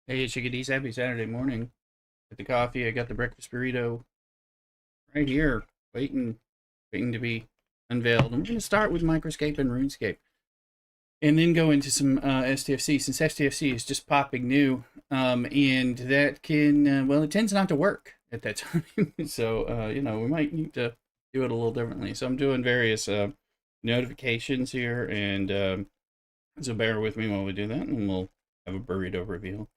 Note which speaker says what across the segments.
Speaker 1: Hey, chickadees, happy Saturday morning. Got the coffee, I got the breakfast burrito right here, waiting to be unveiled. And we're going to start with Microscape and RuneScape, and then go into some STFC, since STFC is just popping new, and that can, well, it tends not to work at that time. So, we might need to do it a little differently. So I'm doing various notifications here, and so bear with me while we do that, and we'll have a burrito reveal.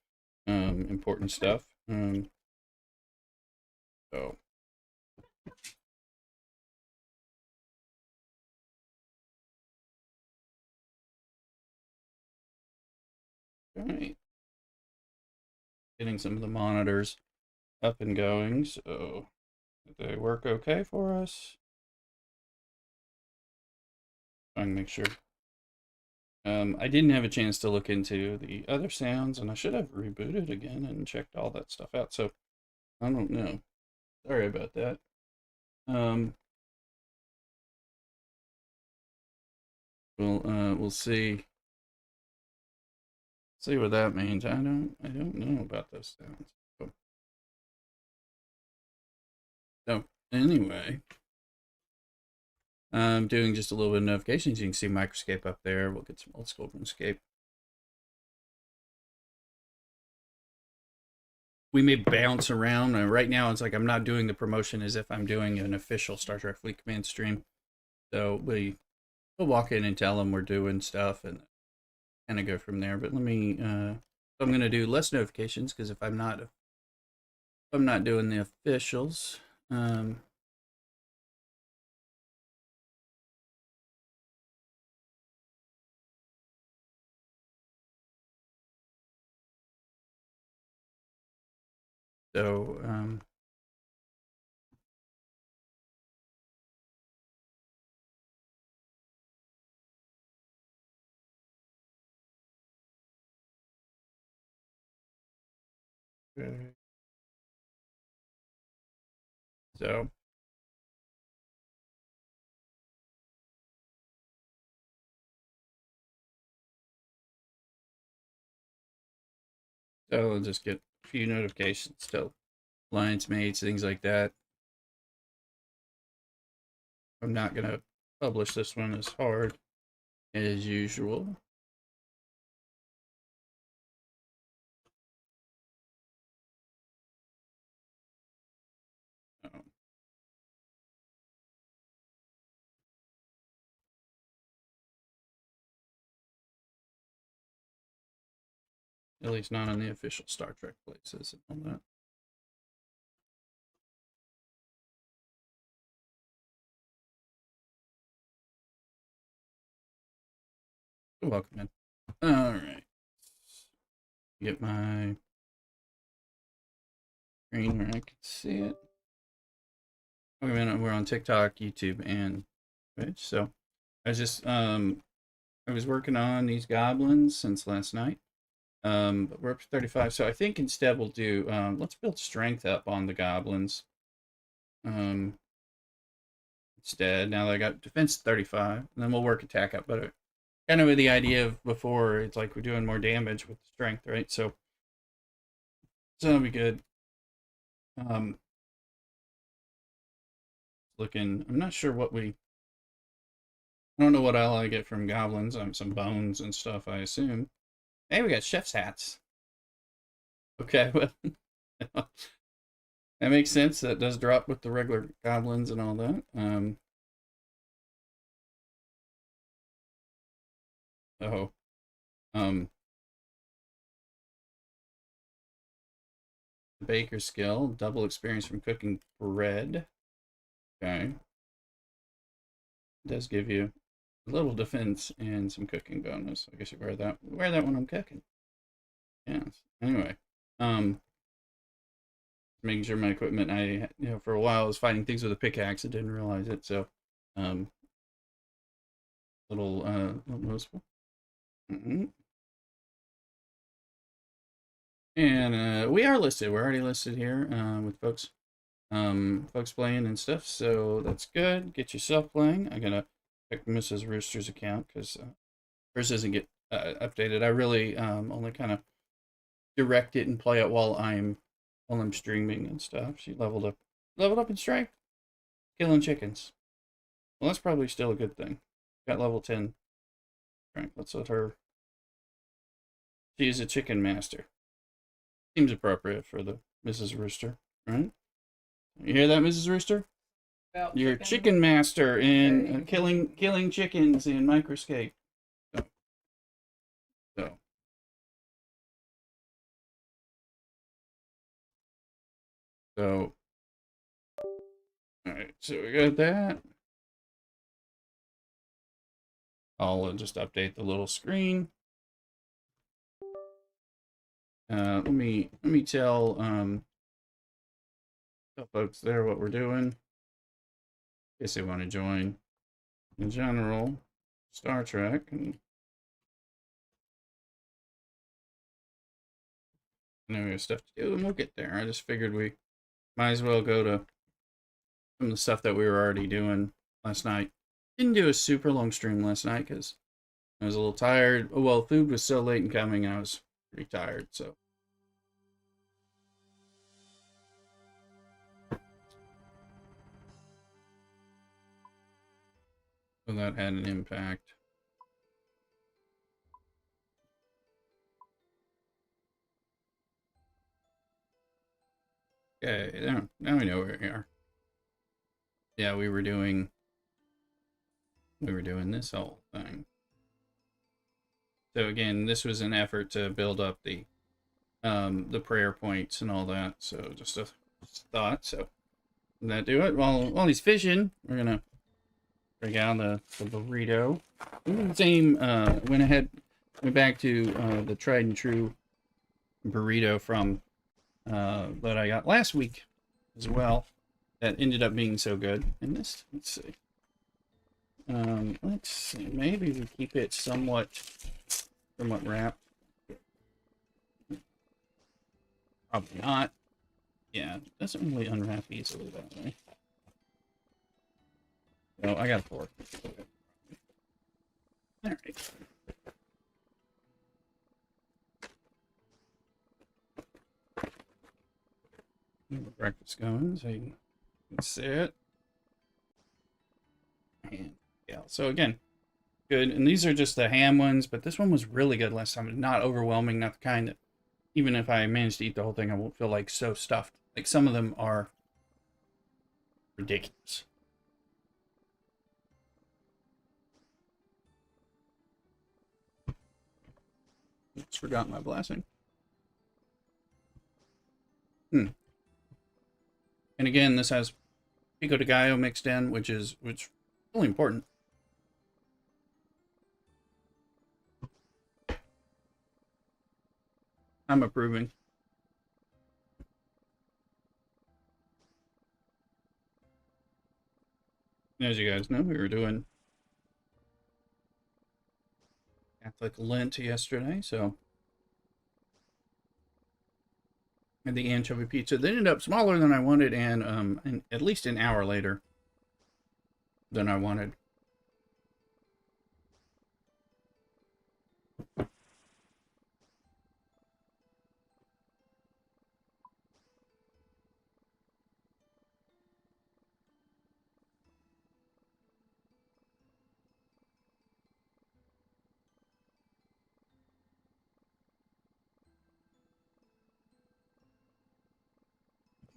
Speaker 1: Important stuff. So, all right, getting some of the monitors up and going. So, did they work okay for us? Trying to make sure. I didn't have a chance to look into the other sounds, and I should have rebooted again and checked all that stuff out. So, I don't know. Sorry about that. Um, we'll see what that means. I don't know about those sounds. So anyway, I'm doing just a little bit of notifications. You can see Microscape up there. We'll get some old school RuneScape. We may bounce around. Right now, it's like I'm not doing the promotion as if I'm doing an official Star Trek Fleet Command stream. So we'll walk in and tell them we're doing stuff and kind of go from there. But let me. I'm going to do less notifications because if I'm not doing the officials. So okay. So I'll just get a few notifications still. Alliance mates, things like that. I'm not going to publish this one as hard as usual. At least not on the official Star Trek places and all that. You're welcome, man. All right. Get my screen where I can see it. Okay, man, we're on TikTok, YouTube, and Twitch. So I was just I was working on these goblins since last night. But we're up to 35. So I think instead we'll do let's build strength up on the goblins. Instead, now that I got defense 35, and then we'll work attack up. But kind of with the idea of before, it's like we're doing more damage with strength, right? So that'll be good. Looking, I'm not sure what I don't know what all I get from goblins. Some bones and stuff, I assume. Hey, we got chef's hats. Okay, well, that makes sense. That does drop with the regular goblins and all that. Oh, um, baker skill, double experience from cooking bread. Okay, it does give you a little defense and some cooking bonus. I guess you wear that when I'm cooking. Yes. Anyway, making sure my equipment. For a while I was fighting things with a pickaxe. I didn't realize it. So, little noticeable. Mm-hmm. And we are listed. We're already listed here with folks playing and stuff. So that's good. Get yourself playing. I'm gonna check Mrs. Rooster's account because hers doesn't get updated. I really only kind of direct it and play it while I'm streaming and stuff. She leveled up in strength, killing chickens. Well, that's probably still a good thing. Got level 10 strength. Let's let her. She is a chicken master. Seems appropriate for the Mrs. Rooster, right? You hear that, Mrs. Rooster? You're a chicken master in killing chickens in Microscape. So. So. All right. So we got that. I'll just update the little screen. Let me tell folks there what we're doing. In case they want to join. In general, Star Trek and I know we have stuff to do, and we'll get there. I just figured we might as well go to some of the stuff that we were already doing last night. Didn't do a super long stream last night because I was a little tired. Well, food was so late in coming, I was pretty tired, so. So that had an impact. Okay, now we know where we are. Yeah, we were doing this whole thing. So again, this was an effort to build up the prayer points and all that. So just a thought. So that do it. While he's fishing, we're gonna break out the burrito. Same. Went back to the tried and true burrito from that I got last week as well. That ended up being so good. And this, let's see, maybe we keep it somewhat wrapped. Probably not. Yeah, it doesn't really unwrap easily that way. Oh, I got a fork. All right. Breakfast going, so you can see it. And yeah, so again, good. And these are just the ham ones, but this one was really good last time. It's not overwhelming, not the kind that even if I manage to eat the whole thing, I won't feel like so stuffed. Like some of them are ridiculous. Oops, forgot my blessing. And again, this has pico de gallo mixed in, which really important. I'm approving. As you guys know, we were doing Catholic Lent yesterday, so and the anchovy pizza. They ended up smaller than I wanted, and at least an hour later than I wanted.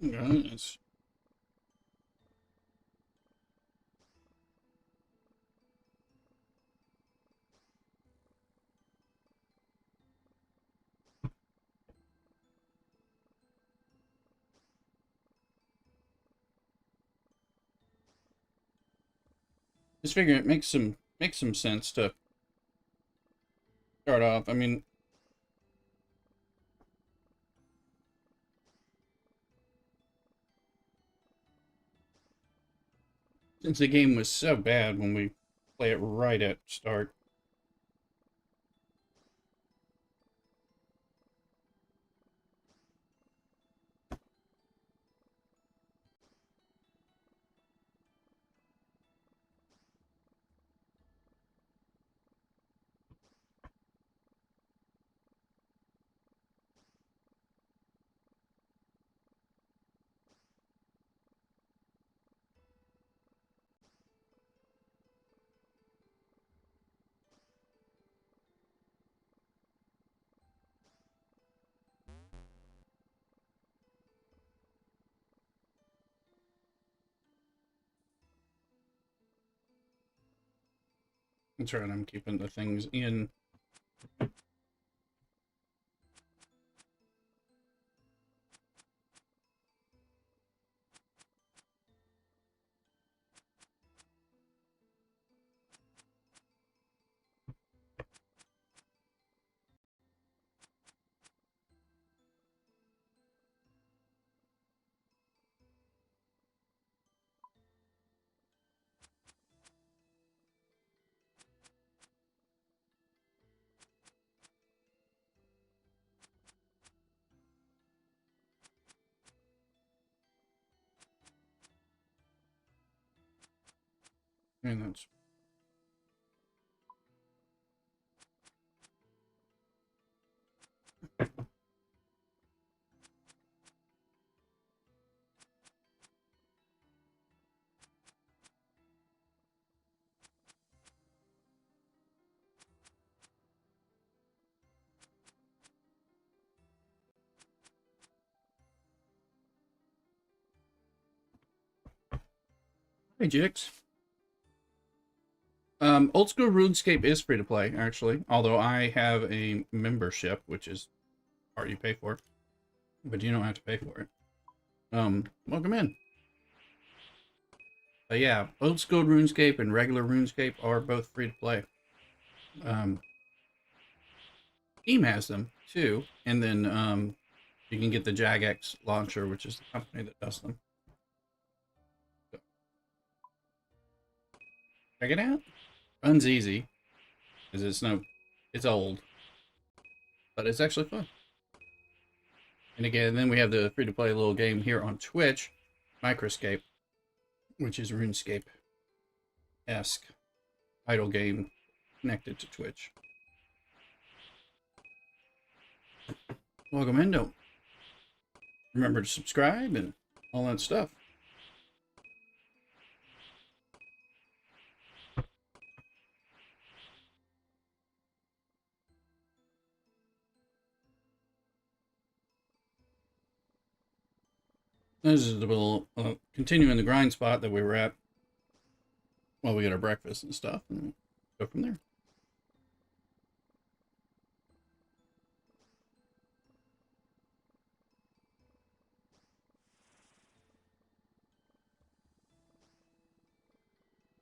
Speaker 1: Yes. Just figure it makes some sense to start off. I mean, since the game was so bad when we play it right at start. That's right, I'm keeping the things in. And that's hey, Jix. Old School RuneScape is free to play, actually. Although I have a membership, which is part you pay for, but you don't have to pay for it. Welcome in. But yeah, Old School RuneScape and regular RuneScape are both free to play. Steam has them too, and then you can get the Jagex launcher, which is the company that does them. So, check it out. Run's easy, because it's old, but it's actually fun. And again, then we have the free-to-play little game here on Twitch, Microscape, which is RuneScape-esque idle game connected to Twitch. Welcome in, don't remember to subscribe and all that stuff. This is the little continuing the grind spot that we were at while we get our breakfast and stuff, and go from there.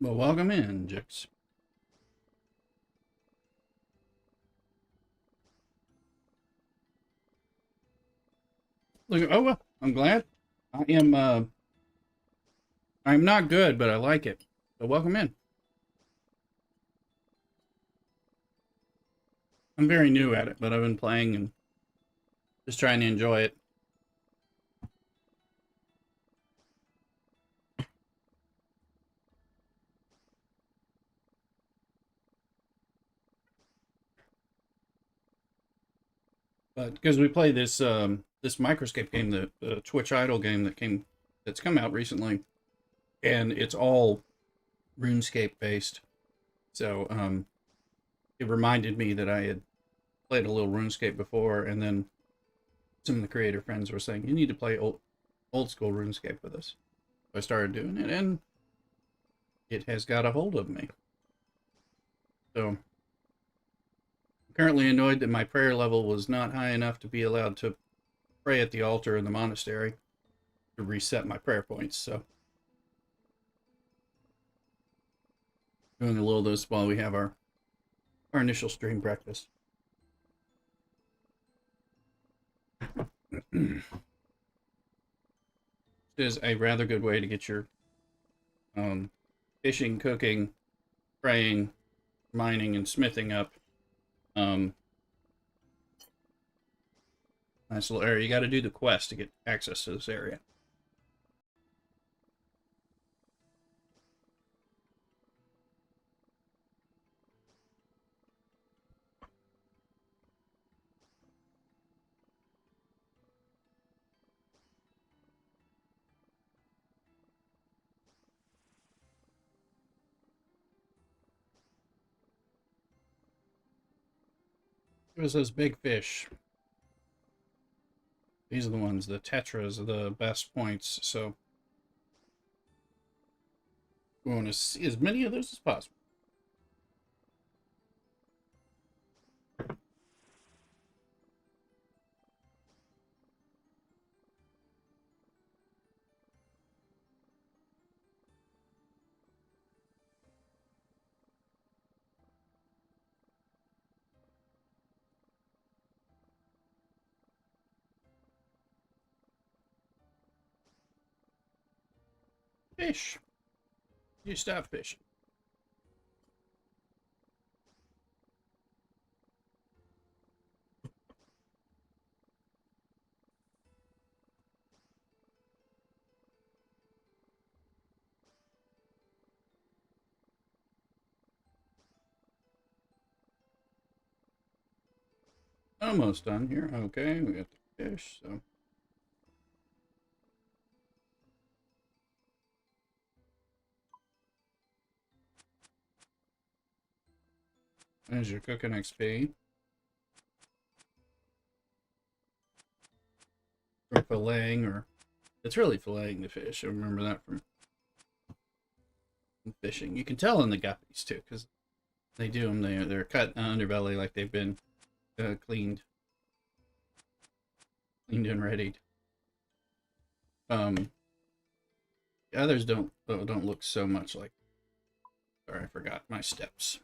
Speaker 1: Well, welcome in, Jix. Look, oh well, I'm glad. I'm not good, but I like it. So welcome in. I'm very new at it, but I've been playing and just trying to enjoy it. But because we play this this Microscape game, the Twitch Idol game that's come out recently, and it's all RuneScape based. So it reminded me that I had played a little RuneScape before, and then some of the creator friends were saying you need to play old school RuneScape with us. So I started doing it, and it has got a hold of me. So I'm currently annoyed that my prayer level was not high enough to be allowed to pray at the altar in the monastery to reset my prayer points. So doing a little of this while we have our initial stream breakfast. It is a rather good way to get your fishing, cooking, praying, mining, and smithing up. Nice little area. You got to do the quest to get access to this area. It was those big fish. These are the ones, the tetras are the best points, so we want to see as many of those as possible. Fish. You stop fishing. Almost done here. Okay, we got the fish, so. There's your cooking XP. Or filleting, or it's really filleting the fish. I remember that from fishing. You can tell in the guppies too, because they do them. They're cut underbelly like they've been cleaned and readied. The others don't look so much like. Sorry, I forgot my steps.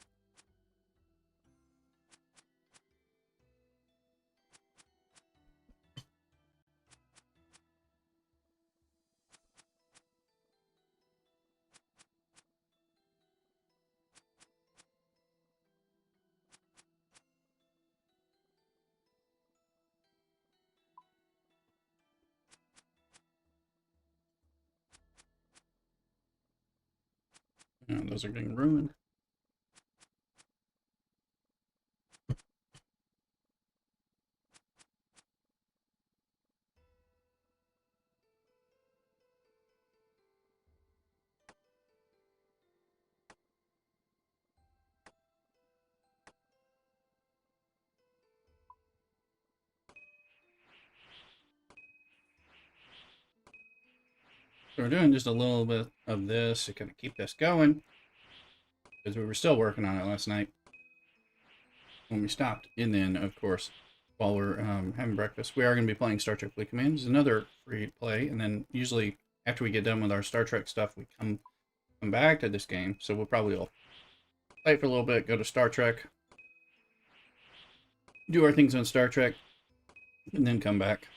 Speaker 1: Oh, those are getting ruined. So we're doing just a little bit of this to kind of keep this going, because we were still working on it last night when we stopped. And then, of course, while we're having breakfast, we are going to be playing Star Trek Fleet Command. It's another free play, and then usually after we get done with our Star Trek stuff, we come back to this game. So we'll probably all play for a little bit, go to Star Trek, do our things on Star Trek, and then come back.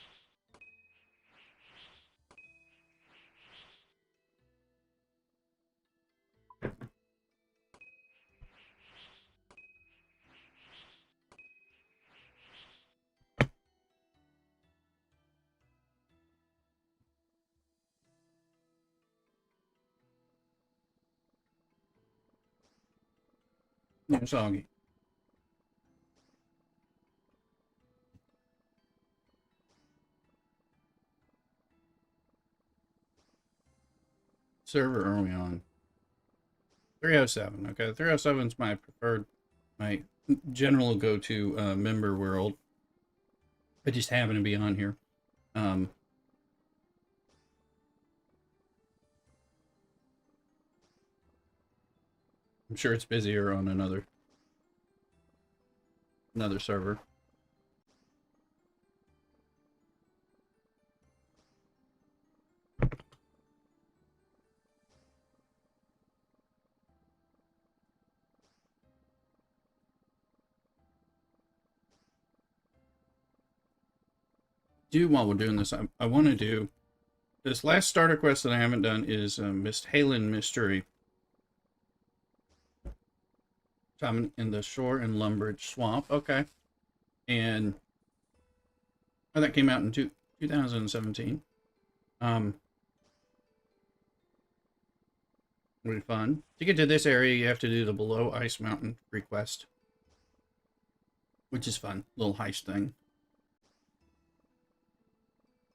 Speaker 1: Yeah, soggy. Server early on. 307. Okay, 307 is my preferred, my general go-to member world. I just happen to be on here. I'm sure it's busier on another server. While we're doing this, I want to do this last starter quest that I haven't done is Miss Halen Mystery. I'm in the Shore and Lumbridge Swamp. Okay. And that came out in 2017. Really fun. To get to this area, you have to do the Below Ice Mountain request, which is fun. Little heist thing.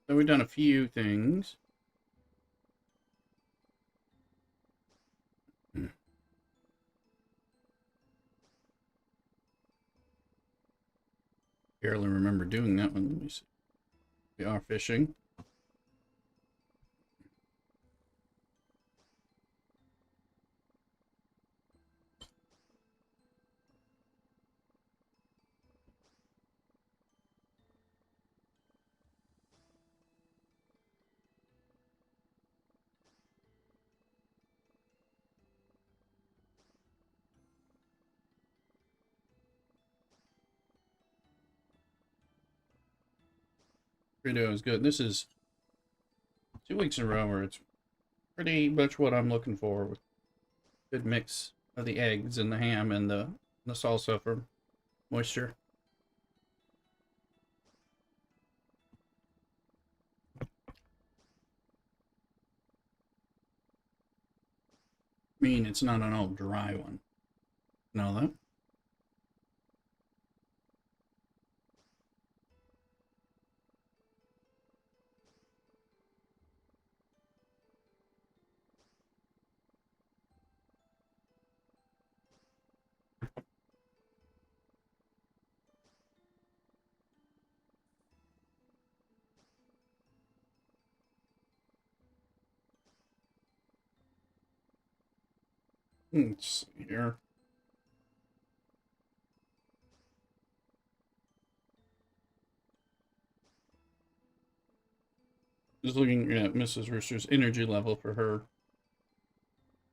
Speaker 1: So we've done a few things. Barely remember doing that one. Let me see. We are fishing. Video is good. This is 2 weeks in a row where it's pretty much what I'm looking for, with good mix of the eggs and the ham and the salsa for moisture. I mean, it's not an all dry one. Know that? Let's see here. Just looking at Mrs. Rooster's energy level for her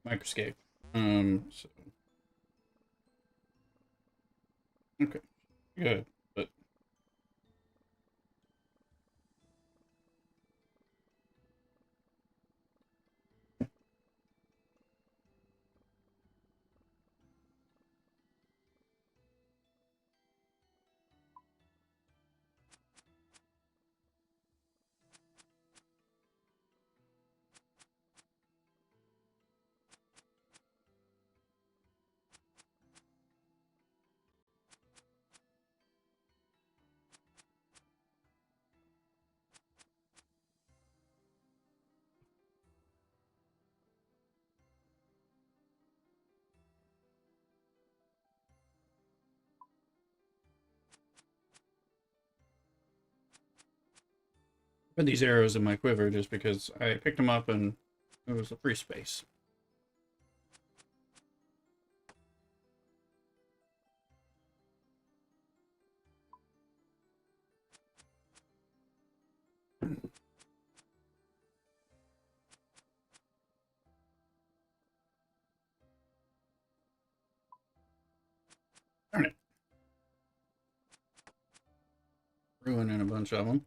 Speaker 1: microscape. So okay, good. But put these arrows in my quiver just because I picked them up and it was a free space. Darn it. Ruining a bunch of them.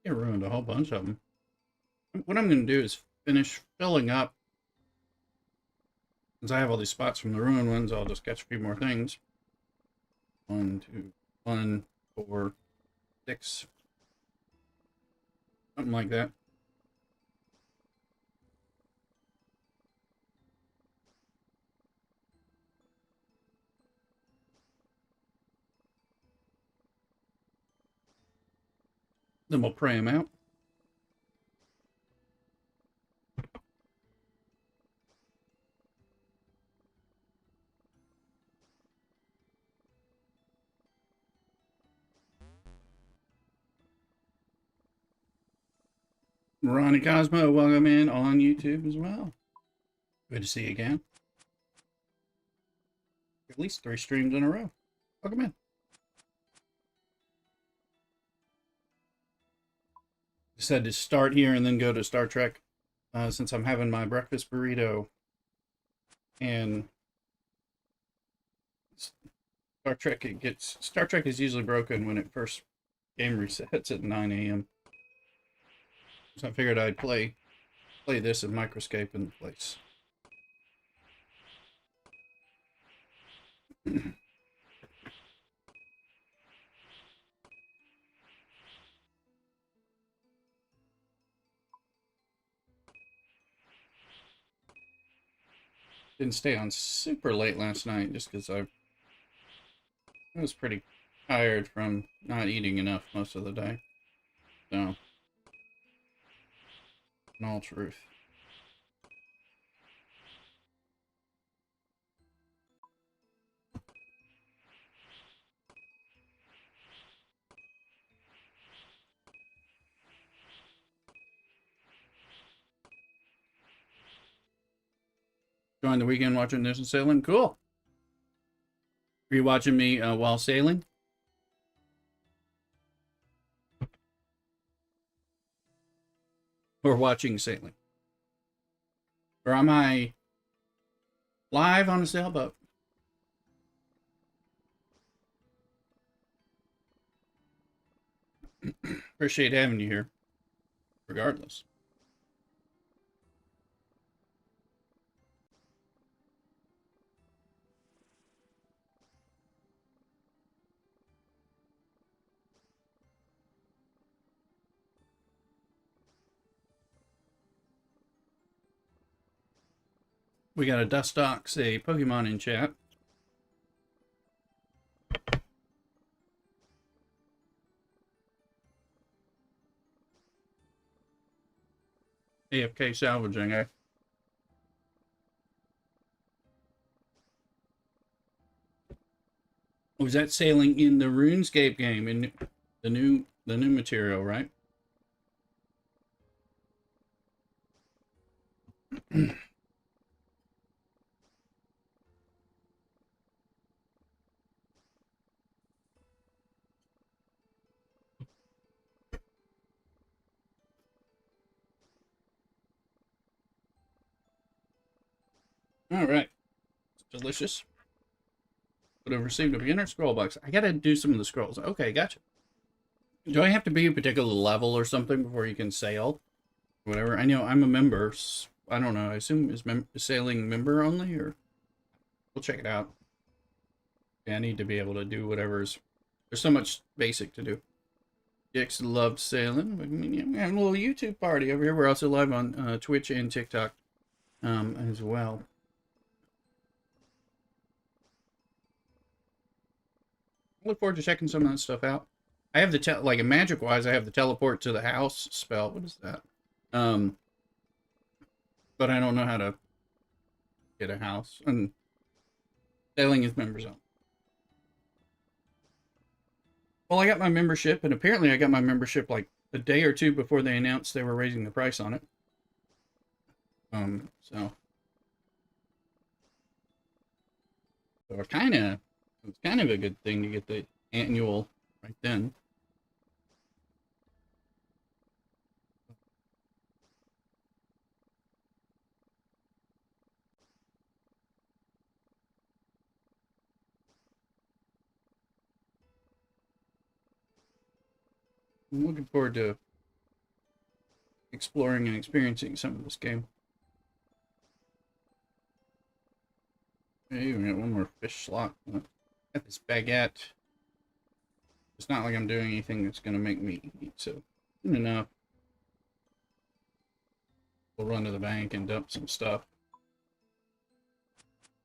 Speaker 1: It ruined a whole bunch of them. What I'm going to do is finish filling up. Since I have all these spots from the ruined ones, I'll just catch a few more things. 1, 2, 1, 4, 6. Something like that. Then we'll pray them out. Ronnie Cosmo, welcome in on YouTube as well. Good to see you again. At least 3 streams in a row. Welcome in. Decided to start here and then go to Star Trek since I'm having my breakfast burrito. And Star Trek is usually broken when it first game resets at 9 a.m. So I figured I'd play this in Microscape in place. Didn't stay on super late last night just because I was pretty tired from not eating enough most of the day. So, in all truth. Join the weekend watching this and sailing. Cool. Are you watching me while sailing? Or watching sailing? Or am I live on a sailboat? Appreciate having you here, regardless. We got a Dustox, a Pokemon in chat. AFK salvaging, eh? Was that sailing in the RuneScape game in the new material, right? All right, it's delicious. Would have received a beginner scroll box. I gotta do some of the scrolls. Okay, gotcha. Do I have to be a particular level or something before you can sail? Whatever. I know I'm a member. I don't know. I assume is sailing member only, or we'll check it out. Yeah, I need to be able to do whatever's. There's so much basic to do. Dix loved sailing. We have a little YouTube party over here. We're also live on Twitch and TikTok as well. I look forward to checking some of that stuff out. I have the like in magic wise, I have the teleport to the house spell. What is that? But I don't know how to get a house. And sailing is members only. Well, I got my membership, and apparently I got my membership like a day or two before they announced they were raising the price on it. So it's kind of a good thing to get the annual right then. I'm looking forward to exploring and experiencing some of this game. Hey, we got one more fish slot. Got this baguette. It's not like I'm doing anything that's going to make me eat, so soon enough, we'll run to the bank and dump some stuff.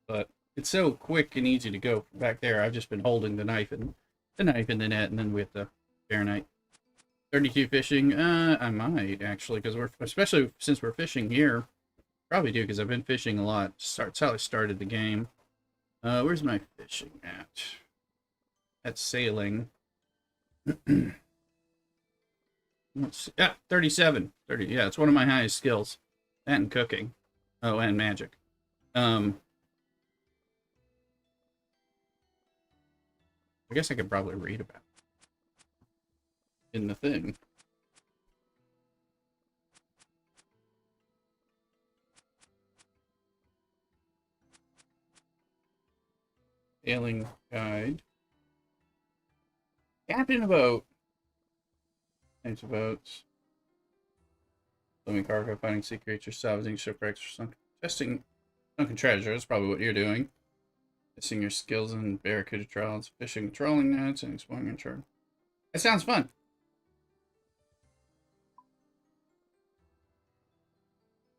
Speaker 1: But it's so quick and easy to go back there. I've just been holding the knife and the net, and then with the bear knife. 32 fishing. I might actually, because especially since we're fishing here. Probably do, because I've been fishing a lot. That's how I started the game. Where's my fishing at? That's sailing. Let's see. Yeah, 37. 30. Yeah, it's one of my highest skills. That and cooking. Oh, and magic. I guess I could probably read about it in the thing. Sailing guide. Captain a boat. Types of boats. Swimming cargo, finding sea creatures, salvaging shipwrecks, testing sunken treasure. That's probably what you're doing. Testing your skills in barracuda trials, fishing, trolling nets, and exploring your chart. That sounds fun.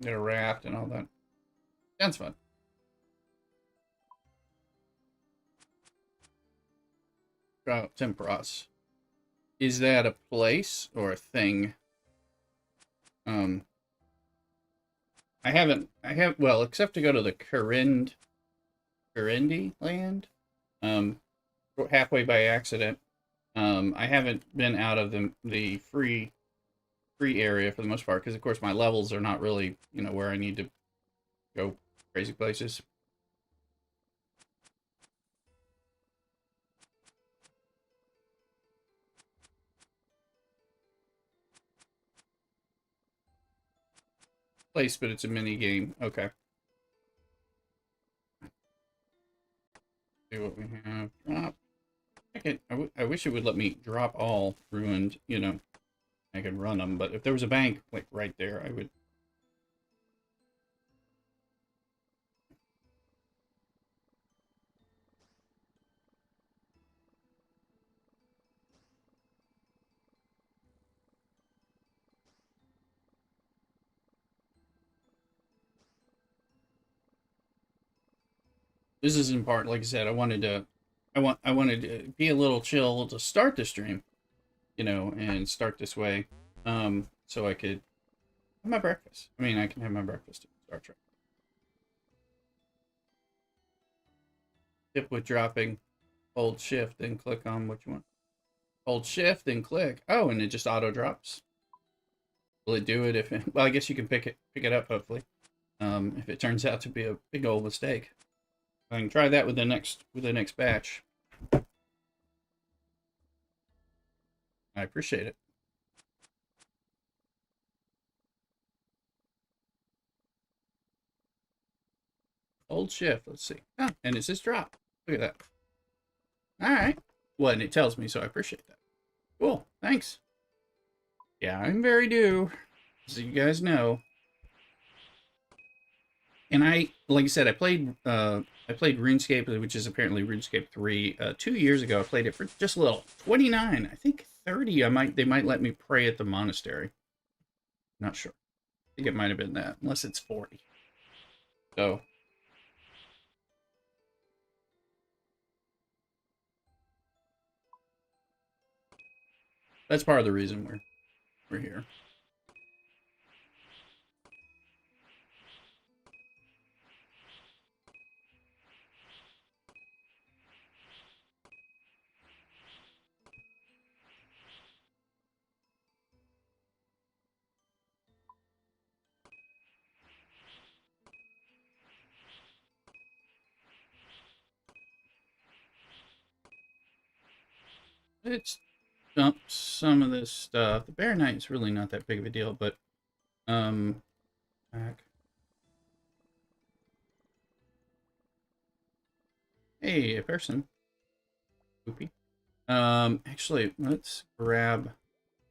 Speaker 1: Get a raft and all that. Sounds fun. Temperos. Is that a place or a thing? Well, except to go to the Kurendi land, halfway by accident. I haven't been out of the free area for the most part, because of course my levels are not really, where I need to go crazy places. Place, but it's a mini game. Okay. See what we have. Drop. I wish it would let me drop all ruined, you know. I could run them, but if there was a bank, like, right there, I would... This is in part, like I said, I wanted to be a little chill to start the stream, you know, and start this way, so I could have my breakfast. I mean, I can have my breakfast in Star Trek. Tip with dropping, hold shift, and click on what you want. Hold shift and click. Oh, and it just auto drops. Will it do it if it, well, I guess you can pick it up, hopefully. If it turns out to be a big old mistake. I can try that with the next batch. I appreciate it. Hold shift. Let's see. Oh, and it says drop. Look at that. All right. Well, and it tells me, so I appreciate that. Cool. Thanks. Yeah, I'm very due, as you guys know. And like I said, I played RuneScape, which is apparently RuneScape 3, 2 years ago. I played it for just a little. 29, I think 30. They might let me pray at the monastery. Not sure. I think it might have been that, unless it's 40. So that's part of the reason we're here. It's dumped some of this stuff. The Bear Knight's really not that big of a deal, but back. Hey, a person. Poopy. Actually, let's grab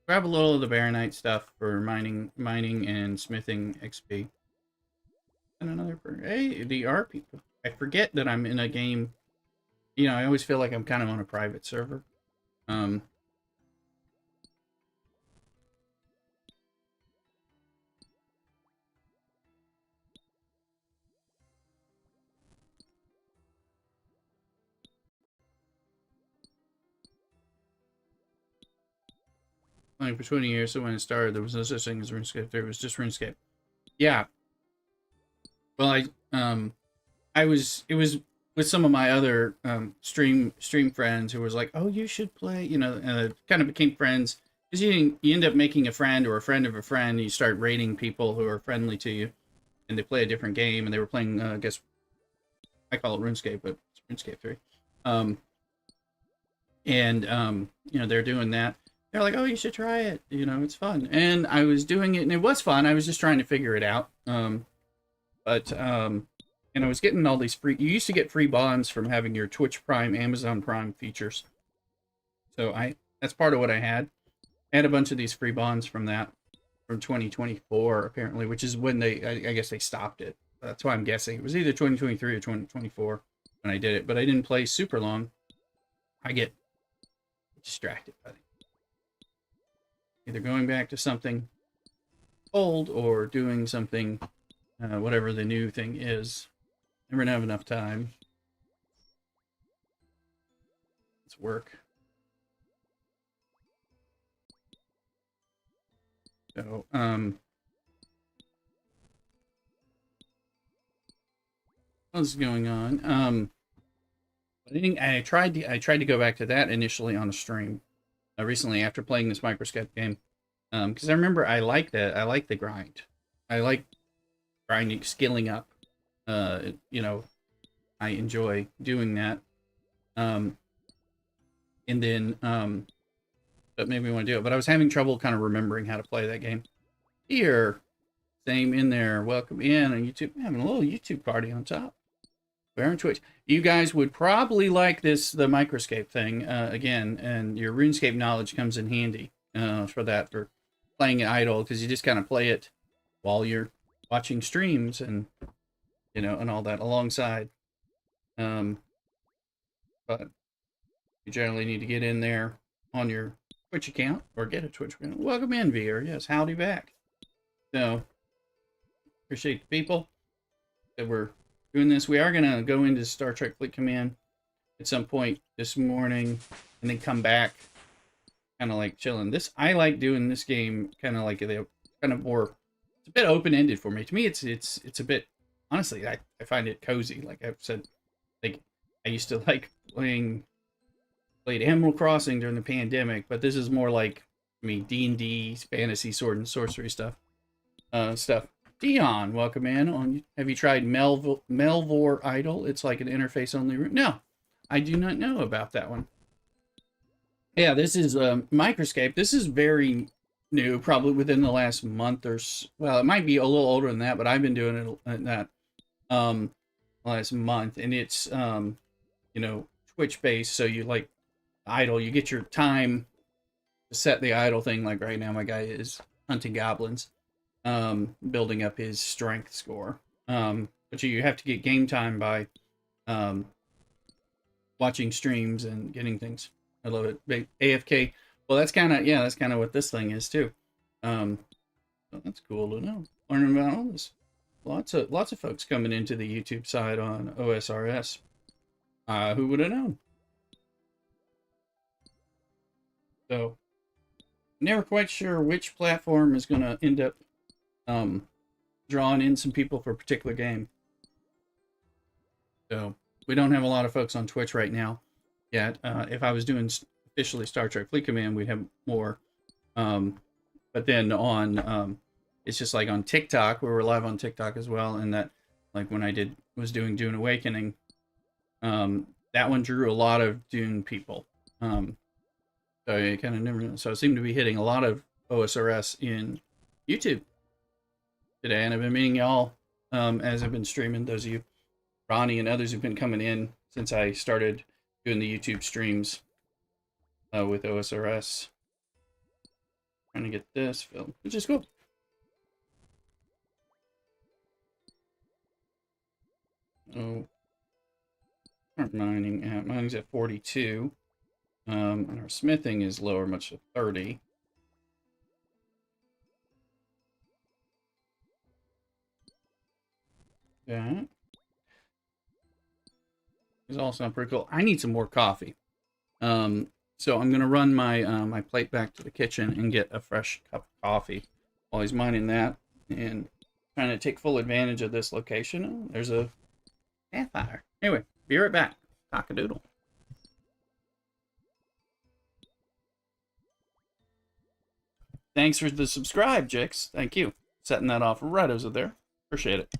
Speaker 1: a little of the Bear Knight stuff for mining and smithing XP. And another hey, the RP. I forget that I'm in a game. You know, I always feel like I'm kind of on a private server. Playing for 20 years, so when it started, there was no such thing as RuneScape. There was just RuneScape. Yeah. Well, it was with some of my other stream friends who was like, "Oh, you should play." You know, kind of became friends because you end up making a friend or a friend of a friend. And you start rating people who are friendly to you, and they play a different game. And they were playing, I guess, I call it RuneScape, but it's RuneScape 3. You know, they're doing that. They're like, "Oh, you should try it. You know, it's fun." And I was doing it, and it was fun. I was just trying to figure it out. And I was getting all these free. You used to get free bonds from having your Twitch Prime, Amazon Prime features. So that's part of what I had. I had a bunch of these free bonds from that, from 2024 apparently, which is when I guess they stopped it. That's why I'm guessing it was either 2023 or 2024 when I did it. But I didn't play super long. I get distracted by it. Either going back to something old or doing something, whatever the new thing is. Never have enough time. It's work. So, what's going on? I tried to go back to that initially on a stream recently after playing this Microscape game, because I remember I like that. I like the grind. I like grinding, skilling up. You know, I enjoy doing that. Um, and then, but maybe we want to do it. But I was having trouble kind of remembering how to play that game. Here, same in there. Welcome in on YouTube. Having a little YouTube party on top. We're on Twitch. You guys would probably like this, the Microscape thing, again, and your RuneScape knowledge comes in handy for that, for playing it idle, because you just kind of play it while you're watching streams and, you know, and all that alongside. But you generally need to get in there on your Twitch account or get a Twitch account. Welcome in, VR. Yes, howdy back. So, appreciate the people that were doing this. We are going to go into Star Trek Fleet Command at some point this morning and then come back kind of like chilling. I like doing this game kind of like the kind of more, it's a bit open-ended for me. To me, it's a bit, honestly, I find it cozy. Like I've said, like I used to like played Animal Crossing during the pandemic, but this is more like, I mean, D&D, fantasy, sword and sorcery stuff. Dion, welcome in. Have you tried Melvor Idol? It's like an interface only room. No, I do not know about that one. Yeah, this is Microscape. This is very new, probably within the last month or so. Well, it might be a little older than that, but I've been doing it that last month, and it's you know, Twitch based. So you like idle, you get your time to set the idle thing. Like right now, my guy is hunting goblins, building up his strength score. But you have to get game time by watching streams and getting things. I love it. AFK. Well, that's kind of what this thing is too. So that's cool to know. Learning about all this. Lots of folks coming into the YouTube side on OSRS. Who would have known? So, never quite sure which platform is going to end up drawing in some people for a particular game. So, we don't have a lot of folks on Twitch right now yet. If I was doing officially Star Trek Fleet Command, we'd have more. But then on, it's just like on TikTok, we were live on TikTok as well. And that, like when I was doing Dune Awakening, that one drew a lot of Dune people. So I kind of never, so I seem to be hitting a lot of OSRS in YouTube today. And I've been meeting y'all as I've been streaming. Those of you, Ronnie and others who've been coming in since I started doing the YouTube streams with OSRS. Trying to get this film, which is cool. Oh, mining's at 42. And our smithing is lower, much to 30. That is all sound pretty cool. I need some more coffee. So I'm gonna run my my plate back to the kitchen and get a fresh cup of coffee while he's mining that and trying to take full advantage of this location. Oh, there's a campfire. Anyway, be right back. Cock-a-doodle. Thanks for the subscribe, Jix. Thank you. Setting that off right over there. Appreciate it.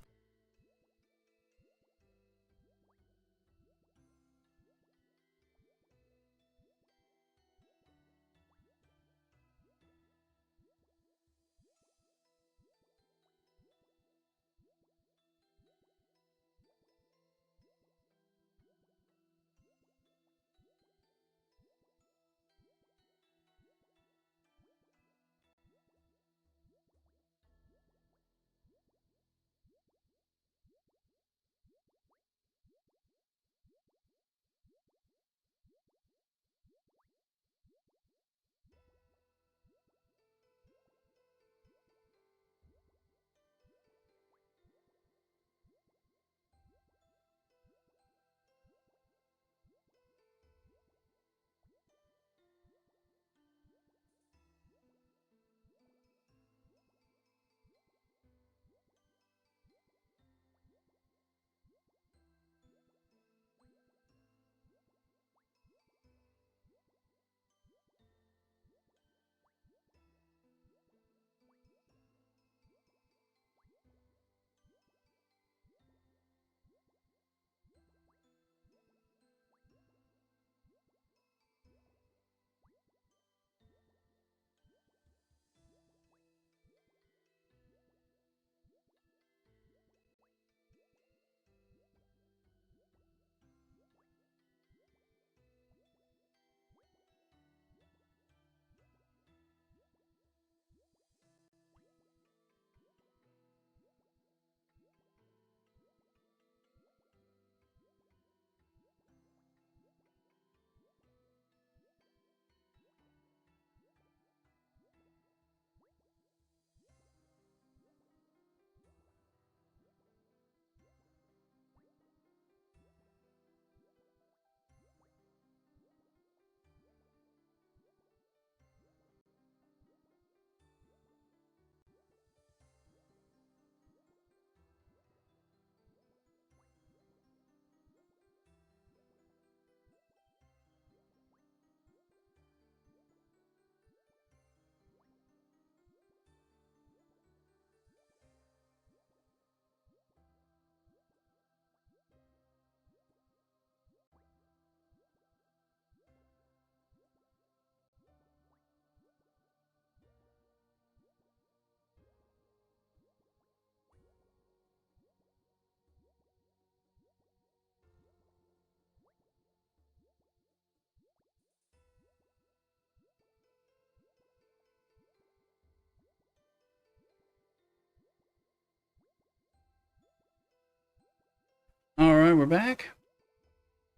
Speaker 1: Alright, we're back.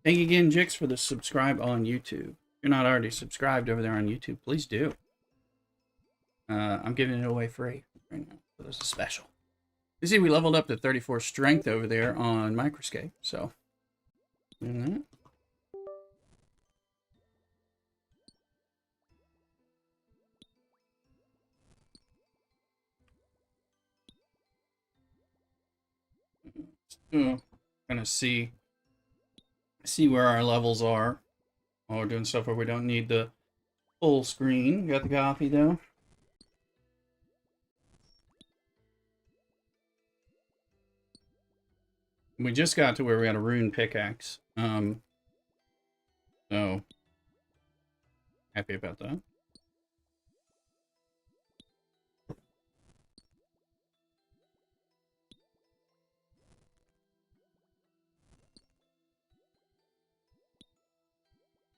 Speaker 1: Thank you again, Jix, for the subscribe on YouTube. If you're not already subscribed over there on YouTube, please do. I'm giving it away free right now, so this is special. You see, we leveled up to 34 strength over there on Microscape, so. Gonna see where our levels are while we're doing stuff where we don't need the full screen. Got the coffee though. We just got to where we got a rune pickaxe. So happy about that.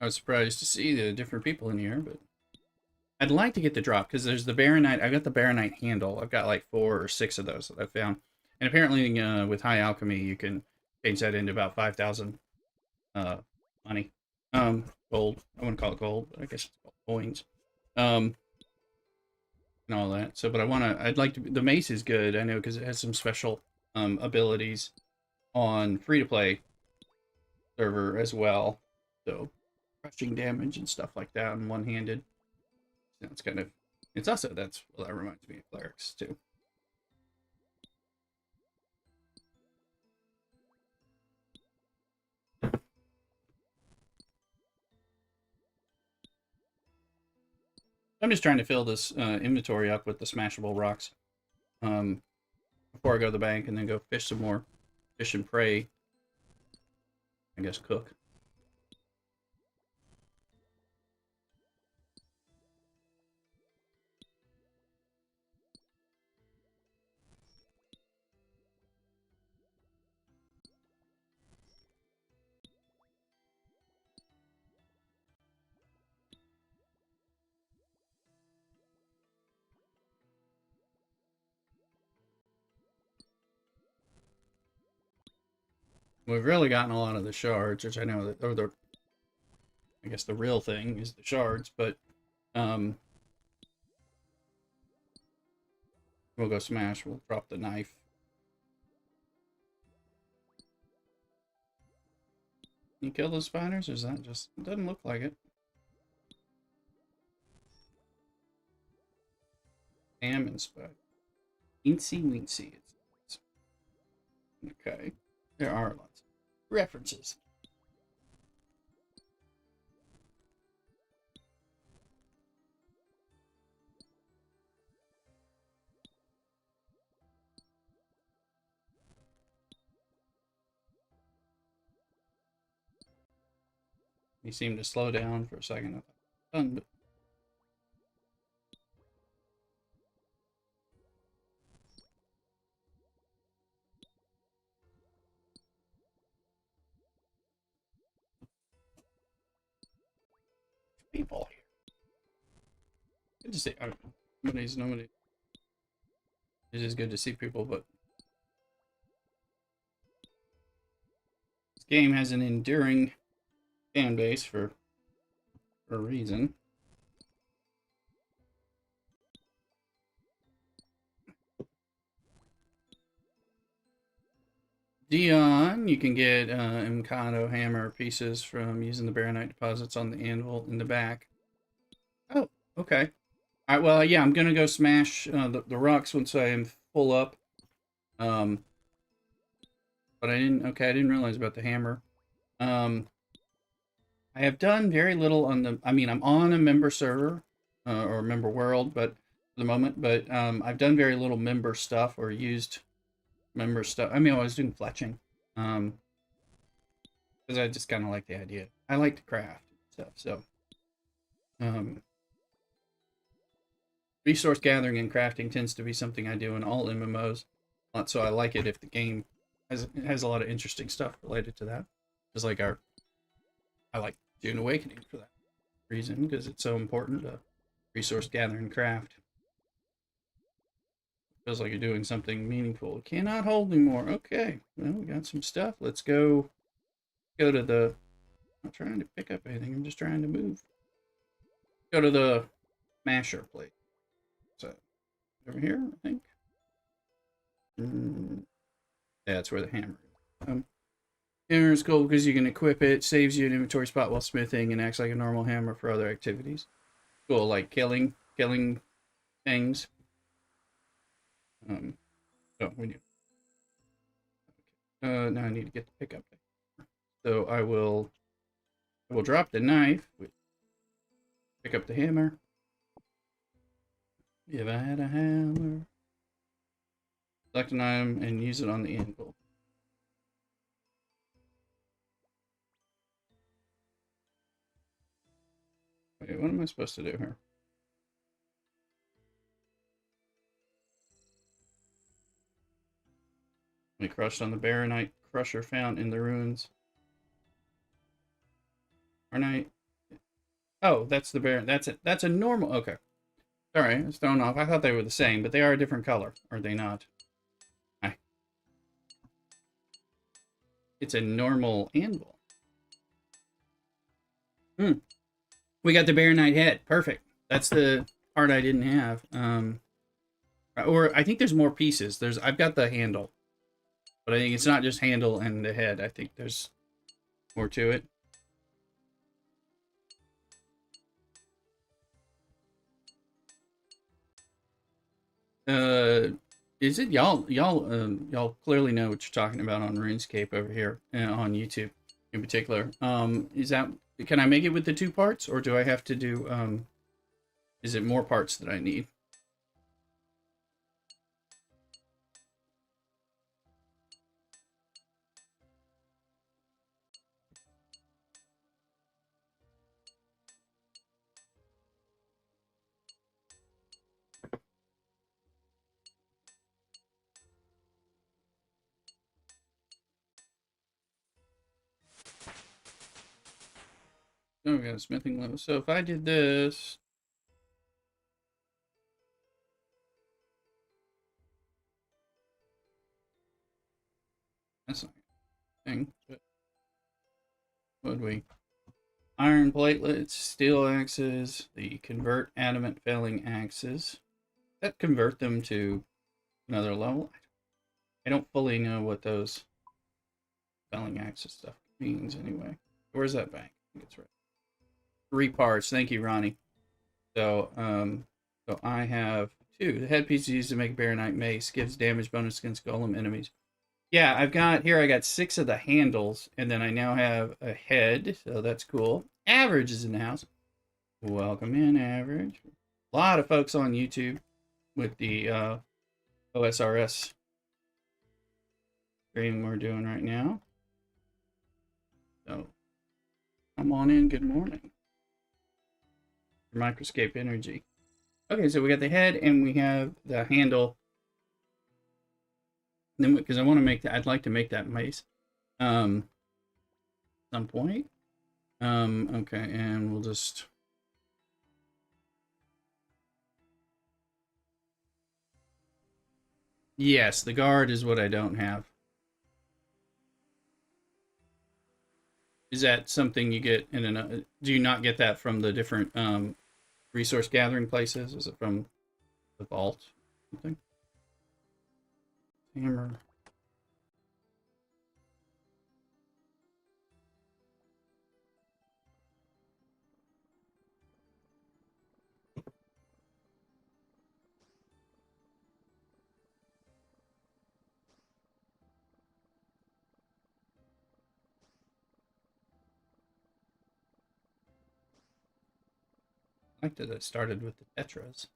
Speaker 1: I was surprised to see the different people in here, but I'd like to get the drop because there's the Baronite. I've got the Baronite handle. I've got like 4 or 6 of those that I found. And apparently with high alchemy, you can change that into about 5,000 money. Gold. I wouldn't call it gold, but I guess it's called coins. And all that. So, but I'd like to, the mace is good, I know, because it has some special abilities on free-to-play server as well. So, crushing damage and stuff like that on one-handed. That's kind of, it's also, that reminds me of clerics too. I'm just trying to fill this inventory up with the smashable rocks before I go to the bank and then go fish some more. Fish and prey. I guess cook. We've really gotten a lot of the shards, which I know that, or I guess the real thing is the shards, but we'll go smash. We'll drop the knife. You kill those spiders, or is that just, it doesn't look like it. Salmon spider. Weensy weensy. Okay. There are lots of references. He seemed to slow down for a second. I thought, done, but people here. Good to see. I don't know. Nobody. It is good to see people, but this game has an enduring fan base for a reason. Dion, you can get Mikado hammer pieces from using the Baronite deposits on the anvil in the back. Oh, okay. All right, well, yeah, I'm going to go smash the rocks once I am full up. But I didn't realize about the hammer. I have done very little on the, I mean, I'm on a member server, or member world, but for the moment, but I've done very little member stuff or used member stuff. I mean, I was doing fletching, because I just kind of like the idea. I like to craft stuff, so resource gathering and crafting tends to be something I do in all MMOs. So I like it if the game has a lot of interesting stuff related to that. Just like I like Dune Awakening for that reason, because it's so important to resource gather and craft. Feels like you're doing something meaningful. Cannot hold anymore. Okay. Well, we got some stuff. Let's go to the... I'm not trying to pick up anything. I'm just trying to move. Go to the masher plate. So, over here, I think. Yeah, that's where the hammer is. Hammer is cool because you can equip it, saves you an inventory spot while smithing, and acts like a normal hammer for other activities. Cool, like killing things. Oh, we need. Now I need to get the pickup. So I will drop the knife. Pick up the hammer. If I had a hammer. Select an item and use it on the anvil. Wait, what am I supposed to do here? We crushed on the baronite crusher found in the ruins. Baronite. Oh, that's the baron. That's it. That's a normal. Okay. All right. It's thrown off. I thought they were the same, but they are a different color. Are they not? Hi. It's a normal anvil. We got the baronite head. Perfect. That's the part I didn't have. Or I think there's more pieces. I've got the handle, but I think it's not just handle and the head. I think there's more to it. Is it y'all clearly know what you're talking about on RuneScape over here on YouTube in particular. Is that, can I make it with the 2 parts, or do I have to do is it more parts that I need? Oh, we got a smithing level. So if I did this, that's not a thing, but what would we? Iron platelets, steel axes, the convert adamant felling axes. That convert them to another level. I don't fully know what those felling axes stuff means anyway. Where's that bank? I think it's right. 3 parts. Thank you, Ronnie. So, so I have 2. The headpiece is used to make baronite mace. Gives damage bonus against golem enemies. Yeah, I got 6 of the handles, and then I now have a head, so that's cool. Average is in the house. Welcome in, Average. A lot of folks on YouTube with the OSRS stream we're doing right now. So, come on in. Good morning. Microscape energy. Okay, so we got the head and we have the handle. Then, because I want to make that, I'd like to make that mace. Some point. Okay, and we'll just. Yes, the guard is what I don't have. Is that something you get in an? Do you not get that from the different resource gathering places? Is it from the vault? Something. Hammer. I like that it started with the tetras.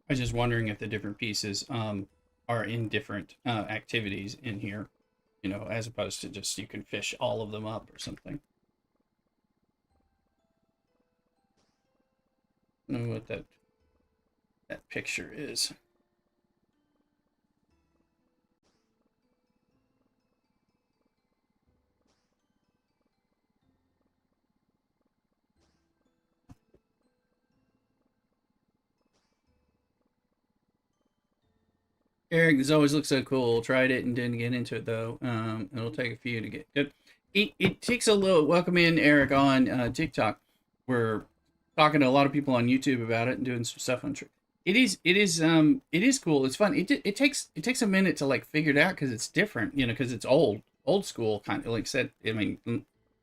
Speaker 1: I was just wondering if the different pieces are in different activities in here, you know, as opposed to just you can fish all of them up or something. I don't know what that picture is. Eric, this always looks so cool. Tried it and didn't get into it though. It'll take a few to get good. It takes a little. Welcome in, Eric, on TikTok. We're talking to a lot of people on YouTube about it and doing some stuff on. It is cool. It's fun. It takes a minute to like figure it out because it's different, you know, because it's old school kind of like said. I mean,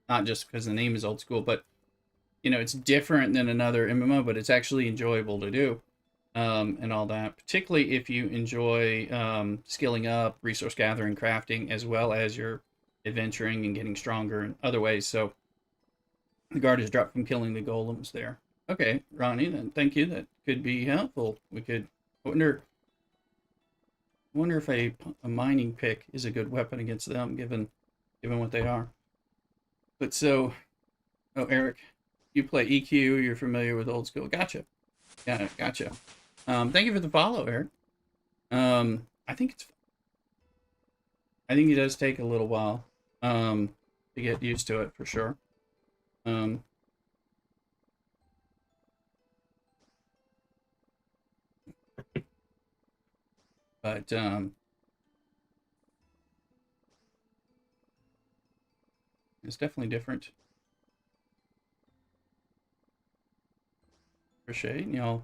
Speaker 1: not just because the name is old school, but you know, it's different than another MMO, but it's actually enjoyable to do. And all that, particularly if you enjoy skilling up, resource gathering, crafting, as well as your adventuring and getting stronger in other ways. So the guard is dropped from killing the golems there. Okay, Ronnie, then thank you. That could be helpful. We could I wonder if a mining pick is a good weapon against them, given what they are. But so, oh, Eric, you play EQ. You're familiar with old school. Gotcha. Yeah, gotcha. Thank you for the follow, Eric. I think it does take a little while to get used to it for sure. Um, but it's definitely different. Appreciate y'all.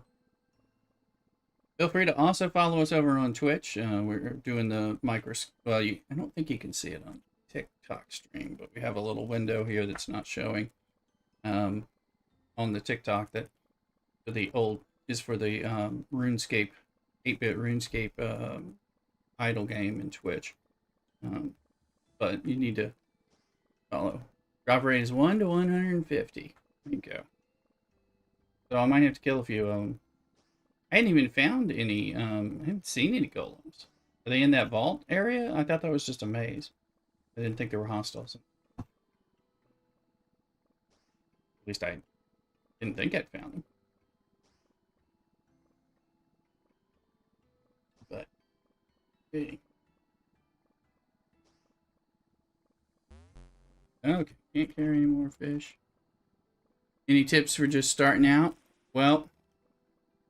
Speaker 1: Feel free to also follow us over on Twitch. We're doing the Microscape. Well, I don't think you can see it on TikTok stream, but we have a little window here that's not showing on the TikTok that for the RuneScape 8-bit RuneScape idle game in Twitch. But you need to follow. Drop rate is 1 to 150. There you go. So I might have to kill a few of them. I hadn't even found any, I haven't seen any golems. Are they in that vault area? I thought that was just a maze. I didn't think there were hostiles. At least I didn't think I'd found them. But, hey. Okay, can't carry any more fish. Any tips for just starting out? Well,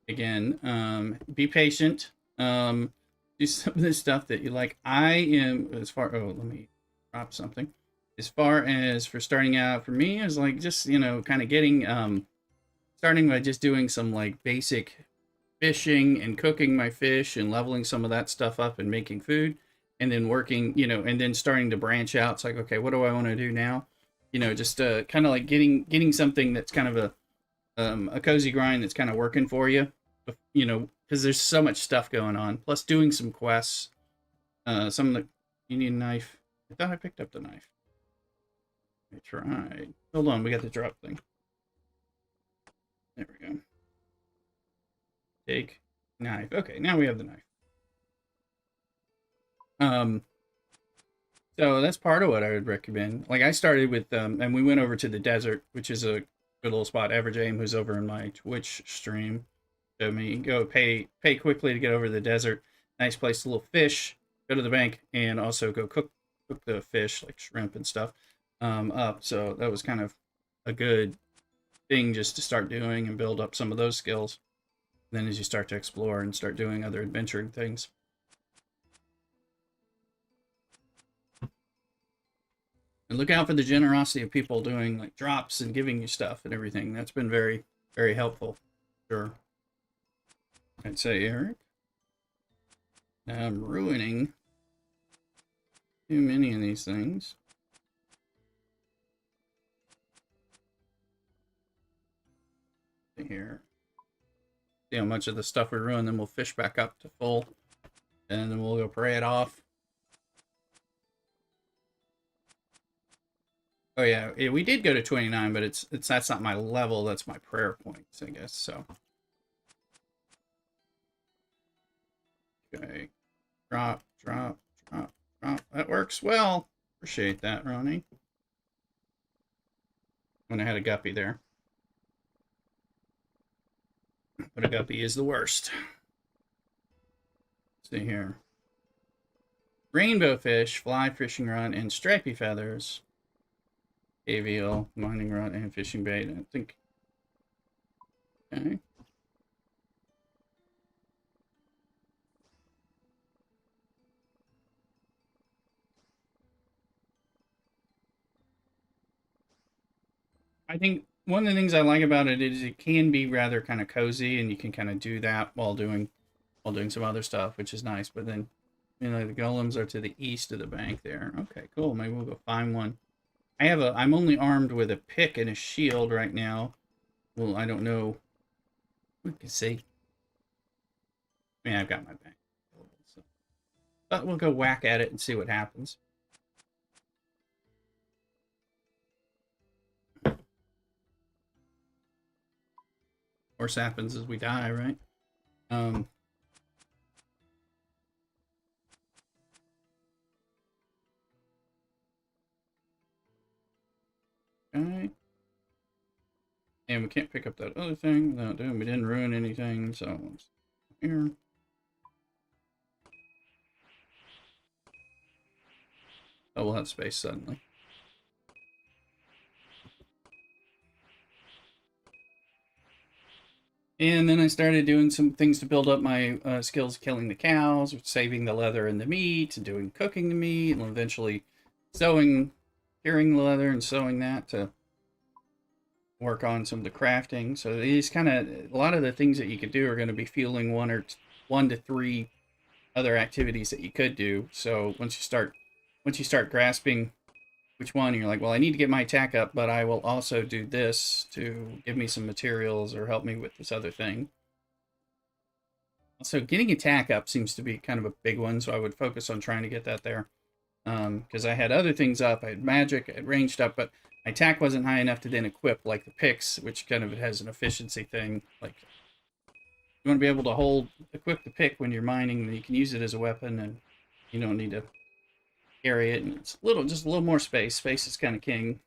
Speaker 1: again, be patient. Do some of the stuff that you like. I am let me drop something. As far as for starting out, for me, is like just, you know, kind of getting starting by just doing some like basic fishing and cooking my fish and leveling some of that stuff up and making food, and then working, you know, and then starting to branch out. It's like, okay, what do I want to do now? You know, just kind of like getting something that's kind of a cozy grind that's kind of working for you, you know, because there's so much stuff going on. Plus doing some quests. Some of the, you need a knife. I thought I picked up the knife. I tried. Hold on, we got the drop thing. There we go. Take knife. Okay, now we have the knife. So that's part of what I would recommend. Like I started with, and we went over to the desert, which is a good little spot. Average Aim, who's over in my Twitch stream, showed me go pay quickly to get over the desert. Nice place to little fish. Go to the bank and also go cook the fish like shrimp and stuff up. So that was kind of a good thing just to start doing and build up some of those skills. And then as you start to explore and start doing other adventuring things. And look out for the generosity of people doing like drops and giving you stuff and everything. That's been very, very helpful. Sure. I'd say, Eric. I'm ruining too many of these things. Here. See how much of the stuff we ruin, then we'll fish back up to full. And then we'll go pray it off. Oh yeah, we did go to 29, but that's not my level, that's my prayer points, I guess, so. Okay. Drop, drop, drop, drop. That works well. Appreciate that, Ronnie. When I had a guppy there. But a guppy is the worst. See here. Rainbow fish, fly fishing rod, and stripy feathers. AVL, mining rod, and fishing bait. I think. Okay. I think one of the things I like about it is it can be rather kind of cozy, and you can kind of do that while doing some other stuff, which is nice. But then, you know, the golems are to the east of the bank there. Okay, cool. Maybe we'll go find one. I'm only armed with a pick and a shield right now. Well, I don't know. We can see. Yeah, I've got my bank. So. But we'll go whack at it and see what happens. Worst happens is we die, right? Okay. And we can't pick up that other thing without doing. We didn't ruin anything, so here. Oh, we'll have space suddenly. And then I started doing some things to build up my skills killing the cows, saving the leather and the meat, and doing cooking the meat, and eventually curing the leather and sewing that to work on some of the crafting. So these kind of, a lot of the things that you could do are going to be fueling one to three other activities that you could do. So once you start grasping which one, you're like, well, I need to get my attack up, but I will also do this to give me some materials or help me with this other thing. So getting attack up seems to be kind of a big one, so I would focus on trying to get that there. Because I had other things up, I had magic, I had ranged up, but my attack wasn't high enough to then equip like the picks, which kind of has an efficiency thing. Like you want to be able to equip the pick when you're mining, and you can use it as a weapon, and you don't need to carry it. And it's just a little more space. Space is kind of king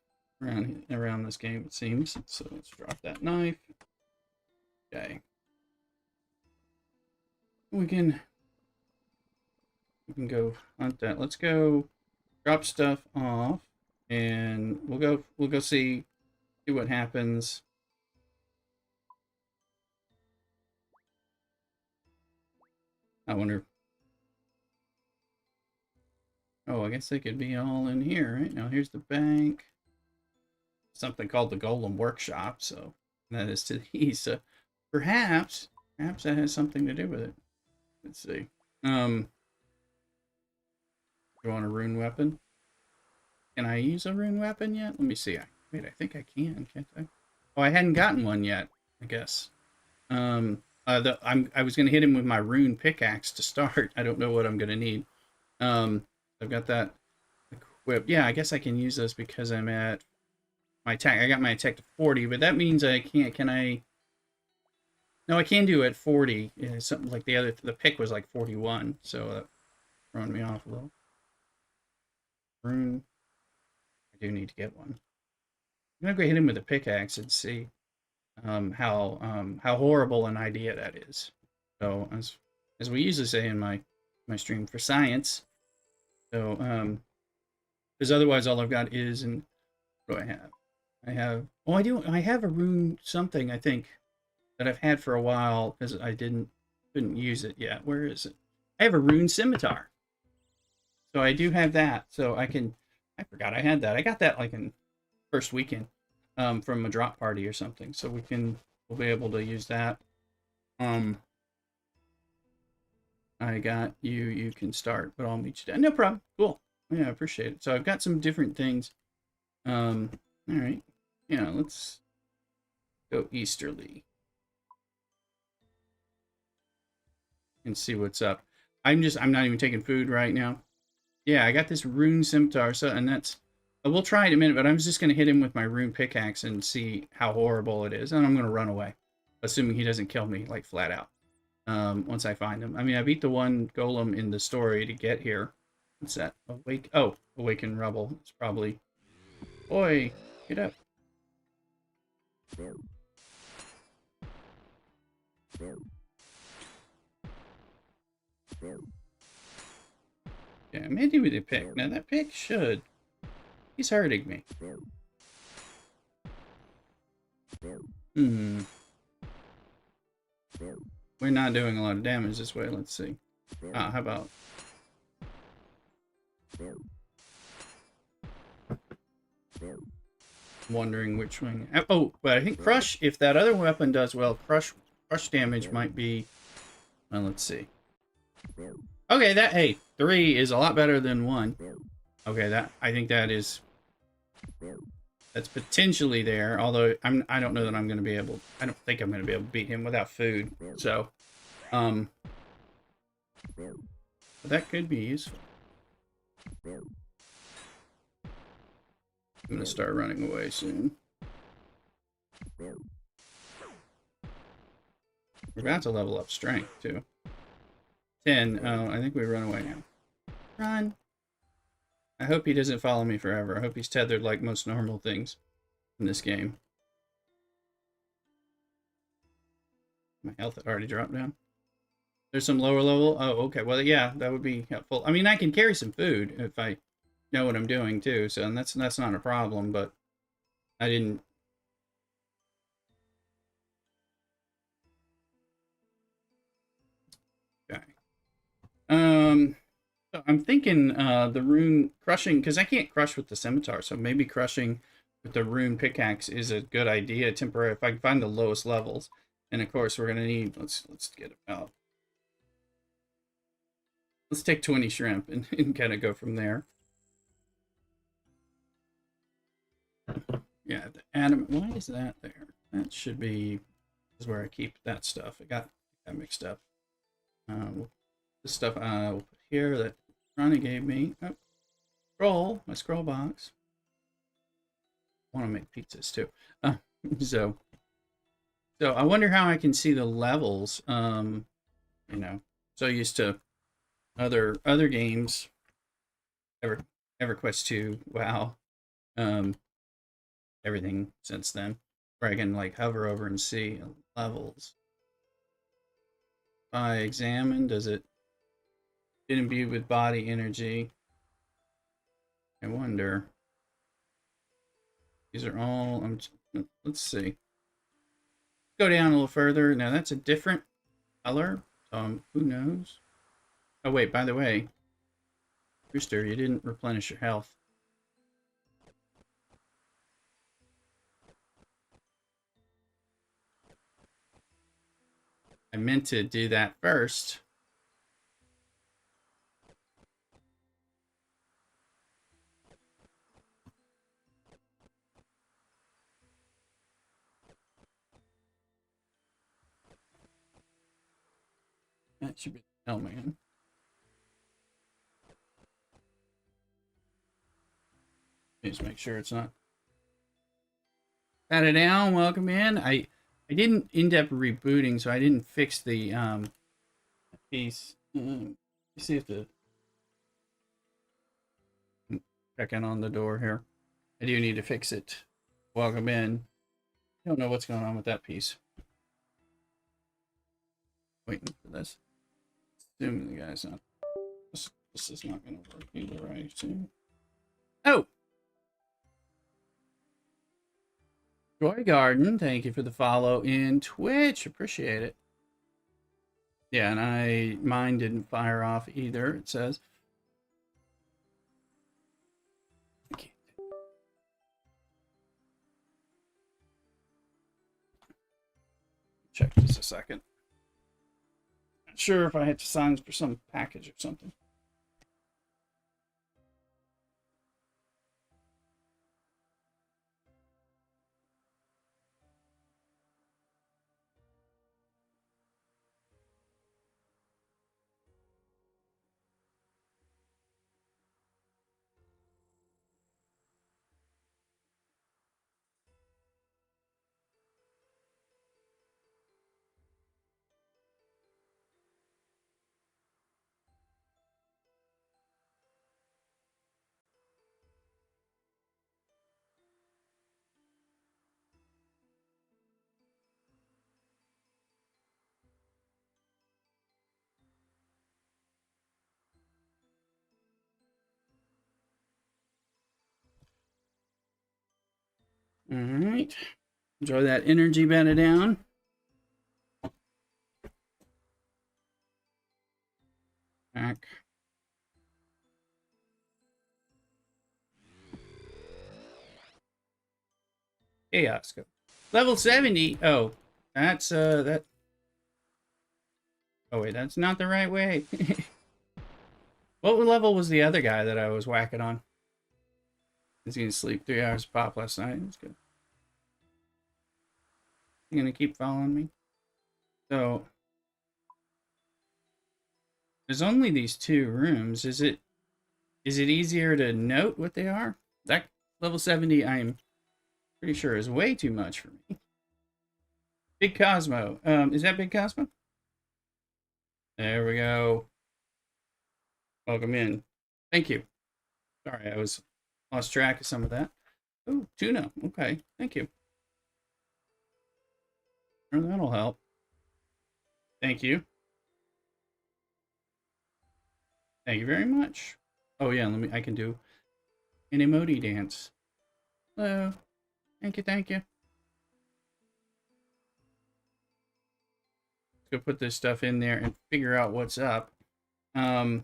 Speaker 1: around this game, it seems. So let's drop that knife. Okay. We can go hunt that. Let's go drop stuff off, and we'll go see what happens. I wonder. Oh, I guess they could be all in here, right? Now here's the bank. Something called the Golem Workshop, so that is to the east. So perhaps that has something to do with it. Let's see. You want a rune weapon? Can I use a rune weapon yet? Let me see. Wait, I think I can, can't I? Oh, I hadn't gotten one yet, I guess. I was gonna hit him with my rune pickaxe to start. I don't know what I'm gonna need. I've got that equipped. Yeah, I guess I can use this because I'm at my attack. I got my attack to 40, but that means I can't. Can I? No, I can do it at 40. Yeah, something like the pick was like 41, so that throwing me off a little. Rune. I do need to get one. I'm gonna go hit him with a pickaxe and see how horrible an idea that is. So as we usually say in my stream, for science. So because otherwise all I've got is, and what do I have? I have a rune something, I think, that I've had for a while because I couldn't use it yet. Where is it? I have a rune scimitar. So I do have that. So I forgot I had that. I got that like in first weekend from a drop party or something. So we'll be able to use that. I got you can start, but I'll meet you down. No problem. Cool. Yeah, I appreciate it. So I've got some different things. All right. Yeah, let's go easterly and see what's up. I'm not even taking food right now. Yeah, I got this rune scimitar, and that's we'll try it in a minute, but I'm just gonna hit him with my rune pickaxe and see how horrible it is, and I'm gonna run away, assuming he doesn't kill me like flat out. Once I find him. I mean, I beat the one golem in the story to get here. What's that? Awaken Rebel. It's probably... Oi, get up. Yeah, I'm hitting with a pick. Now that pick should... He's hurting me. We're not doing a lot of damage this way. Let's see. How about... wondering which one. Oh, but I think crush. If that other weapon does well, crush damage might be. Well, let's see. Okay, that hey, 3 is a lot better than 1. Okay, that I think that's potentially there. Although I don't know that I'm going to be able. I don't think I'm going to be able to beat him without food. So, but that could be useful. I'm going to start running away soon. We're about to level up strength too. 10. Oh, I think we run away now. Run. I hope he doesn't follow me forever. I hope he's tethered like most normal things in this game. My health had already dropped down. There's some lower level. Oh, okay. Well, yeah, that would be helpful. I mean, I can carry some food if I know what I'm doing too. So and that's not a problem. But I didn't. Okay. So I'm thinking the rune crushing because I can't crush with the scimitar. So maybe crushing with the rune pickaxe is a good idea. Temporary if I can find the lowest levels. And of course, we're gonna need. Let's get about. Let's take 20 shrimp and kind of go from there. Yeah, the adamant. Why is that there? That should be is where I keep that stuff. I got mixed up. This stuff I'll put here that Ronnie gave me. Oh, my scroll box. I want to make pizzas too. So I wonder how I can see the levels. You know, so used to other games. EverQuest 2. Wow. Everything since then, where I can like hover over and see levels. If I examine, does it get imbued with body energy? I wonder. These are all. Let's see. Go down a little further. Now that's a different color. Who knows? Oh wait, by the way, Rooster, you didn't replenish your health. I meant to do that first. That should be. Oh man. Just make sure it's not. Pat it down. Welcome in. I didn't end up rebooting, so I didn't fix the piece. Let's see if the checking on the door here. I do need to fix it. Welcome in. Don't know what's going on with that piece. Waiting for this. Assuming the guy's not. This is not going to work either, I assume. Oh! Joy Garden, thank you for the follow in Twitch. Appreciate it. Yeah, and mine didn't fire off either, it says. Check just a second. Not sure if I had to sign for some package or something. All right. Enjoy that energy bedded down. Back. Chaos Code. Level 70. Oh, that's that. Oh wait, that's not the right way. What level was the other guy that I was whacking on? He's gonna sleep 3 hours pop last night. That's good. You gonna keep following me? So there's only these 2 rooms. Is it easier to note what they are? That level 70, I'm pretty sure is way too much for me. Big Cosmo. Is that Big Cosmo? There we go. Welcome in. Thank you. Sorry, I lost track of some of that. Oh, tuna. Okay, thank you. Sure, that'll help. Thank you. Thank you very much. Oh yeah, I can do an emoji dance. Hello. Thank you, thank you. Let's go put this stuff in there and figure out what's up. Trying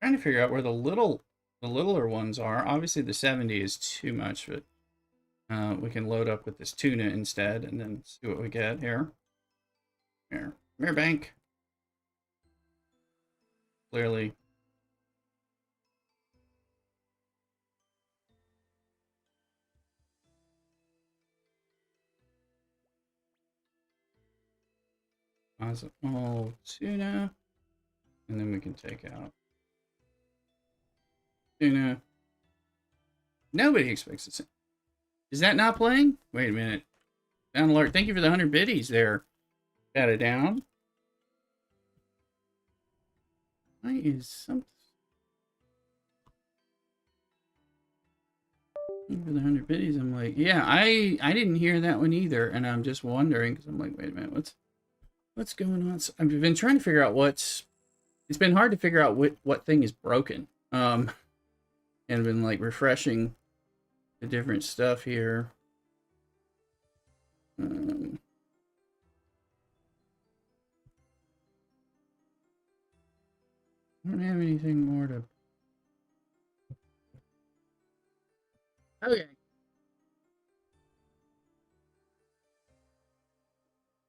Speaker 1: to figure out where the littler ones are. Obviously the 70 is too much, but we can load up with this tuna instead and then see what we get here. Here. Mirror bank. Clearly. Oh, tuna. And then we can take out tuna. Nobody expects it. Is that not playing? Wait a minute. Down alert. Thank you for the 100 biddies there. Got it down. Why is something? Thank you for the 100 biddies. I'm like, yeah, I didn't hear that one either, and I'm just wondering because I'm like, wait a minute, what's going on? So I've been trying to figure out what's. It's been hard to figure out what thing is broken. And I've been like refreshing the different stuff here. I don't have anything more to. Okay.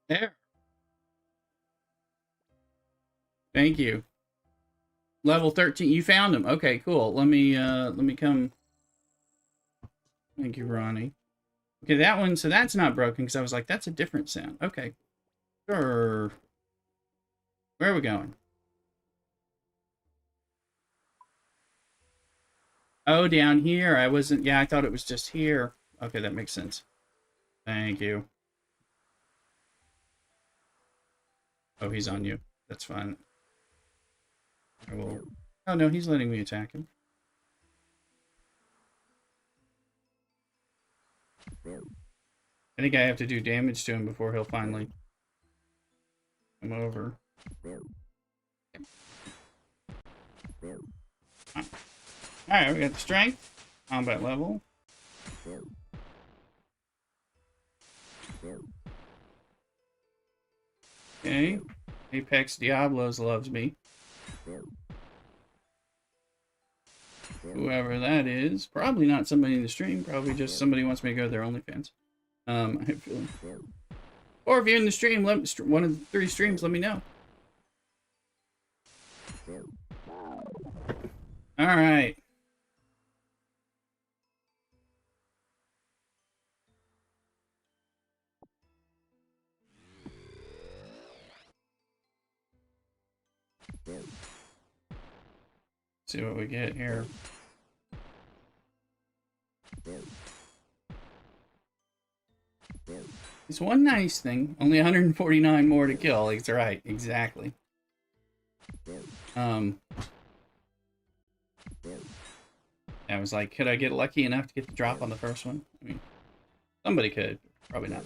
Speaker 1: There. Thank you. Level 13. You found him. Okay, cool. Let me come. Thank you, Ronnie. Okay, that one, so that's not broken because I was like, that's a different sound. Okay. Sure. Where are we going? Oh, down here. I wasn't, yeah, I thought it was just here. Okay, that makes sense. Thank you. Oh, he's on you. That's fine. I will. Oh, no, he's letting me attack him. I think I have to do damage to him before he'll finally come over. Alright, we got the strength. Combat level. Okay. Apex Diablos loves me. Whoever that is. Probably not somebody in the stream. Probably just somebody wants me to go to their OnlyFans. I have a feeling. Or if you're in the stream, one of the 3 streams, let me know. Alright. See what we get here. It's one nice thing. Only 149 more to kill. It's right. Exactly. I was like, could I get lucky enough to get the drop on the first one? I mean, somebody could. Probably not.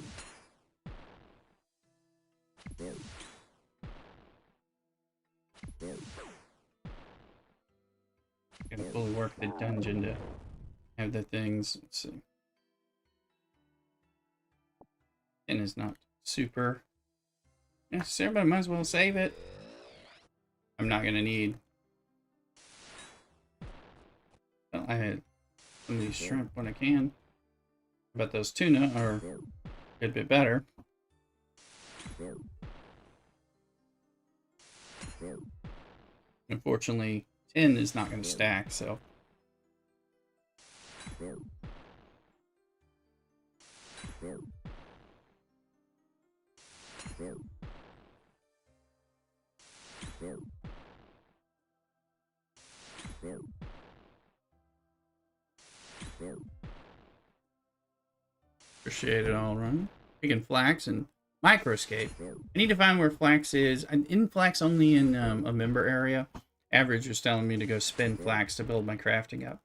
Speaker 1: Gotta fully work the dungeon to have the things. Let's see. And is not super necessary, but I might as well save it. I'm not gonna need. Well, I had some of these shrimp when I can. But those tuna are a good bit better. Unfortunately, tin is not going to stack, so. Appreciate it all, right? Picking flax and Microscape. I need to find where flax is. I'm in flax only in a member area. Average was telling me to go spin flax to build my crafting up.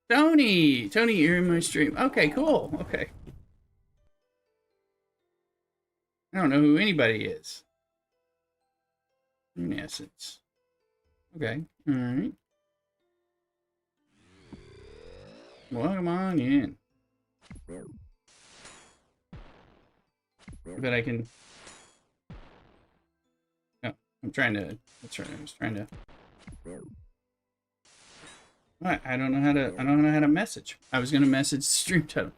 Speaker 1: Tony, you're in my stream. Okay, cool. Okay. I don't know who anybody is. In essence. Okay, alright. Welcome on in. But I can. Oh, I'm trying to. That's right. I was trying to. What? I don't know how to. I don't know how to message. I was gonna message stream title.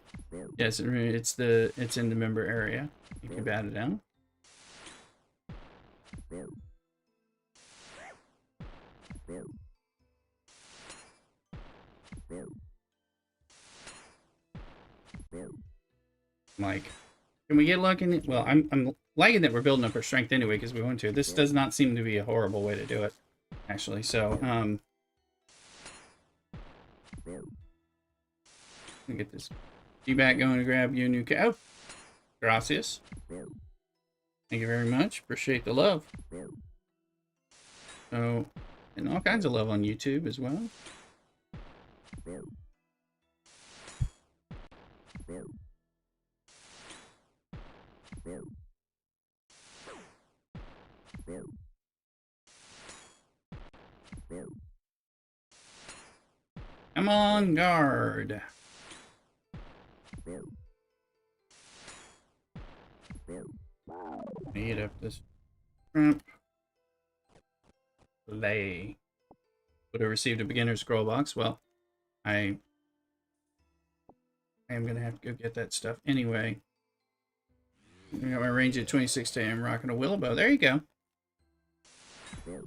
Speaker 1: Yes, it's in the member area. You can bat it down. Like, can we get luck in it? Well, I'm liking that we're building up our strength anyway because we want to. This does not seem to be a horrible way to do it, actually. So, let me get this feedback going to grab you a new cow. Gracias. Thank you very much. Appreciate the love. So, and all kinds of love on YouTube as well. Come on, guard. Eat up this shrimp. Lay. Would have received a beginner scroll box. Well, I am gonna have to go get that stuff anyway. I got my range at 26 today. I'm rocking a willow bow. There you go. I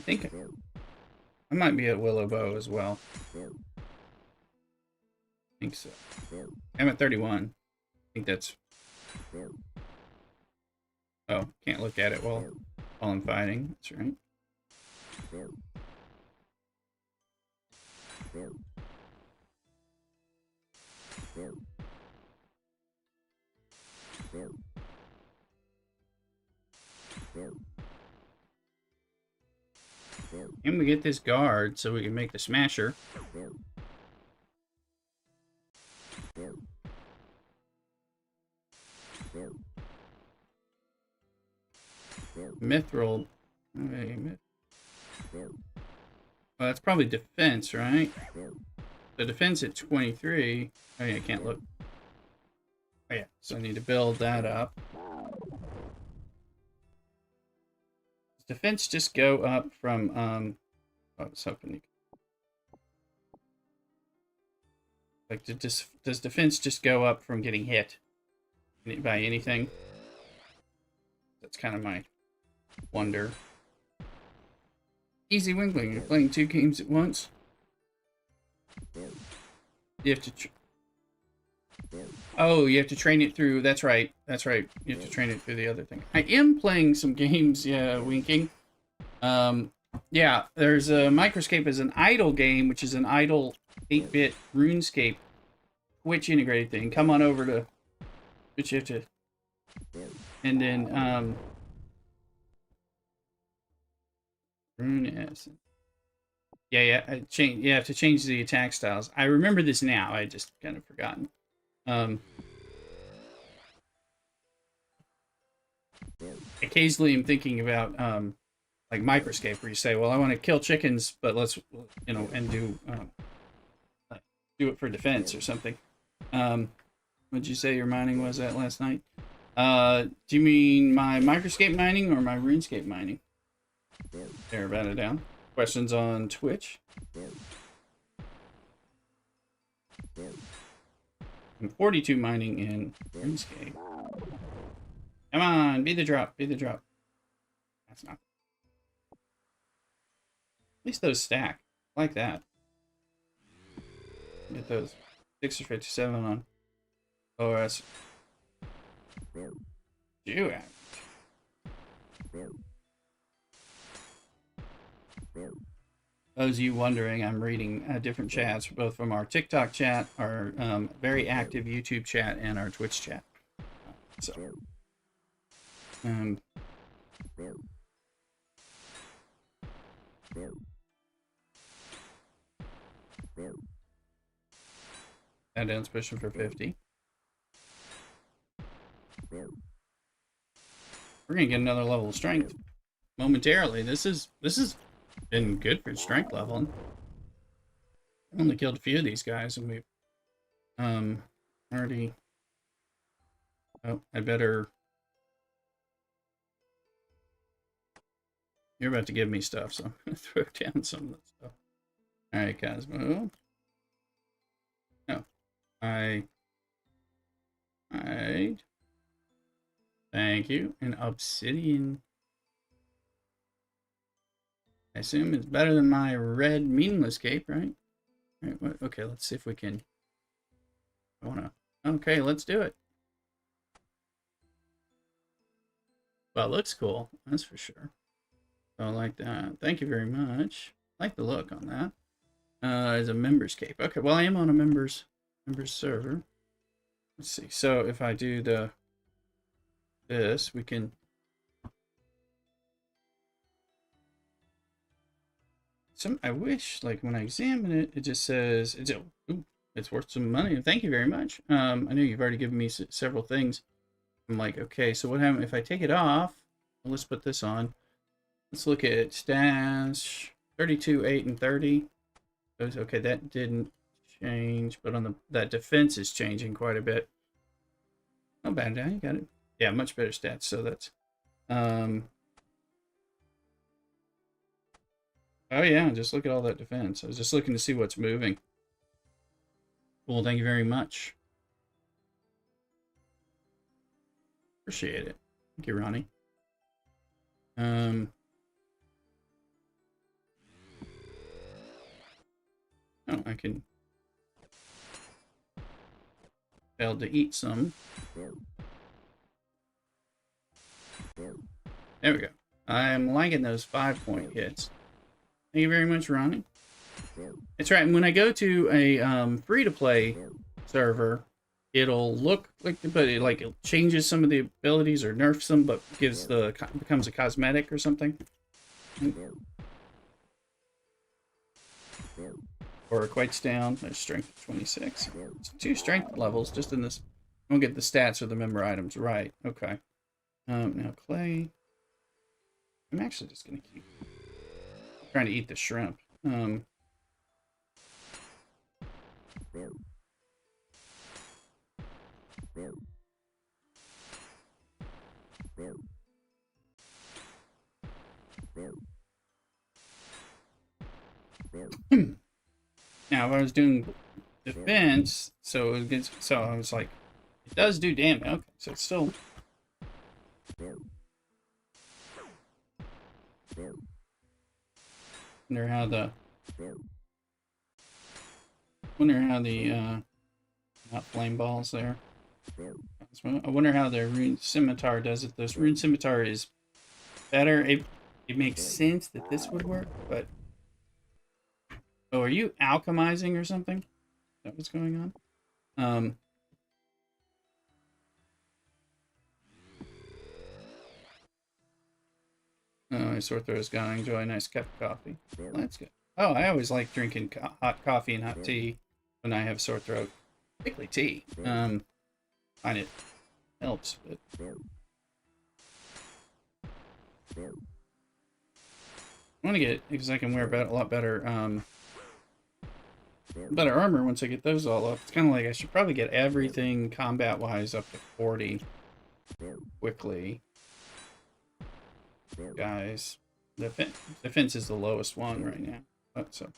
Speaker 1: think I might be at willow bow as well. I think so. I'm at 31. I think that's. Oh, can't look at it while I'm fighting. That's right. And we get this guard so we can make the smasher. Mithril. Okay, well, that's probably defense, right? The defense at 23. Oh yeah, I can't look. Oh yeah, so I need to build that up. Does defense just go up from oh, I was hoping you like does defense just go up from getting hit by anything? That's kind of my wonder. Easy Winkling, you're playing 2 games at once. You have to. Oh, you have to train it through. That's right. That's right. You have to train it through the other thing. I am playing some games. Yeah, Winking. Yeah, there's a Microscape as an idle game, which is an idle 8-bit RuneScape Twitch integrated thing. Come on over to Twitch. You have to. And then Rune S. Yeah, you have to change the attack styles. I remember this now. I just kind of forgotten. Occasionally I'm thinking about like Microscape, where you say, well, I want to kill chickens, but let's, you know, and do it for defense or something. What'd you say your mining was at last night? Do you mean my Microscape mining or my RuneScape mining? There, about it down. Questions on Twitch? I'm 42 mining in RuneScape. Come on, be the drop, be the drop. That's not. At least those stack. I like that. Get those 6 or 57 on OS. Do average. Those of you wondering, I'm reading different chats, both from our TikTok chat, our very active YouTube chat, and our Twitch chat. So, that down's pushing for 50. We're gonna get another level of strength momentarily. This is been good for strength leveling. I only killed a few of these guys, and we've already. Oh, I better. You're about to give me stuff, so I'm gonna throw down some of that stuff. All right, Cosmo. No, I. Thank you. An obsidian. I assume it's better than my red meaningless cape, right? Right, okay, let's see if we can. I wanna. Okay, let's do it. Well, it looks cool, that's for sure. So I like that. Thank you very much. I like the look on that. As a members cape. Okay, well I am on a members server. Let's see. So if I do this, we can. I wish, like, when I examine it, it just says it's worth some money. Thank you very much. I know you've already given me several things. I'm like, okay, so what happens if I take it off? Well, let's put this on. Let's look at stash 32, 8, and 30. Okay, that didn't change, but on that defense is changing quite a bit. Not bad, you got it. Yeah, much better stats. So that's oh yeah, just look at all that defense. I was just looking to see what's moving. Cool, thank you very much. Appreciate it. Thank you, Ronnie. Oh, I can failed to eat some. There we go. I'm liking those 5-point hits. Thank you very much, Ronnie. That's right. And when I go to a free-to-play server, it'll look like, but it changes some of the abilities or nerfs them, but becomes a cosmetic or something, or equates down. There's strength of 26. It's 2 strength levels just in this. I don't get the stats or the member items right. Okay. Now clay. I'm actually just gonna keep trying to eat the shrimp. I Now, if I was doing defense, so it gets, so I was like, it does do damage. Okay, so it's still. Wonder how the not flame balls there. I wonder how the rune scimitar does it. This rune scimitar is better. It makes sense that this would work, but oh, are you alchemizing or something? Is that what's going on? Oh, my sore throat is gone. Enjoy a nice cup of coffee. Well, that's good. Oh, I always like drinking hot coffee and hot tea when I have sore throat. Particularly tea. Find it helps, but I want to get, because I can wear a lot better armor once I get those all up. It's kind of like I should probably get everything combat-wise up to 40 quickly. Guys, Defense is the lowest one right now. So.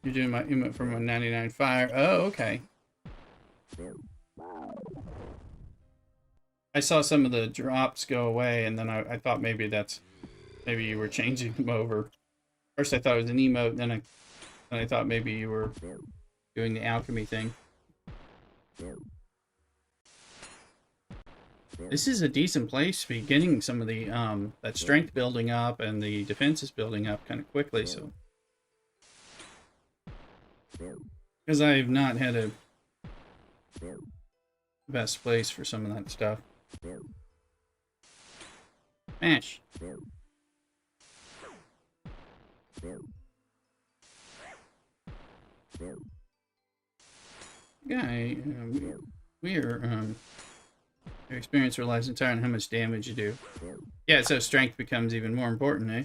Speaker 1: You're doing my emote from a 99 fire. Oh, okay. I saw some of the drops go away, and then I thought maybe you were changing them over. First I thought it was an emote, then I thought maybe you were doing the alchemy thing. This is a decent place for getting some of the that strength building up and the defenses building up kind of quickly. So, because I've not had a best place for some of that stuff. Mash. Guy, your experience relies entirely on how much damage you do. Yeah, so strength becomes even more important, eh?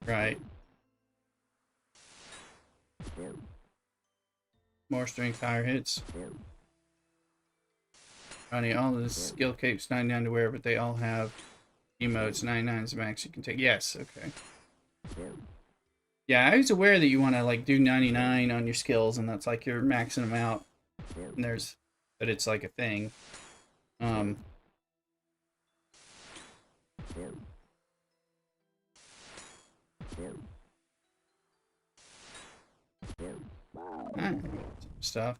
Speaker 1: Right. More strength, higher hits. Ronnie, all of the skill capes 99 to wear, but they all have emotes. 99 is the max you can take. Yes, okay. Yeah, I was aware that you want to like do 99 on your skills, and that's like you're maxing them out. And but it's like a thing. Stuff.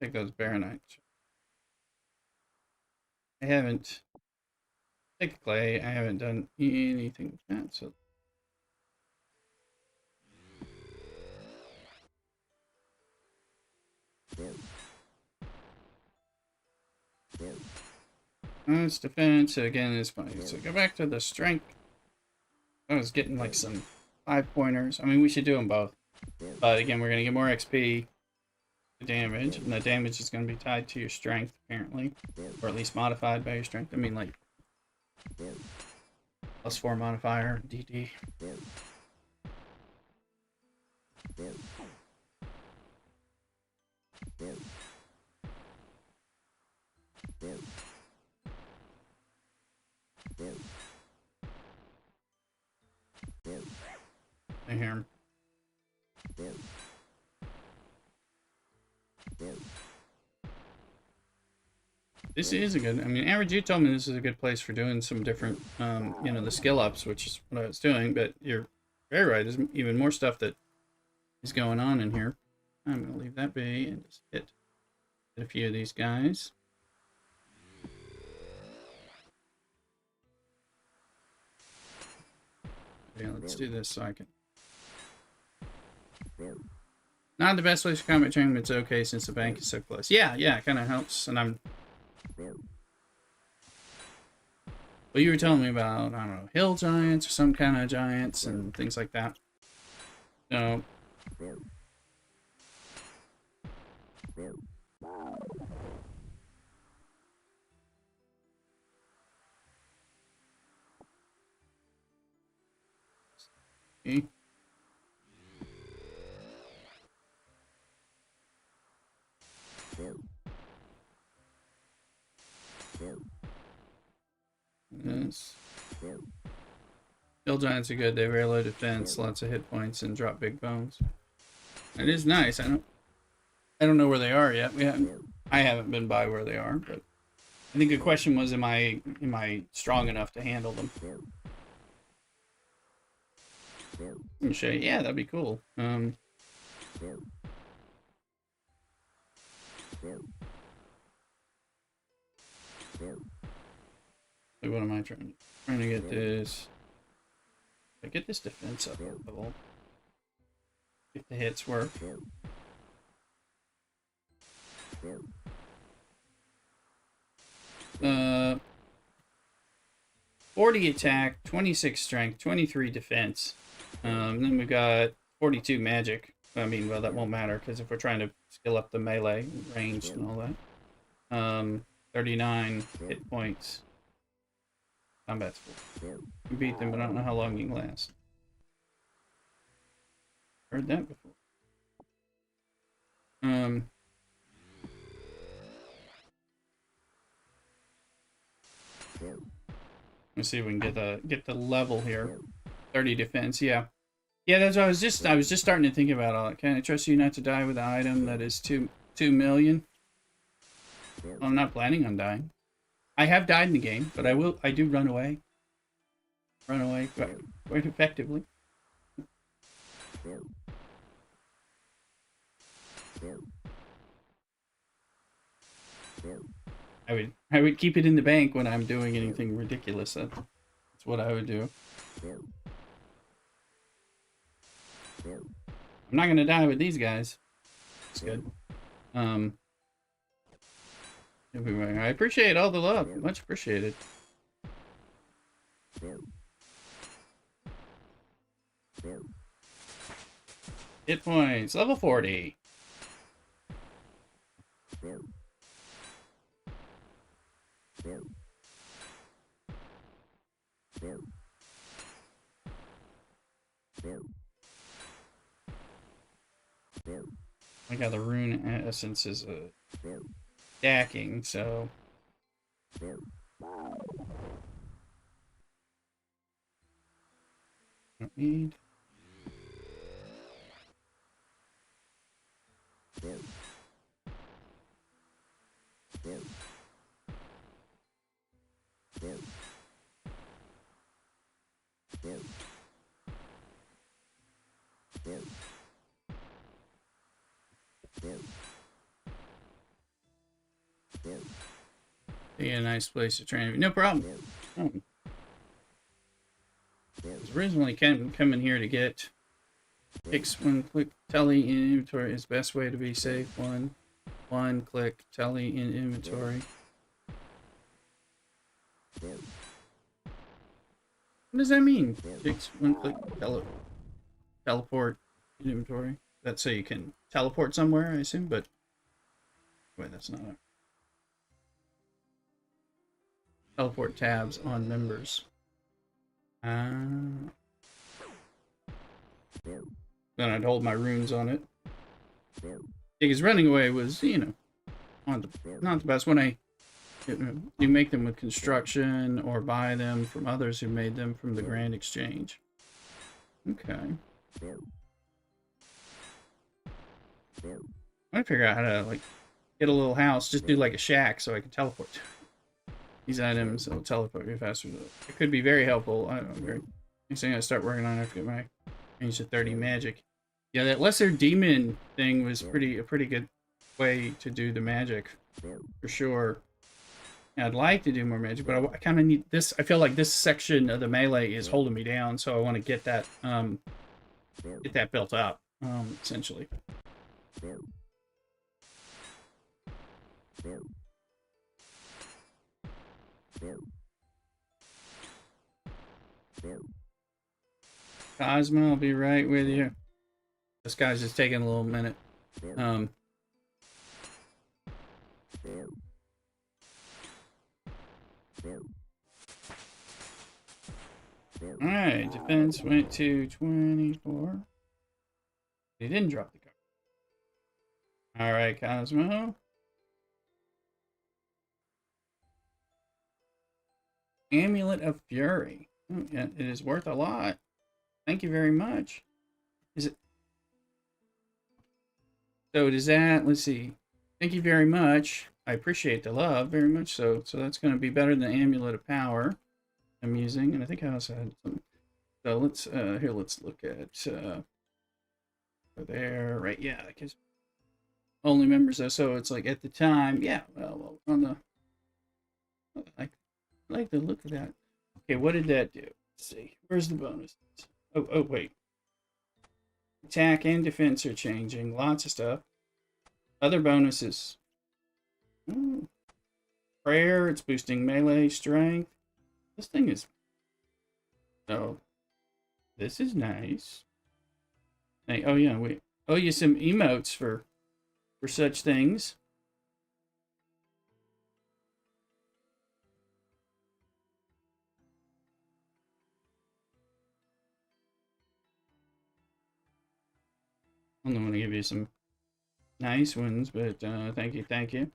Speaker 1: Take those baronites. I haven't take clay. I haven't done anything with that, so. It's defense. So again, it's fine. So go back to the strength. I was getting like some 5-pointers. I mean, we should do them both. But again, we're going to get more XP to damage. And the damage is going to be tied to your strength, apparently. Or at least modified by your strength. I mean, like, +4 modifier, DD. I hear him. This is a good, I mean, Average, you told me this is a good place for doing some different, you know, the skill ups, which is what I was doing, but you're very right. There's even more stuff that is going on in here. I'm going to leave that be and just hit a few of these guys. Yeah, let's do this so I can. Not the best place for combat training, but it's okay since the bank is so close. Yeah, it kind of helps, and I'm. Well, you were telling me about, I don't know, hill giants or some kind of giants and things like that. So. Okay. Yes. Hill giants are good. They have very low defense, lots of hit points, and drop big bones. It is nice. I don't know where they are yet. I haven't been by where they are, but I think the question was, am I strong enough to handle them? Let show you. Yeah, that'd be cool. What am I trying to get this? I get this defense up a level. If the hits work. 40 attack, 26 strength, 23 defense. Then we got 42 magic. I mean, well, that won't matter because if we're trying to skill up the melee range and all that. 39 hit points. Combat's full. You can beat them, but I don't know how long you can last. Heard that before. Let's see if we can get the level here. 30 defense, yeah. Yeah, that's what I was just starting to think about all that. Can I trust you not to die with an item that is 2 million? Well, I'm not planning on dying. I have died in the game, but I do run away. Run away quite effectively. I would keep it in the bank when I'm doing anything ridiculous. That's what I would do. I'm not gonna die with these guys. It's good. I appreciate all the love. Much appreciated. Hit points. Level 40. I got the rune essence is stacking, so don't need. Be a nice place to train. No problem. Oh. I was originally coming here to get picks one click tally in inventory is best way to be safe. One click tally in inventory. What does that mean? Picks one click teleport in inventory. That's so you can teleport somewhere, I assume, but wait, that's not it. Teleport tabs on members. Then I'd hold my runes on it. Because running away was, you know, not the best. When you make them with construction or buy them from others who made them from the Grand Exchange. Okay. I want to figure out how to, like, get a little house, just do like a shack so I can teleport. These items will teleport you faster. It could be very helpful. I don't know. Next thing I start working on after I get my range to 30 magic. Yeah, that lesser demon thing was a pretty good way to do the magic for sure. And I'd like to do more magic, but I kind of need this. I feel like this section of the melee is holding me down, so I want to get that built up, essentially. Cosmo, I'll be right with you. This guy's just taking a little minute. Alright, defense went to 24. He didn't drop the card. Alright, Cosmo. Amulet of Fury. Oh, yeah, it is worth a lot. Thank you very much. Is it? So does that, let's see. Thank you very much. I appreciate the love very much. So that's going to be better than Amulet of Power I'm using. And I think I also had some. So let's, here, let's look at, there, right, yeah, because only members, so it's like at the time, yeah, well on the, I like the look of that. Okay, what did that do? Let's see, where's the bonus? Oh, wait. Attack and defense are changing, lots of stuff. Other bonuses. Ooh. Prayer, it's boosting melee strength. This thing is, so, this is nice. Hey, oh yeah, wait. owe you some emotes for such things. I'm going to give you some nice ones, but thank you, thank you.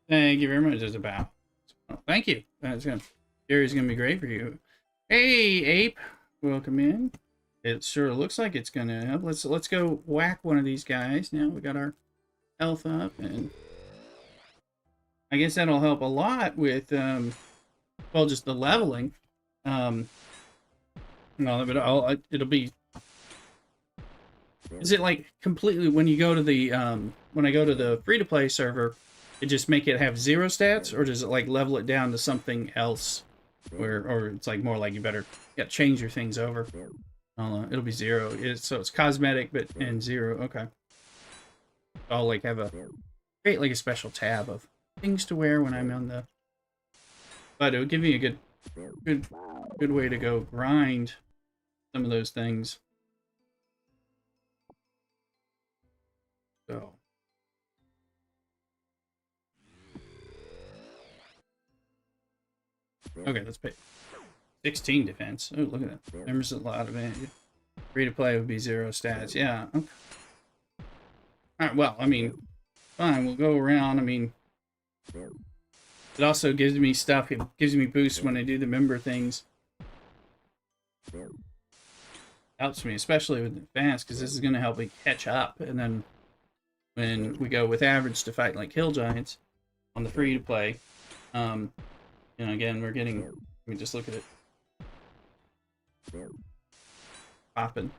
Speaker 1: Thank you very much, Isabel. Well, thank you. Gary's gonna be great for you. Hey, Ape, welcome in. It sure looks like it's gonna help. Let's go whack one of these guys. Now we got our health up, and I guess that'll help a lot with well, just the leveling. No, but it'll be. Is it like completely when you go to the when I go to the free-to-play server? It just make it have 0 stats, or does it like level it down to something else, or it's like more like you change your things over? I don't know. It'll be 0. So it's cosmetic, but and 0. Okay. I'll like create like a special tab of things to wear when I'm on the. But it would give me a good way to go grind some of those things. So. Okay, let's pay 16 defense. Oh, look at that. There's a lot of it. Free to play would be 0 stats. Yeah. Okay. Alright, well, I mean, fine, we'll go around. I mean, it also gives me stuff. It gives me boosts when I do the member things. Helps me, especially with advanced, because this is going to help me catch up. And then when we go with average to fight like hill giants on the free to play, you know, again, we're getting, let me just look at it. Popping.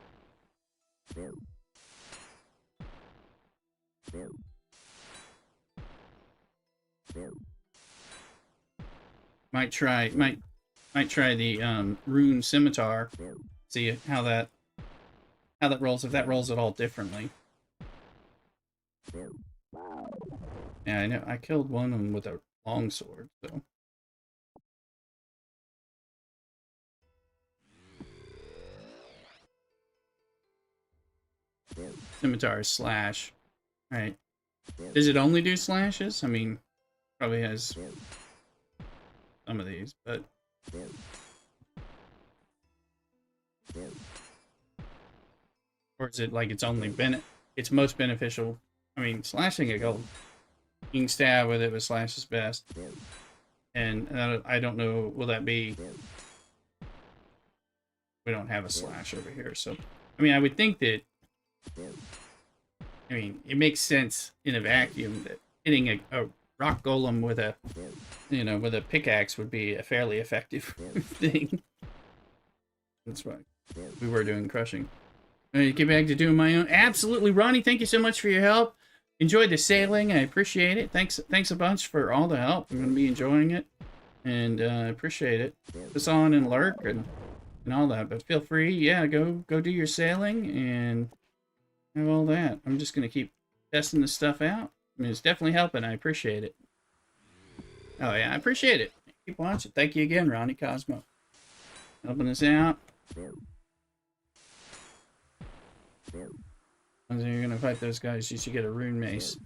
Speaker 1: Might try the rune scimitar. See how that rolls, if that rolls at all differently. Yeah, I know. I killed one of them with a longsword, so. Scimitar slash. Alright. Does it only do slashes? I mean, probably has some of these, but. Or is it like it's only it's most beneficial? I mean, slashing a gold. You can stab with it, but slash is best. And I don't know, will that be. We don't have a slash over here, so. I mean, I would think that. I mean, it makes sense in a vacuum that hitting a rock golem with a, you know, with a pickaxe would be a fairly effective thing. That's why we were doing crushing. Get back to doing my own. Absolutely, Ronnie. Thank you so much for your help. Enjoyed the sailing. I appreciate it. Thanks a bunch for all the help. I'm going to be enjoying it, and I appreciate it. Put this on and lurk and all that. But feel free, yeah, go do your sailing and have all that. I'm just going to keep testing this stuff out. I mean, it's definitely helping. I appreciate it. Oh, yeah, I appreciate it. Keep watching. Thank you again, Ronnie Cosmo. Helping us out. Once you're going to fight those guys, you should get a rune mace.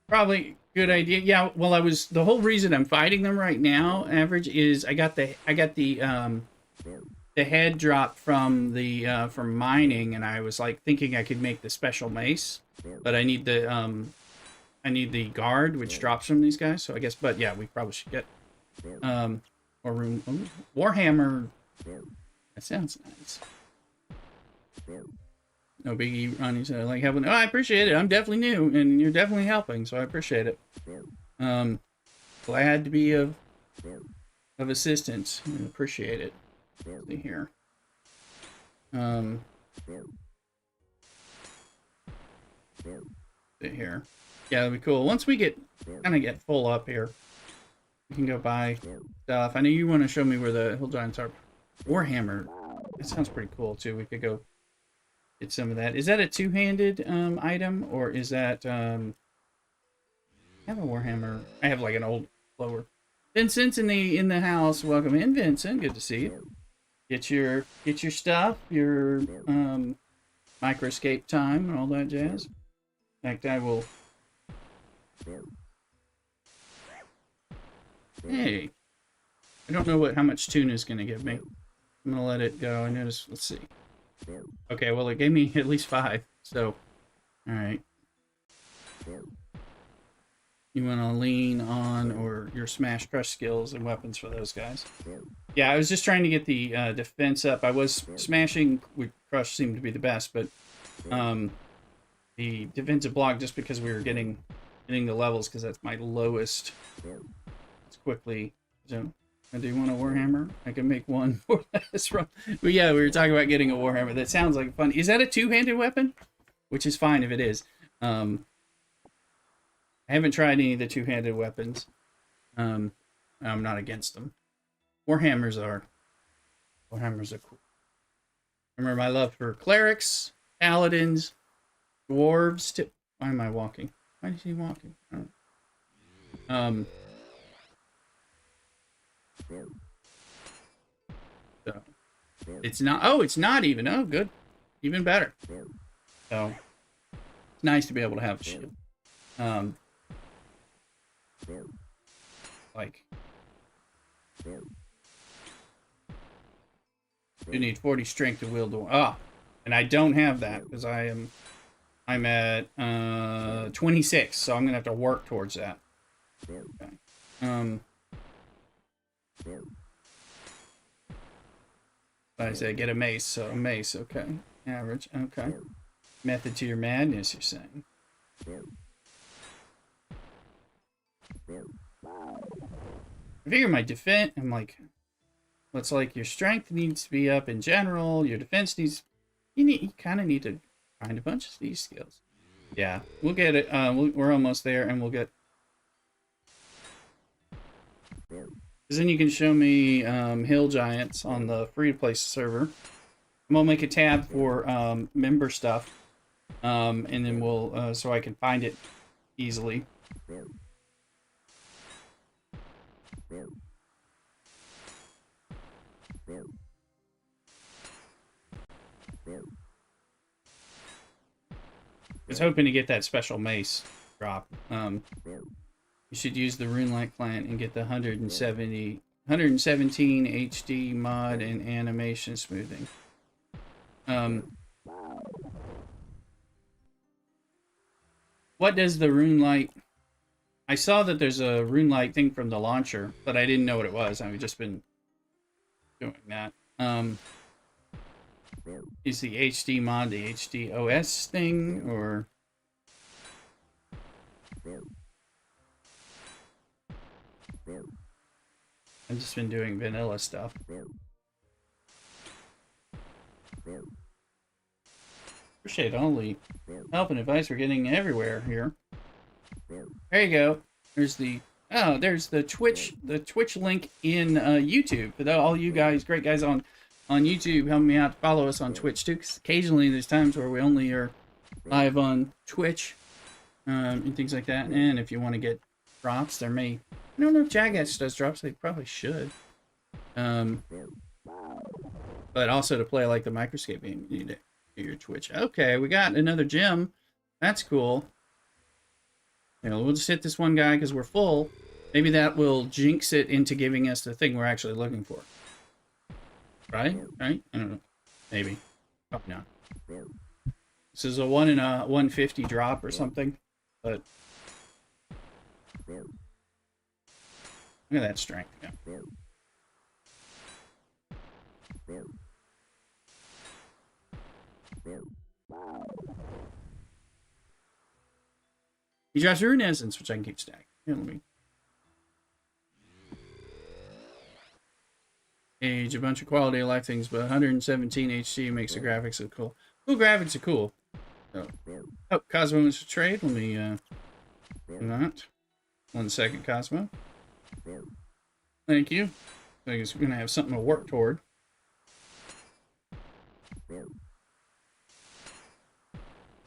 Speaker 1: Probably good idea. Yeah, well, the whole reason I'm fighting them right now, average, is I got the head drop from from mining, and I was like thinking I could make the special mace, but I need the guard, which drops from these guys. So I guess, but yeah, we probably should get or room Warhammer. That sounds nice. No biggie, Ronnie said. Like helping. Oh, I appreciate it. I'm definitely new, and you're definitely helping, so I appreciate it. Glad to be of assistance, and appreciate it. See here. See here. Yeah, that'd be cool. Once we kind of get full up here, we can go buy stuff. I know you want to show me where the hill giants are. Warhammer. That sounds pretty cool too. We could go Get some of that. Is that a two-handed item, or is that I have a warhammer? I have like an old blower. Vincent's in the house. Welcome in, Vincent. Good to see you. Get your stuff, your microscape time and all that jazz. In fact, I will. Hey, I don't know how much tuna is going to give me. I'm going to let it go. I noticed, let's see. Okay, well, it gave me at least 5, so, alright. You want to lean on, or your smash crush skills and weapons for those guys. Yeah, I was just trying to get the defense up. I was smashing with crush seemed to be the best, but the defensive block, just because we were getting the levels, because that's my lowest. It's quickly. So, do you want a warhammer? I can make one for this from. But yeah, we were talking about getting a warhammer. That sounds like fun. Is that a two-handed weapon? Which is fine if it is. I haven't tried any of the two-handed weapons. I'm not against them. Warhammers are cool. Remember my love for clerics, paladins, dwarves. Why am I walking? Why is he walking? I don't know. So it's not. Oh, it's not even. Oh, good. Even better. So it's nice to be able to have a shield. Like, you need 40 strength to wield the. Ah, and I don't have that because I'm at 26, so I'm gonna have to work towards that. Okay. I say get a mace, so a mace, okay. Average, okay. Method to your madness, you're saying. I figure my defense, I'm like, what's like your strength needs to be up in general, your defense needs, you kind of need to find a bunch of these skills. Yeah, we'll get it, we're almost there, and we'll get, because then you can show me hill giants on the free-to-play server. I'm gonna make a tab for member stuff, and then we'll so I can find it easily. I was hoping to get that special mace drop. You should use the RuneLite client and get the 117 HD mod and animation smoothing. What does the RuneLite... I saw that there's a RuneLite thing from the launcher, but I didn't know what it was. I've just been doing that. Is the HD mod the HD OS thing, or... I've just been doing vanilla stuff. Appreciate all the help and advice we're getting everywhere here. There you go. There's the there's the Twitch link in YouTube. For all you guys, great guys on YouTube, help me out to follow us on Twitch too. Because occasionally there's times where we only are live on Twitch and things like that. And if you want to get drops, there may. I don't know if Jagex does drops. They probably should. But also to play like the Microscape game, you need to do your Twitch. Okay, we got another gem. That's cool. You know, we'll just hit this one guy because we're full. Maybe that will jinx it into giving us the thing we're actually looking for. Right? Right? I don't know. Maybe. Probably not. This is a 1 in a 150 drop or something. But look at that strength. Yeah. He drops Rune Essence, which I can keep stacking. Here, let me age a bunch of quality of life things, but 117 HD makes the graphics look cool. Cool graphics are cool. So, oh, Cosmo wants to trade. Let me do that. 1 second, Cosmo. Thank you. I think it's going to have something to work toward.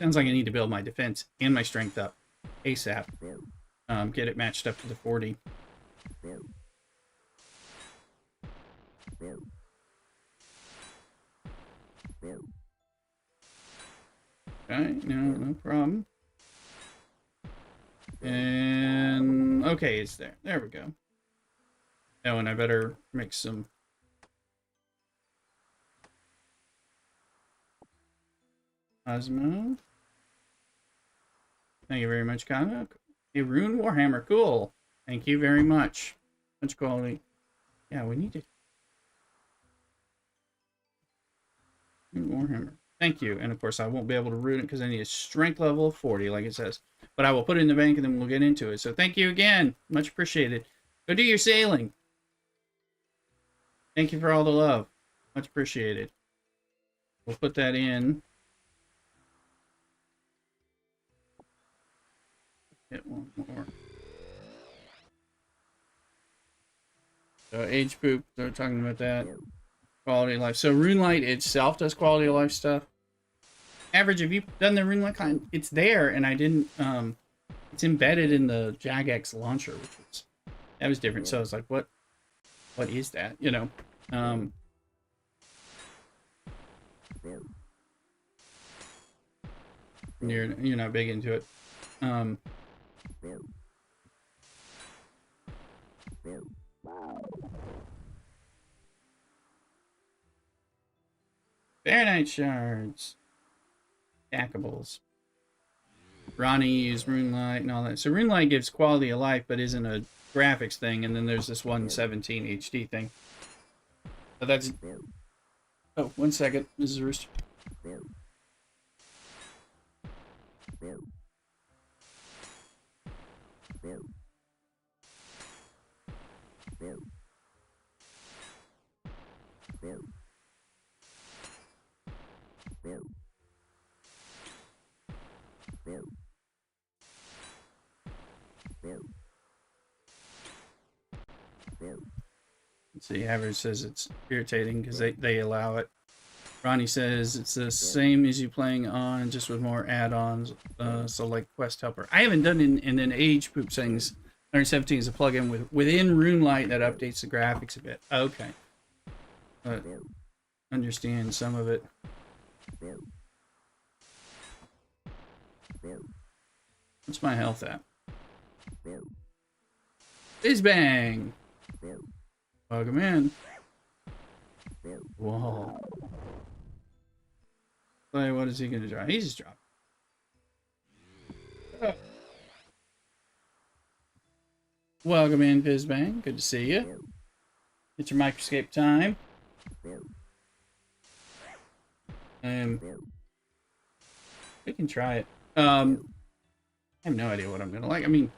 Speaker 1: Sounds like I need to build my defense and my strength up ASAP. Get it matched up to the 40. Okay, no problem. And okay, it's there. There we go. Oh, and I better make some. Osmo. Thank you very much, Kyle. A Rune Warhammer. Cool. Thank you very much. Much quality. Yeah, we need it. Rune Warhammer. Thank you. And of course, I won't be able to rune it because I need a strength level of 40, like it says. But I will put it in the bank and then we'll get into it. So thank you again. Much appreciated. Go do your sailing. Thank you for all the love. Much appreciated. We'll put that in. Get one more. So age poop, they're talking about that. Quality of life. So Runelight itself does quality of life stuff. Average, have you done the Runelight kind? It's there, and I didn't. It's embedded in the Jagex launcher, which was different. So I was like, what is that? You know. You're not big into it. Baronite shards. Stackables. Ronnie used Runelight and all that. So Runelight gives quality of life, but isn't a graphics thing. And then there's this 117 HD thing. So that's... Oh, 1 second. This is Rooster. Let's see, Average says it's irritating because they allow it. Ronnie says it's the same as you playing on, just with more add-ons. So like Quest Helper. I haven't done in an age poop settings. 117 is a plugin within Runelight that updates the graphics a bit. Okay. But understand some of it. What's my health at? Fizz bang! Plug him in. Whoa. Play, what is he gonna drop? He's just dropping. Welcome in, Fizz bang. Good to see you. It's your Microscape time. We can try it. I have no idea what I'm gonna like. I mean,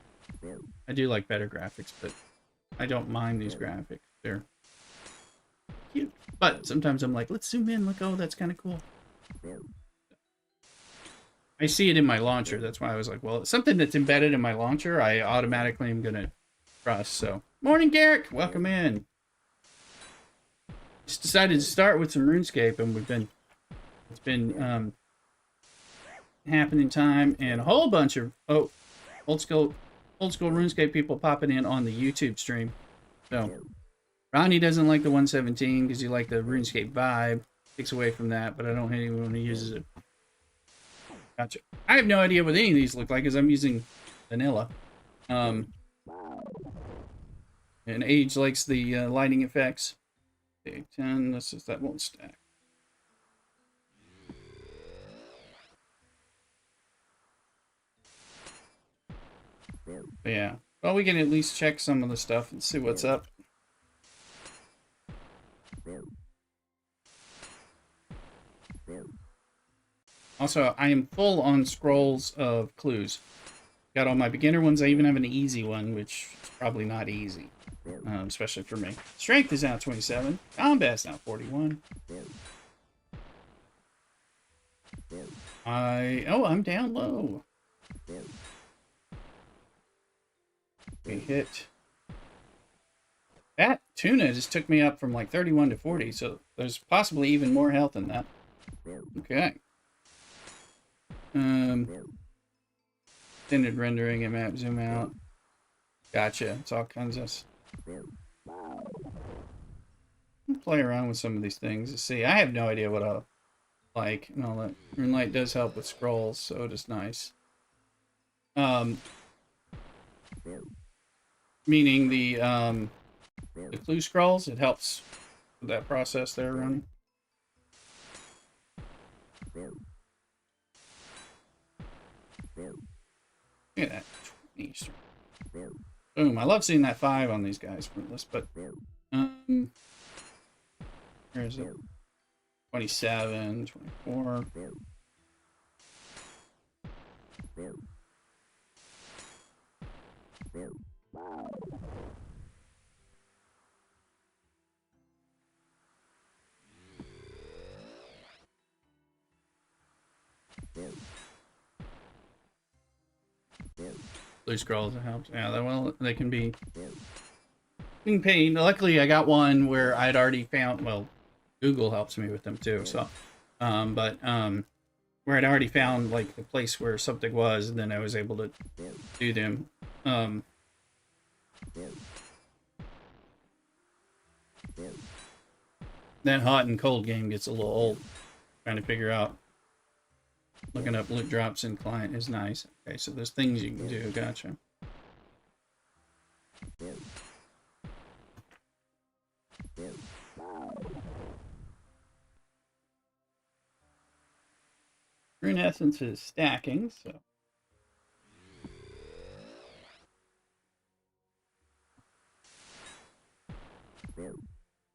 Speaker 1: I do like better graphics, but I don't mind these graphics. They're cute. But sometimes I'm like, let's zoom in. Look, oh, that's kind of cool. I see it in my launcher. That's why I was like, well, it's something that's embedded in my launcher, I automatically am gonna trust. So, morning, Garrick. Welcome in. Just decided to start with some RuneScape, and it's been happening time, and a whole bunch of old school RuneScape people popping in on the YouTube stream. So Ronnie doesn't like the 117 because he liked the RuneScape vibe. Takes away from that, but I don't hate anyone who uses it. Gotcha. I have no idea what any of these look like because I'm using vanilla. And Age likes the lighting effects. Okay, 10. That won't stack. But yeah. Well, we can at least check some of the stuff and see what's up. Also, I am full on scrolls of clues. Got all my beginner ones. I even have an easy one, which is probably not easy. Especially for me. Strength is now 27. Combat's now 41. I'm down low. We hit. That tuna just took me up from like 31 to 40, so there's possibly even more health in that. Okay. Extended rendering and map zoom out. Gotcha. It's all kinds of. I'll play around with some of these things to see. I have no idea what I like and all that. Moonlight does help with scrolls, so it is nice. Meaning the clue scrolls, it helps with that process there running. Look at that. 20. Boom. I love seeing that 5 on these guys from this, but where is it? 27, 24. Blue scrolls helps. Yeah, well, they can be being paid. Luckily, I got one where I'd already found. Well, Google helps me with them too. So, where I'd already found like the place where something was, and then I was able to do them. That hot and cold game gets a little old. Trying to figure out. Looking up loot drops in client is nice. Okay, so there's things you can do. Gotcha. Rune essence is stacking, so.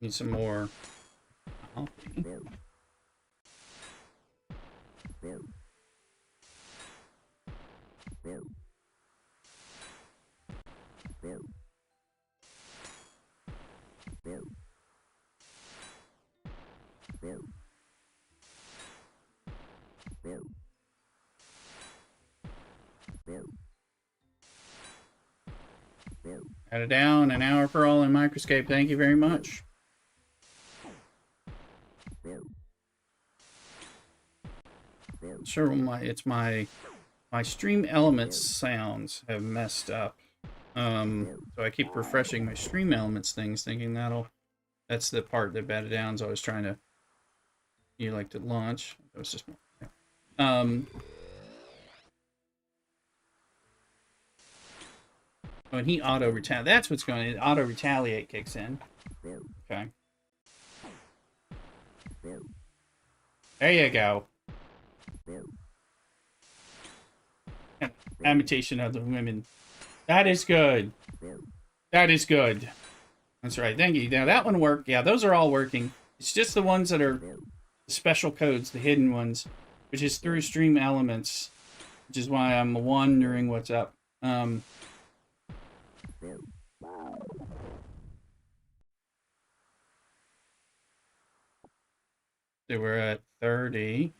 Speaker 1: Need some more coffee. Add it down, an hour for all in Microscape. Thank you very much. Sure, my stream elements sounds have messed up. So I keep refreshing my stream elements things, thinking that's the part that batted down. So I was trying to to launch. It was just when he auto retaliate, that's what's going on. Auto retaliate kicks in. Okay. There you go. Imitation of the women. That is good. That is good. That's right. Thank you. Now that one worked. Yeah, those are all working. It's just the ones that are the special codes, the hidden ones, which is through stream elements, which is why I'm wondering what's up. So we're at 30.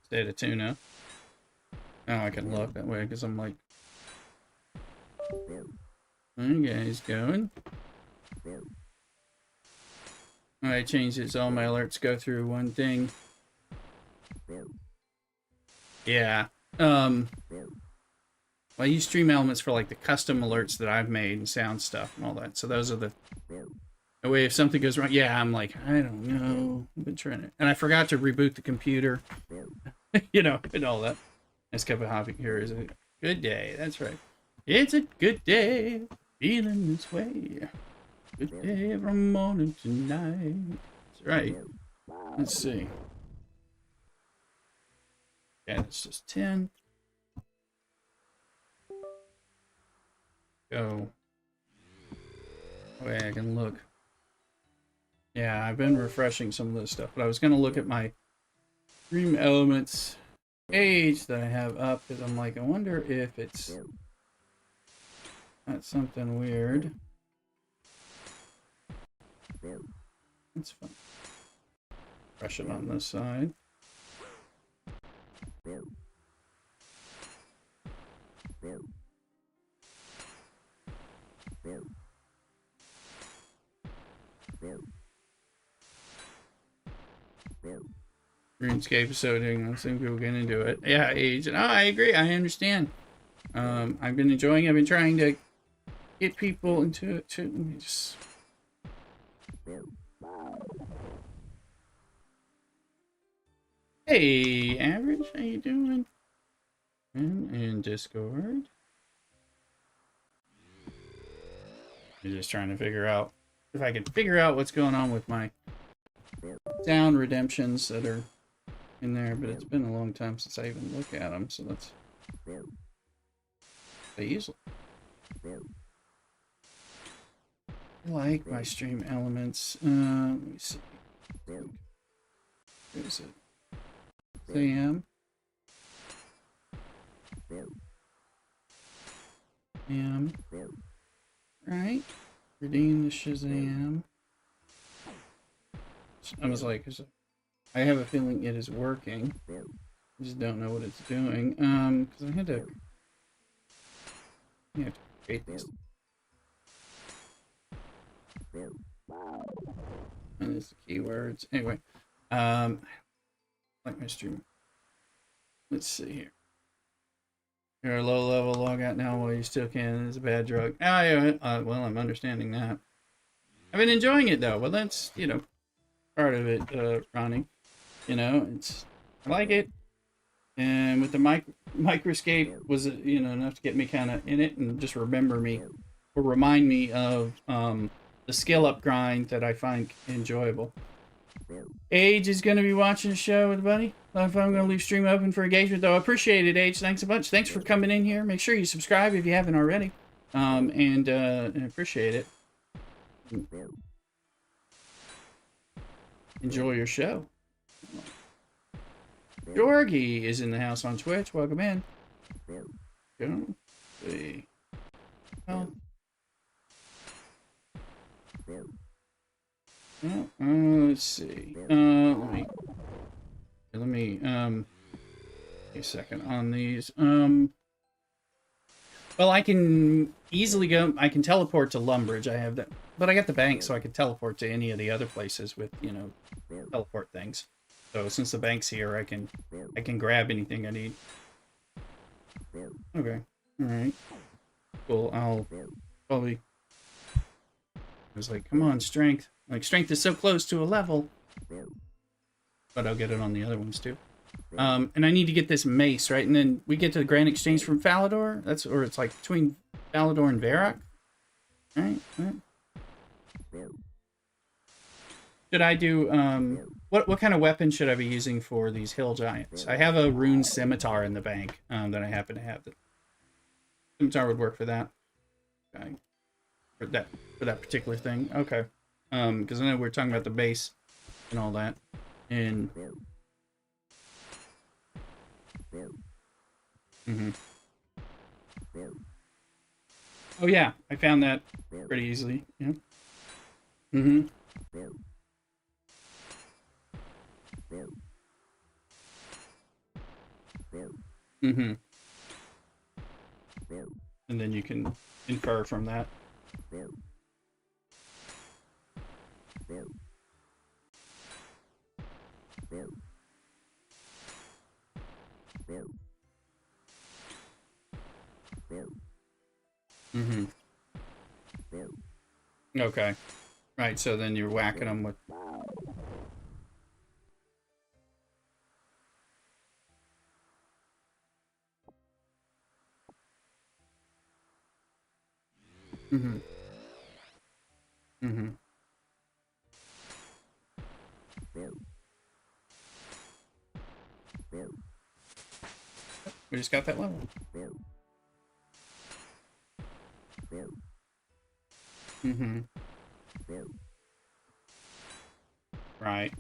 Speaker 1: State of tuna. Now I can look that way because I'm like, okay, he's going. I changed it so all my alerts go through one thing. Yeah. I use stream elements for like the custom alerts that I've made and sound stuff and all that. So those are the way if something goes wrong. Yeah, I'm like, I don't know. I've been trying to, and I forgot to reboot the computer. And all that. This cup of coffee here is a good day. That's right. It's a good day. Feeling this way. Good day from morning to night. That's right. Let's see. Yeah, it's just 10. Go. Way I can look. Yeah, I've been refreshing some of this stuff, but I was going to look at my stream elements page that I have up because I'm like, I wonder if it's not something weird. That's fine. Brush it on this side. RuneScape is so dang. I think people get into it. Yeah, age. Oh, I agree. I understand. I've been enjoying. I've been trying to get people into it too. Let me just. Hey, Average, how you doing? In Discord. I'm just trying to figure out if I can figure out what's going on with my sound redemptions that are in there, but it's been a long time since I even looked at them, so let's. They easily. I like my stream elements. Let me see. Where is it? Shazam. Right. Redeem the Shazam. I was like, I have a feeling it is working. I just don't know what it's doing. Because I had to. You have to create these. And it's the keywords. Anyway, like my stream. Let's see here. You're a low level logout now while you still can. It's a bad drug. Ah, yeah. Well, I'm understanding that. I've been enjoying it though. Well, that's part of it, Ronnie. I like it. And with the Microscape was enough to get me kind of in it and just remind me of the skill up grind that I find enjoyable. Age is going to be watching the show with a buddy. I'm going to leave stream open for engagement, though. I appreciate it, Age. Thanks a bunch. Thanks for coming in here. Make sure you subscribe if you haven't already. And I appreciate it. Enjoy your show. Jorgie is in the house on Twitch. Welcome in. Go. See. Well. Let's see. Let me a second on these. Well, I can easily go. I can teleport to Lumbridge. I have that, but I got the bank, so I can teleport to any of the other places with teleport things. So since the bank's here, I can grab anything I need. Okay. All right. Cool. I'll probably. I was like, come on, strength. Like, strength is so close to a level. But I'll get it on the other ones, too. And I need to get this mace, right? And then we get to the Grand Exchange from Falador. Or it's like between Falador and Varrock. Right? Should I do, what kind of weapon should I be using for these hill giants? I have a rune scimitar in the bank, that I happen to have. The scimitar would work for that. Okay. For that particular thing. Okay. Because I know we're talking about the base and all that. And oh yeah, I found that pretty easily. Yeah. And then you can infer from that. Okay. Right, so then you're whacking them with... We just got that level. Right.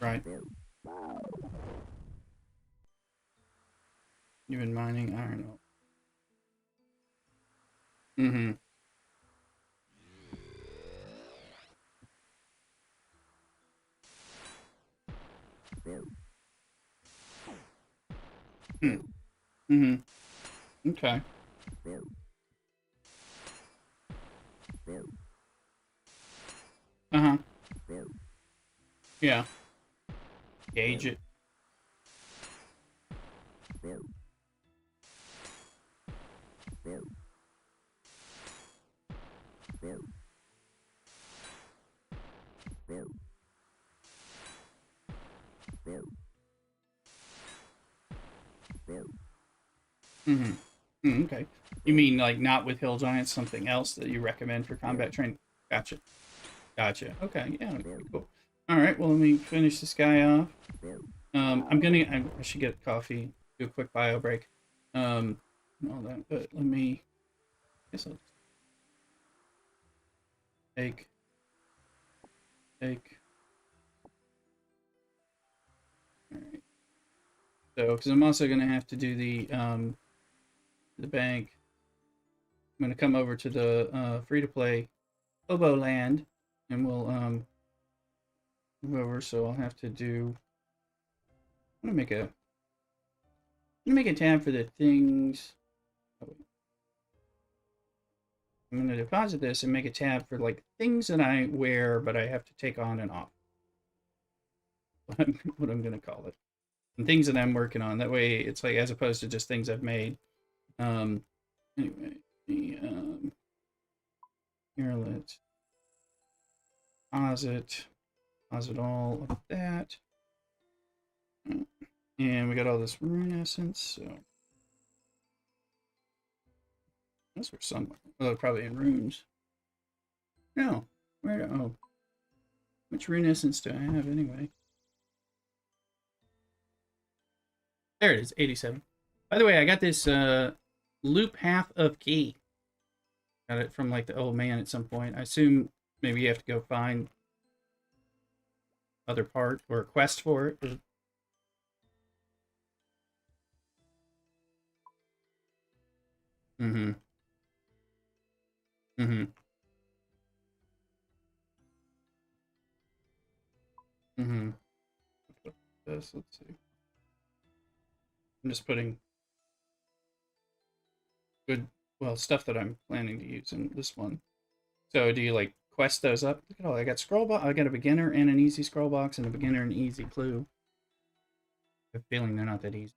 Speaker 1: Right. You've been mining iron ore. Hmm. Mm-hmm. Okay. Uh-huh. Yeah. Gauge it. Mm-hmm. Okay. You mean like not with hill giants, something else that you recommend for combat training? Gotcha. Gotcha. Okay. Yeah. Pretty cool. All right. Well, let me finish this guy off. I should get coffee. Do a quick bio break. And all that. But let me. I guess I'll take. Take. All right. So, because I'm also gonna have to do the bank. I'm gonna come over to the free to play Oboe land, and we'll move over. So I'll have to do. I'm gonna make a. I'm gonna make a tab for the things. Oh, I'm gonna deposit this and make a tab for like things that I wear, but I have to take on and off. What I'm gonna call it, and things that I'm working on. That way, it's like as opposed to just things I've made. Um, anyway, here let's deposit all of that, and we got all this rune essence. So those were somewhere. Well, probably in runes. No, where? Oh, which rune essence do I have anyway? There it is, 87. By the way, I got this loop half of key. Got it from like the old man at some point. I assume maybe you have to go find other part or a quest for it. Or... Mm-hmm. Mm-hmm. Mm-hmm. This, let's see. I'm just putting good, well, stuff that I'm planning to use in this one. So do you like quest those up? Look at all I got scroll box. I got a beginner and an easy scroll box and a beginner and easy clue. I have a feeling they're not that easy.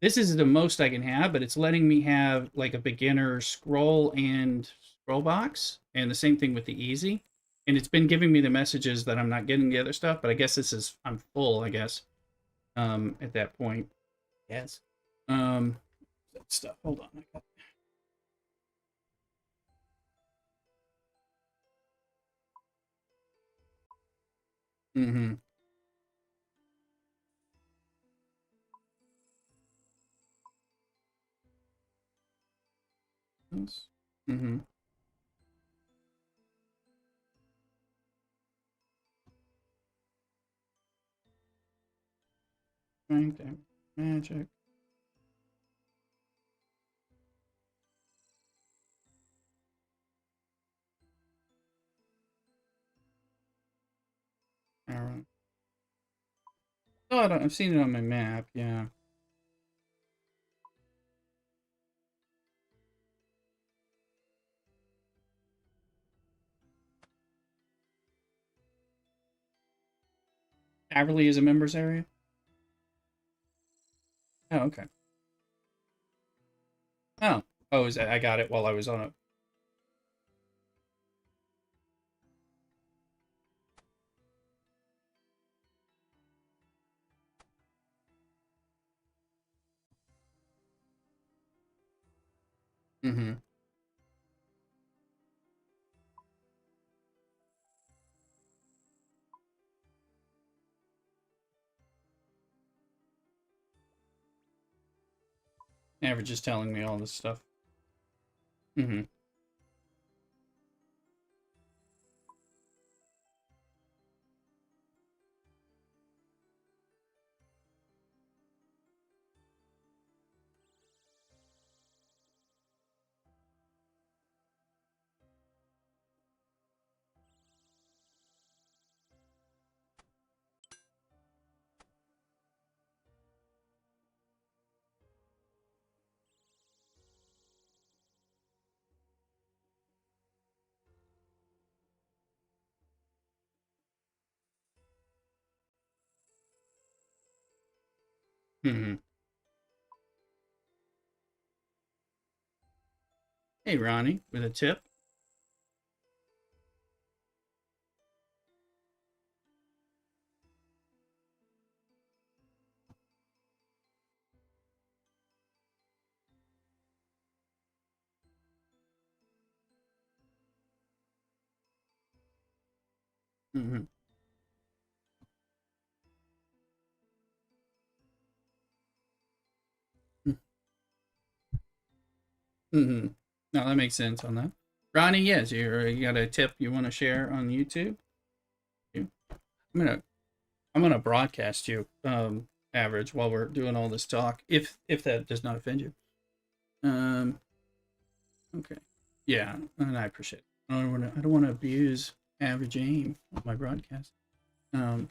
Speaker 1: This is the most I can have, but it's letting me have like a beginner scroll and scroll box, and the same thing with the easy. And it's been giving me the messages that I'm not getting the other stuff, but I guess this is I'm full, I guess. At that point. Yes. That stuff. Hold on. I got mm-hmm. Mm-hmm. Strength and magic. Arrow. Oh, I've seen it on my map, yeah. Averly is a members area? Oh, okay. Oh. Oh, is that I got it while I was on it. Mm-hmm. Average is telling me all this stuff. Mm-hmm. Mm-hmm. Hey, Ronnie, with a tip. Mm-hmm. Mm-hmm. No, that makes sense on that. Ronnie, yes, you got a tip you want to share on YouTube? I'm gonna I'm gonna broadcast you average while we're doing all this talk, if that does not offend you. Um, okay, yeah, and I appreciate it. I don't want to abuse average aim on my broadcast. Um,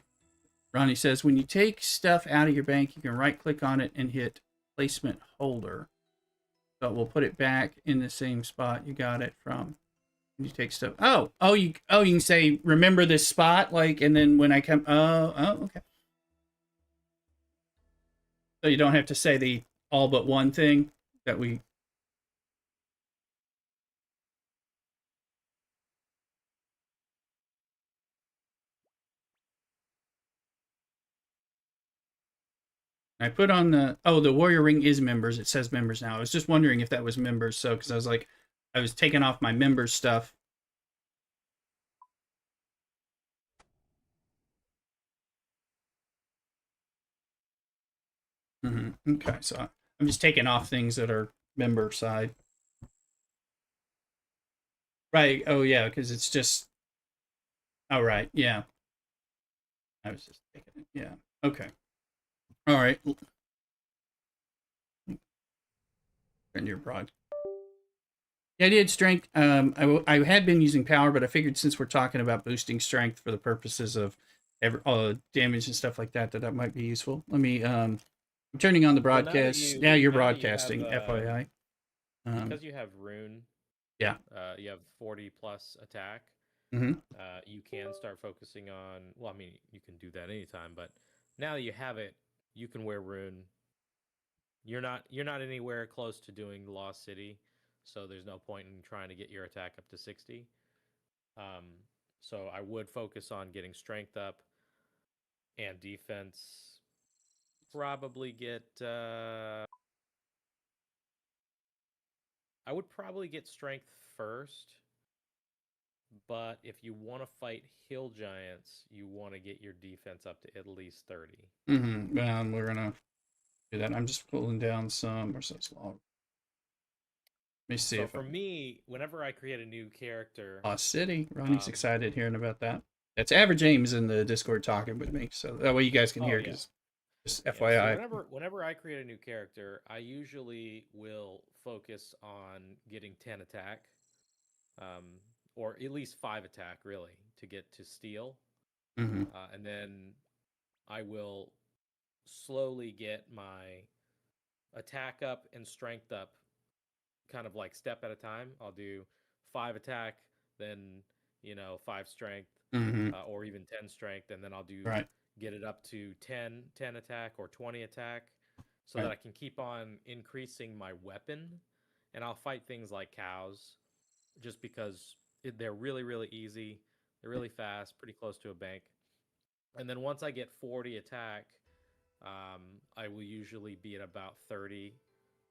Speaker 1: Ronnie says when you take stuff out of your bank, you can right click on it and hit placement holder. So we'll put it back in the same spot you got it from. You take stuff. You can say remember this spot, like, and then when I come, okay. So you don't have to say the all but one thing that we. I put on the warrior ring is members. It says members now. I was just wondering if that was members. So because I was like, I was taking off my members stuff. Okay, so I'm just taking off things that are member side. Right. Oh yeah, because it's just. Oh right. Yeah. I was just taking it. Yeah. Okay. All right. Turn your broad. Yeah, I did strength. I had been using power, but I figured since we're talking about boosting strength for the purposes of damage and stuff like that, that might be useful. Let me. I'm turning on the
Speaker 2: Well,
Speaker 1: broadcast. Now you're
Speaker 2: now that you have
Speaker 1: broadcasting. FYI.
Speaker 2: because you have rune,
Speaker 1: Yeah.
Speaker 2: you have 40 plus attack.
Speaker 1: Mm-hmm.
Speaker 2: You can start focusing on. Well, I mean, you can do that anytime, but now that you have it, you can wear rune. You're not anywhere close to doing Lost City, so there's no point in trying to get your attack up to 60. Um, so I would focus on getting strength up and defense. Probably get. I would probably get strength first, but if you want to fight hill giants, you want to get your defense up to at least 30.
Speaker 1: Mm-hmm. And we're gonna do that. I'm just pulling down some. Where's this log? Let me see
Speaker 2: So
Speaker 1: if I.
Speaker 2: for me, whenever I create a new character,
Speaker 1: Lost City. Ronnie's
Speaker 2: um,
Speaker 1: excited hearing about that. That's Average Ames in the Discord talking with me, so that way you guys can
Speaker 2: oh
Speaker 1: hear.
Speaker 2: yeah,
Speaker 1: Because just
Speaker 2: yeah. So
Speaker 1: FYI.
Speaker 2: whenever I create a new character, I usually will focus on getting 10 attack, um, or at least 5 attack really to get to steal,
Speaker 1: Mm-hmm.
Speaker 2: and then I will slowly get my attack up and strength up kind of like step at a time. I'll do 5 attack, then 5 strength,
Speaker 1: Mm-hmm.
Speaker 2: or even 10 strength, and then I'll do
Speaker 1: Right.
Speaker 2: get it up to 10 attack or 20 attack, so that
Speaker 1: Right.
Speaker 2: I can keep on increasing my weapon, and I'll fight things like cows, just because they're really really easy, they're really fast, pretty close to a bank, and then once I get 40 attack, I will usually be at about 30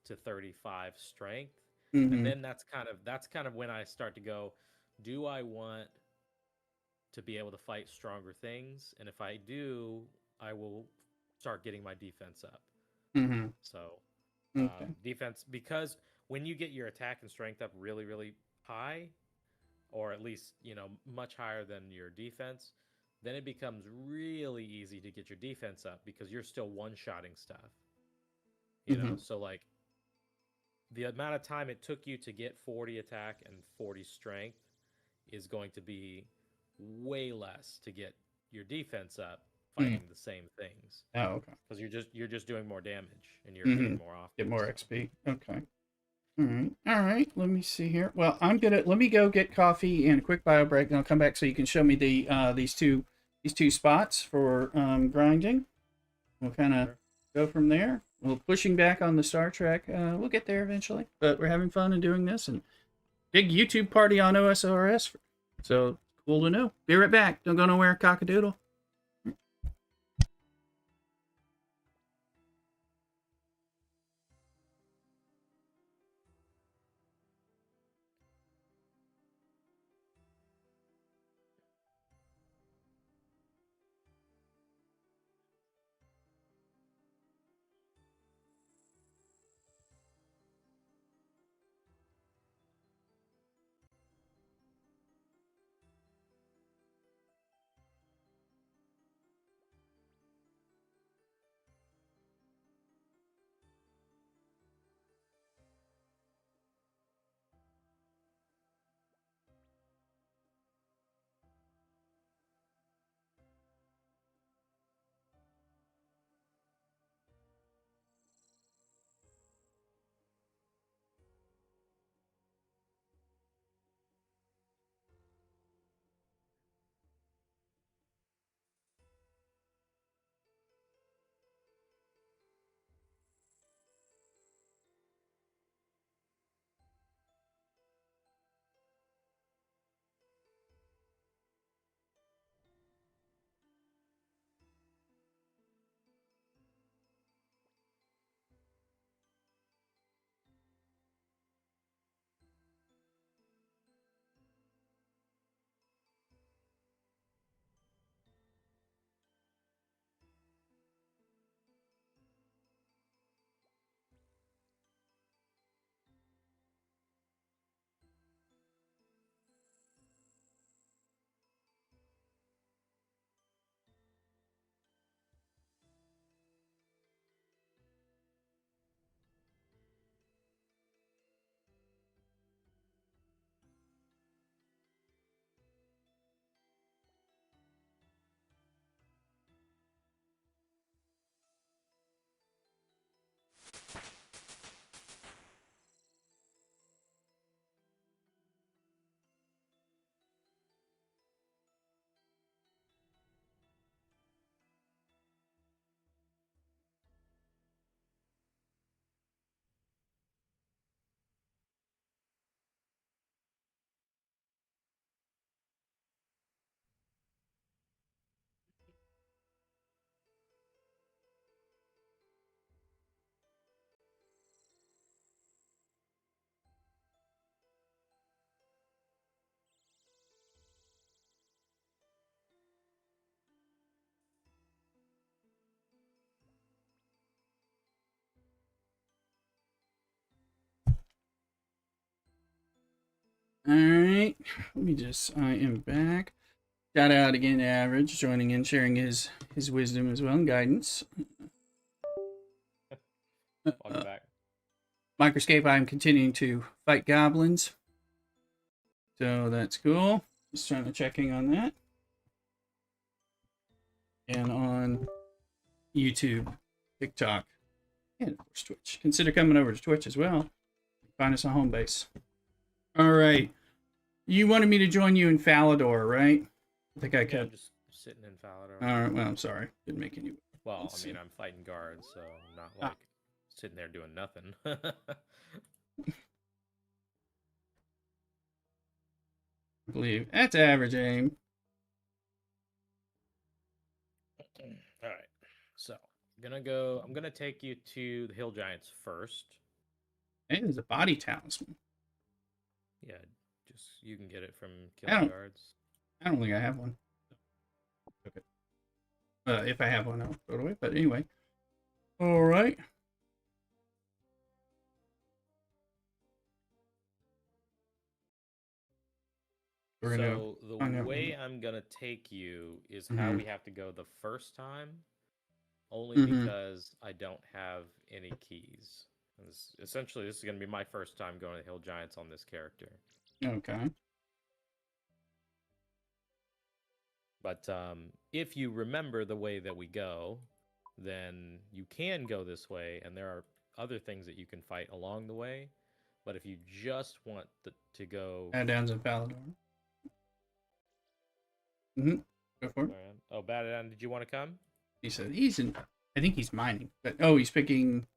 Speaker 2: to 35 strength. And
Speaker 1: Mm-hmm.
Speaker 2: then that's kind of when I start to go, do I want to be able to fight stronger things? And if I do, I will start getting my defense up.
Speaker 1: Mm-hmm.
Speaker 2: So
Speaker 1: Okay.
Speaker 2: defense, because when you get your attack and strength up really really high, or at least much higher than your defense, then it becomes really easy to get your defense up because you're still one-shotting stuff.
Speaker 1: Mm-hmm.
Speaker 2: So like the amount of time it took you to get 40 attack and 40 strength is going to be way less to get your defense up
Speaker 1: Mm.
Speaker 2: fighting the same things,
Speaker 1: Oh, okay.
Speaker 2: because you're just doing more damage and you're
Speaker 1: Mm-hmm.
Speaker 2: hitting more often.
Speaker 1: Get more
Speaker 2: So
Speaker 1: XP. Okay. All right. All right. Let me see here. Well, let me go get coffee and a quick bio break, and I'll come back so you can show me these two spots for grinding. We'll kind of
Speaker 2: sure.
Speaker 1: go from there. We're pushing back on the Star Trek. We'll get there eventually, but we're having fun and doing this, and big YouTube party on OSRS. So cool to know. Be right back. Don't go nowhere, cockadoodle. All right, I am back. Shout out again to Average, joining in, sharing his wisdom as well and guidance.
Speaker 2: Welcome back.
Speaker 1: Microscape, I'm continuing to fight goblins. So that's cool. Just trying to checking on that. And on YouTube, TikTok, and of course Twitch. Consider coming over to Twitch as well. Find us on home base. All right. You wanted me to join you in Falador, right? I think I could.
Speaker 2: I'm just sitting in Falador.
Speaker 1: All right. Well, I'm sorry. Didn't make any.
Speaker 2: Well, I mean, I'm fighting guards, so I'm not like sitting there doing nothing.
Speaker 1: I believe that's average aim.
Speaker 2: All right. So I'm gonna take you to the Hill Giants first.
Speaker 1: Hey, there's a body talisman.
Speaker 2: Yeah, just you can get it from killing guards.
Speaker 1: I don't think I have one. Okay. If I have one, I'll throw it away. But anyway. All right.
Speaker 2: So the way I'm gonna take you is how we have to go the first time, only because I don't have any keys. Essentially, this is gonna be my first time going to Hill Giants on this character.
Speaker 1: Okay.
Speaker 2: But if you remember the way that we go, then you can go this way, and there are other things that you can fight along the way. But if you just want to go...
Speaker 1: Bad-Downs and Falador. Go for it.
Speaker 2: Oh, Bad-Down, did you want to come?
Speaker 1: He said he's in I think he's mining, but oh, he's picking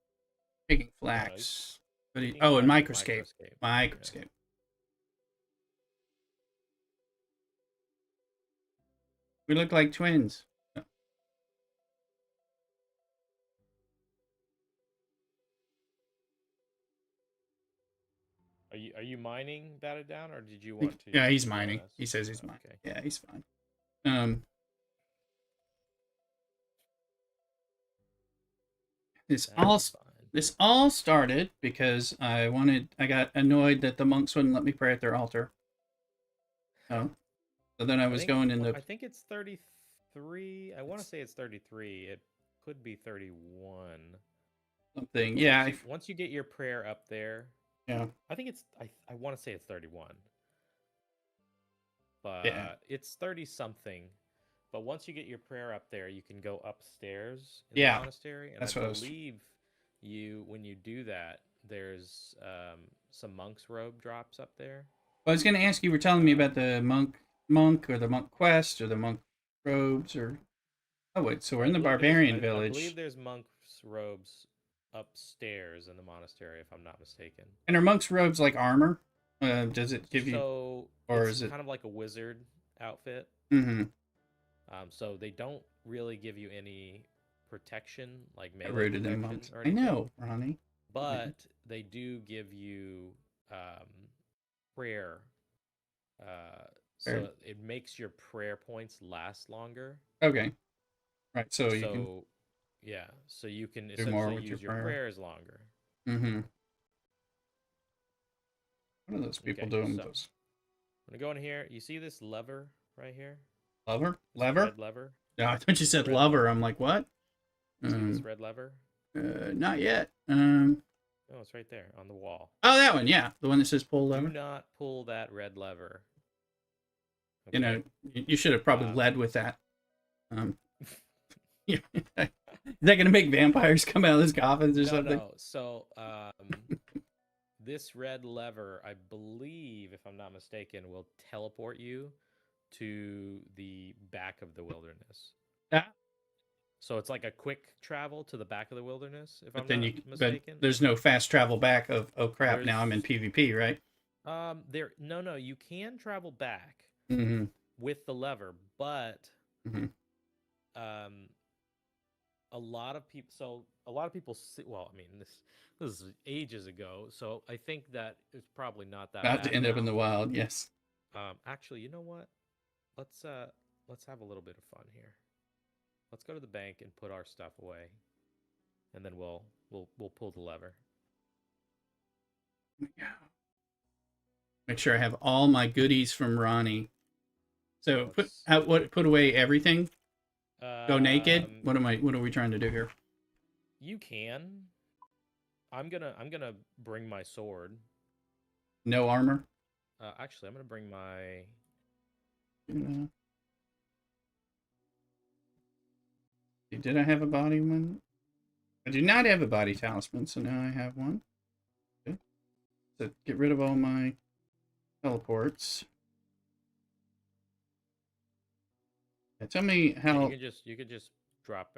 Speaker 2: No, no, he's
Speaker 1: flax. But
Speaker 2: picking
Speaker 1: oh, and
Speaker 2: flax with
Speaker 1: microscape,
Speaker 2: microscape. Yeah.
Speaker 1: microscape. We look like twins.
Speaker 2: Are you mining batted down, or did you want to
Speaker 1: Yeah, he's
Speaker 2: join
Speaker 1: mining.
Speaker 2: us?
Speaker 1: He says he's mining.
Speaker 2: Okay.
Speaker 1: Yeah, he's fine. Um, this
Speaker 2: That
Speaker 1: all
Speaker 2: is fine.
Speaker 1: this all started because I got annoyed that the monks wouldn't let me pray at their altar. Oh, so then I was going in the
Speaker 2: I think it's 33. I want to say it's 33. It could be 31.
Speaker 1: something.
Speaker 2: Because
Speaker 1: Yeah,
Speaker 2: once you get your prayer up there,
Speaker 1: yeah,
Speaker 2: I think I want to say it's 31,
Speaker 1: yeah.
Speaker 2: but it's 30 something. But once you get your prayer up there, you can go upstairs in the
Speaker 1: Yeah,
Speaker 2: monastery, and I
Speaker 1: that's what I was.
Speaker 2: believe when you do that, there's some monk's robe drops up there.
Speaker 1: I was going to ask you. Were telling me about
Speaker 2: Um,
Speaker 1: the monk or the monk quest or the monk robes or. Oh wait, so we're in the barbarian
Speaker 2: I believe
Speaker 1: village.
Speaker 2: there's monk's robes upstairs in the monastery, if I'm not mistaken.
Speaker 1: And are monks robes like armor? Does it give you,
Speaker 2: So
Speaker 1: or
Speaker 2: it's
Speaker 1: is it?
Speaker 2: kind of like a wizard outfit.
Speaker 1: Mm-hmm.
Speaker 2: So they don't really give you any protection, like
Speaker 1: I
Speaker 2: melee
Speaker 1: rooted in
Speaker 2: protection
Speaker 1: monks.
Speaker 2: or
Speaker 1: I
Speaker 2: anything,
Speaker 1: know, Ronnie.
Speaker 2: but they do give you um, prayer. Uh,
Speaker 1: Fair.
Speaker 2: so it makes your prayer points last longer.
Speaker 1: Okay. Right. So you can
Speaker 2: So yeah, so you can
Speaker 1: do more
Speaker 2: essentially
Speaker 1: with your
Speaker 2: use your
Speaker 1: prayer.
Speaker 2: prayers longer.
Speaker 1: Mm-hmm. What are those people
Speaker 2: Okay,
Speaker 1: doing
Speaker 2: so
Speaker 1: with those?
Speaker 2: I'm gonna go in here. You see this lever right here?
Speaker 1: Lover?
Speaker 2: This
Speaker 1: Lever?
Speaker 2: red lever?
Speaker 1: No, I thought you
Speaker 2: This
Speaker 1: said
Speaker 2: red
Speaker 1: lover.
Speaker 2: lever.
Speaker 1: I'm like, what?
Speaker 2: See this
Speaker 1: Um,
Speaker 2: red lever?
Speaker 1: not yet.
Speaker 2: Oh, it's right there on the wall.
Speaker 1: Oh, that one. Yeah, the one that says pull
Speaker 2: Do
Speaker 1: lever.
Speaker 2: not pull that red lever.
Speaker 1: You
Speaker 2: Okay?
Speaker 1: know, you should have probably
Speaker 2: Um,
Speaker 1: led with that. Um, yeah. Is that gonna make vampires come out of those coffins or
Speaker 2: no,
Speaker 1: something?
Speaker 2: no. So, this red lever, I believe, if I'm not mistaken, will teleport you to the back of the wilderness.
Speaker 1: Yeah.
Speaker 2: So it's like a quick travel to the back of the wilderness, if
Speaker 1: But
Speaker 2: I'm
Speaker 1: then
Speaker 2: not
Speaker 1: you, but
Speaker 2: mistaken.
Speaker 1: there's no fast travel back of, oh crap, now I'm in
Speaker 2: There's
Speaker 1: PvP, right?
Speaker 2: no, you can travel back
Speaker 1: Mm-hmm.
Speaker 2: with the lever, but
Speaker 1: Mm-hmm.
Speaker 2: um a lot of people well, I mean, this is ages ago, so I think that it's probably not that
Speaker 1: Not to
Speaker 2: bad
Speaker 1: end up in
Speaker 2: now.
Speaker 1: the wild, yes.
Speaker 2: Actually, you know what? Let's uh let's have a little bit of fun here. Let's go to the bank and put our stuff away, and then we'll pull the lever.
Speaker 1: Make sure I have all my goodies from Ronnie. So
Speaker 2: Let's
Speaker 1: put away everything. Go naked.
Speaker 2: um
Speaker 1: What are we trying to do here?
Speaker 2: you can. I'm gonna bring my sword.
Speaker 1: No armor.
Speaker 2: Actually, I'm gonna bring my.
Speaker 1: Uh, did I have a body one? I do not have a body talisman, so now I have one. Okay. So get rid of all my teleports. Yeah, tell me
Speaker 2: Yeah,
Speaker 1: how.
Speaker 2: you could just drop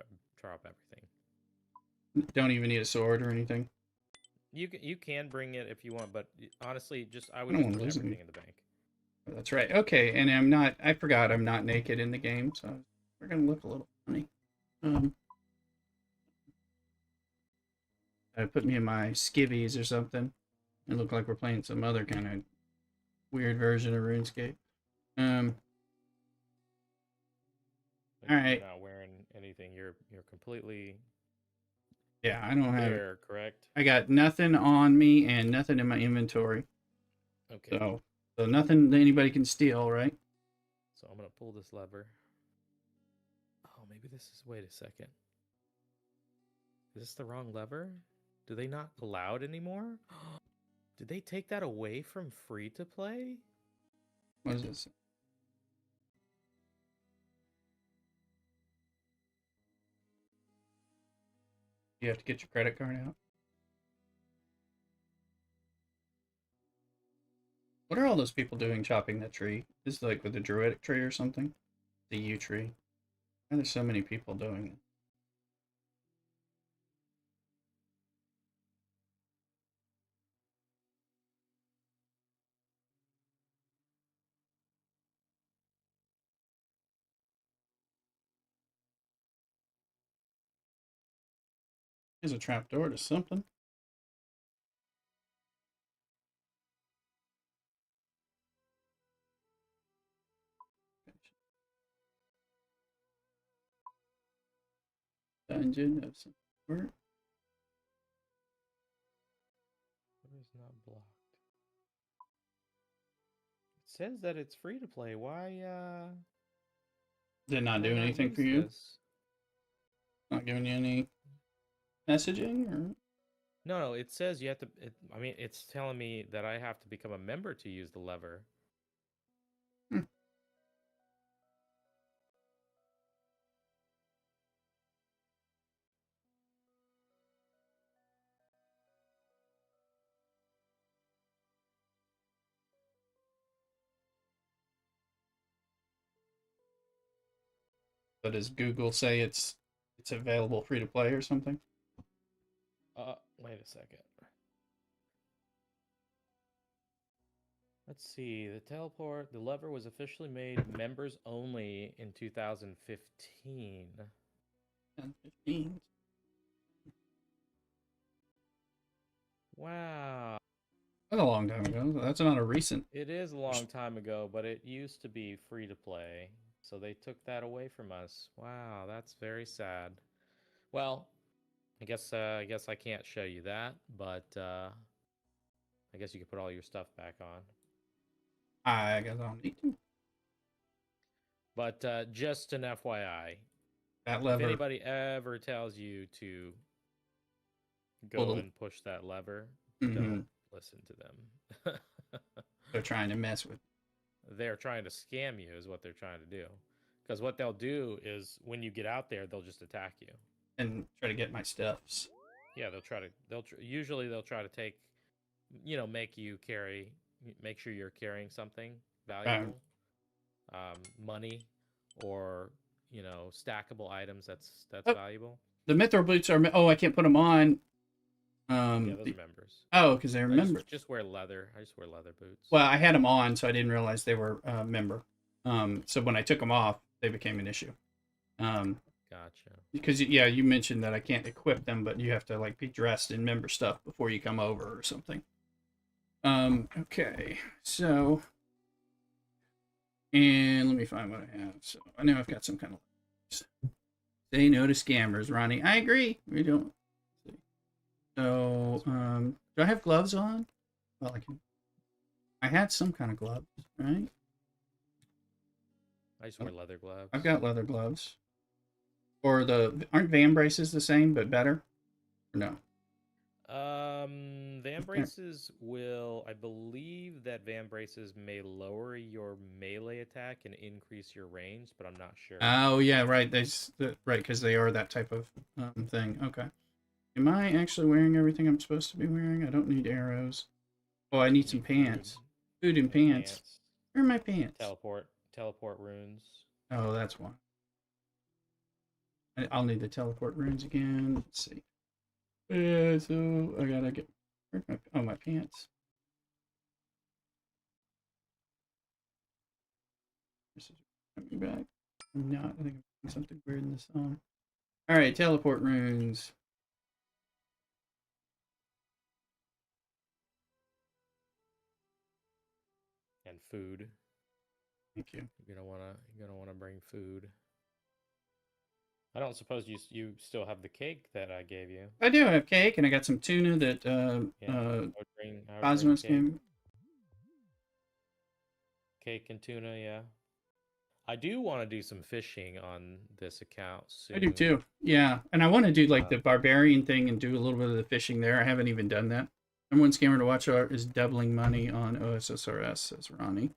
Speaker 2: everything.
Speaker 1: Don't even need a sword or anything.
Speaker 2: You can bring it if you want, but honestly, I
Speaker 1: I
Speaker 2: would
Speaker 1: don't
Speaker 2: just
Speaker 1: want to
Speaker 2: put
Speaker 1: lose
Speaker 2: everything
Speaker 1: any.
Speaker 2: in the bank.
Speaker 1: Oh, that's right. Okay, and I'm not. I forgot I'm not naked in the game, so we're gonna look a little funny. Um, put me in my skivvies or something. It look like we're playing some other kind of weird version of RuneScape. Um,
Speaker 2: Like
Speaker 1: all
Speaker 2: you're
Speaker 1: right.
Speaker 2: not wearing anything. You're completely
Speaker 1: Yeah, I don't have.
Speaker 2: bare, correct?
Speaker 1: I got nothing on me and nothing in my inventory.
Speaker 2: Okay.
Speaker 1: So nothing that anybody can steal, right?
Speaker 2: So I'm gonna pull this lever. Oh, maybe this is. Wait a second. Is this the wrong lever? Do they not allow it anymore? Did they take that away from free to play?
Speaker 1: What is this? You have to get your credit card out. What are all those people doing chopping that tree? This is like with the druidic tree or something? The yew tree. Why are there so many people doing it? There's a trapdoor to something. Dungeon of some sort.
Speaker 2: It is not blocked. It says that it's free to play. Why
Speaker 1: Did it not
Speaker 2: do I
Speaker 1: do
Speaker 2: not
Speaker 1: anything
Speaker 2: use
Speaker 1: for you?
Speaker 2: this?
Speaker 1: Not giving you any messaging or?
Speaker 2: No, it says you have to. I mean, it's telling me that I have to become a member to use the lever.
Speaker 1: Hmm. So does Google say it's available free to play or something?
Speaker 2: Wait a second. Let's see. The lever was officially made members only in 2015.
Speaker 1: 10, 15.
Speaker 2: Wow.
Speaker 1: That's a long time ago. That's not a recent.
Speaker 2: It is a long time ago, but it used to be free to play. So they took that away from us. Wow, that's very sad. Well, I guess I can't show you that, but I guess you could put all your stuff back on.
Speaker 1: I guess I don't need to.
Speaker 2: But just an FYI,
Speaker 1: That
Speaker 2: if
Speaker 1: lever.
Speaker 2: anybody ever tells you to go
Speaker 1: Well,
Speaker 2: and push that lever,
Speaker 1: mm-hmm.
Speaker 2: don't listen to them.
Speaker 1: They're trying to mess with.
Speaker 2: They're trying to scam you, is what they're trying to do. Because what they'll do is when you get out there, they'll just attack you
Speaker 1: And try to get my stuffs.
Speaker 2: Yeah, usually they'll try to take, make you make sure you're carrying something valuable, money, or stackable items that's
Speaker 1: Oh,
Speaker 2: valuable.
Speaker 1: the Mithril boots are. Oh, I can't put them on.
Speaker 2: Yeah, those are members.
Speaker 1: Oh, because they're members.
Speaker 2: Just wear leather. I just wear leather boots.
Speaker 1: Well, I had them on, so I didn't realize they were a member. So when I took them off, they became an issue.
Speaker 2: Gotcha.
Speaker 1: Because yeah, you mentioned that I can't equip them, but you have to like be dressed in member stuff before you come over or something. Okay, so and let me find what I have. So I know I've got some kind of say no to scammers, Ronnie. I agree. We don't. So do I have gloves on? Well, I had some kind of gloves, right?
Speaker 2: I just wear leather gloves.
Speaker 1: I've got leather gloves. Or aren't van braces the same but better? Or no?
Speaker 2: Van braces I believe that van braces may lower your melee attack and increase your range, but I'm not sure.
Speaker 1: Oh yeah, right. Right, because they are that type of thing. Okay. Am I actually wearing everything I'm supposed to be wearing? I don't need arrows. Oh, I need some pants. Food and pants. Where are my pants?
Speaker 2: Teleport runes.
Speaker 1: Oh, that's one. I'll need the teleport runes again. Let's see. So I gotta get my pants. This is coming back. I'm not. I think I'm doing something weird in the song. All right, teleport runes.
Speaker 2: And food.
Speaker 1: Thank you.
Speaker 2: You're gonna wanna bring food. I don't suppose you still have the cake that I gave you.
Speaker 1: I do have cake, and I got some tuna that Cosmos gave.
Speaker 2: Cake and tuna, yeah. I do want to do some fishing on this account soon.
Speaker 1: I do too. Yeah, and I want to do like the barbarian thing and do a little bit of the fishing there. I haven't even done that. Number one scammer to watch is doubling money on OSSRS, says Ronnie.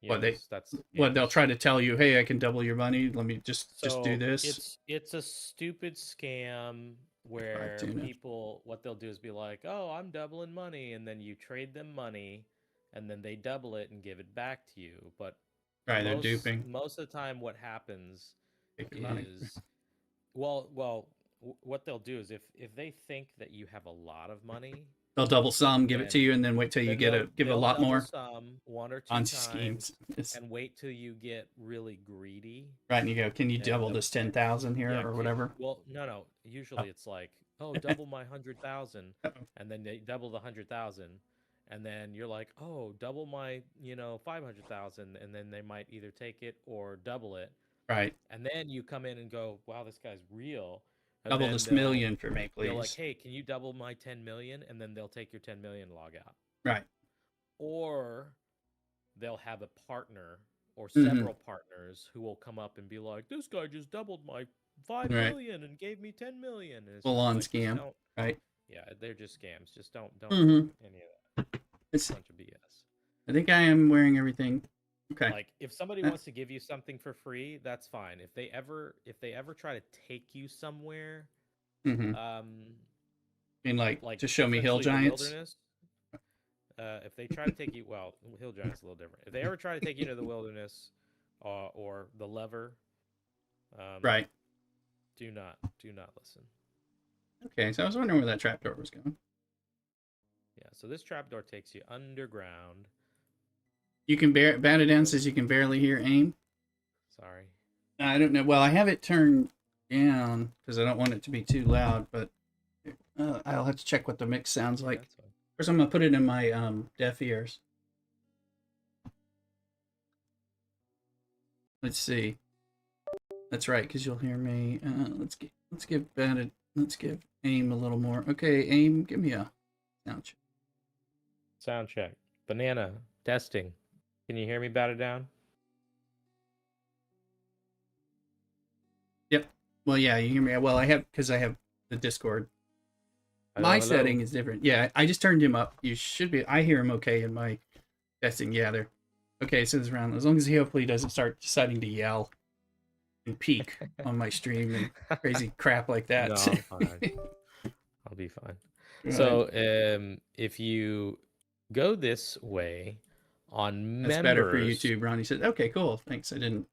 Speaker 2: Yes,
Speaker 1: they'll try to tell you, hey, I can double your money. Let me just do this.
Speaker 2: It's a stupid scam where what they'll do is be like, oh, I'm doubling money, and then you trade them money, and then they double it and give it back to you. But
Speaker 1: they're duping.
Speaker 2: Most of the time, what happens is, what they'll do is if they think that you have a lot of money,
Speaker 1: They'll double sum, give it to
Speaker 2: and
Speaker 1: you, and then wait till you
Speaker 2: then
Speaker 1: get give a
Speaker 2: they'll
Speaker 1: lot
Speaker 2: double
Speaker 1: more
Speaker 2: sum one or two
Speaker 1: on schemes.
Speaker 2: times, and wait till you get really greedy,
Speaker 1: Right, and you go, can you
Speaker 2: and
Speaker 1: double this 10,000 here
Speaker 2: yeah,
Speaker 1: or whatever?
Speaker 2: well, no.
Speaker 1: Oh.
Speaker 2: Usually it's like, oh, double my 100,000,
Speaker 1: Uh-oh.
Speaker 2: and then they double the 100,000, and then you're like, oh, double my 500,000, and then they might either take it or double it,
Speaker 1: Right.
Speaker 2: and then you come in and go, wow, this guy's real, and
Speaker 1: Double
Speaker 2: then
Speaker 1: this million for me,
Speaker 2: they're like,
Speaker 1: please.
Speaker 2: hey, can you double my 10 million, and then they'll take your 10 million log out,
Speaker 1: Right.
Speaker 2: or they'll have a partner or
Speaker 1: Mm-hmm.
Speaker 2: several partners who will come up and be like, this guy just doubled my 5
Speaker 1: Right.
Speaker 2: million and gave me 10 million. And it's
Speaker 1: Full
Speaker 2: just
Speaker 1: on
Speaker 2: like,
Speaker 1: scam. Right.
Speaker 2: yeah, they're just scams. Just don't
Speaker 1: Mm-hmm.
Speaker 2: do any of that.
Speaker 1: It's.
Speaker 2: Bunch of BS.
Speaker 1: I think I am wearing everything. Okay.
Speaker 2: Like, if somebody wants to give you something for free, that's fine. If they ever try to take you somewhere,
Speaker 1: Mm-hmm.
Speaker 2: I
Speaker 1: mean, like to show me hill giants.
Speaker 2: If they try to take you, well, hill giants a little different. If they ever try to take you to the wilderness, or the lever,
Speaker 1: Right.
Speaker 2: do not listen.
Speaker 1: Okay, so I was wondering where that trapdoor was going.
Speaker 2: Yeah, so this trapdoor takes you underground.
Speaker 1: You can bat it down, says you can barely hear aim.
Speaker 2: Sorry.
Speaker 1: I don't know. Well, I have it turned down because I don't want it to be too loud, but I'll have to check what the mix sounds like.
Speaker 2: That's fine.
Speaker 1: First, I'm going to put it in my deaf ears. Let's see. That's right, because you'll hear me. Let's give aim a little more. Okay, aim, give me a sound check.
Speaker 2: Sound check. Banana testing. Can you hear me bat it down?
Speaker 1: Yep. Well, yeah, you hear me. Well, I have the Discord. My setting is different. Yeah, I just turned him up. You should be. I hear him okay in my testing. Yeah, they're okay. So this round, as long as he hopefully doesn't start deciding to yell and peak on my stream and crazy crap like that.
Speaker 2: No, I'm fine. I'll be fine. So, if you go this way on members,
Speaker 1: that's better for YouTube. Ronnie said, "Okay, cool. Thanks. I didn't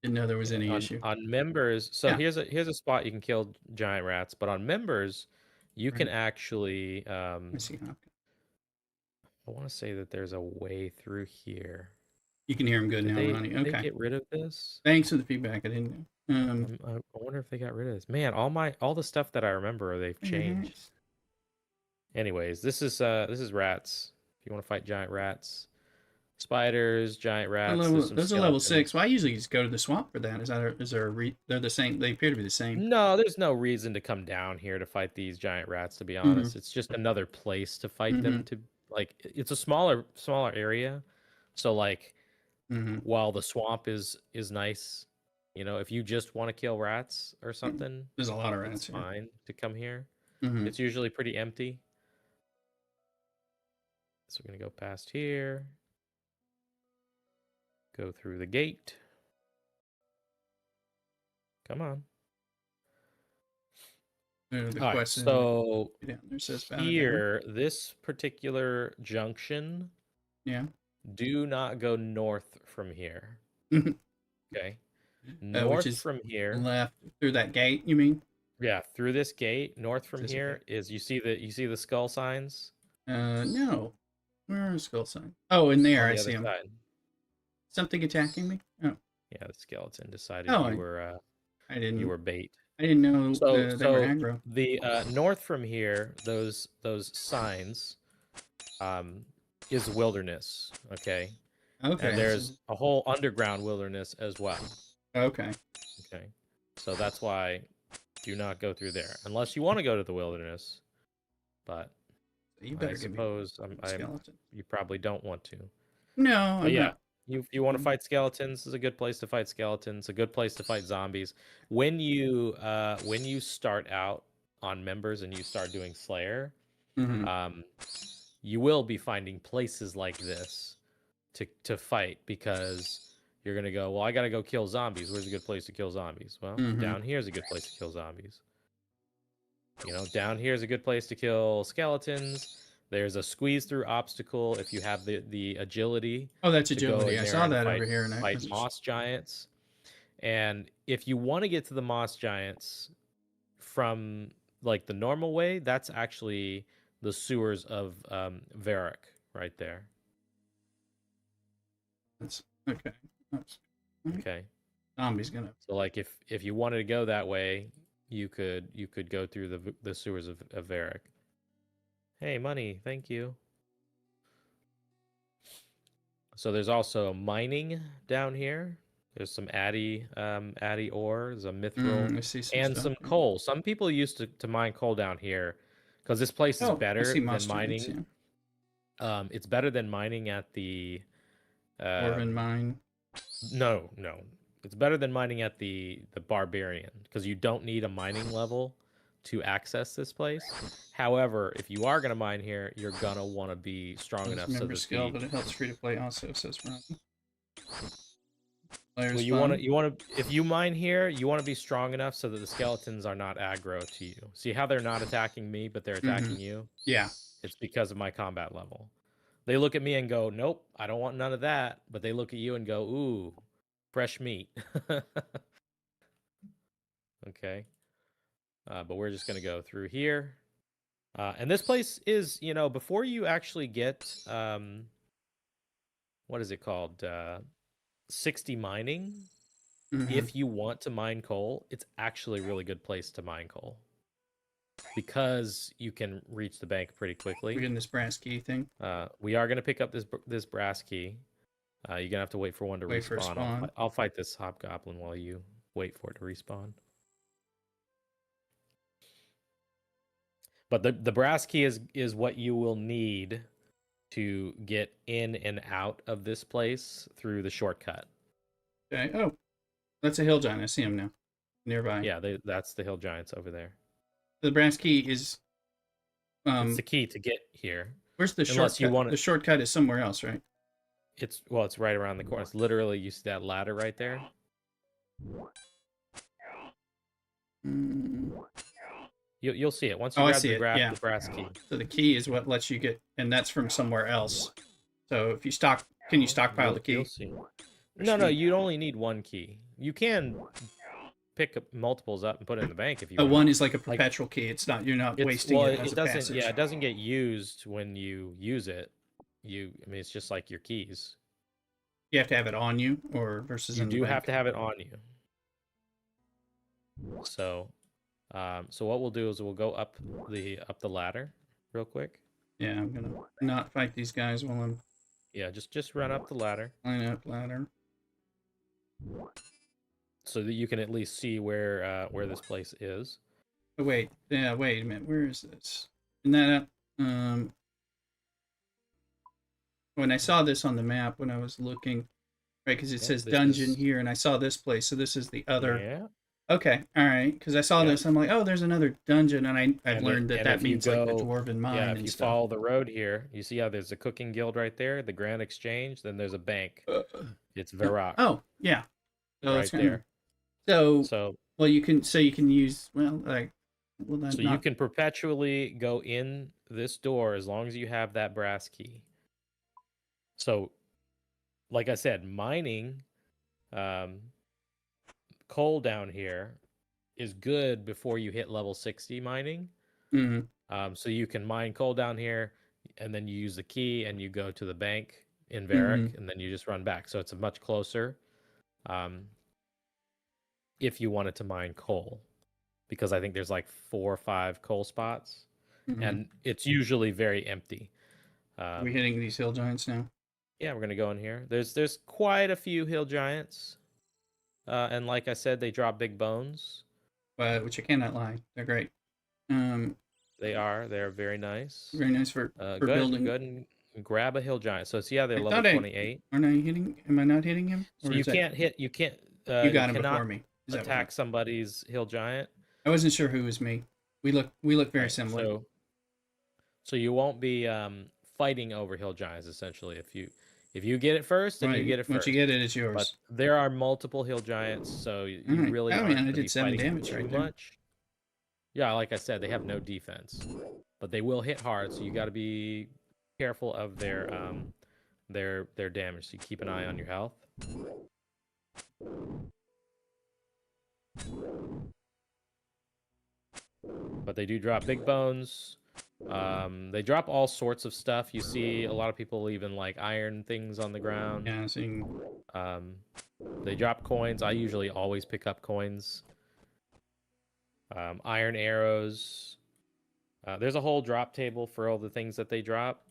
Speaker 1: know there was any issue
Speaker 2: on members." So
Speaker 1: yeah.
Speaker 2: here's a spot you can kill giant rats, but on members, you can actually.
Speaker 1: Let me see.
Speaker 2: I want to say that there's a way through here.
Speaker 1: You can hear him good now, Ronnie.
Speaker 2: Did they get rid of this?
Speaker 1: Thanks for the feedback. I didn't know.
Speaker 2: I wonder if they got rid of this. Man, all the stuff that I remember, they've changed.
Speaker 1: Nice.
Speaker 2: Anyways, this is rats. If you want to fight giant rats, spiders, giant rats.
Speaker 1: Those are level 6. Well, I usually just go to the swamp for that. They're the same? They appear to be the same.
Speaker 2: No, there's no reason to come down here to fight these giant rats. To be honest, it's just another place to fight them. To it's a smaller area, so like, while the swamp is nice, if you just want to kill rats or something,
Speaker 1: there's a lot of rats.
Speaker 2: It's fine to come here. It's usually pretty empty. So we're going to go past here. Go through the gate. Come on.
Speaker 1: All right,
Speaker 2: so here, this particular junction, do not go north from here. Okay. North from here.
Speaker 1: Left through that gate, you mean?
Speaker 2: Yeah, through this gate. North from here is you see the skull signs?
Speaker 1: No. Where are skull signs? Oh, in there, I see them. Something attacking me? Oh.
Speaker 2: Yeah, the skeleton decided you were you were bait.
Speaker 1: I didn't know
Speaker 2: they
Speaker 1: were aggro.
Speaker 2: The north from here, those signs is wilderness, okay?
Speaker 1: Okay.
Speaker 2: And there's a whole underground wilderness as well.
Speaker 1: Okay.
Speaker 2: Okay. So that's why do not go through there unless you want to go to the wilderness. But
Speaker 1: you better
Speaker 2: suppose you probably don't want to.
Speaker 1: No,
Speaker 2: but yeah. You want to fight skeletons, this is a good place to fight skeletons, a good place to fight zombies. When you start out on members and you start doing Slayer, you will be finding places like this to fight, because you're going to go, well, I got to go kill zombies. Where's a good place to kill zombies? Well, down here's a good place to kill zombies. Down here's a good place to kill skeletons. There's a squeeze through obstacle if you have the agility.
Speaker 1: Oh, that's agility. I saw that over here.
Speaker 2: Fight moss giants. And if you want to get to the moss giants from like the normal way, that's actually the sewers of Varric right there.
Speaker 1: That's okay. That's,
Speaker 2: Okay.
Speaker 1: zombie's gonna.
Speaker 2: So like if you wanted to go that way, you could go through the sewers of Varric. Hey, money, thank you. So there's also mining down here. There's some addy ore, there's a mithril,
Speaker 1: I see some
Speaker 2: and
Speaker 1: stuff
Speaker 2: some
Speaker 1: here.
Speaker 2: coal. Some people used to mine coal down here because this place is
Speaker 1: Oh, I
Speaker 2: better
Speaker 1: see
Speaker 2: than
Speaker 1: moss
Speaker 2: mining.
Speaker 1: giants, yeah.
Speaker 2: It's better than mining at the
Speaker 1: Dwarven mine.
Speaker 2: no. It's better than mining at the barbarian because you don't need a mining level to access this place. However, if you are gonna mine here, you're gonna want to be strong enough so
Speaker 1: Member
Speaker 2: that
Speaker 1: skill, but it helps free to play also, says Ron.
Speaker 2: well,
Speaker 1: Players
Speaker 2: you want to if you mine here, you want to be strong enough so that the skeletons are not aggro to you. See how they're not attacking me, but they're attacking you?
Speaker 1: Yeah.
Speaker 2: It's because of my combat level. They look at me and go, "Nope, I don't want none of that." But they look at you and go, "Ooh, fresh meat." Okay. But we're just gonna go through here. And this place is, before you actually get what is it called? 60 mining. If you want to mine coal, it's actually a really good place to mine coal because you can reach the bank pretty
Speaker 1: We're
Speaker 2: quickly.
Speaker 1: getting this brass key thing.
Speaker 2: We are going to pick up this brass key. You're going to have to wait for one to
Speaker 1: Wait for a
Speaker 2: respawn.
Speaker 1: spawn.
Speaker 2: I'll fight this hobgoblin while you wait for it to respawn. But the brass key is what you will need to get in and out of this place through the shortcut.
Speaker 1: Okay. Oh, that's a hill giant. I see him now. Nearby.
Speaker 2: Yeah, that's the hill giants over there.
Speaker 1: The brass key is.
Speaker 2: It's the key to get here.
Speaker 1: Where's the
Speaker 2: Unless
Speaker 1: shortcut?
Speaker 2: you want it-
Speaker 1: The shortcut is somewhere else, right?
Speaker 2: It's right around the corner. It's literally, you see that ladder right there? You'll see it once you
Speaker 1: Oh, I
Speaker 2: grab
Speaker 1: see it. Yeah.
Speaker 2: the brass key.
Speaker 1: So the key is what lets you get, and that's from somewhere else. So if you can you stockpile the key?
Speaker 2: You'll see. No, you'd only need one key. You can pick up multiples up and put it in the bank if you want.
Speaker 1: One is like a perpetual key. It's not. You're not wasting it as a
Speaker 2: doesn't.
Speaker 1: passage.
Speaker 2: Yeah, it doesn't get used when you use it. I mean, it's just like your keys.
Speaker 1: You have to have it on you, or versus.
Speaker 2: You
Speaker 1: in the
Speaker 2: do
Speaker 1: bank.
Speaker 2: have to have it on you. So, so what we'll do is we'll go up the ladder real quick.
Speaker 1: Yeah, I'm gonna not fight these guys while I'm.
Speaker 2: Yeah, just run up the ladder.
Speaker 1: Line up ladder.
Speaker 2: So that you can at least see where this place is.
Speaker 1: Oh, wait. Yeah, wait a minute. Where is this? Isn't that when I saw this on the map when I was looking, right? Because it says dungeon here, and I saw this place. So this is the other.
Speaker 2: Yeah.
Speaker 1: Okay, all right. Because I saw this, I'm like, oh, there's another dungeon, and I've learned that means like the dwarven mine.
Speaker 2: Yeah,
Speaker 1: and
Speaker 2: if you
Speaker 1: stuff.
Speaker 2: follow the road here, you see how there's a cooking guild right there, the Grand Exchange. Then there's a bank. It's Varrock.
Speaker 1: Oh, yeah. So
Speaker 2: right there.
Speaker 1: So well, you can use
Speaker 2: you can perpetually go in this door as long as you have that brass key. So, like I said, mining coal down here is good before you hit level 60 mining. So you can mine coal down here, and then you use the key, and you go to the bank in Varric, and then you just run back. So it's much closer. If you wanted to mine coal, because I think there's like 4 or 5 coal spots, and it's usually very empty.
Speaker 1: Are we hitting these hill giants now?
Speaker 2: Yeah, we're gonna go in here. There's quite a few hill giants, and like I said, they drop big bones.
Speaker 1: Which I cannot lie, they're great.
Speaker 2: They're very nice.
Speaker 1: Very nice for building.
Speaker 2: Go ahead and grab a hill giant. So see how they're level 28.
Speaker 1: Am I not hitting him?
Speaker 2: So you can't hit. You can't.
Speaker 1: You got him before me.
Speaker 2: Attack somebody's hill giant.
Speaker 1: I wasn't sure who was me. We look very similar.
Speaker 2: So you won't be fighting over hill giants essentially. If you get it first, then you get it first.
Speaker 1: Once you get it, it's yours.
Speaker 2: But there are multiple hill giants, so you really aren't going to be fighting too much. Yeah, like I said, they have no defense, but they will hit hard. So you got to be careful of their damage. So you keep an eye on your health. But they do drop big bones. They drop all sorts of stuff. You see a lot of people even like iron things on the ground.
Speaker 1: Yeah, seeing.
Speaker 2: They drop coins. I usually always pick up coins. Iron arrows. There's a whole drop table for all the things that they drop.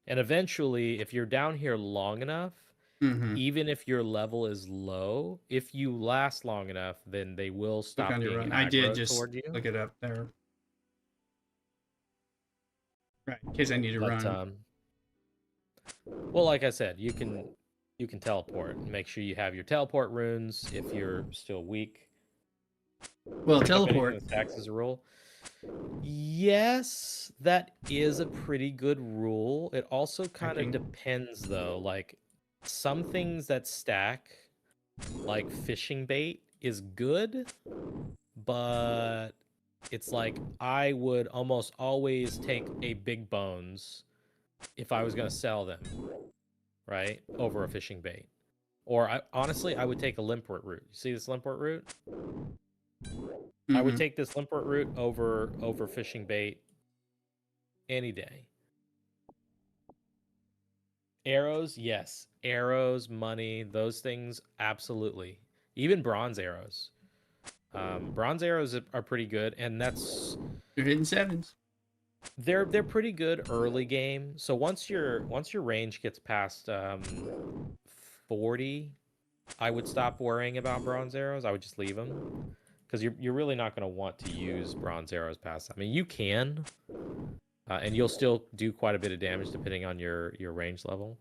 Speaker 2: And eventually, if you're down here long enough,
Speaker 1: Mm-hmm.
Speaker 2: even if your level is low, if you last long enough, then they will
Speaker 1: Look
Speaker 2: stop
Speaker 1: on your
Speaker 2: being
Speaker 1: run. I did
Speaker 2: aggro
Speaker 1: just
Speaker 2: toward you.
Speaker 1: look it up there. Right, in case I need to
Speaker 2: But
Speaker 1: run.
Speaker 2: well, like I said, you can teleport. Make sure you have your teleport runes if you're still weak.
Speaker 1: Well,
Speaker 2: Pick up anything
Speaker 1: teleport.
Speaker 2: that stacks as a rule. Yes, that is a pretty good rule. It also kind of
Speaker 1: Hacking.
Speaker 2: depends though. Like some things that stack, like fishing bait, is good, but it's like I would almost always take a big bones if I was going to sell them, right? Over a fishing bait. Or honestly, I would take a limport root. You see this limport root? I would
Speaker 1: Mm-hmm.
Speaker 2: take this limport root over fishing bait any day. Arrows, yes. Arrows, money, those things, absolutely. Even bronze arrows. Bronze arrows are pretty good, and that's
Speaker 1: You're hitting sevens.
Speaker 2: they're pretty good early game. So once your range gets past 40, I would stop worrying about bronze arrows. I would just leave them because you're really not going to want to use bronze arrows past that. I mean, you can, and you'll still do quite a bit of damage depending on your range level.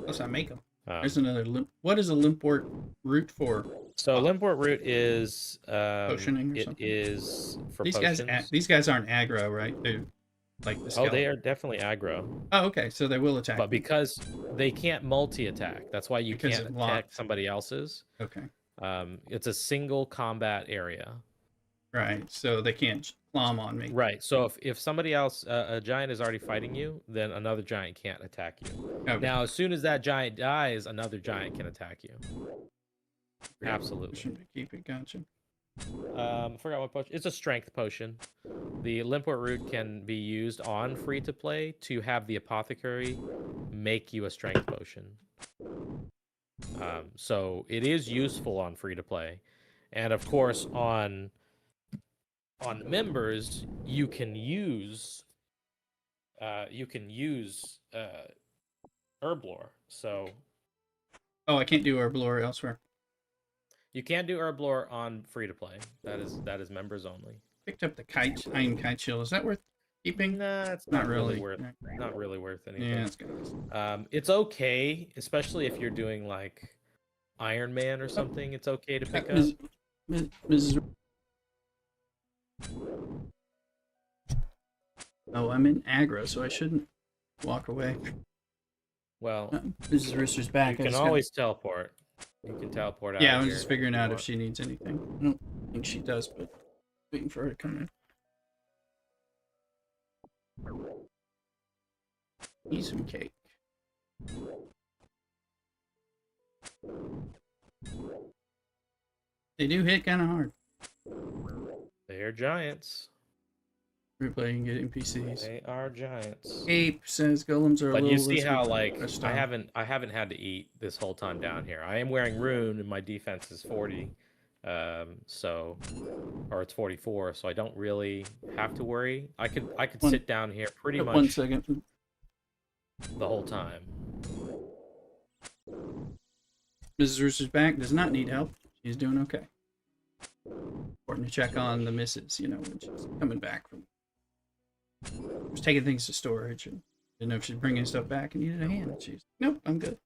Speaker 1: Plus, I make them.
Speaker 2: Um,
Speaker 1: There's another limp. What is a limport root for?
Speaker 2: so limport root is
Speaker 1: Potioning or
Speaker 2: it
Speaker 1: something?
Speaker 2: is for
Speaker 1: These
Speaker 2: potions.
Speaker 1: these guys aren't aggro, right? They like the
Speaker 2: Oh,
Speaker 1: skeleton.
Speaker 2: they are definitely aggro.
Speaker 1: Oh, okay. So they will attack.
Speaker 2: But
Speaker 1: Me.
Speaker 2: because they can't multi-attack, that's why you
Speaker 1: Because
Speaker 2: can't
Speaker 1: it's
Speaker 2: attack
Speaker 1: locked.
Speaker 2: somebody else's.
Speaker 1: Okay.
Speaker 2: It's a single combat area.
Speaker 1: Right. So they can't clomb on me.
Speaker 2: Right. So if somebody else, a giant is already fighting you, then another giant can't attack you.
Speaker 1: Okay.
Speaker 2: Now, as soon as that giant dies, another giant can attack you.
Speaker 1: Great.
Speaker 2: Absolutely.
Speaker 1: Potion to keep it. Gotcha.
Speaker 2: I forgot what potion. It's a strength potion. The limport root can be used on free to play to have the apothecary make you a strength potion. So it is useful on free to play, and of course on members you can use herb lore. So
Speaker 1: Oh, I can't do herblore elsewhere.
Speaker 2: you can do herb lore on free to play. That is members only.
Speaker 1: Picked up the iron kite shield. Is that worth keeping?
Speaker 2: Nah, it's
Speaker 1: Not
Speaker 2: not really
Speaker 1: really.
Speaker 2: worth not really worth anything.
Speaker 1: Yeah, it's gonna.
Speaker 2: It's okay, especially if you're doing like Iron Man or something. It's okay to pick up.
Speaker 1: Mrs. Oh, I'm in aggro, so I shouldn't walk away.
Speaker 2: Well,
Speaker 1: Mrs. Rooster's back.
Speaker 2: you can always teleport. You can teleport out.
Speaker 1: Yeah,
Speaker 2: of
Speaker 1: I was
Speaker 2: here
Speaker 1: just figuring out if
Speaker 2: want.
Speaker 1: she needs anything. I don't think she does, but waiting for her to come in. Eat some cake. They do hit kind of hard.
Speaker 2: They're giants.
Speaker 1: Replaying get NPCs.
Speaker 2: They are giants.
Speaker 1: Ape says golems are.
Speaker 2: But
Speaker 1: a little
Speaker 2: you see
Speaker 1: risky
Speaker 2: how
Speaker 1: for
Speaker 2: like
Speaker 1: rest
Speaker 2: I
Speaker 1: time.
Speaker 2: haven't had to eat this whole time down here. I am wearing rune and my defense is 40. So or it's 44, so I don't really have to worry. I could sit down here pretty much
Speaker 1: 1 second.
Speaker 2: the whole time.
Speaker 1: Mrs. Rooster's back. Does not need help. She's doing okay. Important to check on the missus, you know, when she's coming back from. Just taking things to storage and didn't know if she's bringing stuff back and needed a hand. She's nope, I'm good.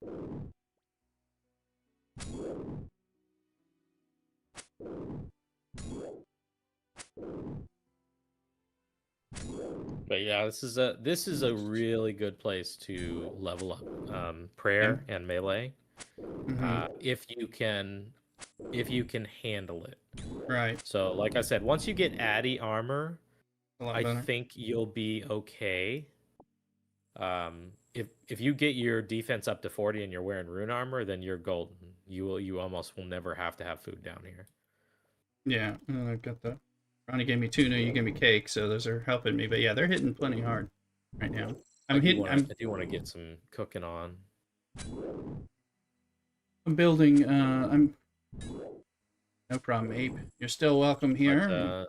Speaker 2: But yeah, this is a really good place to level up prayer and melee. If you can handle it.
Speaker 1: Right.
Speaker 2: So like I said, once you get Addy armor, I
Speaker 1: better.
Speaker 2: think you'll be okay. If you get your defense up to 40 and you're wearing rune armor, then you're golden. You almost will never have to have food down here.
Speaker 1: Yeah, I got that. Ronnie gave me tuna, you gave me cake, so those are helping me. But yeah, they're hitting plenty hard right now. I'm hitting.
Speaker 2: I do want to get some cooking on.
Speaker 1: I'm building. No problem, Ape. You're still welcome
Speaker 2: But
Speaker 1: here.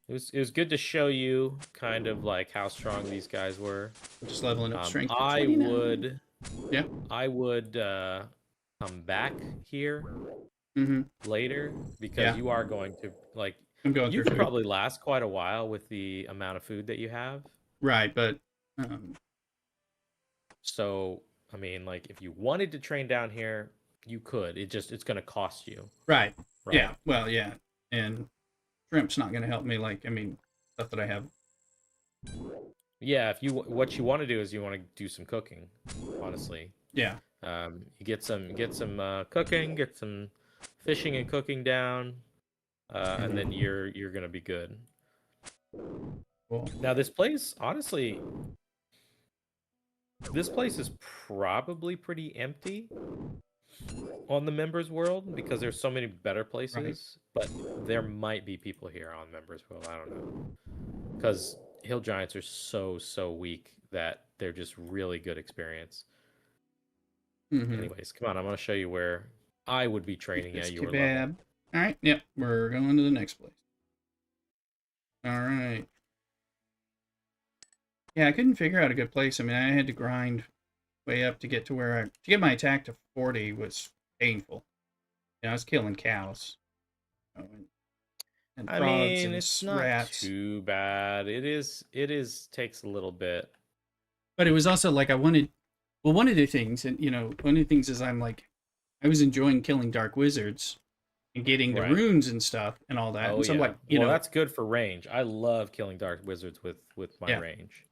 Speaker 2: it was good to show you kind of like how strong these guys were.
Speaker 1: I'm just leveling up strength for
Speaker 2: I
Speaker 1: 29. Yeah.
Speaker 2: would come back here
Speaker 1: Mm-hmm.
Speaker 2: later because
Speaker 1: Yeah.
Speaker 2: you are going to like
Speaker 1: I'm going
Speaker 2: you
Speaker 1: through
Speaker 2: could
Speaker 1: food.
Speaker 2: probably last quite a while with the amount of food that you have.
Speaker 1: Right, but um,
Speaker 2: So, I mean, like if you wanted to train down here, you could. It's going to cost you,
Speaker 1: right.
Speaker 2: right?
Speaker 1: Yeah. Well, yeah. And shrimp's not going to help me. Like, I mean, stuff that I have.
Speaker 2: Yeah, if you what you want to do is you want to do some cooking, honestly.
Speaker 1: Yeah.
Speaker 2: You get some cooking, get some fishing and cooking down, and then you're gonna be good.
Speaker 1: Cool.
Speaker 2: Now this place, honestly, this place is probably pretty empty on the members world because there's so many better places, but there might be people here on members world. I don't know. Because hill giants are so weak that they're just really good experience. Anyways, come on, I'm gonna show you where I would be training at your level.
Speaker 1: All right. Yep. We're going to the next place. All right. Yeah, I couldn't figure out a good place. I mean, I had to grind way up to get to where to get my attack to 40 was painful. I was killing cows. And
Speaker 2: I
Speaker 1: frogs
Speaker 2: mean,
Speaker 1: and
Speaker 2: it's not
Speaker 1: rats.
Speaker 2: too bad. It is takes a little bit.
Speaker 1: But it was also like I wanted. Well, one of the things, and one of the things is I was enjoying killing dark wizards and getting the
Speaker 2: Right.
Speaker 1: runes and stuff and all that.
Speaker 2: Oh
Speaker 1: And so I'm
Speaker 2: yeah.
Speaker 1: like,
Speaker 2: Well, that's good for range. I love killing dark wizards with my
Speaker 1: yeah.
Speaker 2: range.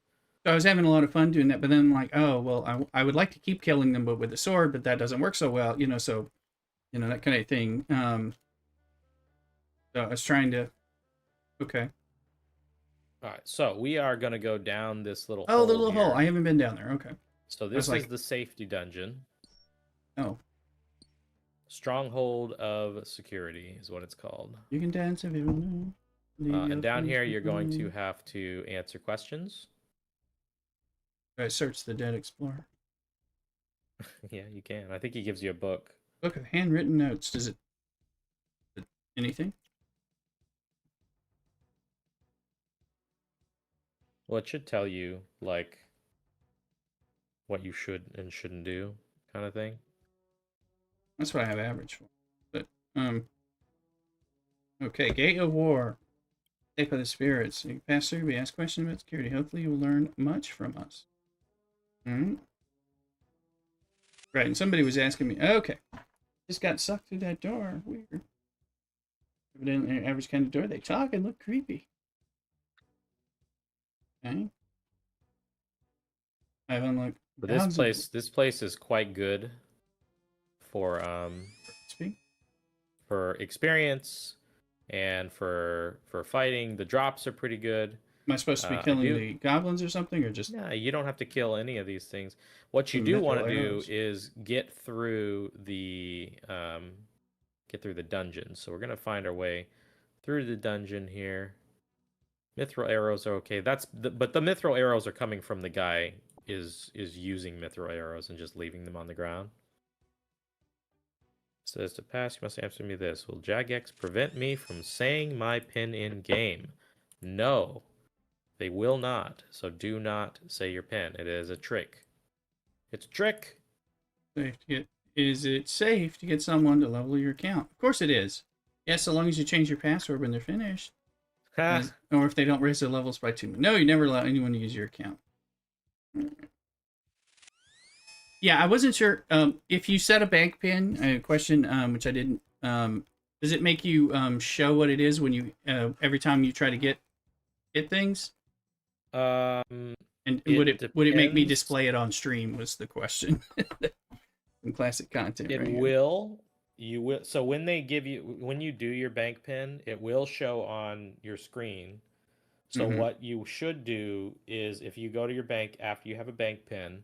Speaker 1: So I was having a lot of fun doing that. But then I'm like, oh well, I would like to keep killing them, but with a sword, but that doesn't work so well. So that kind of thing. So I was trying to. Okay.
Speaker 2: All right, so we are gonna go down this little
Speaker 1: Oh,
Speaker 2: hole
Speaker 1: the little
Speaker 2: here.
Speaker 1: hole. I haven't been down there. Okay.
Speaker 2: So this is the safety dungeon.
Speaker 1: Oh.
Speaker 2: Stronghold of Security is what it's called.
Speaker 1: You can dance if you want.
Speaker 2: And down here, you're going to have to answer questions.
Speaker 1: I search the Dead Explorer.
Speaker 2: Yeah, you can. I think he gives you a book.
Speaker 1: Book of handwritten notes. Does it anything?
Speaker 2: Well, it should tell you like what you should and shouldn't do, kind of thing.
Speaker 1: That's what I have average for. But okay, Gate of War. Tape of the Spirits. You pass through, we ask questions about security. Hopefully you will learn much from us. Alright. Right, and somebody was asking me, okay. Just got sucked through that door. Weird. Evidently an average kind of door. They talk and look creepy. Okay. I've unlocked.
Speaker 2: But this place is quite good for experience and for fighting. The drops are pretty good.
Speaker 1: Am I supposed to be killing the goblins or something, or just?
Speaker 2: No, you don't have to kill any of these things. What you do want to do is get through the dungeon. So we're gonna find our way through the dungeon here. Mithril arrows are okay. But the mithril arrows are coming from the guy is using mithril arrows and just leaving them on the ground. It says to pass, you must answer me this. Will Jagex prevent me from saying my pin in game? No, they will not. So do not say your pin. It is a trick. It's a trick.
Speaker 1: Is it safe to get someone to level your account? Of course it is. Yes, so long as you change your password when they're finished. Or if they don't raise their levels by 2. No, you never allow anyone to use your account. Yeah, I wasn't sure. If you set a bank pin, a question which I didn't. Does it make you show what it is when you every time you try to get things? And would it make me display it on stream? Was the question. Some classic content.
Speaker 2: It will. You will. So when you do your bank pin, it will show on your screen. So what you should do is, if you go to your bank after you have a bank pin,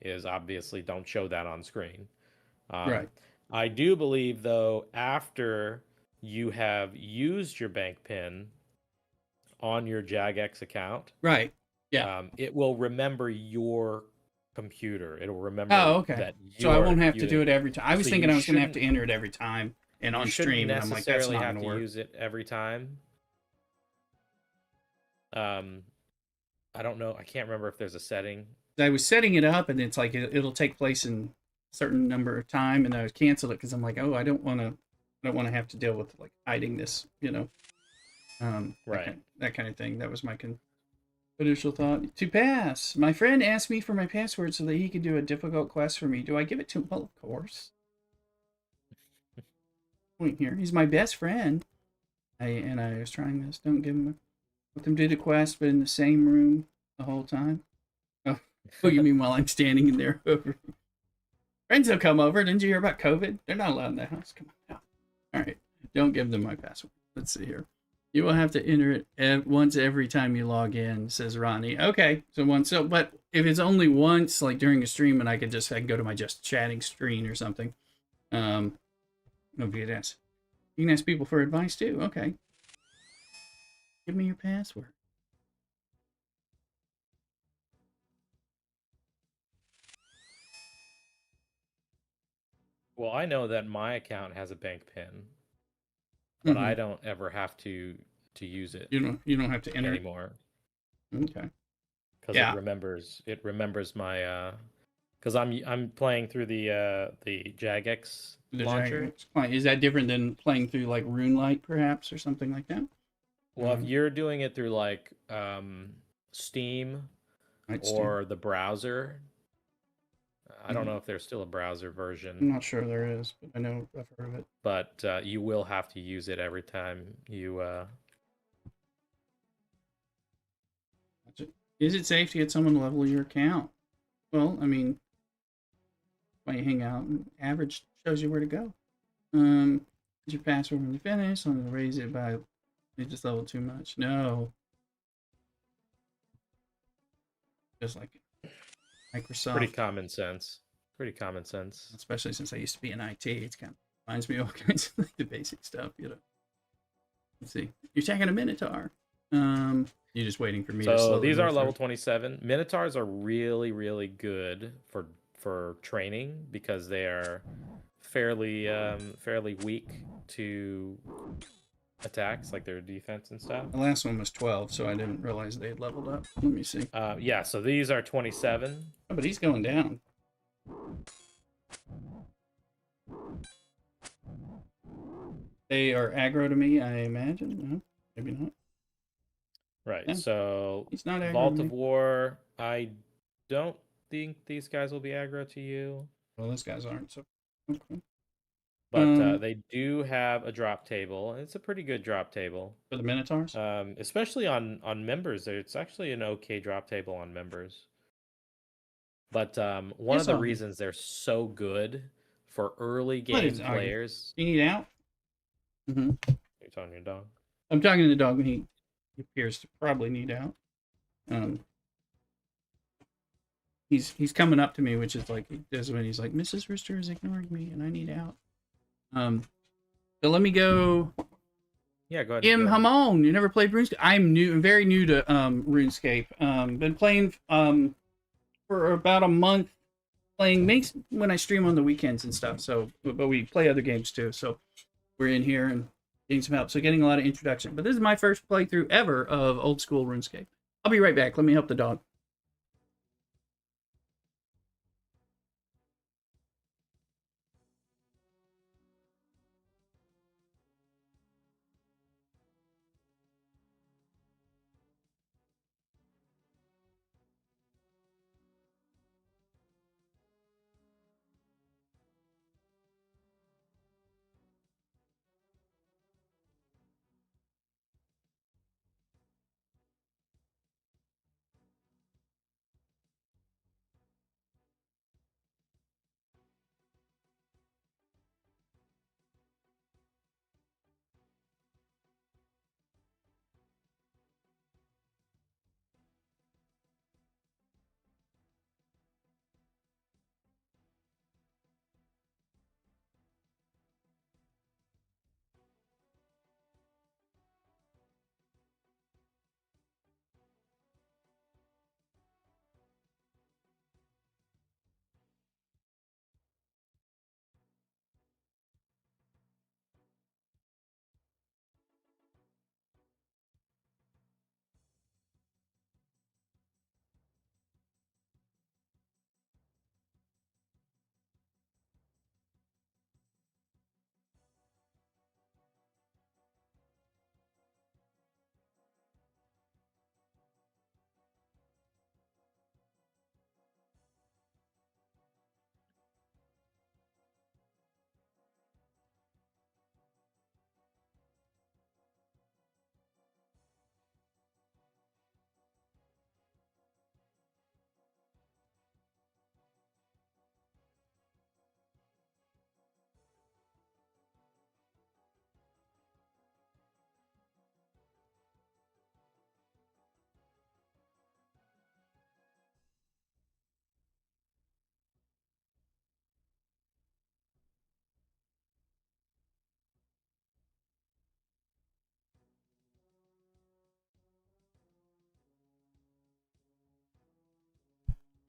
Speaker 2: is obviously don't show that on screen.
Speaker 1: Right.
Speaker 2: I do believe though, after you have used your bank pin, on your jagex account,
Speaker 1: Right. Yeah.
Speaker 2: it will remember your computer. It'll remember
Speaker 1: Oh, okay.
Speaker 2: that
Speaker 1: So I
Speaker 2: you're
Speaker 1: won't have to do
Speaker 2: using.
Speaker 1: it every time. I was
Speaker 2: So
Speaker 1: thinking
Speaker 2: you
Speaker 1: I was going to have
Speaker 2: shouldn't
Speaker 1: to enter it every time and
Speaker 2: you
Speaker 1: on
Speaker 2: shouldn't
Speaker 1: stream, and I'm like, that's
Speaker 2: necessarily
Speaker 1: not
Speaker 2: have
Speaker 1: going to
Speaker 2: to
Speaker 1: work.
Speaker 2: use it every time. Um, I don't know. I can't remember if there's a setting.
Speaker 1: I was setting it up, and it's like it'll take place in a certain number of time, and I canceled it because I'm like, oh, I don't want to have to deal with like hiding this,
Speaker 2: Right.
Speaker 1: that kind of thing. That was my initial thought. To pass, my friend asked me for my password so that he could do a difficult quest for me. Do I give it to him? Well, of course. Point here. He's my best friend. I was trying this. Don't give him. Let them do the quest, but in the same room the whole time. Oh, you mean while I'm standing in there? Friends will come over. Didn't you hear about COVID? They're not allowed in the house. Come on now. All right. Don't give them my password. Let's see here. You will have to enter it once every time you log in, says Ronnie. Okay. So once. So, but if it's only once, like during a stream, and I can go to my just chatting screen or something. Nobody ask. You can ask people for advice too. Okay. Give me your password.
Speaker 2: Well, I know that my account has a bank pin, but I don't ever have to use it
Speaker 1: You don't have to enter
Speaker 2: anymore.
Speaker 1: it. Okay.
Speaker 2: Because
Speaker 1: Yeah.
Speaker 2: it remembers my because I'm playing through the jagex launcher.
Speaker 1: Is that different than playing through like RuneLight perhaps or something like that?
Speaker 2: Well, if you're doing it through like Steam or the browser, I don't know if there's still a browser version.
Speaker 1: I'm not sure there is, but I know I've heard of it.
Speaker 2: But you will have to use it every time you.
Speaker 1: Is it safe to get someone to level your account? Well, I mean, when you hang out, and average shows you where to go. Is your password when you finish? I'm gonna raise it by. You just level too much. No. Just like Microsoft.
Speaker 2: Pretty common sense. Pretty common sense.
Speaker 1: Especially since I used to be in IT, it's kind of reminds me of all kinds of like the basic stuff, Let's see. You're attacking a Minotaur. You're just waiting for me to
Speaker 2: So these are level 27. Minotaurs are really, really good for training because they are fairly weak to attacks, like their defense and stuff.
Speaker 1: The last one was 12, so I didn't realize they had leveled up. Let me see.
Speaker 2: Yeah, so these are 27.
Speaker 1: Oh, but he's going down. They are aggro to me, I imagine. No, maybe not.
Speaker 2: Right.
Speaker 1: Yeah.
Speaker 2: So
Speaker 1: he's not aggro
Speaker 2: Vault
Speaker 1: to me.
Speaker 2: of War, I don't think these guys will be aggro to you.
Speaker 1: Well, those guys aren't, so okay.
Speaker 2: But they do have a drop table. It's a pretty good drop table
Speaker 1: for the Minotaurs.
Speaker 2: Especially on members. It's actually an okay drop table on members. But one of the reasons they're so good for early game players.
Speaker 1: You need out?
Speaker 2: Mm-hmm. You're talking to your dog?
Speaker 1: I'm talking to the dog, and he appears to probably need out. He's coming up to me, which is like he does when he's like, Mrs. Rooster is ignoring me, and I need out. So let me go.
Speaker 2: Yeah, go ahead.
Speaker 1: Hamon, you never played RuneScape? I'm very new to RuneScape. Been playing for about a month. Playing makes when I stream on the weekends and stuff. So, but we play other games too. So we're in here and getting some help. So getting a lot of introduction. But this is my first playthrough ever of old school RuneScape. I'll be right back. Let me help the dog.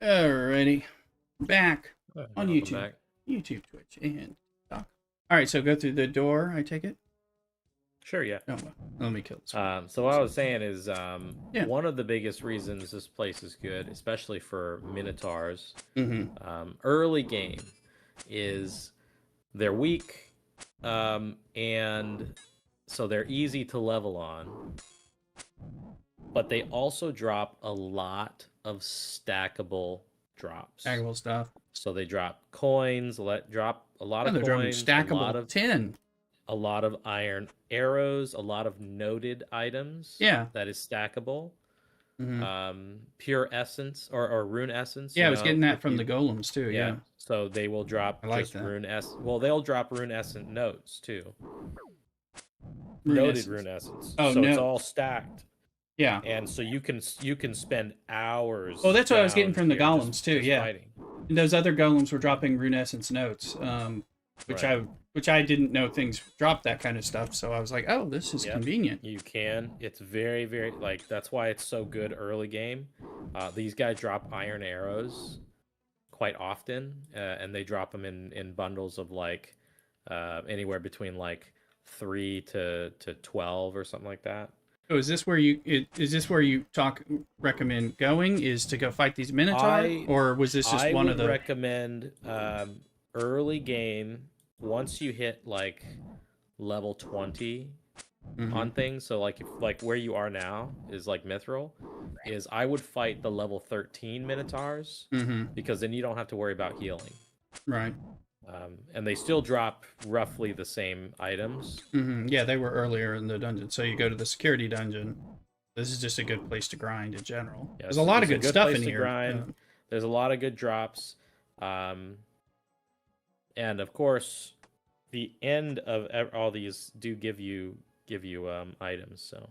Speaker 1: Alrighty. Back on
Speaker 2: Welcome
Speaker 1: YouTube.
Speaker 2: back.
Speaker 1: YouTube, Twitch, and TikTok. Alright, so go through the door, I take it?
Speaker 2: Sure, yeah.
Speaker 1: Oh, well, let me kill this one.
Speaker 2: So what I was saying is,
Speaker 1: Yeah.
Speaker 2: one of the biggest reasons this place is good, especially for Minotaurs,
Speaker 1: Mm-hmm.
Speaker 2: early game, is they're weak, and so they're easy to level on, but they also drop a lot of stackable drops.
Speaker 1: Stackable stuff.
Speaker 2: So they drop coins, drop a lot of
Speaker 1: they're dropping
Speaker 2: coins,
Speaker 1: stackable tin.
Speaker 2: a lot of iron arrows, a lot of noted items.
Speaker 1: Yeah.
Speaker 2: That is stackable.
Speaker 1: Mm-hmm.
Speaker 2: Pure essence or rune essence.
Speaker 1: Yeah, I was getting that from the golems too. Yeah.
Speaker 2: So they will drop
Speaker 1: I like
Speaker 2: just
Speaker 1: that.
Speaker 2: rune essence. Well, they'll drop rune essence notes too. Rune essence.
Speaker 1: Oh,
Speaker 2: so
Speaker 1: no.
Speaker 2: it's all stacked.
Speaker 1: Yeah.
Speaker 2: And so you can spend hours.
Speaker 1: Oh, that's what I was getting from the
Speaker 2: down here
Speaker 1: golems too.
Speaker 2: just
Speaker 1: Yeah.
Speaker 2: fighting.
Speaker 1: And those other golems were dropping rune essence notes,
Speaker 2: Right.
Speaker 1: which I didn't know things dropped that kind of stuff. So I was like, oh, this is
Speaker 2: Yep.
Speaker 1: convenient.
Speaker 2: You can. It's very, very, like, that's why it's so good early game. These guys drop iron arrows quite often, and they drop them in bundles of like anywhere between like 3 to 12 or something like that.
Speaker 1: So is this where you recommend going, is to go fight these Minotaur, or was this just one of the?
Speaker 2: I would recommend early game, once you hit like level 20 on things. So like where you are now is like mithril, is I would fight the level 13 Minotaurs, because then you don't have to worry about healing.
Speaker 1: Right.
Speaker 2: And they still drop roughly the same items.
Speaker 1: Yeah, they were earlier in the dungeon. So you go to the security dungeon. This is just a good place to grind in general.
Speaker 2: Yes,
Speaker 1: there's a lot of good stuff
Speaker 2: place
Speaker 1: in
Speaker 2: to
Speaker 1: here.
Speaker 2: Grind. There's a lot of good drops. And of course, the end of all these do give you items. So,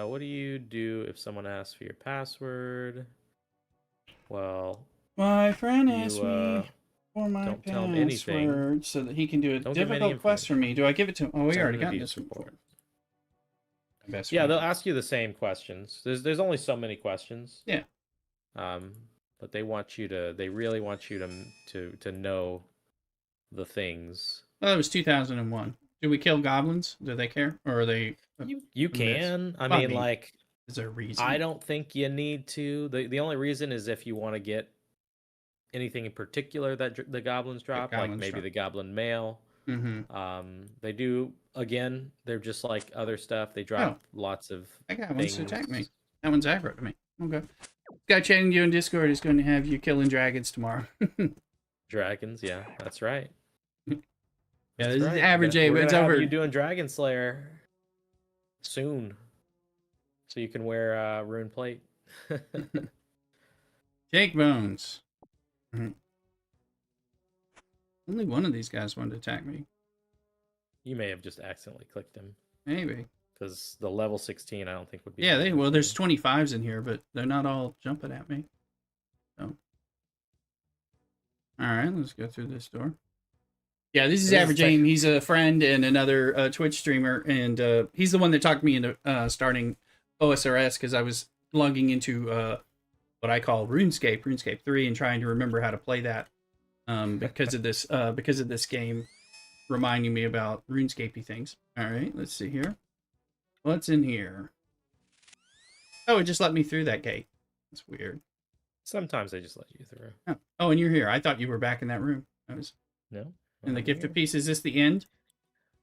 Speaker 2: what do you do if someone asks for your password? Well,
Speaker 1: my friend asked me for my
Speaker 2: don't tell him anything,
Speaker 1: password so that he can do a
Speaker 2: Don't give him any
Speaker 1: difficult quest for me. Do I give it to him? Oh, we
Speaker 2: Send
Speaker 1: already
Speaker 2: him to
Speaker 1: got
Speaker 2: view
Speaker 1: this
Speaker 2: support.
Speaker 1: one.
Speaker 2: Yeah, they'll ask you the same questions. There's only so many questions.
Speaker 1: Yeah.
Speaker 2: But they really want you to know the things.
Speaker 1: Well, that was 2001. Do we kill goblins? Do they care, or are they?
Speaker 2: You can. I mean, like,
Speaker 1: is there a reason?
Speaker 2: I don't think you need to. The only reason is if you want to get anything in particular that the goblins drop, like maybe the goblin mail. They do. Again, they're just like other stuff. They drop lots of.
Speaker 1: I got one to attack me. That one's aggro to me. Okay. Guy chatting you in Discord is going to have you killing dragons tomorrow.
Speaker 2: Dragons, yeah, that's right.
Speaker 1: Yeah, this is average A, but it's over.
Speaker 2: You doing Dragon Slayer soon, so you can wear rune plate.
Speaker 1: Jake Bones. Only one of these guys wanted to attack me.
Speaker 2: You may have just accidentally clicked him.
Speaker 1: Maybe.
Speaker 2: Because the level 16, I don't think would be.
Speaker 1: Yeah, well, there's 25s in here, but they're not all jumping at me. So. All right, let's go through this door. Yeah, this is Average Aim. He's a friend and another Twitch streamer, and he's the one that talked me into starting OSRS because I was logging into what I call RuneScape 3, and trying to remember how to play that because of this game reminding me about RuneScapey things. All right, let's see here. What's in here? Oh, it just let me through that gate. That's weird.
Speaker 2: Sometimes they just let you through.
Speaker 1: Oh, and you're here. I thought you were back in that room.
Speaker 2: No.
Speaker 1: And the gift of peace, is this the end?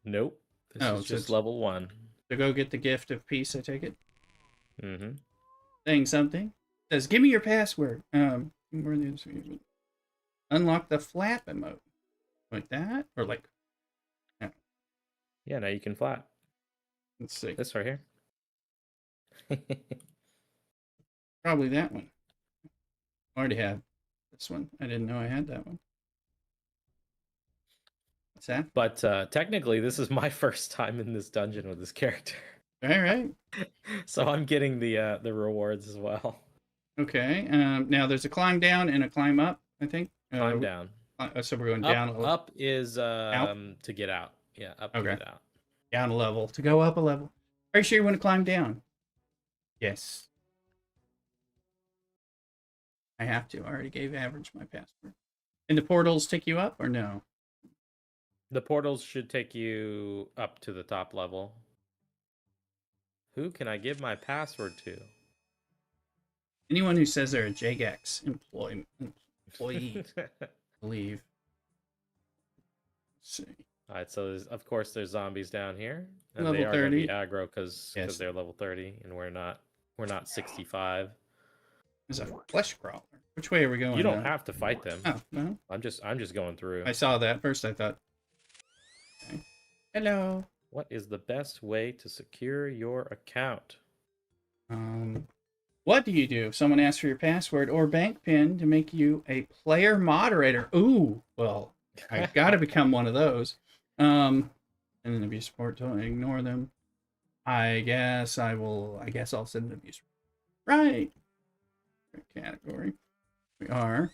Speaker 2: Nope. This is just level 1.
Speaker 1: To go get the gift of peace, I take it? Saying something. It says, give me your password. Unlock the flap emote. Like that? Or like...
Speaker 2: Yeah, now you can flap.
Speaker 1: Let's see.
Speaker 2: This right here.
Speaker 1: Probably that one. I already have this one. I didn't know I had that one. What's that?
Speaker 2: But technically, this is my first time in this dungeon with this character.
Speaker 1: All right.
Speaker 2: So I'm getting the rewards as well.
Speaker 1: Okay. Now there's a climb down and a climb up, I think.
Speaker 2: Climb down.
Speaker 1: So we're going down a level.
Speaker 2: Up is to get out. Yeah, up to get out.
Speaker 1: Down a level. To go up a level. Are you sure you want to climb down? Yes. I have to. I already gave average my password. And the portals take you up or no?
Speaker 2: The portals should take you up to the top level. Who can I give my password to?
Speaker 1: Anyone who says they're a JGEX employee, believe. Let's see.
Speaker 2: All right, so of course there's zombies down here, and
Speaker 1: Level
Speaker 2: they are going to be
Speaker 1: 30.
Speaker 2: aggro because
Speaker 1: Yes.
Speaker 2: they're level 30, and we're not 65.
Speaker 1: There's a flesh crawler. Which way are we going?
Speaker 2: You don't have to fight them.
Speaker 1: Oh, no.
Speaker 2: I'm just going through.
Speaker 1: I saw that. First I thought, okay. Hello.
Speaker 2: What is the best way to secure your account?
Speaker 1: What do you do if someone asks for your password or bank PIN to make you a player moderator? Ooh, well, I've got to become one of those. And then abuse support, don't ignore them. I guess I'll send an abuse. Right. Category. We are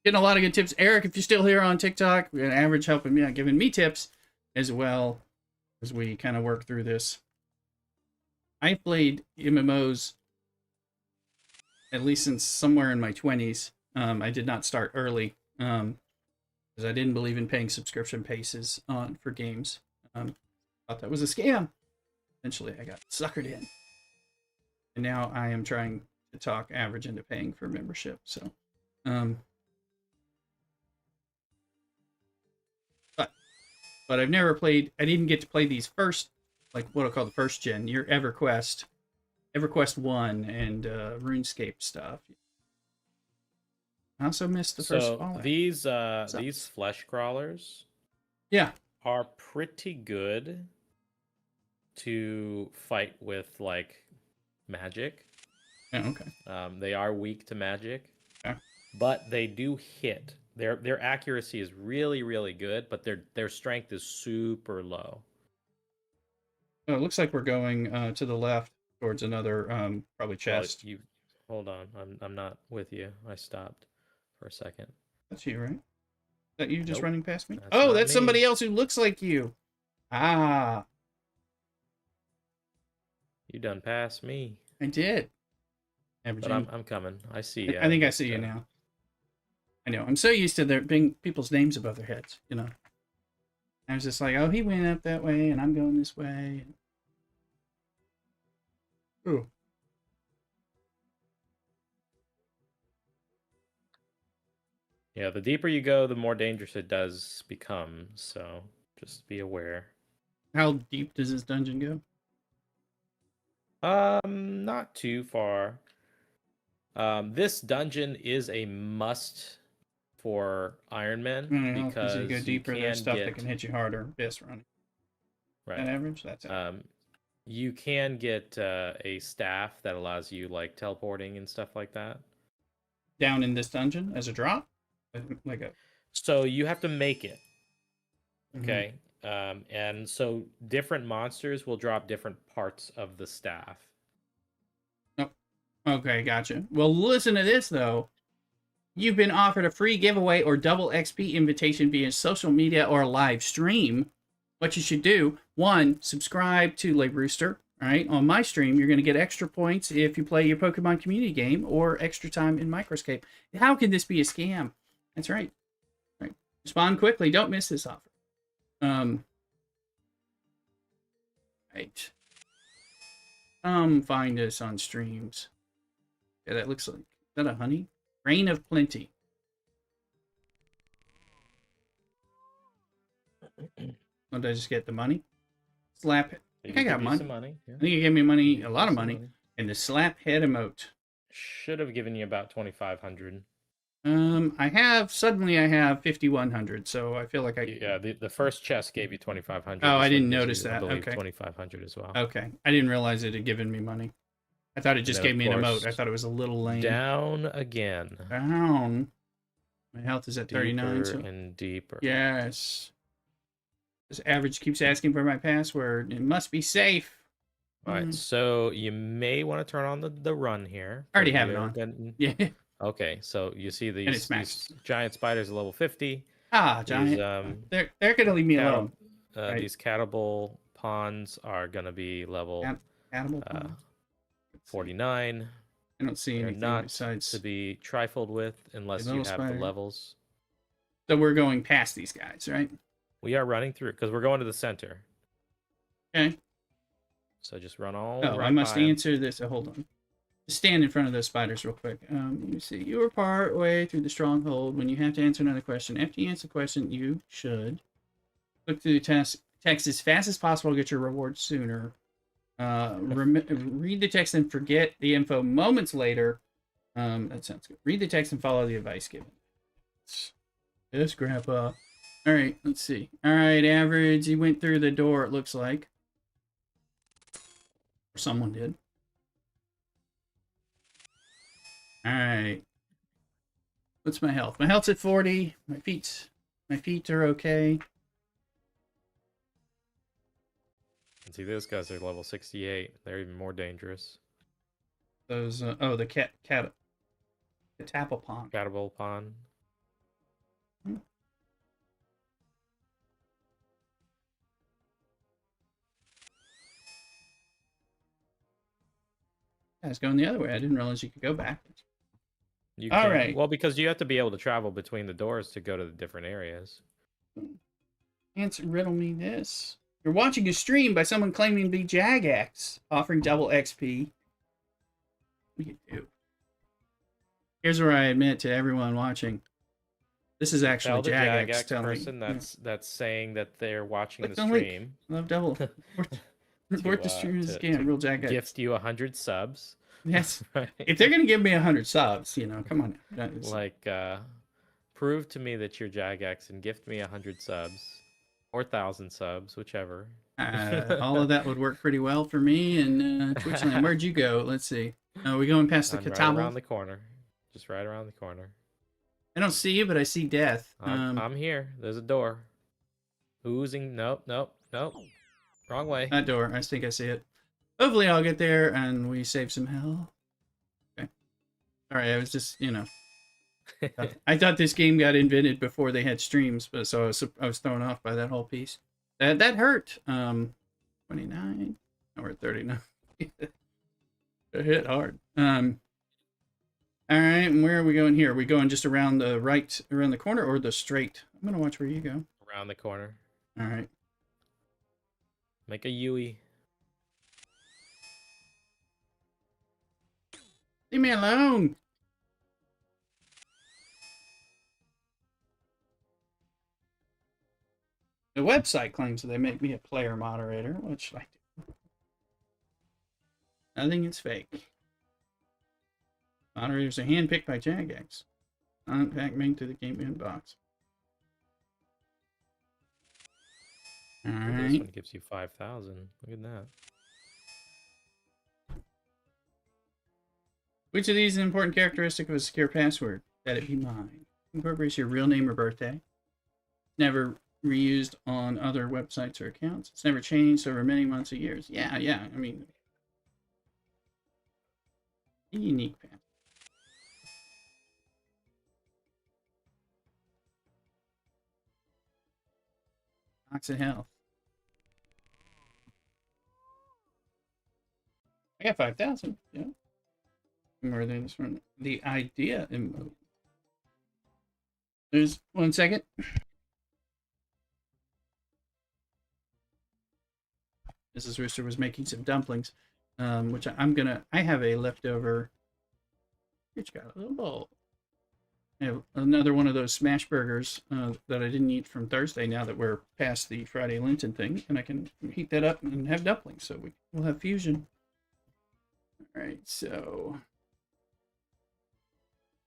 Speaker 1: getting a lot of good tips. Eric, if you're still here on TikTok, we got Average helping me out, giving me tips as well as we kind of work through this. I played MMOs at least since somewhere in my 20s. I did not start early because I didn't believe in paying subscription paces for games. Thought that was a scam. Eventually, I got suckered in. And now I am trying to talk Average into paying for membership. So, but I've never played. I didn't get to play these first, like what I call the first gen. Your EverQuest 1 and RuneScape stuff. I also missed the first Fallout.
Speaker 2: These flesh crawlers,
Speaker 1: yeah,
Speaker 2: are pretty good to fight with like magic.
Speaker 1: Oh, okay.
Speaker 2: They are weak to magic,
Speaker 1: okay,
Speaker 2: but they do hit. Their accuracy is really, really good, but their strength is super low.
Speaker 1: Oh, it looks like we're going to the left towards another probably chest.
Speaker 2: Well, you hold on. I'm not with you. I stopped for a second.
Speaker 1: That's you, right? Is that you just
Speaker 2: Nope,
Speaker 1: running past me?
Speaker 2: that's
Speaker 1: Oh,
Speaker 2: not
Speaker 1: that's
Speaker 2: me.
Speaker 1: somebody else who looks like you. Ah,
Speaker 2: You done passed me.
Speaker 1: I did.
Speaker 2: But I'm coming. I see you.
Speaker 1: I think I see you now. I know. I'm so used to there being people's names above their heads, you know. I was just like, oh, he went up that way, and I'm going this way. Ooh.
Speaker 2: Yeah, the deeper you go, the more dangerous it does become. So just be aware.
Speaker 1: How deep does this dungeon go?
Speaker 2: Not too far. This dungeon is a must for Iron Men because
Speaker 1: you go deeper, there's stuff
Speaker 2: get,
Speaker 1: that can hit you harder. Best running.
Speaker 2: right.
Speaker 1: That average? That's it.
Speaker 2: You can get a staff that allows you like teleporting and stuff like that.
Speaker 1: Down in this dungeon as a drop? Like a...
Speaker 2: So you have to make it. Okay. And so different monsters will drop different parts of the staff.
Speaker 1: Oh, okay, gotcha. Well, listen to this, though. You've been offered a free giveaway or double XP invitation via social media or live stream. What you should do, 1, subscribe to Le Rooster. All right, on my stream, you're going to get extra points if you play your Pokemon community game or extra time in Microscape. How can this be a scam? That's right. Right. Respond quickly. Don't miss this offer. Right. Find us on streams. Yeah, that looks like... Is that a honey? Rain of Plenty. Oh, did I just get the money? Slap it. I think I got money.
Speaker 2: Yeah.
Speaker 1: I think you gave me money, a lot of money. And the slap head emote.
Speaker 2: Should have given you about 2,500.
Speaker 1: I have 5,100, so I feel like I...
Speaker 2: Yeah, the first chest gave you 2,500.
Speaker 1: Oh, I didn't notice that.
Speaker 2: I believe
Speaker 1: Okay.
Speaker 2: 2,500 as well.
Speaker 1: Okay. I didn't realize it had given me money. I thought it just gave me an emote. I thought it was a little lame.
Speaker 2: Down again.
Speaker 1: Down. My health is at 39.
Speaker 2: Deeper and deeper.
Speaker 1: Yes. This average keeps asking for my password. It must be safe.
Speaker 2: All right, so you may want to turn on the run here.
Speaker 1: I already have it on. Yeah.
Speaker 2: Okay, so you see
Speaker 1: it's
Speaker 2: these giant spiders at level 50.
Speaker 1: Ah, giant. They're going to leave me alone.
Speaker 2: Right. These catable pawns are going to be level
Speaker 1: 49.
Speaker 2: 49.
Speaker 1: I don't see
Speaker 2: They're
Speaker 1: anything
Speaker 2: not
Speaker 1: besides
Speaker 2: to be trifled with unless you
Speaker 1: little
Speaker 2: have the
Speaker 1: spider.
Speaker 2: levels.
Speaker 1: So we're going past these guys, right?
Speaker 2: We are running through because we're going to the center.
Speaker 1: Okay.
Speaker 2: So just run all
Speaker 1: Oh, I
Speaker 2: right
Speaker 1: must
Speaker 2: by 'em.
Speaker 1: answer this. Oh, hold on. Just stand in front of those spiders real quick. Let me see. You were part way through the stronghold. When you have to answer another question, after you answer the question, you should look through the text as fast as possible to get your reward sooner. Read the text and forget the info moments later. That sounds good. Read the text and follow the advice given. Yes, Grandpa. All right, let's see. All right, average. He went through the door, it looks like. Or someone did. All right. What's my health? My health's at 40. My feet are okay.
Speaker 2: And see, those guys are level 68. They're even more dangerous.
Speaker 1: Those the catapulpon.
Speaker 2: Catapulpon. I was going the other way. I didn't realize you could go back. You
Speaker 1: All
Speaker 2: can.
Speaker 1: right.
Speaker 2: Well, because you have to be able to travel between the doors to go to the different areas.
Speaker 1: Riddle me this. You're watching a stream by someone claiming to be Jagex, offering double XP. What do you do? Here's where I admit to everyone watching. This is actually
Speaker 2: Tell the
Speaker 1: Jagex
Speaker 2: Jagex
Speaker 1: telling
Speaker 2: person that's saying that they're watching
Speaker 1: Click
Speaker 2: the
Speaker 1: the link.
Speaker 2: stream.
Speaker 1: Love double. Report the stream is again. Real Jagex.
Speaker 2: Gift you 100 subs.
Speaker 1: Yes.
Speaker 2: Right.
Speaker 1: If they're gonna give me 100 subs, come on.
Speaker 2: Like, prove to me that you're Jagex and gift me 100 subs. Or 1,000 subs, whichever.
Speaker 1: All of that would work pretty well for me. And Twitchland, where'd you go? Let's see. Are we going past the
Speaker 2: I'm right
Speaker 1: Catawba?
Speaker 2: around the corner. Just right around the corner.
Speaker 1: I don't see you, but I see death.
Speaker 2: I'm here. There's a door. Oozing. Nope. Wrong way.
Speaker 1: That door. I think I see it. Hopefully I'll get there and we save some hell. Okay. Alright, I was just, I thought this game got invented before they had streams, but so I was thrown off by that whole piece. That hurt. 29. No, we're at 39. It hit hard. Alright, and where are we going here? Are we going just around the corner or the straight? I'm gonna watch where you go.
Speaker 2: Around the corner.
Speaker 1: Alright.
Speaker 2: Make a Yui.
Speaker 1: Leave me alone! The website claims that they make me a player moderator, which I do. Nothing is fake. Moderators are handpicked by Jagex. Unpack link to the game inbox. Alright.
Speaker 2: This one gives you 5,000. Look at that.
Speaker 1: Which of these is an important characteristic of a secure password? That it be mine. Incorporates your real name or birthday. Never reused on other websites or accounts. It's never changed over many months or years. Yeah. I mean, a unique password. Box of health. I got 5,000. Yeah. More than this one. The idea emote. There's 1 second. Mrs. Rooster was making some dumplings, which I have a leftover. Which got a little bowl. I have another one of those smash burgers that I didn't eat from Thursday. Now that we're past the Friday Lenten thing, and I can heat that up and have dumplings, so we'll have fusion. All right, so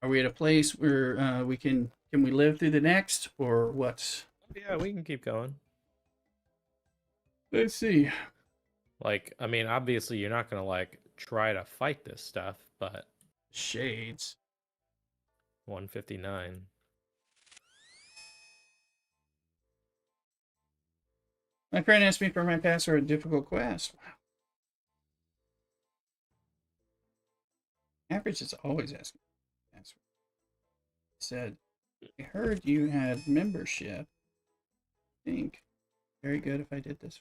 Speaker 1: are we at a place where we can we live through the next, or what?
Speaker 2: Yeah, we can keep going.
Speaker 1: Let's see.
Speaker 2: Like, I mean, obviously you're not gonna try to fight this stuff, but
Speaker 1: Shades.
Speaker 2: 159.
Speaker 1: My friend asked me for my password in difficult quest. Wow. Average is always asking for password. Said, I heard you had membership. I think. Very good if I did this.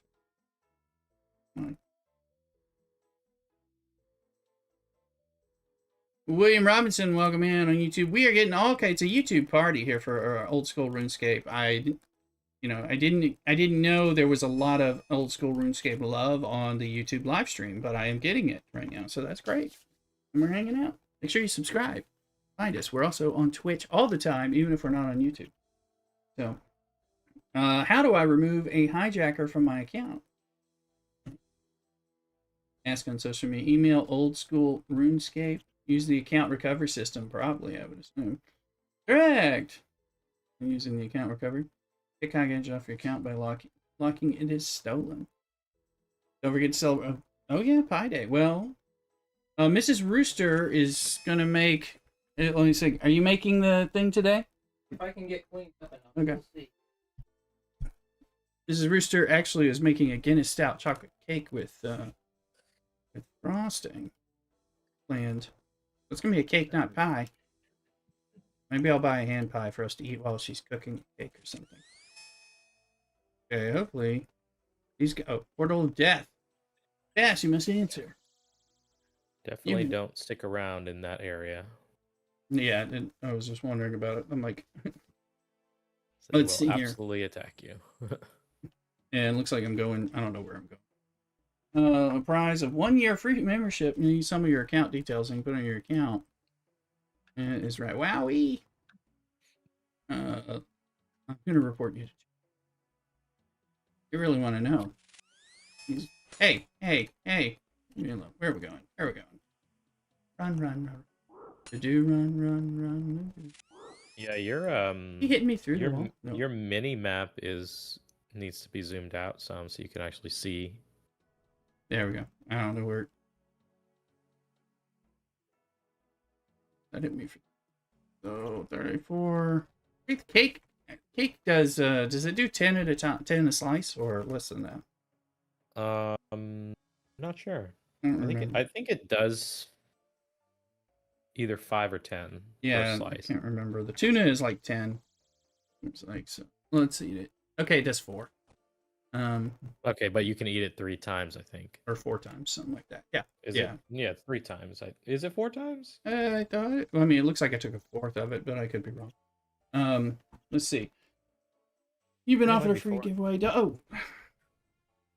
Speaker 1: William Robinson, welcome in on YouTube. We are getting okay. It's a YouTube party here for our old school RuneScape. I didn't know there was a lot of old school RuneScape love on the YouTube live stream, but I am getting it right now, so that's great. And we're hanging out. Make sure you subscribe. Find us. We're also on Twitch all the time, even if we're not on YouTube. So, how do I remove a hijacker from my account? Ask on social media. Email old school RuneScape. Use the account recovery system, probably, I would assume. Correct! I'm using the account recovery. Kick hijack off your account by locking it is stolen. Don't forget to celebrate. Oh, yeah, Pi Day. Well, Mrs. Rooster is going to make. Let me see. Are you making the thing today?
Speaker 3: If I can get cleaned up enough,
Speaker 1: Okay.
Speaker 3: we'll see.
Speaker 1: Mrs. Rooster actually is making a Guinness Stout chocolate cake with frosting planned. It's going to be a cake, not pie. Maybe I'll buy a hand pie for us to eat while she's cooking a cake or something. Okay, hopefully. Portal of Death. Yes, you must answer.
Speaker 2: Definitely don't stick around in that area.
Speaker 1: Yeah, I was just wondering about it. I'm like,
Speaker 2: So
Speaker 1: let's see
Speaker 2: will
Speaker 1: here.
Speaker 2: absolutely attack you.
Speaker 1: And it looks like I'm going. I don't know where I'm going. A prize of 1 year free membership. You need some of your account details and you put on your account. And it is right. Wowie. I'm gonna report you. You really want to know? Hey. Leave me alone. Where are we going? Where are we going? Run. To do run.
Speaker 2: Yeah, your
Speaker 1: He hit me through the wall. No.
Speaker 2: your mini map needs to be zoomed out some so you can actually see.
Speaker 1: There we go. I don't know where. That hit me. So 34. I think cake does it do 10 at a time, 10 a slice, or less than that?
Speaker 2: Not sure.
Speaker 1: I
Speaker 2: I think it does either 5 or 10
Speaker 1: yeah,
Speaker 2: per slice.
Speaker 1: I can't remember. The tuna is like 10. It's like so. Let's eat it. Okay, it does 4.
Speaker 2: Okay, but you can eat it 3 times, I think.
Speaker 1: Or 4 times, something like that. Yeah.
Speaker 2: Is it? Yeah, 3 times. Is it 4 times?
Speaker 1: I thought. Well, I mean, it looks like I took a fourth of it, but I could be wrong. Let's see. You've been
Speaker 2: Yeah,
Speaker 1: offered a
Speaker 2: might be
Speaker 1: free
Speaker 2: 4.
Speaker 1: giveaway. Oh.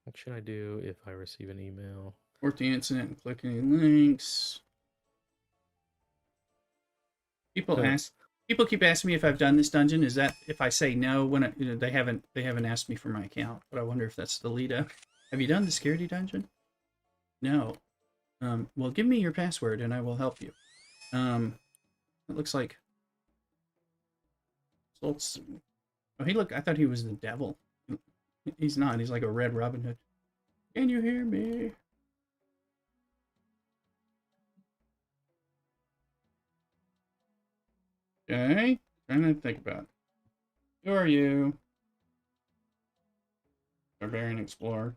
Speaker 2: What should I do if I receive an email?
Speaker 1: Report the incident and click any links. People keep asking me if I've done this dungeon. Is that if I say no when they haven't asked me for my account? But I wonder if that's the lead up. Have you done the security dungeon? No. Well, give me your password and I will help you. It looks like. Oh, I thought he was the devil. He's not. He's like a red Robin Hood. Can you hear me? Okay. Trying to think about it. Who are you? Barbarian Explorer.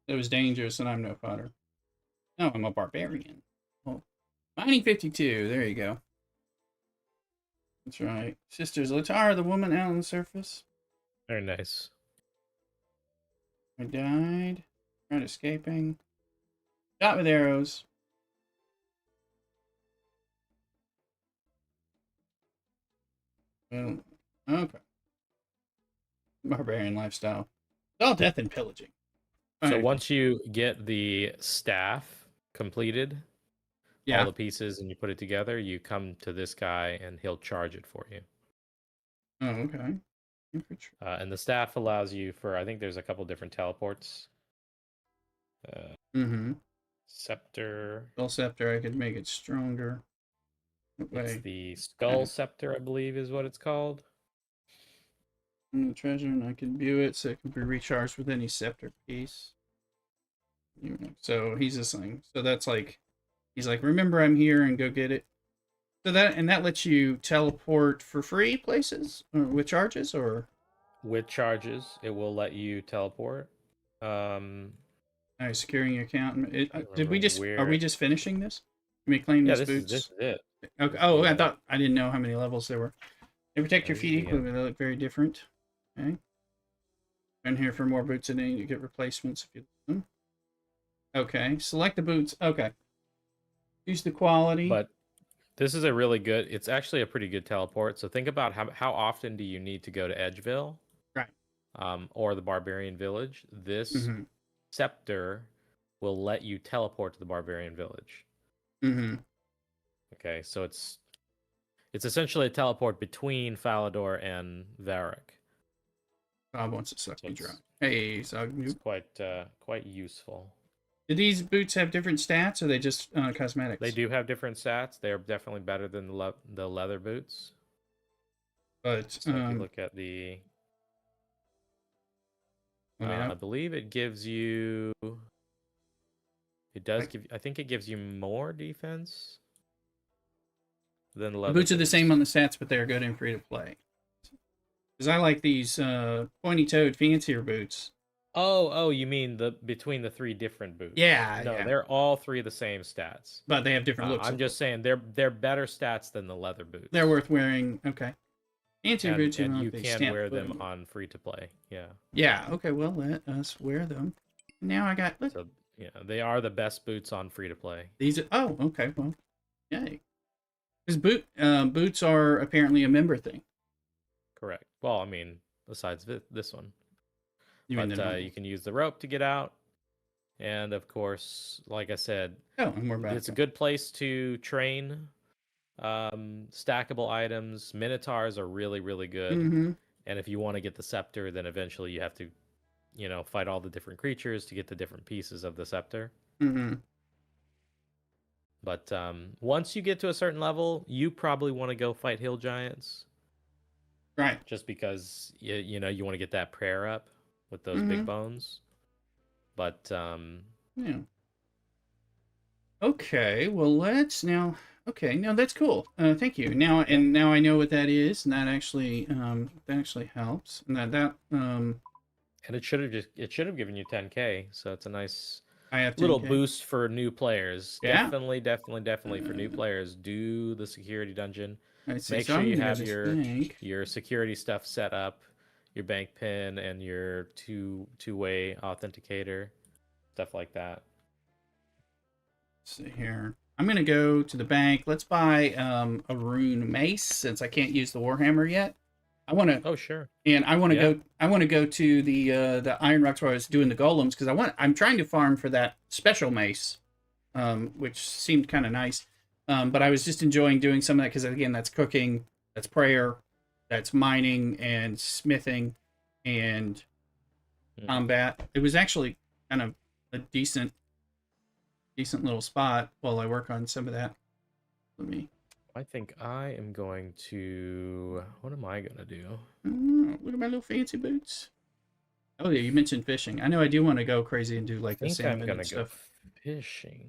Speaker 1: It was dangerous and I'm no fighter. No, I'm a barbarian. Oh. Mining 52. There you go. That's right. Sisters Latara, the woman out on the surface.
Speaker 2: Very nice.
Speaker 1: I died. Tried escaping. Shot with arrows. Well, okay. Barbarian lifestyle. It's all death and pillaging.
Speaker 2: So once you get the staff completed, all the pieces, and you put it together, you come to this guy and he'll charge it for you.
Speaker 1: Oh, okay.
Speaker 2: And the staff allows you for, I think there's a couple different teleports. Scepter.
Speaker 1: Skull Scepter, I could make it stronger.
Speaker 2: It's the Skull Scepter, I believe is what it's called.
Speaker 1: And the treasure, and I can view it so it can be recharged with any scepter piece. So he's just saying. So that's like, he's like, remember I'm here and go get it. So that lets you teleport for free places or with charges, or
Speaker 2: with charges it will let you teleport.
Speaker 1: Securing your account. Are we just finishing this? You may claim these boots.
Speaker 2: This is it.
Speaker 1: Okay. Oh, yeah. I didn't know how many levels there were. They protect your feet equally, but they look very different. Okay. in here for more boots, and then you get replacements if you lose them. Okay, select the boots. Okay. Use the quality.
Speaker 2: But this is a really good. It's actually a pretty good teleport. So think about how often do you need to go to Edgeville,
Speaker 1: Right.
Speaker 2: Or the Barbarian Village. This
Speaker 1: Mm-hmm.
Speaker 2: scepter will let you teleport to the Barbarian Village.
Speaker 1: Mm-hmm.
Speaker 2: Okay, so it's essentially a teleport between Falador and Varric.
Speaker 1: Bob wants to suck
Speaker 2: So
Speaker 1: me dry.
Speaker 2: it's,
Speaker 1: Hey,
Speaker 2: it's
Speaker 1: Zog.
Speaker 2: quite useful.
Speaker 1: Do these boots have different stats, or are they just cosmetics?
Speaker 2: They do have different stats. They are definitely better than the leather boots.
Speaker 1: But
Speaker 2: So if you look at the, I believe it gives you. It does give. I think it gives you more defense than
Speaker 1: the
Speaker 2: leather
Speaker 1: boots are the same on the stats, but they're good and free to play. Because I like these pointy-toed, fancier boots.
Speaker 2: Oh, you mean between the 3 different boots?
Speaker 1: Yeah,
Speaker 2: No,
Speaker 1: yeah.
Speaker 2: they're all 3 the same stats.
Speaker 1: But they have different looks.
Speaker 2: I'm just saying they're better stats than the leather boots.
Speaker 1: They're worth wearing. Okay. Fancier boots,
Speaker 2: and you
Speaker 1: they
Speaker 2: can
Speaker 1: stamp
Speaker 2: wear
Speaker 1: them
Speaker 2: them on free to play. Yeah.
Speaker 1: Yeah. Okay. Well, let us wear them. Now I got. Look,
Speaker 2: So yeah, they are the best boots on free to play.
Speaker 1: these. Oh, okay. Well, yay. Because boots are apparently a member thing.
Speaker 2: Correct. Well, I mean, besides this one.
Speaker 1: You mean
Speaker 2: But you can use the rope to get out. And of course, like I said,
Speaker 1: and we're back.
Speaker 2: it's a good place to train stackable items. Minotaurs are really, really good.
Speaker 1: Mm-hmm.
Speaker 2: And if you want to get the scepter, then eventually you have to, fight all the different creatures to get the different pieces of the scepter.
Speaker 1: Mm-hmm.
Speaker 2: But once you get to a certain level, you probably want to go fight hill giants.
Speaker 1: Right.
Speaker 2: Just because you want to get that prayer up with those
Speaker 1: Mm-hmm.
Speaker 2: big bones. But
Speaker 1: yeah. Okay. Well, let's now. Okay. Now that's cool. Thank you. Now I know what that is, and that actually helps. And
Speaker 2: and it should have given you 10K. So it's a nice
Speaker 1: I have
Speaker 2: little
Speaker 1: 10K.
Speaker 2: boost for new players.
Speaker 1: Yeah.
Speaker 2: Definitely for new players. Do the security dungeon.
Speaker 1: Make
Speaker 2: sure you have your security stuff set up, your bank pin, and your two-way authenticator, stuff like that.
Speaker 1: Let's see here. I'm gonna go to the bank. Let's buy a rune mace since I can't use the warhammer yet. I want to.
Speaker 2: Oh sure.
Speaker 1: And I want to go. I want to go to the Iron Rocks where I was doing the golems because I'm trying to farm for that special mace, which seemed kind of nice. But I was just enjoying doing some of that because again, that's cooking, that's prayer, that's mining and smithing, and combat. It was actually kind of a decent little spot while I work on some of that.
Speaker 2: I think I am going to. What am I gonna do?
Speaker 1: Look at my little fancy boots. Oh yeah, you mentioned fishing. I know I do want to go crazy and do like the salmon and stuff.
Speaker 2: Go fishing.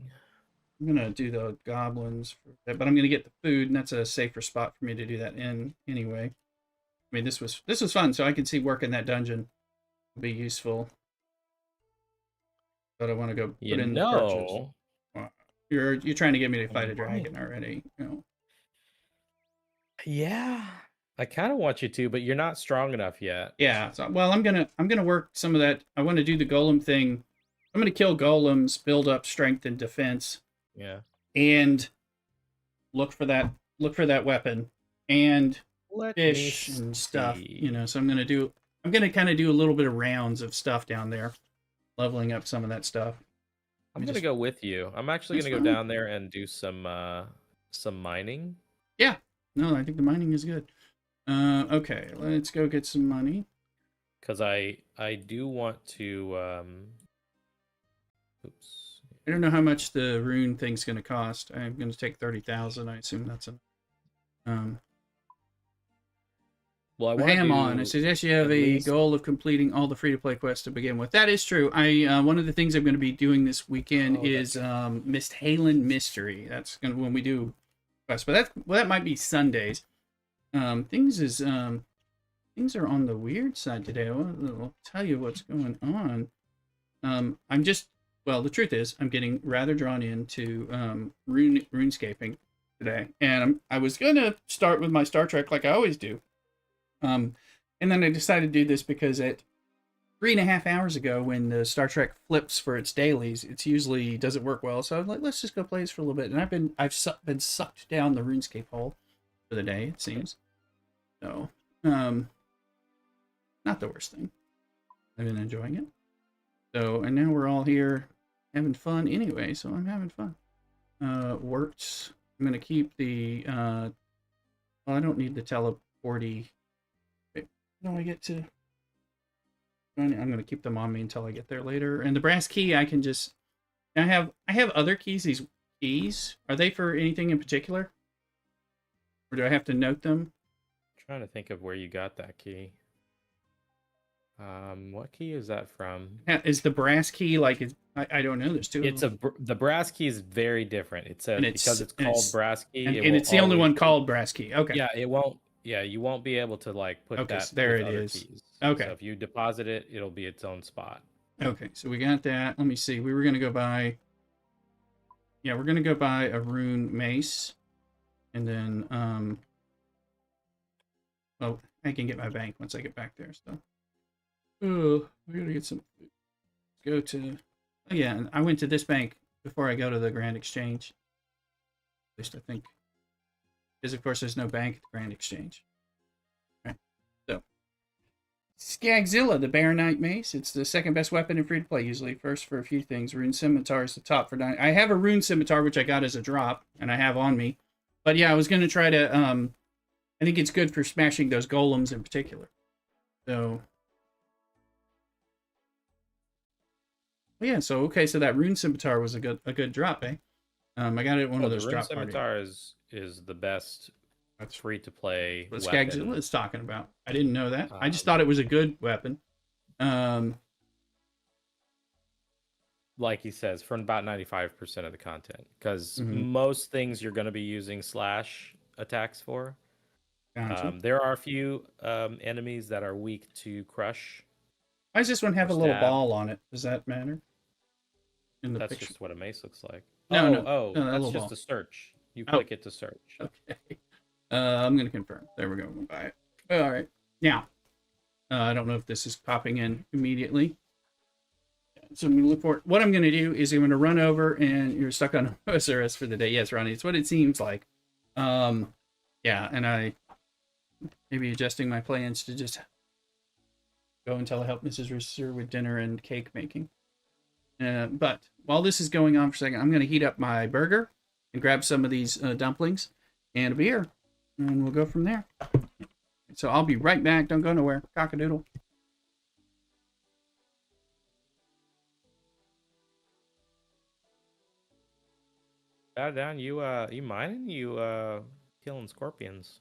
Speaker 1: I'm gonna do the goblins for that, but I'm gonna get the food, and that's a safer spot for me to do that in anyway. I mean, this was fun, so I can see working that dungeon will be useful. But I want to go put in the purchase. Well, you're trying to get me to fight a dragon already.
Speaker 2: Yeah, I kind of want you to, but you're not strong enough yet.
Speaker 1: Yeah. So, well, I'm gonna work some of that. I want to do the golem thing. I'm gonna kill golems, build up strength and defense.
Speaker 2: Yeah.
Speaker 1: And look for that weapon and fish and stuff. So I'm gonna kind of do a little bit of rounds of stuff down there, leveling up some of that stuff.
Speaker 2: I'm gonna go with you. I'm actually gonna go down there and do some mining.
Speaker 1: Yeah. No, I think the mining is good. Okay, let's go get some money.
Speaker 2: Because I do want to. Oops.
Speaker 1: I don't know how much the rune thing's going to cost. I'm going to take 30,000. I assume that's a.
Speaker 2: Well, I
Speaker 1: hang on. I suggest you have a goal of completing all the free-to-play quests to begin with. That is true. One of the things I'm going to be doing this weekend is Misthalen Mystery. That's going to when we do quests, but that might be Sundays. Things are on the weird side today. I'll tell you what's going on. The truth is, I'm getting rather drawn into runescaping today, and I was going to start with my Star Trek like I always do, and then I decided to do this because at 3.5 hours ago when the Star Trek flips for its dailies, it's usually doesn't work well. So I'm like, let's just go play this for a little bit. And I've been sucked down the RuneScape hole for the day, it seems. So, not the worst thing. I've been enjoying it. So, and now we're all here having fun anyway. So I'm having fun. Works. I'm gonna keep the. Well, I don't need the teleporty. Wait, no, I get to. I'm going to keep them on me until I get there later. And the brass key, I can just... I have other keys. These keys, are they for anything in particular? Or do I have to note them?
Speaker 2: Trying to think of where you got that key. What key is that from?
Speaker 1: Is the brass key like... I don't know. There's two of
Speaker 2: It's
Speaker 1: them.
Speaker 2: the brass key is very different. Because it's called brass key.
Speaker 1: And it's the only one called brass key. Okay.
Speaker 2: Yeah, it won't. Yeah, you won't be able to like put that.
Speaker 1: So there
Speaker 2: with
Speaker 1: it
Speaker 2: other
Speaker 1: is.
Speaker 2: Keys.
Speaker 1: Okay.
Speaker 2: So if you deposit it, it'll be its own spot.
Speaker 1: Okay, so we got that. Let me see. We were going to go buy... Yeah, we're going to go buy a rune mace. And then, well, I can get my bank once I get back there, so. Oh, I gotta get some food. Let's go to... Oh, yeah, and I went to this bank before I go to the Grand Exchange. At least I think. Because, of course, there's no bank at the Grand Exchange. Right. So. Skagzilla, the Bear Knight Mace. It's the second best weapon in free-to-play, usually. First for a few things. Rune Scimitar is the top for 9. I have a Rune Scimitar, which I got as a drop, and I have on me. But, yeah, I was going to try to... I think it's good for smashing those golems in particular. So... Yeah, so okay, so that Rune Scimitar was a good drop, eh? I got it at one of those drop
Speaker 2: parties. Rune Scimitar is the best free to play.
Speaker 1: What Skagzilla is talking about. I didn't know that. I just thought it was a good weapon.
Speaker 2: Like he says, from about 95% of the content, because most things you're going to be using slash attacks for. Gotcha. There are a few enemies that are weak to crush.
Speaker 1: Why does this one have a little ball on it? Does that matter?
Speaker 2: That's
Speaker 1: picture?
Speaker 2: Just what a mace looks like.
Speaker 1: No,
Speaker 2: that's just a search. You click it to search.
Speaker 1: Okay. I'm going to confirm. There we go. We'll buy it. All right. Now, I don't know if this is popping in immediately. So I'm going to look for it. What I'm going to do is I'm going to run over, and you're stuck on OSRS for the day. Yes, Ronnie, it's what it seems like. Yeah, and I maybe adjusting my plans to just go until I help Mrs. Rooster with dinner and cake making. But while this is going on for a second, I'm going to heat up my burger and grab some of these dumplings and a beer, and we'll go from there. So I'll be right back. Don't go nowhere. Cock-a-doodle.
Speaker 2: Bow down, you mining? You killing scorpions?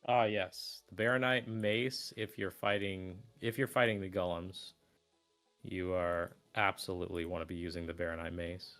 Speaker 2: Ah, yes, the Baronite mace. If you're fighting the golems, you are absolutely want to be using the Baronite mace.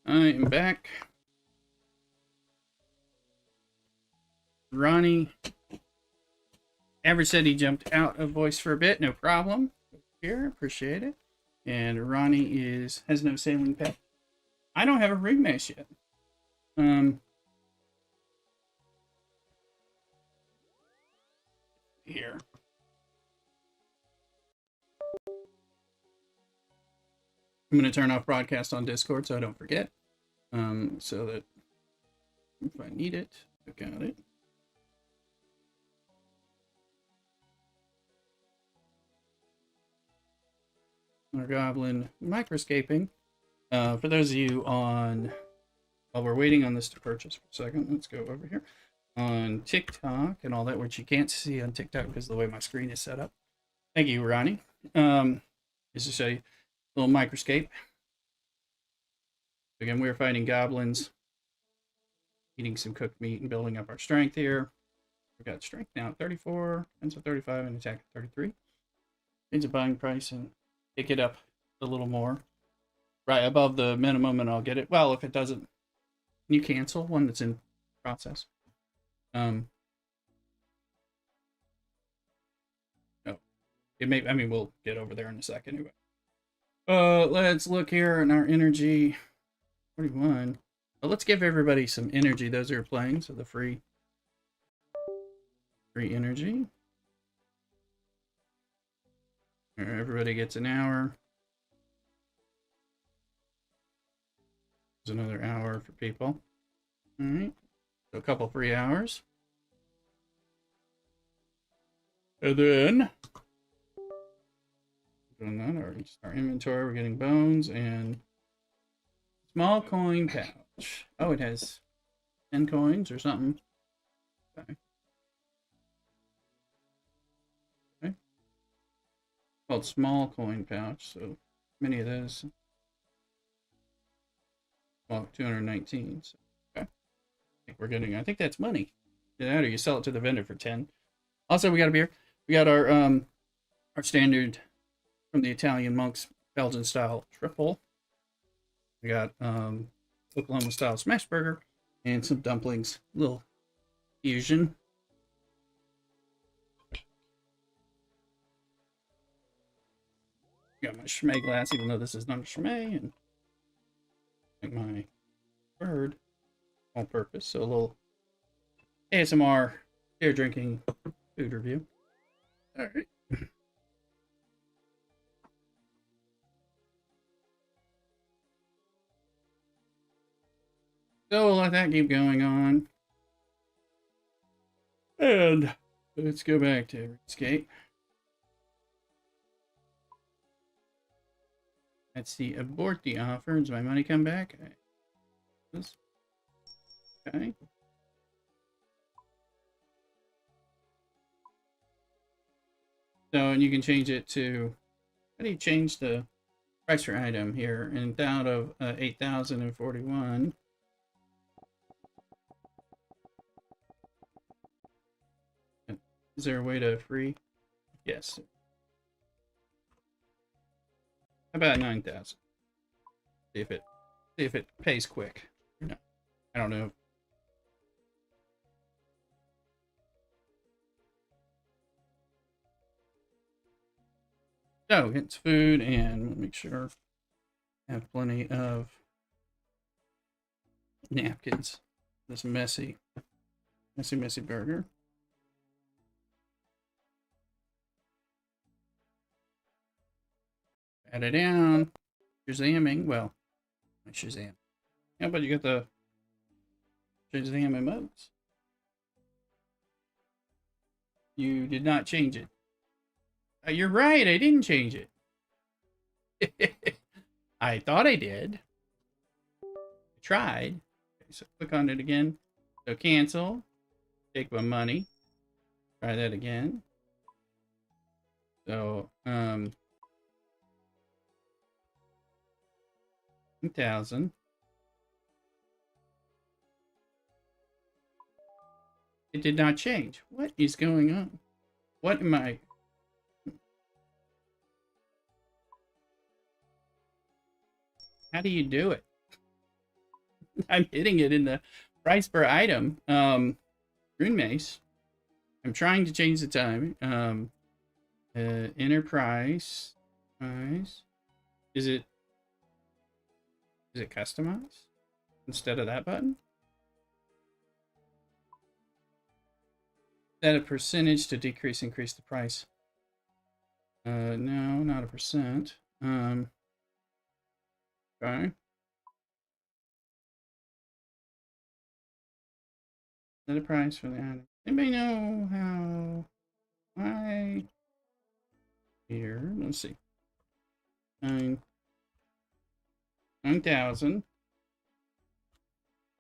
Speaker 1: I am back. Ronnie. Ever said he jumped out of voice for a bit. No problem. Here, appreciate it. And Ronnie has no sailing pet. I don't have a ring mace yet. Here. I'm going to turn off broadcast on Discord so I don't forget. So that if I need it, I got it. Our goblin microscaping. For those of you on, while we're waiting on this to purchase for a second, let's go over here on TikTok and all that, which you can't see on TikTok because of the way my screen is set up. Thank you, Ronnie. Just to show you a little microscape. Again, we're fighting goblins, eating some cooked meat and building up our strength here. We've got strength now at 34, and so 35, and attack at 33. Needs a buying price and pick it up a little more. Right above the minimum, and I'll get it. Well, if it doesn't, can you cancel one that's in process? No. It may, I mean, we'll get over there in a second anyway. Let's look here in our energy. 41. Well, let's give everybody some energy, those who are playing, so the free energy. Everybody gets an hour. There's another hour for people. All right, so a couple free hours. And then, doing that, our inventory, we're getting bones and small coin pouch. Oh, it has 10 coins or something. Okay. Called small coin pouch, so many of those. Well, 219. So, okay. I think that's money. Yeah, or you sell it to the vendor for 10. Also, we got a beer. We got our standard from the Italian monks Belgian style triple. We got Oklahoma style smash burger And some dumplings. Little fusion. Got my Schmay glass, even though this is not a Schmay, and like my bird all purpose. So a little ASMR beer drinking food review. All right. So we'll let that keep going on. And let's go back to RuneScape. Let's see, abort the offer. Does my money come back? Okay. So, and you can change it to, how do you change the price per item here? And out of 8,041. Is there a way to free? Yes. How about 9,000? See if it pays quick. No, I don't know. So it's food, and make sure I have plenty of napkins. This messy burger. Add it down. Shazamming. Well, not Shazam. Yeah, but you got the Shazam emotes. You did not change it. You're right, I didn't change it. I thought I did. I tried. Okay, so click on it again. So cancel. Take my money. Try that again. So, 1,000. It did not change. What is going on? What am I? How do you do it? I'm hitting it in the price per item. Rune Mace. I'm trying to change the time. Enterprise. Price. Is it customized instead of that button? Set a percentage to increase the price. No, not a percent. Okay. Set a price for the item. Anybody know how? Why? Here, let's see. 9,000.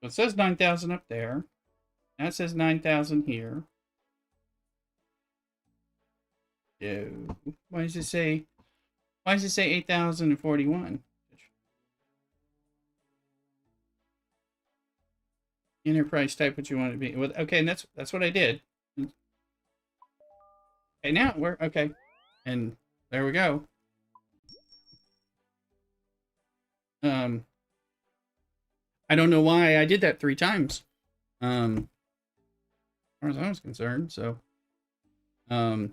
Speaker 1: So it says 9,000 up there. That says 9,000 here. No. Why does it say 8,041? Enterprise type what you want it to be. Well, okay, and that's what I did. Okay, now we're okay. And there we go. I don't know why I did that 3 times. As far as I was concerned, so I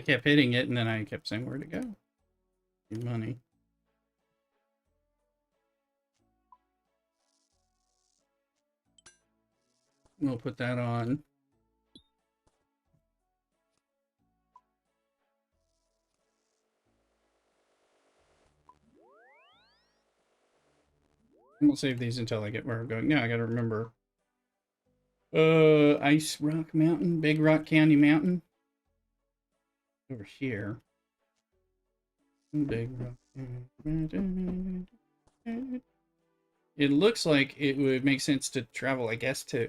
Speaker 1: kept hitting it, and then I kept saying, where'd it go? Need money. We'll put that on. And we'll save these until I get where I'm going. Now I gotta remember. Ice Rock Mountain, Big Rock County Mountain. Over here. Big Rock. It looks like it would make sense to travel, I guess, to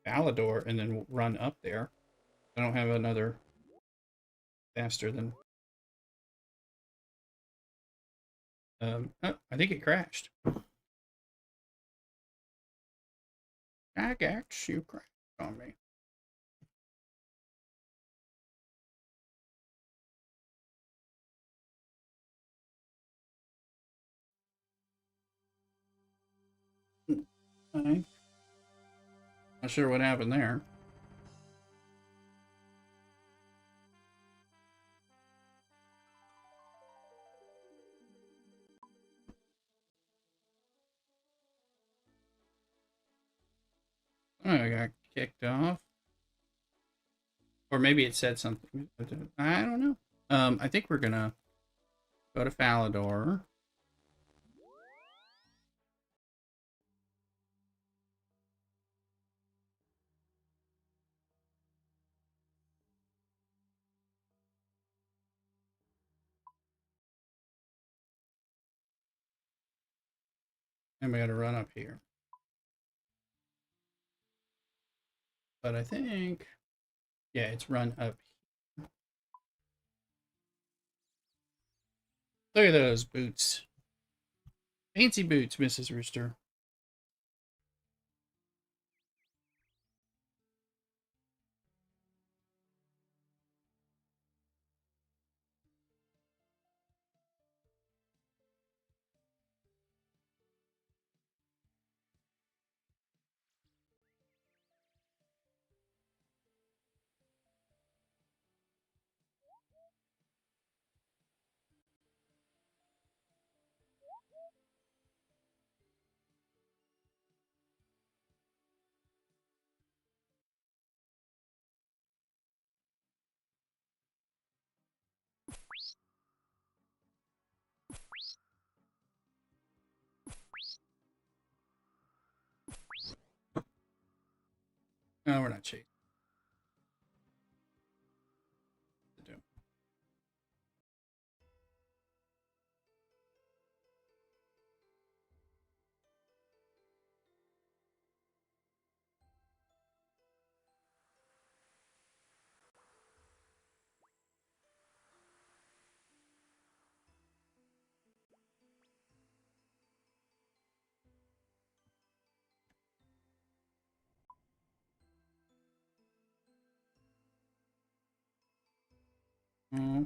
Speaker 1: Valador and then run up there. I don't have another faster than. Oh, I think it crashed. Agax, you crashed on me. Fine. Not sure what happened there. Oh, I got kicked off. Or maybe it said something. I don't know. I think we're gonna go to Falador. And we gotta run up here. But I think, yeah, it's run up here. Look at those boots. Fancy boots, Mrs. Rooster. No, we're not chasing. Oh.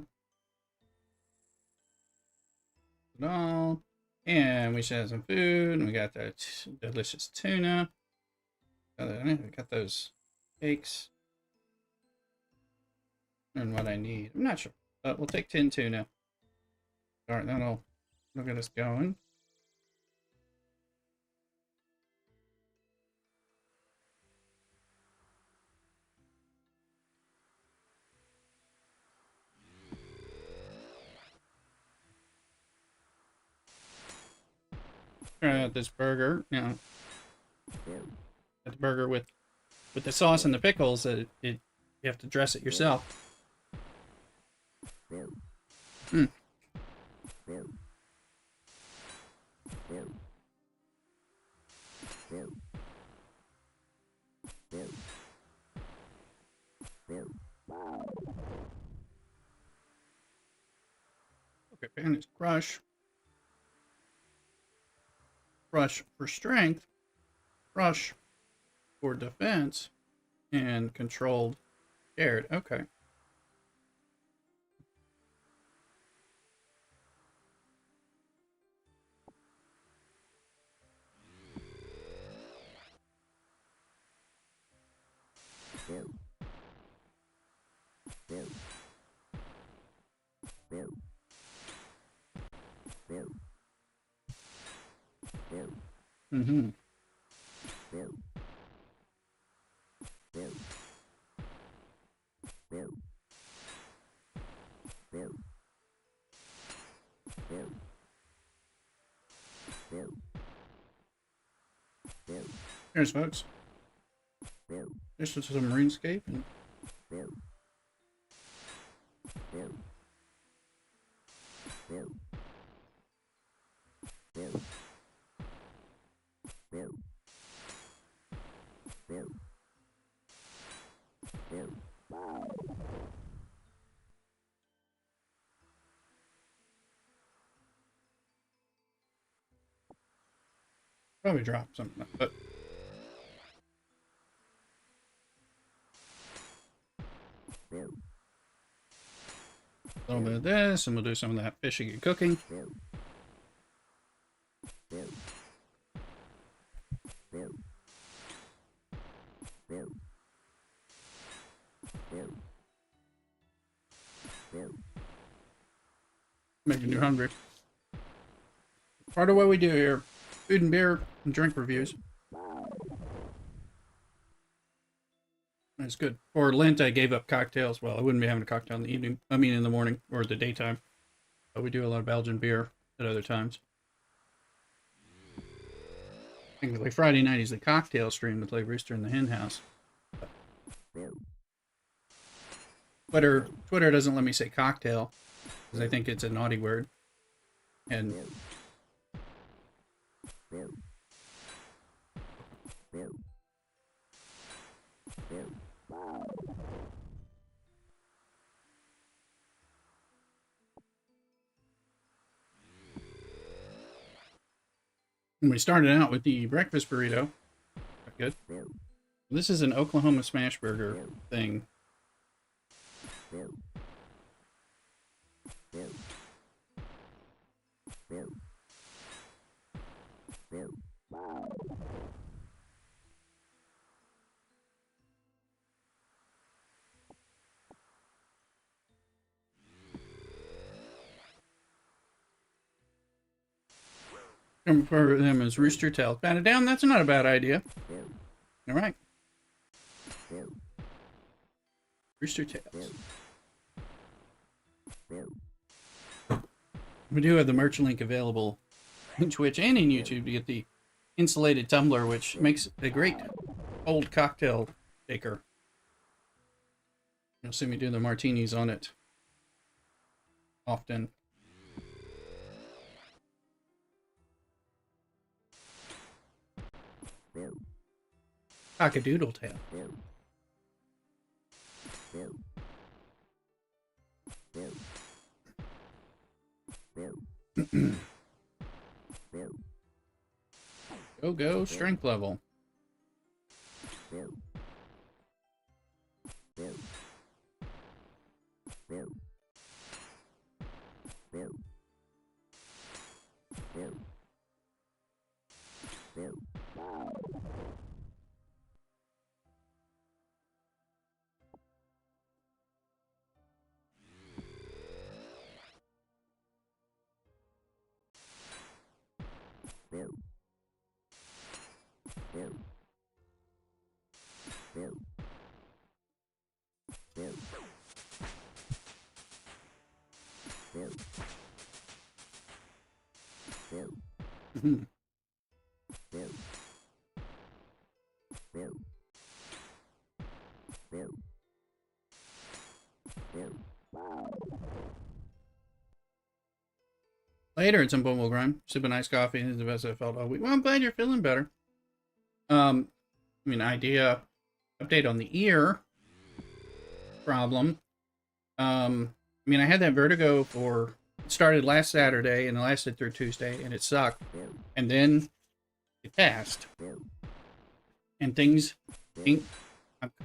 Speaker 1: No. And we should have some food. And we got that delicious tuna. We got those cakes. And what I need. I'm not sure. But we'll take 10 tuna. Alright, that'll get us going. Try out this burger. Now, got the burger with the sauce and the pickles. You have to dress it yourself. Hmm. Okay, and it's crush. Crush for strength. Crush for defense. And controlled scared. Okay. Mm-hmm. Here's folks. This is some RuneScape. And probably drop something, but a little bit of this, and we'll do some of that fishing and cooking. Making you hungry. Part of what we do here, food and beer and drink reviews. That's good. For Lent, I gave up cocktails. Well, I wouldn't be having a cocktail in the evening. I mean, in the morning or the daytime. But we do a lot of Belgian beer at other times. I think like Friday night is the cocktail stream with Lay Rooster in the hen house. Twitter doesn't let me say cocktail because I think it's a naughty word. And we started out with the breakfast burrito. Good. This is an Oklahoma smash burger thing. And for them as rooster tails. Pat it down. That's not a bad idea. All right. Rooster tails. We do have the merch link available in Twitch and in YouTube to get the insulated tumbler, which makes a great cold cocktail shaker. You'll see me do the martinis on it often. Cockadoodle tail. Go, strength level. Later at some point we'll grind. Sipping iced coffee is the best I've felt all week. Well, I'm glad you're feeling better. I mean, update on the ear problem. I mean, I had that vertigo it started last Saturday and it lasted through Tuesday and it sucked. And then it passed. And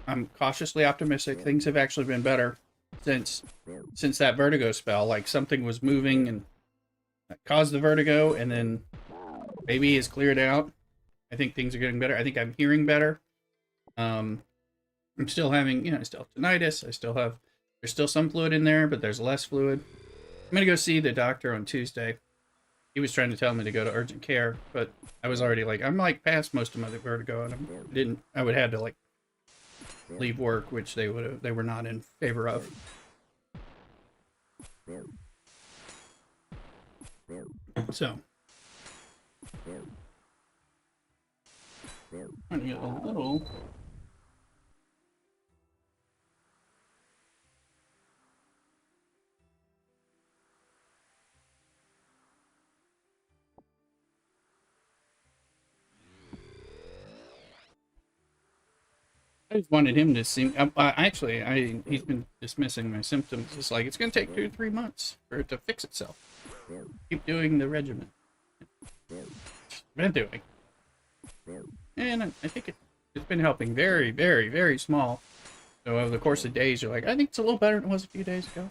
Speaker 1: I'm cautiously optimistic. Things have actually been better since that vertigo spell. Like something was moving and that caused the vertigo, and then maybe it's cleared out. I think things are getting better. I think I'm hearing better. I'm still having, I still have tinnitus. There's still some fluid in there, but there's less fluid. I'm going to go see the doctor on Tuesday. He was trying to tell me to go to urgent care, but I was already I'm past most of my vertigo, and I would have to leave work, which they were not in favor of. So, trying to get a little. I just wanted him to seem. He's been dismissing my symptoms. It's like it's going to take 2 to 3 months for it to fix itself. Keep doing the regimen. Been doing, and I think it's been helping. Very, very, very small. So over the course of days, you're like, I think it's a little better than it was a few days ago.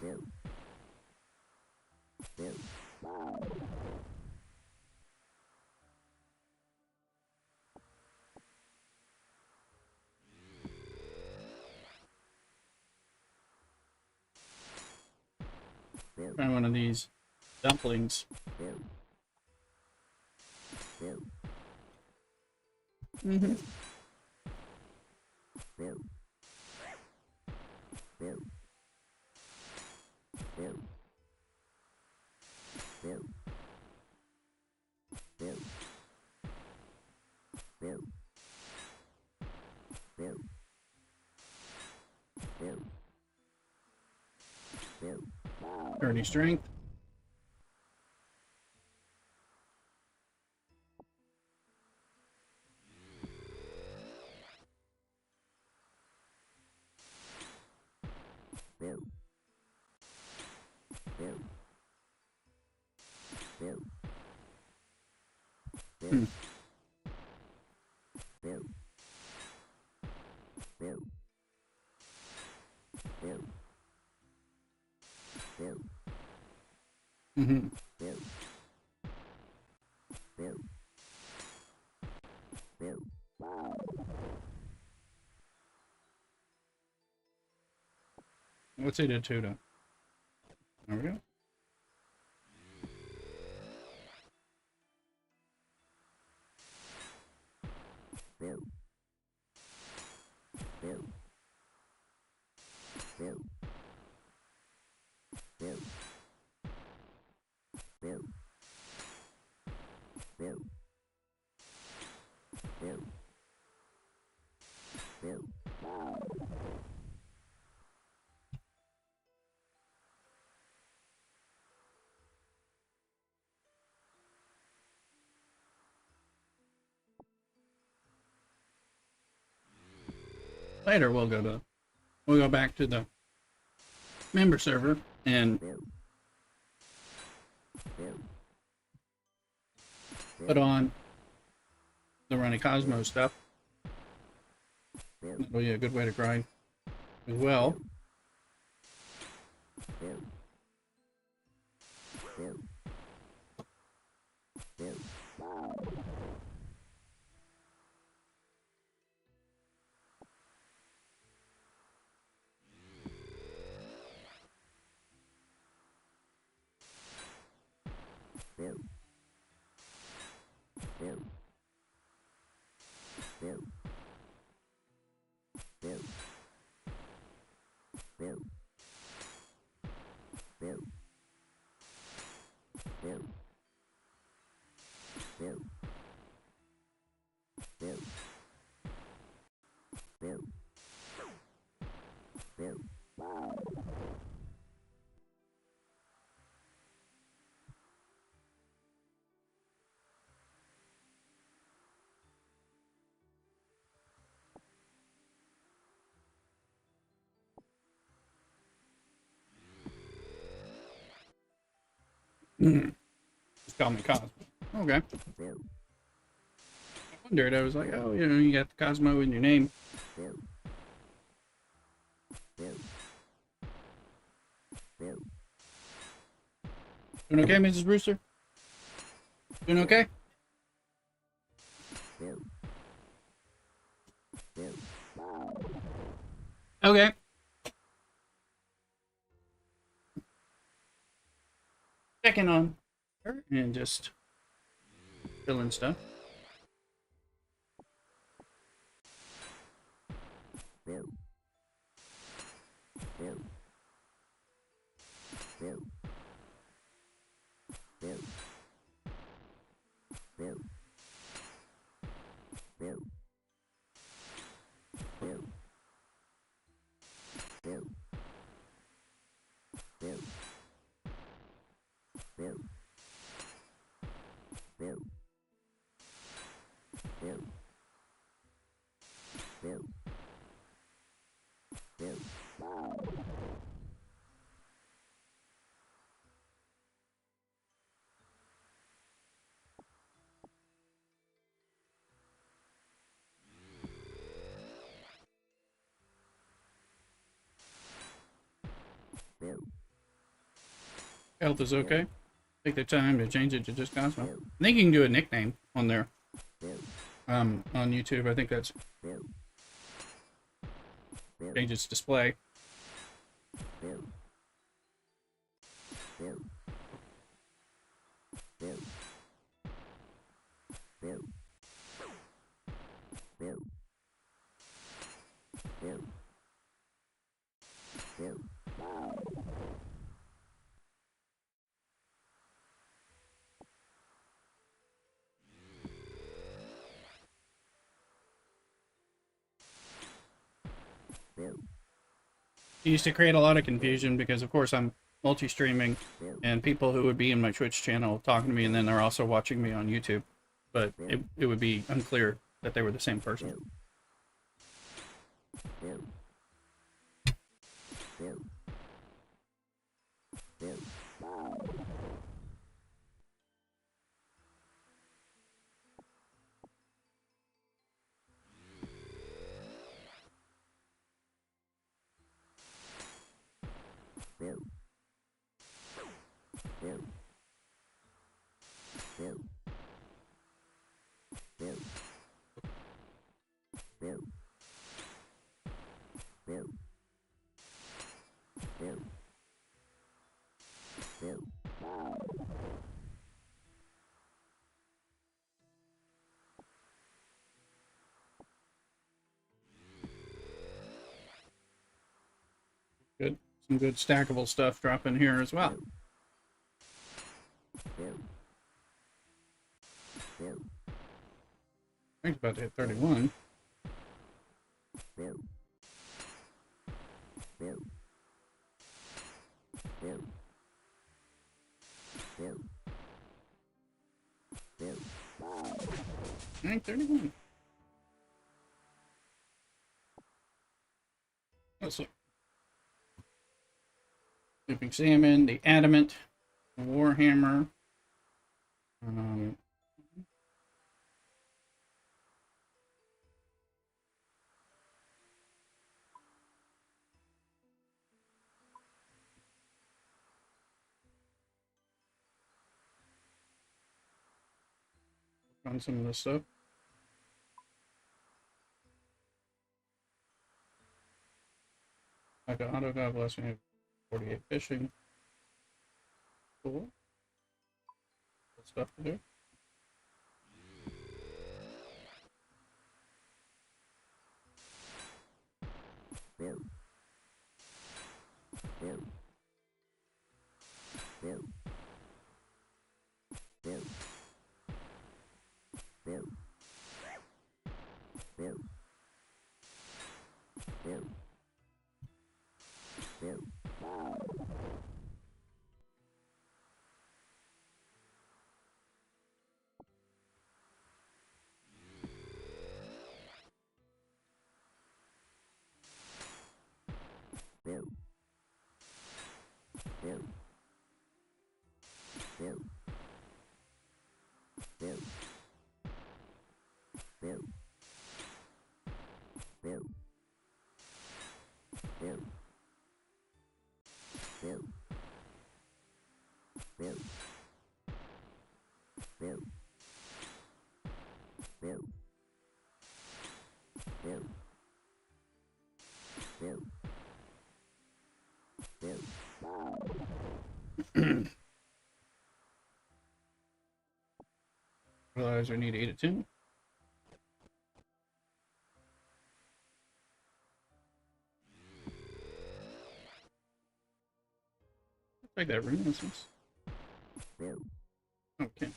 Speaker 1: Try one of these dumplings. Mm-hmm. Any strength? Hmm. Mm-hmm. What's it to though? There we go. Later we'll go back to the member server and put on the Runny Cosmo stuff. That'll be a good way to grind as well. Just call me Cosmo. Okay. I wondered, I was like, oh, you know, you got the Cosmo in your name. Doing okay, Mrs. Brewster? Doing okay? Okay. Checking on her and just filling stuff. Health is okay. Take the time to change it to just Cosmo. I think you can do a nickname on there. On YouTube, I think that's change its display. It used to create a lot of confusion because, of course, I'm multi-streaming, and people who would be in my Twitch channel talking to me, and then they're also watching me on YouTube, but it would be unclear that they were the same person. Good. Some good stackable stuff dropping here as well. I think it's about to hit 31. I think 31. Let's look. Scaping Salmon, the Adamant, the Warhammer. On some of this stuff. Like a auto God bless me. 48 fishing. Cool. Good stuff to do. Realize I need 8 of 10. Like that Renaissance. Okay.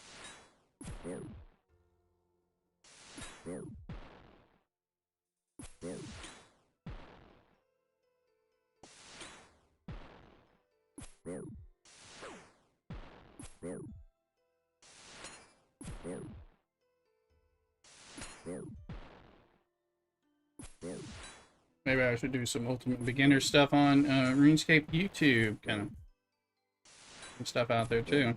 Speaker 1: Maybe I should do some ultimate beginner stuff on RuneScape YouTube, kind of some stuff out there too.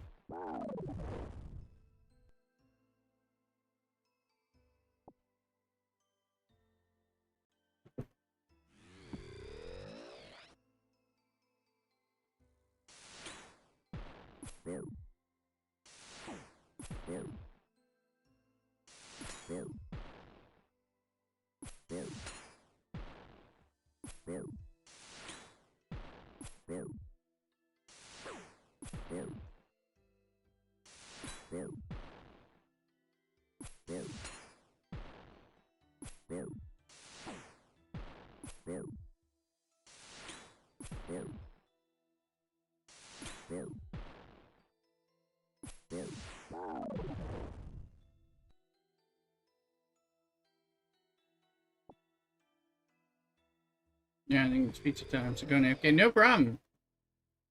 Speaker 1: Yeah, I think it's pizza time, so go now. Okay, no problem.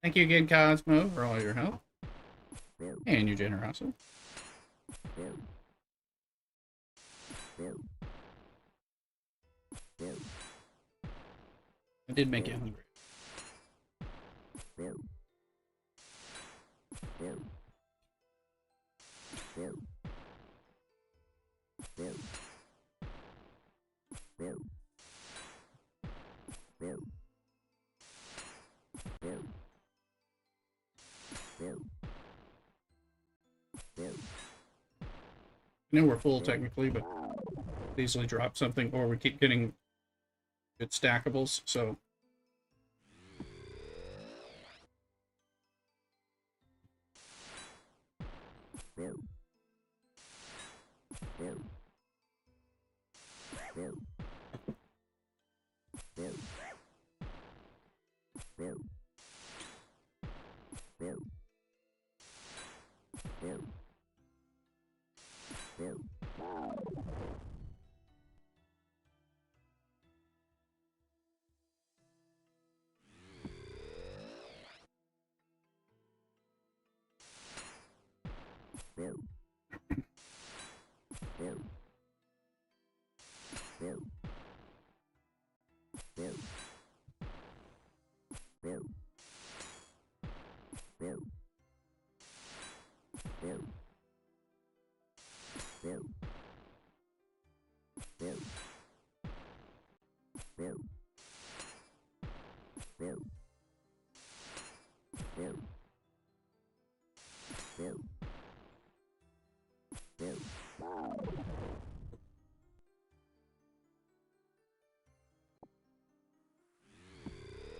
Speaker 1: Thank you again, Cosmo, for all your help. And your generosity. I did make you hungry. I know we're full technically, but easily drop something, or we keep getting good stackables, so.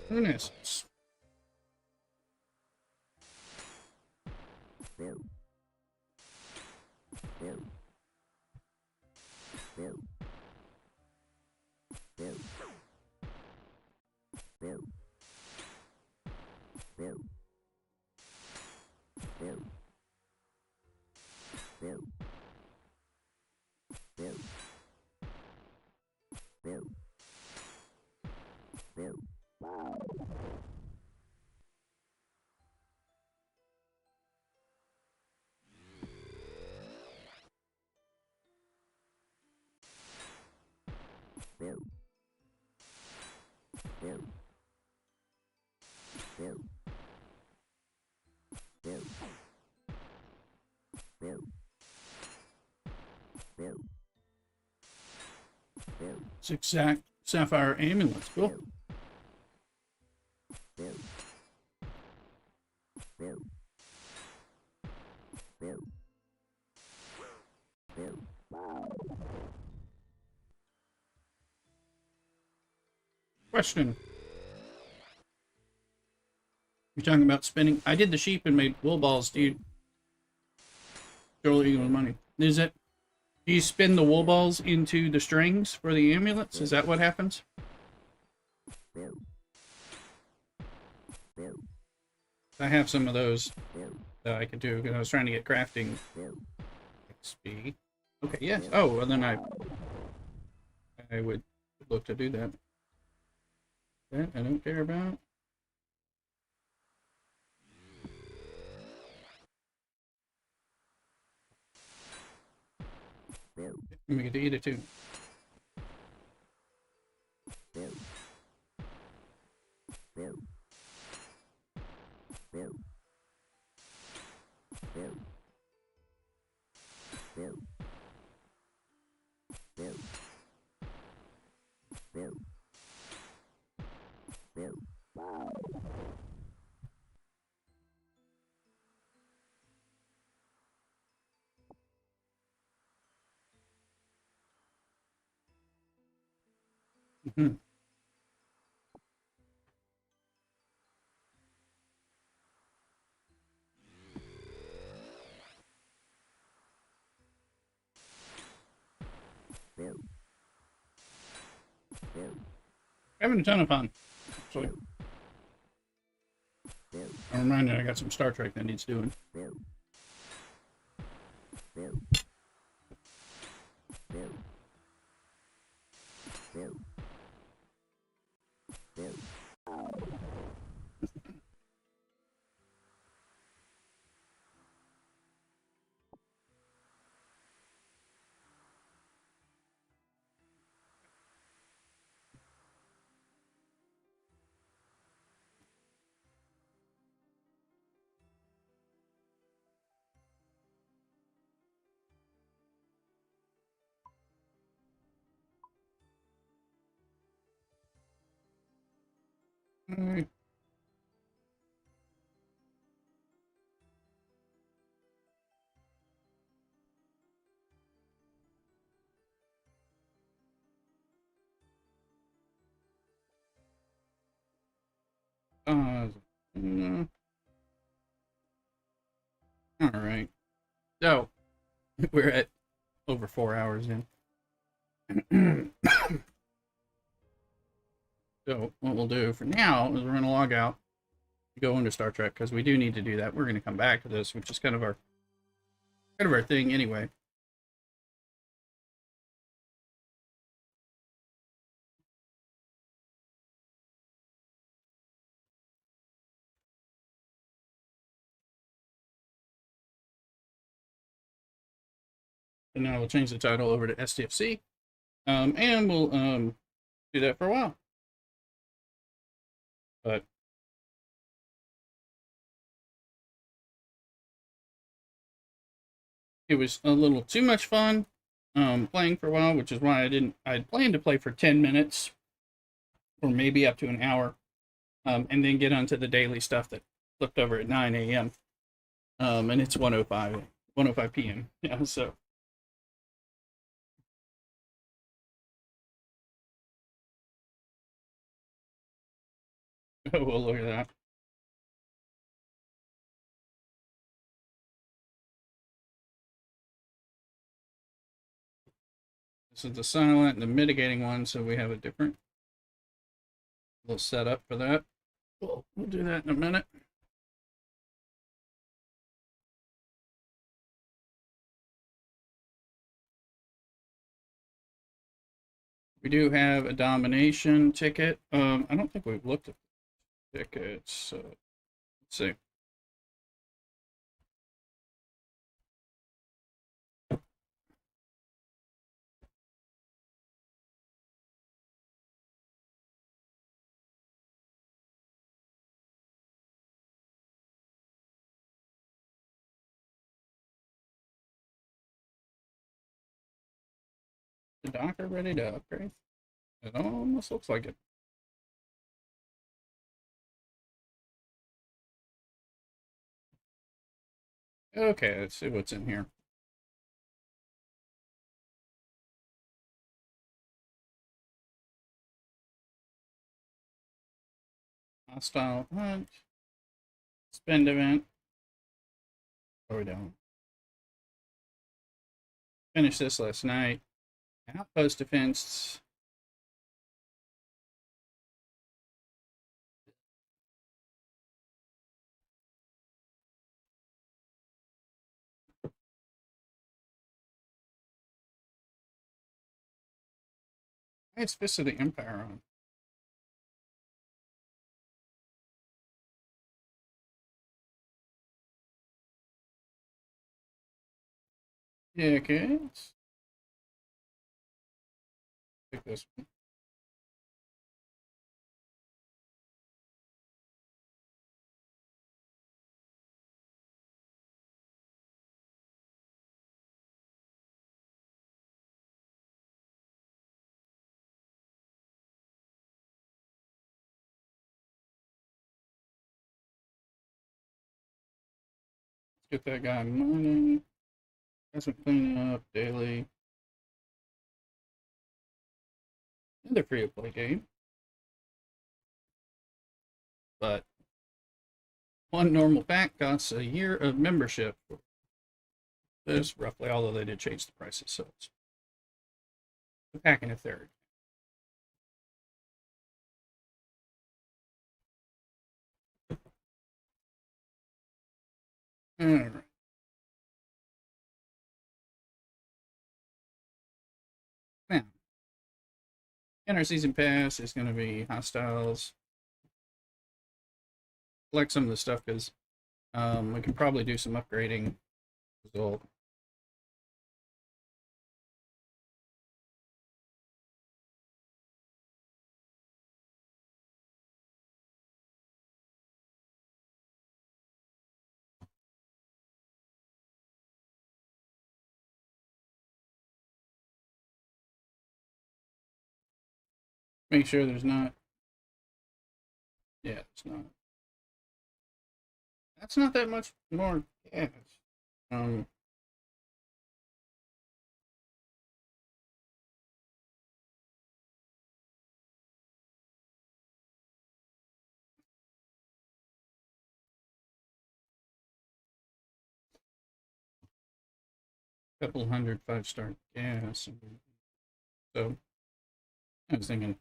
Speaker 1: Goodness. It's exact sapphire amulets. Cool. Question. You're talking about spinning. I did the sheep and made wool balls, dude. Totally equal money. Is it? Do you spin the wool balls into the strings for the amulets? Is that what happens? I have some of those that I could do because I was trying to get crafting XP. Okay, yes. Oh, well then I would look to do that. That I don't care about. We get to eat it too. Mm-hmm. Having a ton of fun. Actually. I'm reminded I got some Star Trek that needs doing. Alright. No. All right. So we're at over 4 hours in. So what we'll do for now is we're going to log out, go into Star Trek because we do need to do that. We're going to come back to this, which is kind of our thing anyway. And now we'll change the title over to STFC, and we'll do that for a while. But it was a little too much fun playing for a while, which is why I'd planned to play for 10 minutes or maybe up to an hour, and then get onto the daily stuff that flipped over at 9 a.m. And it's 1:05 p.m. Yeah, so oh, well, look at that. This is the silent and the mitigating one, so we have a different little setup for that. We'll do that in a minute. We do have a domination ticket. I don't think we've looked at tickets. So let's see. The Docker ready to upgrade? It almost looks like it. Okay, let's see what's in here. Hostile hunt. Spend event. Oh, we don't. Finished this last night. Outpost defense. It's Fist of the Empire on. Yeah, okay. Let's pick this one. Let's get that guy money. Got some cleaning up daily. Another free to play game. But one normal pack costs a year of membership. This roughly, although they did change the prices, so it's a pack and a third. Alright. Now, in our season pass is going to be hostiles. Collect some of the stuff because we can probably do some upgrading as well. Make sure there's not Yeah, it's not. That's not that much more gas. Um, couple hundred 5-star gas. So I was thinking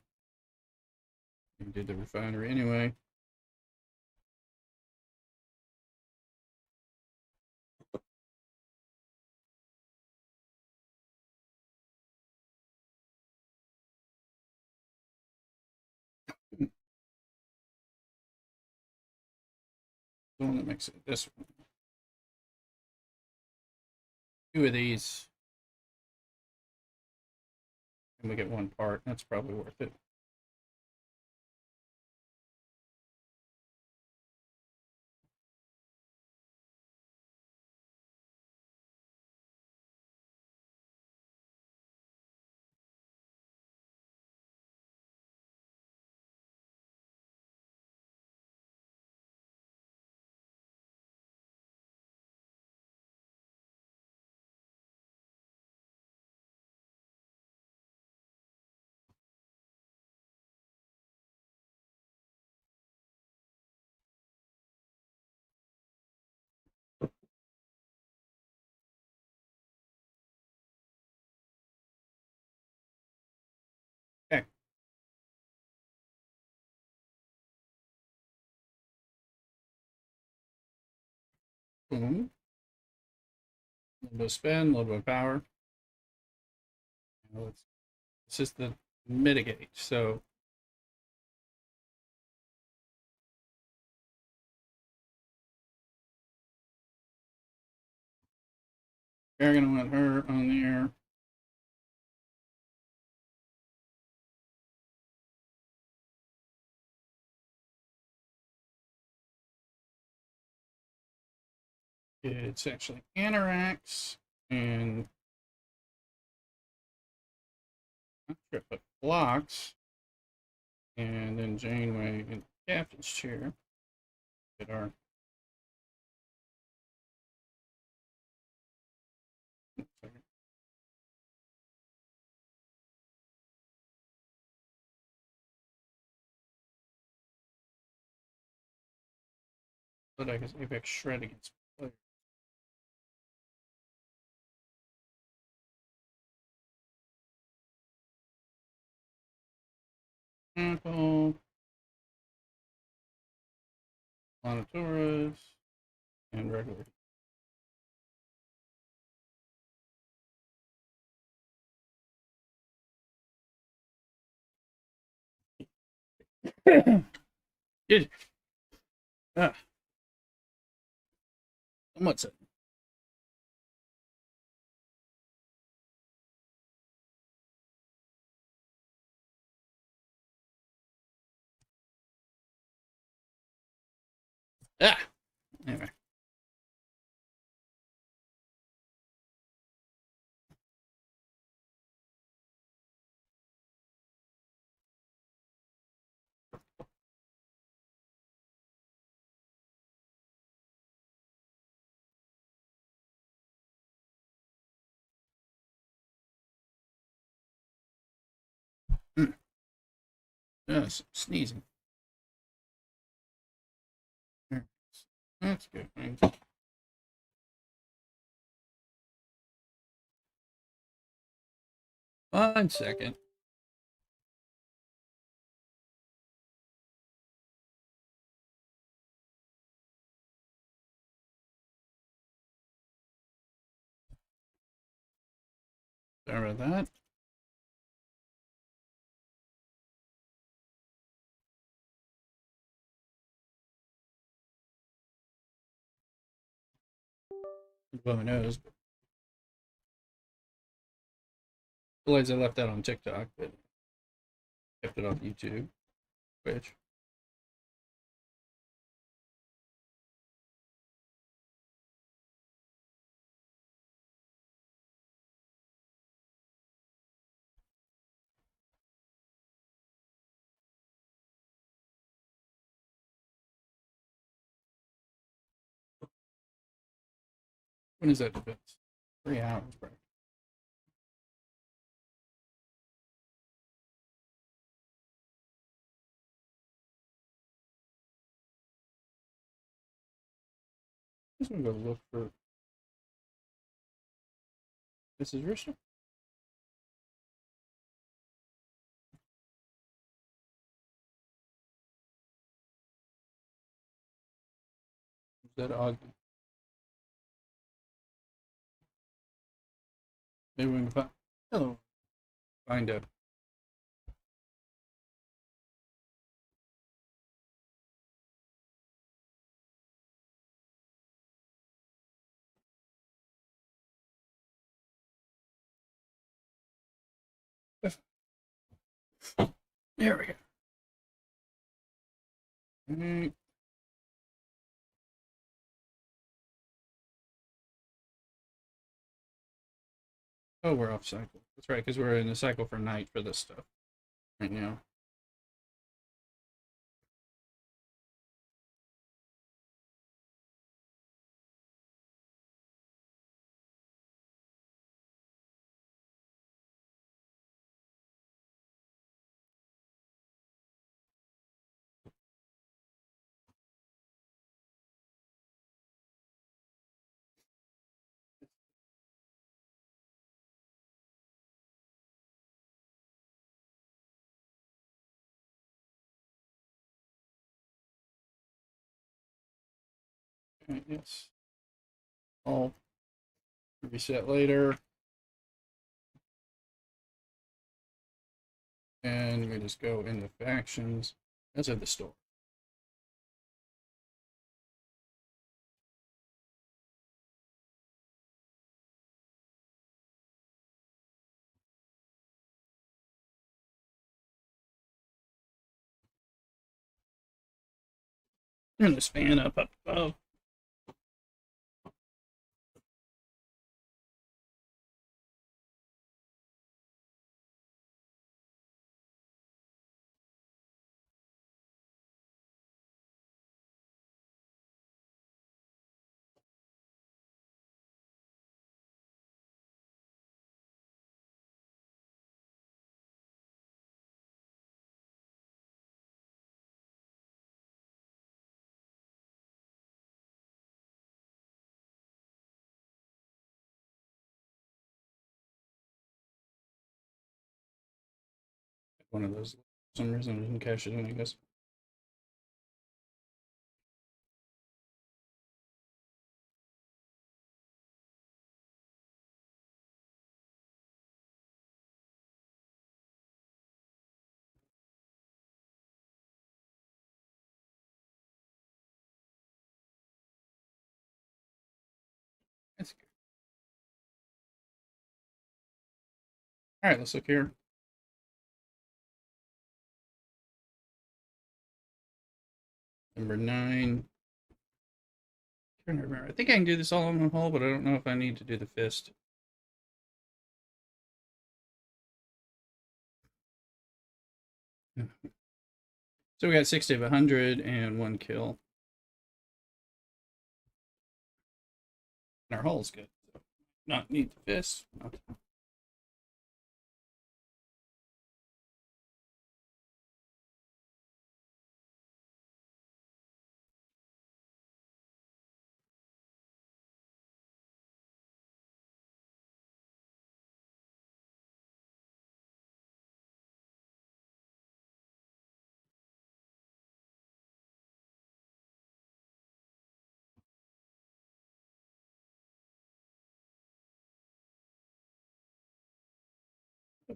Speaker 1: we did the refinery anyway. The one that makes it this one. 2 of these, and we get 1 part. That's probably worth it. Okay. Boom. A little bit of spin, a little bit of power. This is the mitigate. So we're going to want her on there. It's actually Anorax and triplet blocks, and then Janeway in the captain's chair. Get our but I guess Apex shred against players. Apple, Monitoras, and regular. Good. Ah, what's it? Ah, anyway. Yes, sneezing. That's good. 1 second. Sorry about that. Blow my nose. Realize I left that on TikTok, but kept it on YouTube, Twitch. When is that defense? 3 hours, bro. Just gonna go look for Mrs. Rooster. Is that Ogden? Maybe we can find. Hello. Find a. There we go. Mm. Oh, we're off cycle. That's right, because we're in the cycle for night for this stuff right now. Okay, yes. I'll reset later. And we just go into factions. That's at the store. Turn this fan up above. One of those. For some reason I didn't cash it in, I guess. That's good. All right, let's look here. Number 9. Trying to remember. I think I can do this all on the whole, but I don't know if I need to do the fist. So we got 60 of 100 and 1 kill. And our hull's good. So not need the fist. Not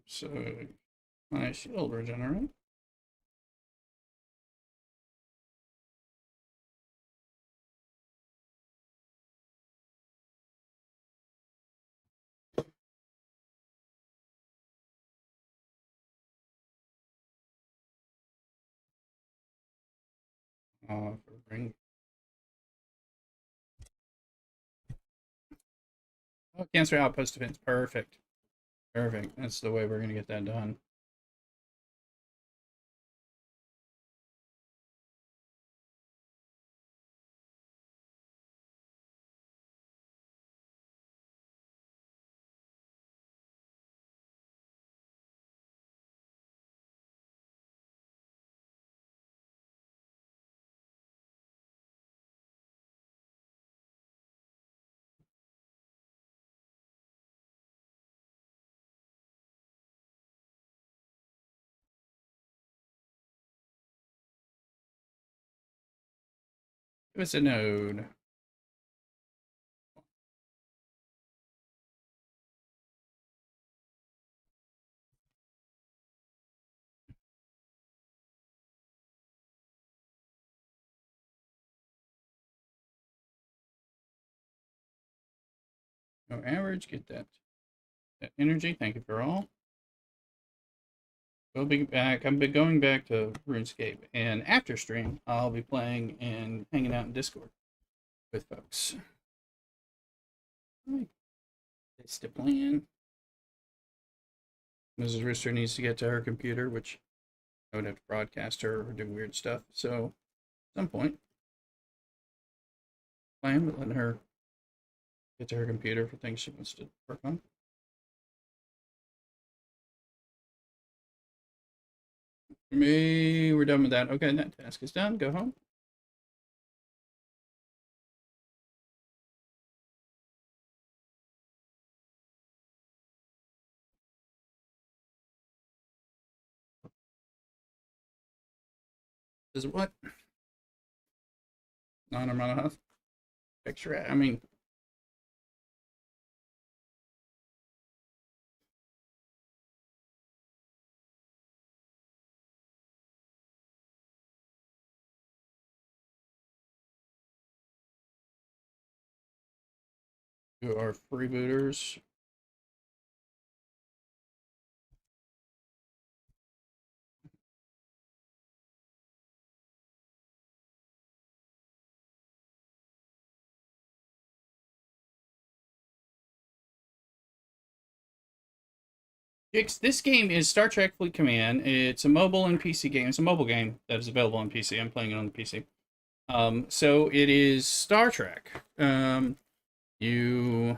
Speaker 1: so my shield regenerate. For ring. Oh, cancer outpost defense. Perfect. Perfect. That's the way we're going to get that done. Give us a node. No average, get that energy. Thank you for all. We'll be back. I'm going back to RuneScape, and after stream, I'll be playing and hanging out in Discord with folks. It's the plan. Mrs. Rooster needs to get to her computer, which I would have to broadcast her or do weird stuff. So, at some point, plan, but letting her get to her computer for things she wants to work on. We're done with that. Okay, that task is done. Go home. Is it what? Non-amount picture. I mean, who are freebooters. This game is Star Trek Fleet Command. It's a mobile and PC game. It's a mobile game that is available on PC. I'm playing it on the PC. So it is Star Trek. You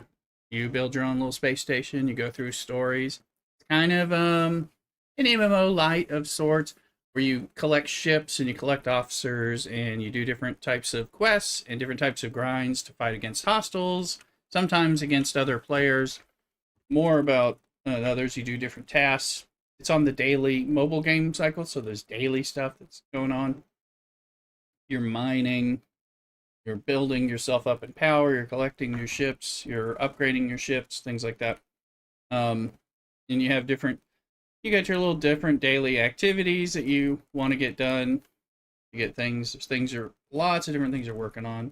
Speaker 1: build your own little space station. You go through stories. It's kind of an MMO light of sorts, where you collect ships and you collect officers and you do different types of quests and different types of grinds to fight against hostiles, sometimes against other players. More about others, you do different tasks. It's on the daily mobile game cycle, so there's daily stuff that's going on. You're mining, you're building yourself up in power, you're collecting your ships, you're upgrading your ships, things like that. And you have you got your little different daily activities that you want to get done. You get things, lots of different things you're working on.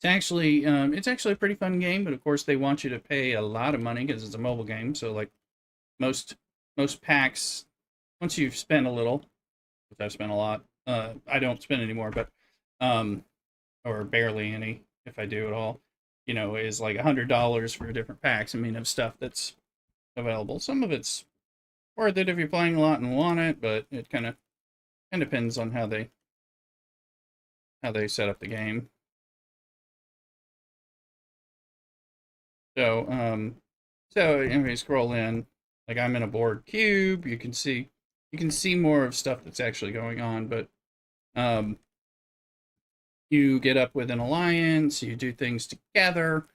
Speaker 1: It's actually a pretty fun game, but of course they want you to pay a lot of money because it's a mobile game. So like most packs, once you've spent a little, which I've spent a lot, I don't spend anymore, but or barely any if I do at all, is like $100 for different packs. I mean, of stuff that's available. Some of it's worth it if you're playing a lot and want it, but it kind of depends on how they set up the game. So, anyway, scroll in. Like I'm in a board cube. You can see more of stuff that's actually going on, but you get up with an alliance. You do things together.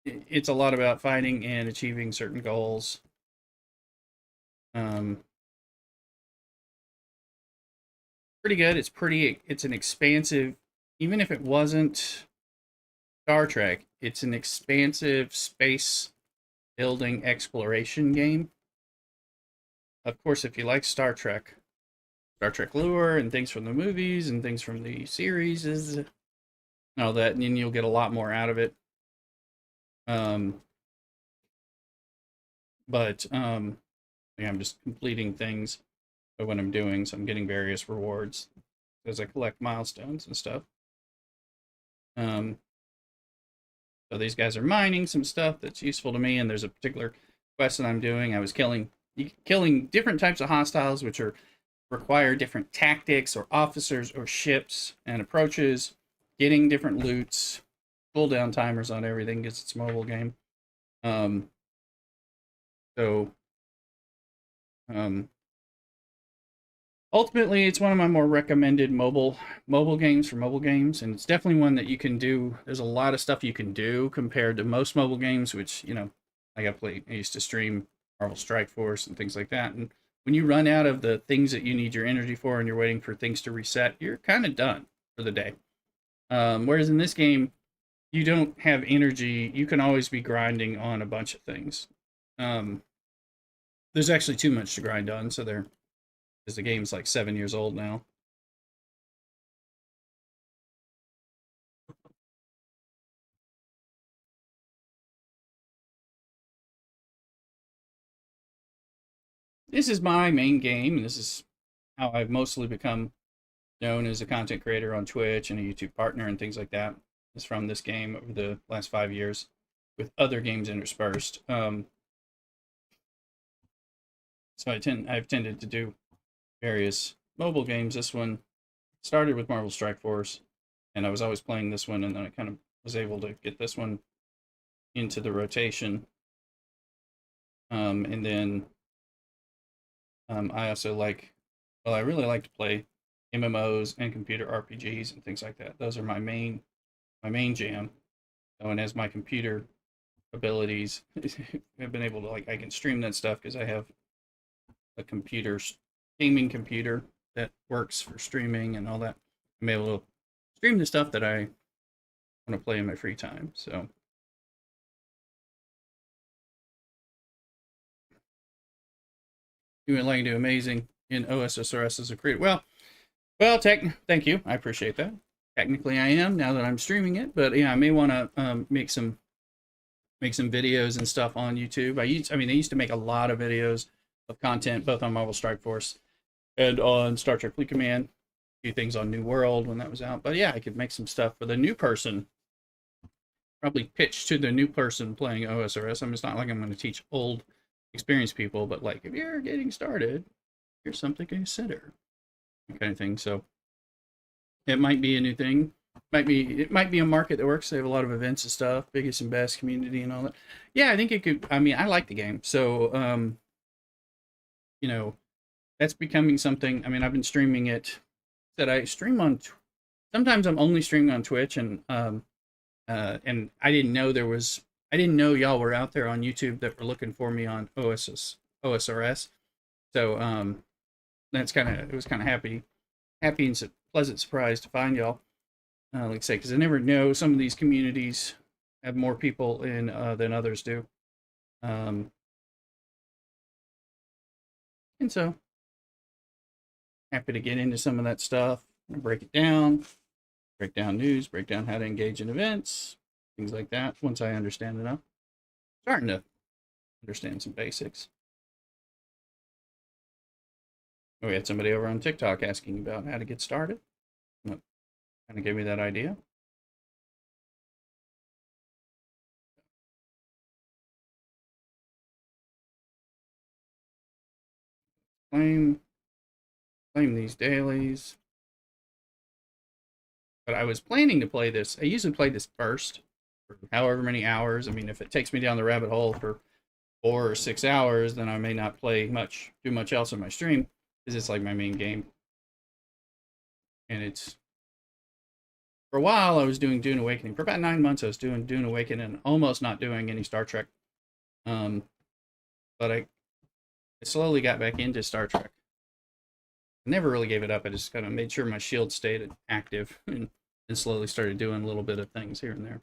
Speaker 1: It's a lot about fighting and achieving certain goals. Pretty good. It's an expansive, even if it wasn't Star Trek, it's an expansive space building exploration game. Of course, if you like Star Trek lore and things from the movies and things from the series and all that, and then you'll get a lot more out of it. Yeah, I'm just completing things of what I'm doing, so I'm getting various rewards as I collect milestones and stuff. So these guys are mining some stuff that's useful to me, and there's a particular quest that I'm doing. I was killing different types of hostiles, which require different tactics or officers or ships and approaches, getting different loots, cooldown timers on everything because it's a mobile game. Ultimately, it's one of my more recommended mobile games for mobile games, and it's definitely one that you can do. There's a lot of stuff you can do compared to most mobile games, which I used to stream Marvel Strike Force and things like that, and when you run out of the things that you need your energy for and you're waiting for things to reset, you're kind of done for the day. Whereas in this game, you don't have energy. You can always be grinding on a bunch of things. Um, there's actually too much to grind on, so there, because the game's like 7 years old now. This is my main game, and this is how I've mostly become known as a content creator on Twitch and a YouTube partner and things like that. Is from this game over the last 5 years, with other games interspersed. So I've tended to do various mobile games. This one started with Marvel Strike Force, and I was always playing this one, and then I kind of was able to get this one into the rotation. And then I also I really like to play MMOs and computer RPGs and things like that. Those are my main jam. So, and as my computer abilities, I've been able to I can stream that stuff because I have a gaming computer that works for streaming and all that. I'm able to stream the stuff that I want to play in my free time. So you would like to do amazing in OSSRS as a creator. Thank you. I appreciate that. Technically, I am now that I'm streaming it, but yeah, I may want to make some videos and stuff on YouTube. I used to make a lot of videos of content both on Marvel Strike Force and on Star Trek Fleet Command. A few things on New World when that was out, but yeah, I could make some stuff for the new person. Probably pitch to the new person playing OSRS. It's not like I'm going to teach old, experienced people, but like if you're getting started, here's something to consider, kind of thing. So it might be a new thing. It might be a market that works. They have a lot of events and stuff, biggest and best community and all that. Yeah, I think it could. I mean, I like the game, so you know, that's becoming something. I mean, I've been streaming it. That I stream on. Sometimes I'm only streaming on Twitch, and I didn't know I didn't know y'all were out there on YouTube that were looking for me on OSRS. So that's it was kind of happy and pleasant surprise to find y'all. Like I say, because I never know, some of these communities have more people in than others do. And so happy to get into some of that stuff, break it down, break down news, break down how to engage in events, things like that. Once I understand enough, starting to understand some basics. We had somebody over on TikTok asking about how to get started. Kind of gave me that idea. Claim these dailies. But I was planning to play this. I usually play this first for however many hours. I mean, if it takes me down the rabbit hole for 4 or 6 hours, then I may not do much else in my stream, because it's like my main game. And it's, for a while I was doing Dune Awakening. For about 9 months I was doing Dune Awakening and almost not doing any Star Trek. But I slowly got back into Star Trek. I never really gave it up. I just kind of made sure my shield stayed active and slowly started doing a little bit of things here and there.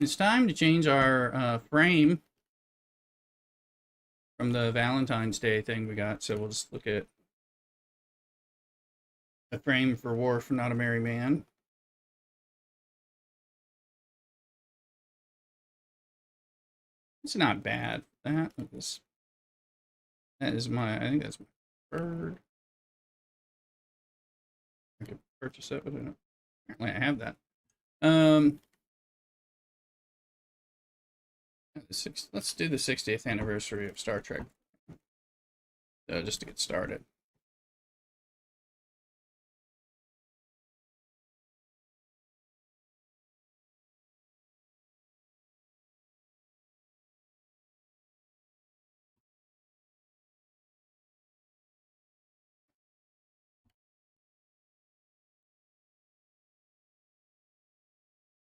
Speaker 1: It's time to change our frame from the Valentine's Day thing we got. So we'll just look at a frame for Worf, Not a Merry Man. It's not bad. I think that's my bird. I could purchase that, but apparently I have that. Let's do the 60th anniversary of Star Trek, just to get started.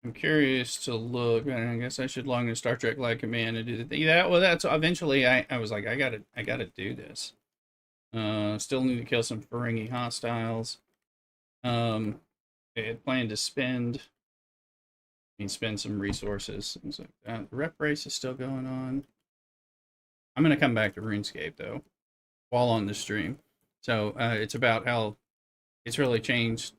Speaker 1: I'm curious to look, and I guess I should log into Star Trek Light Command and do that. Well, that's eventually I was like, I gotta do this. Still need to kill some Ferengi hostiles. I had planned to spend some resources, things like that. The rep race is still going on. I'm gonna come back to RuneScape though, while on the stream. So it's about how it's really changed.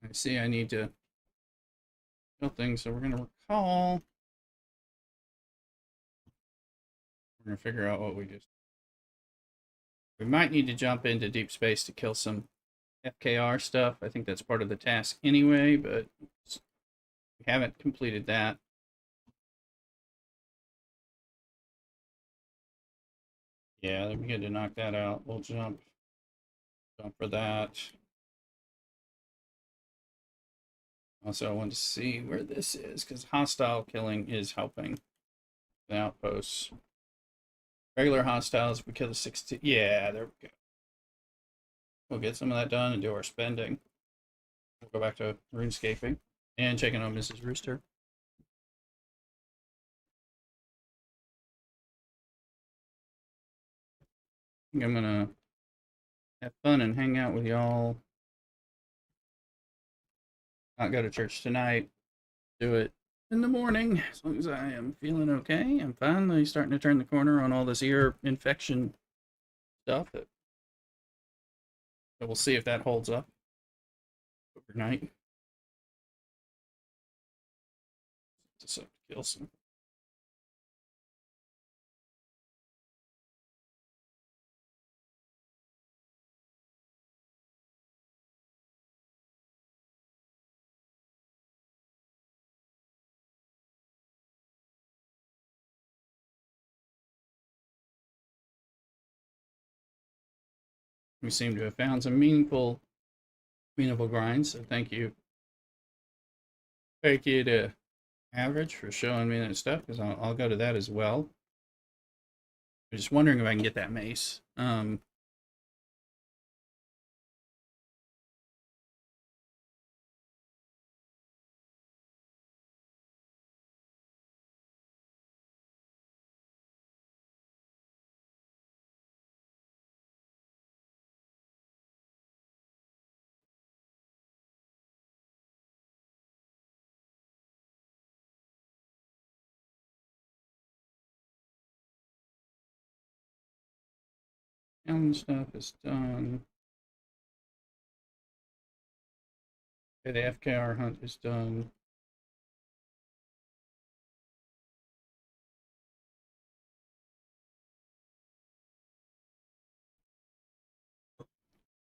Speaker 1: I see I need to kill things, so we're gonna recall. We're gonna figure out what we just. We might need to jump into deep space to kill some FKR stuff. I think that's part of the task anyway, but we haven't completed that. Yeah, we get to knock that out. We'll jump for that. Also, I want to see where this is because hostile killing is helping the outposts. Regular hostiles, we kill the 16. Yeah, there we go. We'll get some of that done and do our spending. We'll go back to RuneScaping and checking on Mrs. Rooster. I think I'm gonna have fun and hang out with y'all. Not go to church tonight. Do it in the morning as long as I am feeling okay. I'm finally starting to turn the corner on all this ear infection stuff. So we'll see if that holds up overnight. Just have to kill some. We seem to have found some meaningful grinds. So thank you. Thank you to Average for showing me that stuff because I'll go to that as well. I'm just wondering if I can get that mace. And stuff is done. Okay, the FKR hunt is done.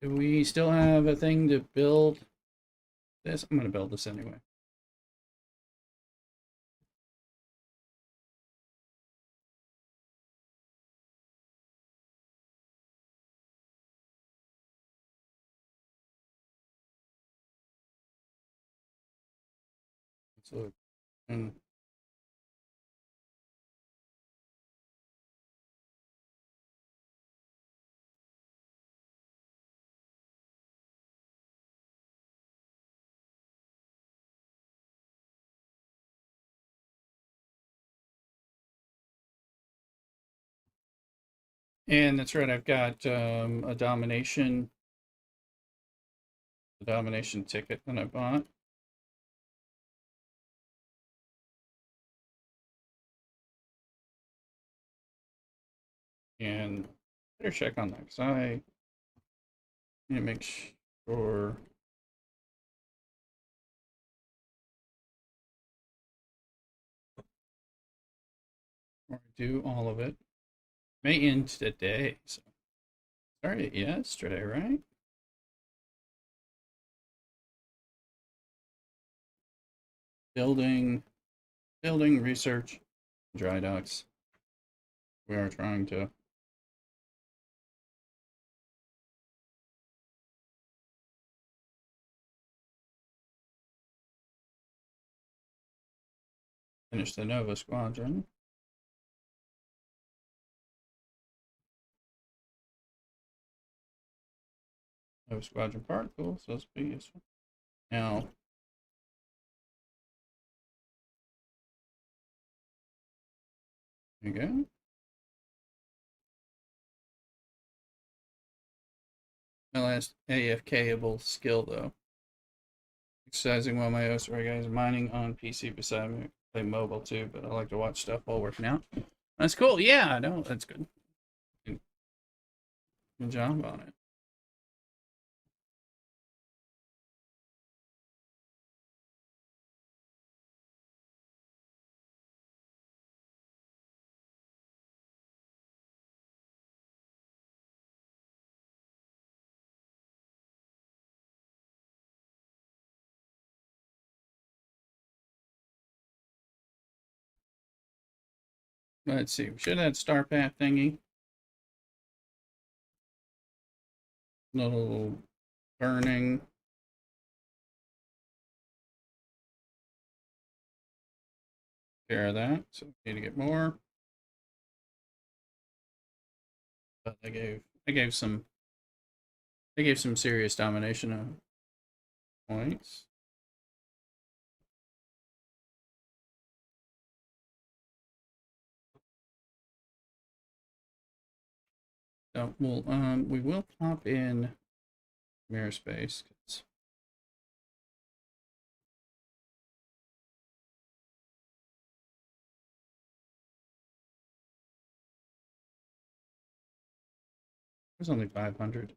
Speaker 1: Do we still have a thing to build this? I'm going to build this anyway. So, and that's right. I've got a domination ticket that I bought. And better check on that because I need to make sure. Or do all of it. May end today. So started yesterday, right? Building research, dry docks. We are trying to finish the Nova Squadron. No squadron particles, so this will be useful. Now, there you go. My last AFK-able skill, though. Exercising while my OSRI guys are mining on PC beside me. I play mobile too, but I like to watch stuff while working out. That's cool. Yeah, no, that's good. Good job on it. Let's see. We should have that star path thingy. Little burning. Care of that. So we need to get more. But I gave some serious domination of points. So we will pop in mirror space. There's only 500.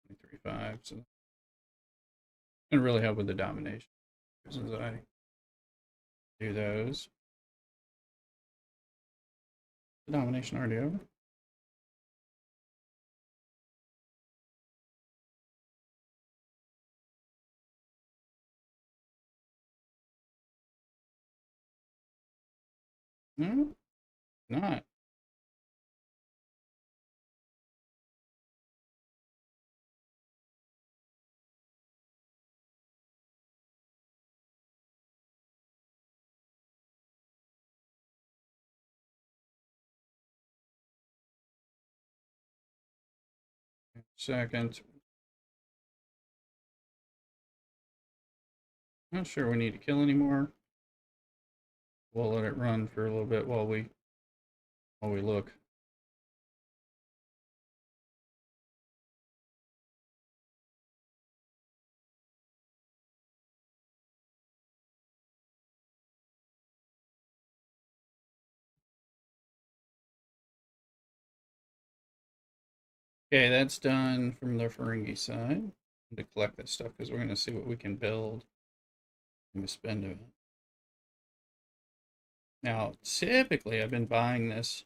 Speaker 1: 23.5. So gonna really help with the domination as I do those. The domination already over. No, not. Second. Not sure we need to kill anymore. We'll let it run for a little bit while we look. Okay, that's done from the Ferengi side. To collect that stuff because we're going to see what we can build and spend it. Now, typically, I've been buying this.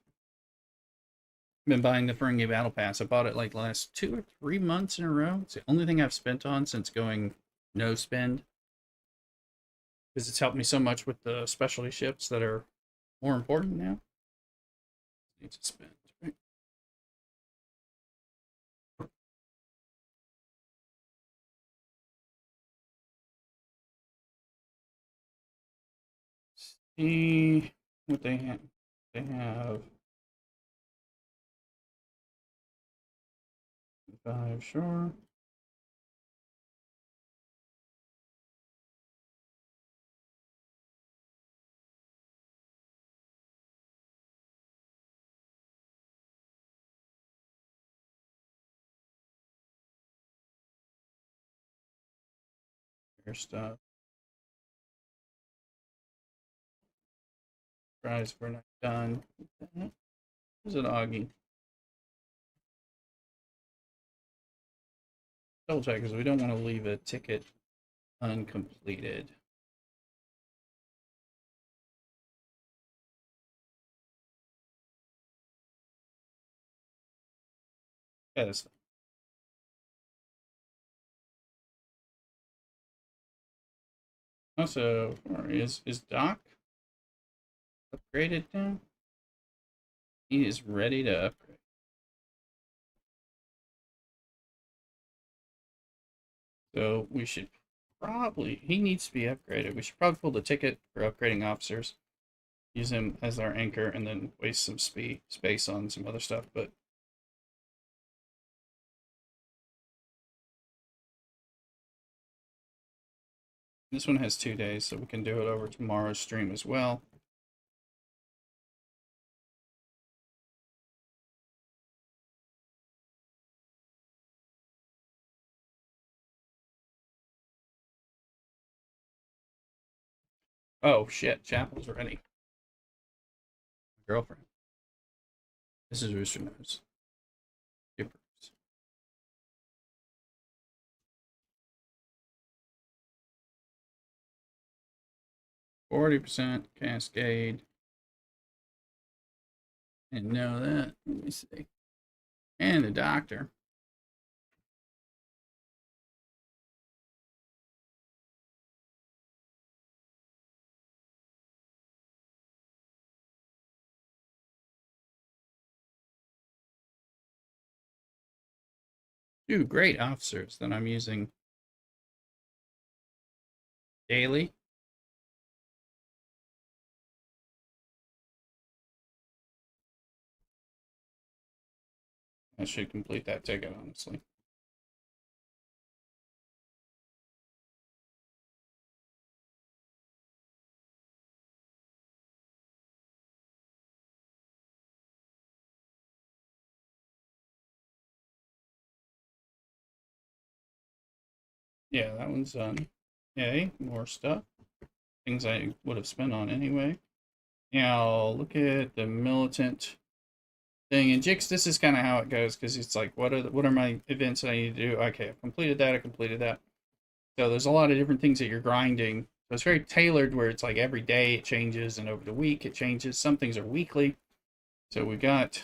Speaker 1: Been buying the Ferengi Battle Pass. I bought it like last 2 or 3 months in a row. It's the only thing I've spent on since going no spend. Because it's helped me so much with the specialty ships that are more important now. Need to spend, right? See what they have. They have 5, sure. Their stuff. Prize we're not done. Where's it, Augie? Double check because we don't want to leave a ticket uncompleted. Yes. Also, is Doc upgraded now? He is ready to upgrade. So we should probably, he needs to be upgraded. We should probably pull the ticket for upgrading officers. Use him as our anchor and then waste some space on some other stuff, but this one has 2 days, so we can do it over tomorrow's stream as well. Oh shit, Chapel's ready. Girlfriend. This is Rooster Nose. Skippers. 40% Cascade. Didn't know that. Let me see. And the doctor. Two great officers that I'm using daily. I should complete that ticket, honestly. Yeah, that one's done. Yay, more stuff. Things I would have spent on anyway. Now, look at the militant thing. And Jix, this is kind of how it goes, because it's like, what are my events that I need to do? Okay, I've completed that, I completed that. So there's a lot of different things that you're grinding. So it's very tailored, where it's like every day it changes, and over the week it changes. Some things are weekly. So we got...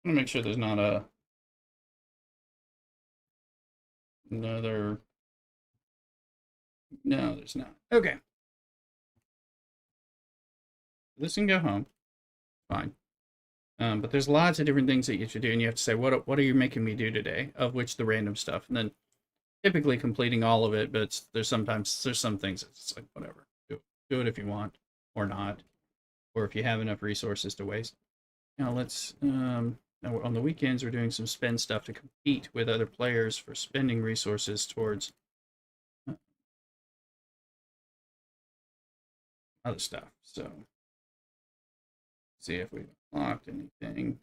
Speaker 1: I want to make sure there's not another... No, there's not. Okay. This can go home. Fine. But there's lots of different things that you should do, and you have to say, what are you making me do today? Of which the random stuff, and then typically completing all of it. But there's some things it's like, whatever, do it if you want or not, or if you have enough resources to waste. Now let's now on the weekends we're doing some spend stuff to compete with other players for spending resources towards other stuff. So see if we've unlocked anything.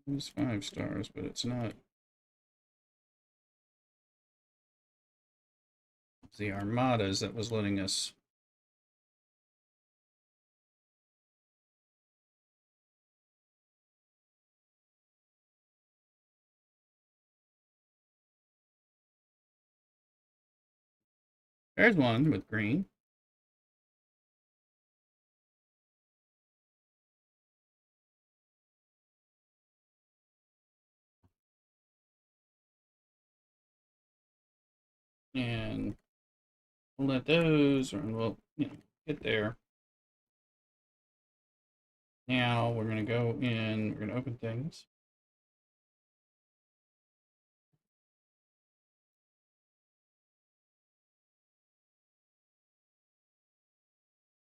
Speaker 1: It's 5 stars, but it's not. It's the armadas that was letting us. There's one with green. And we'll let those, or we'll, get there. Now we're going to go in, we're going to open things.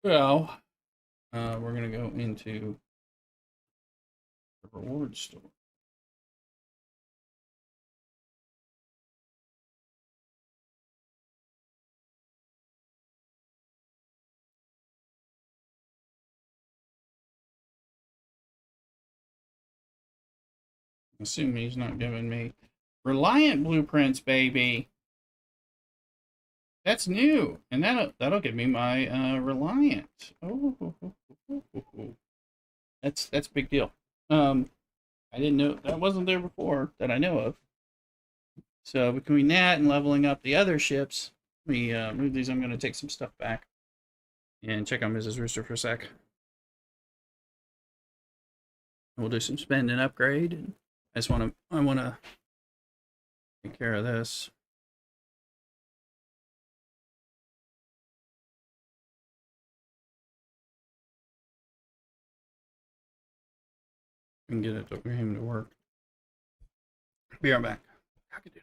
Speaker 1: Well, we're going to go into the reward store. Assuming he's not giving me Reliant blueprints, baby. That's new, and that'll give me my Reliant. Oh, that's a big deal. I didn't know that wasn't there before that I know of. So between that and leveling up the other ships, let me move these. I'm going to take some stuff back and check on Mrs. Rooster for a sec. We'll do some spend and upgrade. And I want to take care of this. and get it to him to work. Be right back. Cock-a-doodle.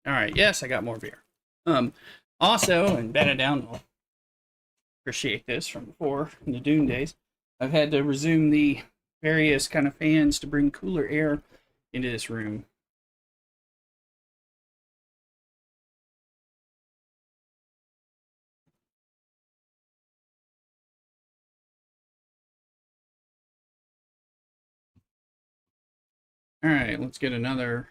Speaker 1: All right. Yes, I got more beer. Also, and Ben and Down will appreciate this from before in the Dune days. I've had to resume the various kind of fans to bring cooler air into this room. All right, let's get another.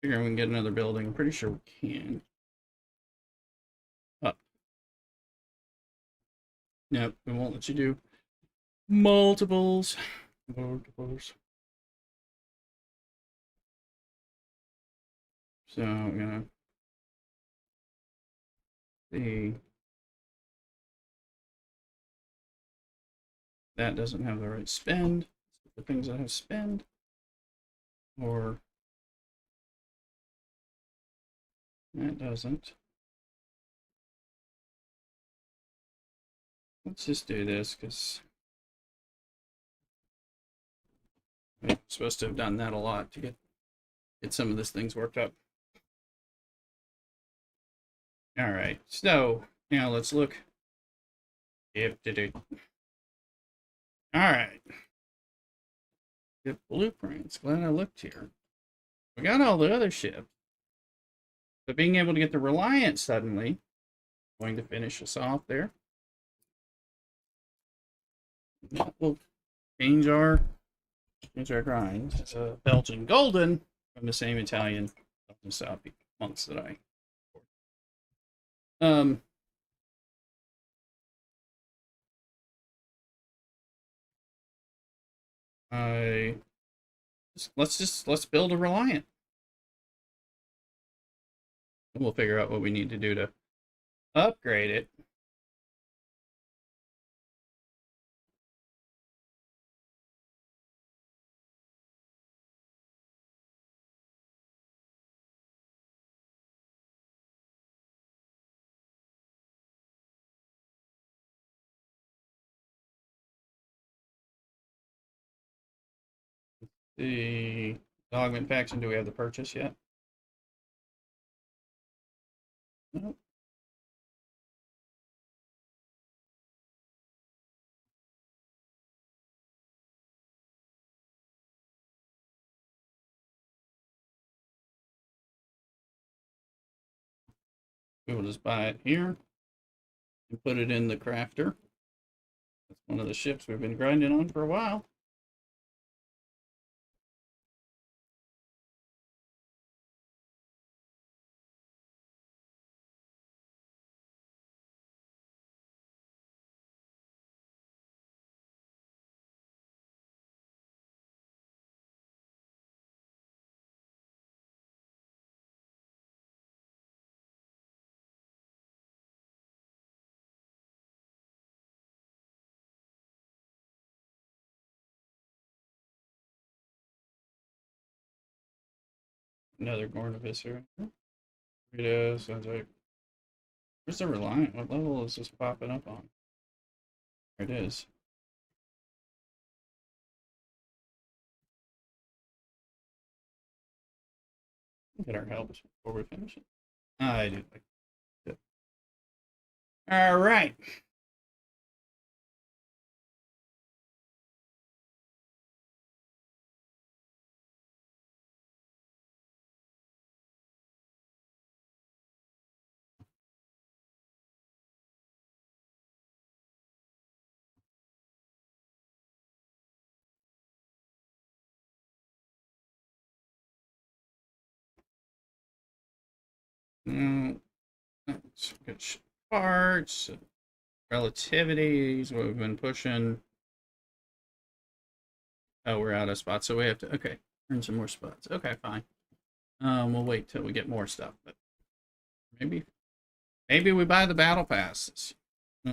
Speaker 1: Figure we can get another building. I'm pretty sure we can. Up. Nope, it won't let you do multiples. Multiples. So I'm gonna see. That doesn't have the right spend. The things that have spend. Or that doesn't. Let's just do this because I'm supposed to have done that a lot to get some of these things worked up. All right, so now let's look. Yep, all right. Good blueprints. Glad I looked here. We got all the other ships, but being able to get the Reliant suddenly going to finish us off there. We'll change our grind. It's a Belgian Golden from the same Italian South monks that I let's build a Reliant. And we'll figure out what we need to do to upgrade it. The Dogman faction, do we have the purchase yet? Nope. We will just buy it here and put it in the crafter. That's one of the ships we've been grinding on for a while. Another Gornavisser. It is. Sounds like. Where's the Reliant? What level is this popping up on? There it is. Get our help before we finish it. I do like it. All right. Now, let's get parts, relativities, what we've been pushing. Oh, we're out of spots, so we have to, okay, earn some more spots. Okay, fine. We'll wait till we get more stuff, but maybe we buy the battle passes.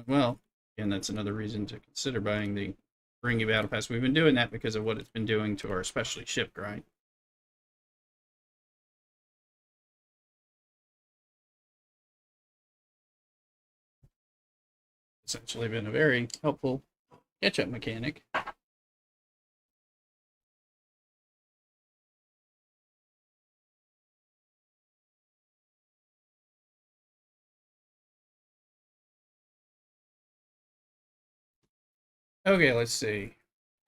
Speaker 1: Well, again, that's another reason to consider buying the Ringy battle pass. We've been doing that because of what it's been doing to our specially shipped, right? Essentially been a very helpful catch-up mechanic. Okay, let's see.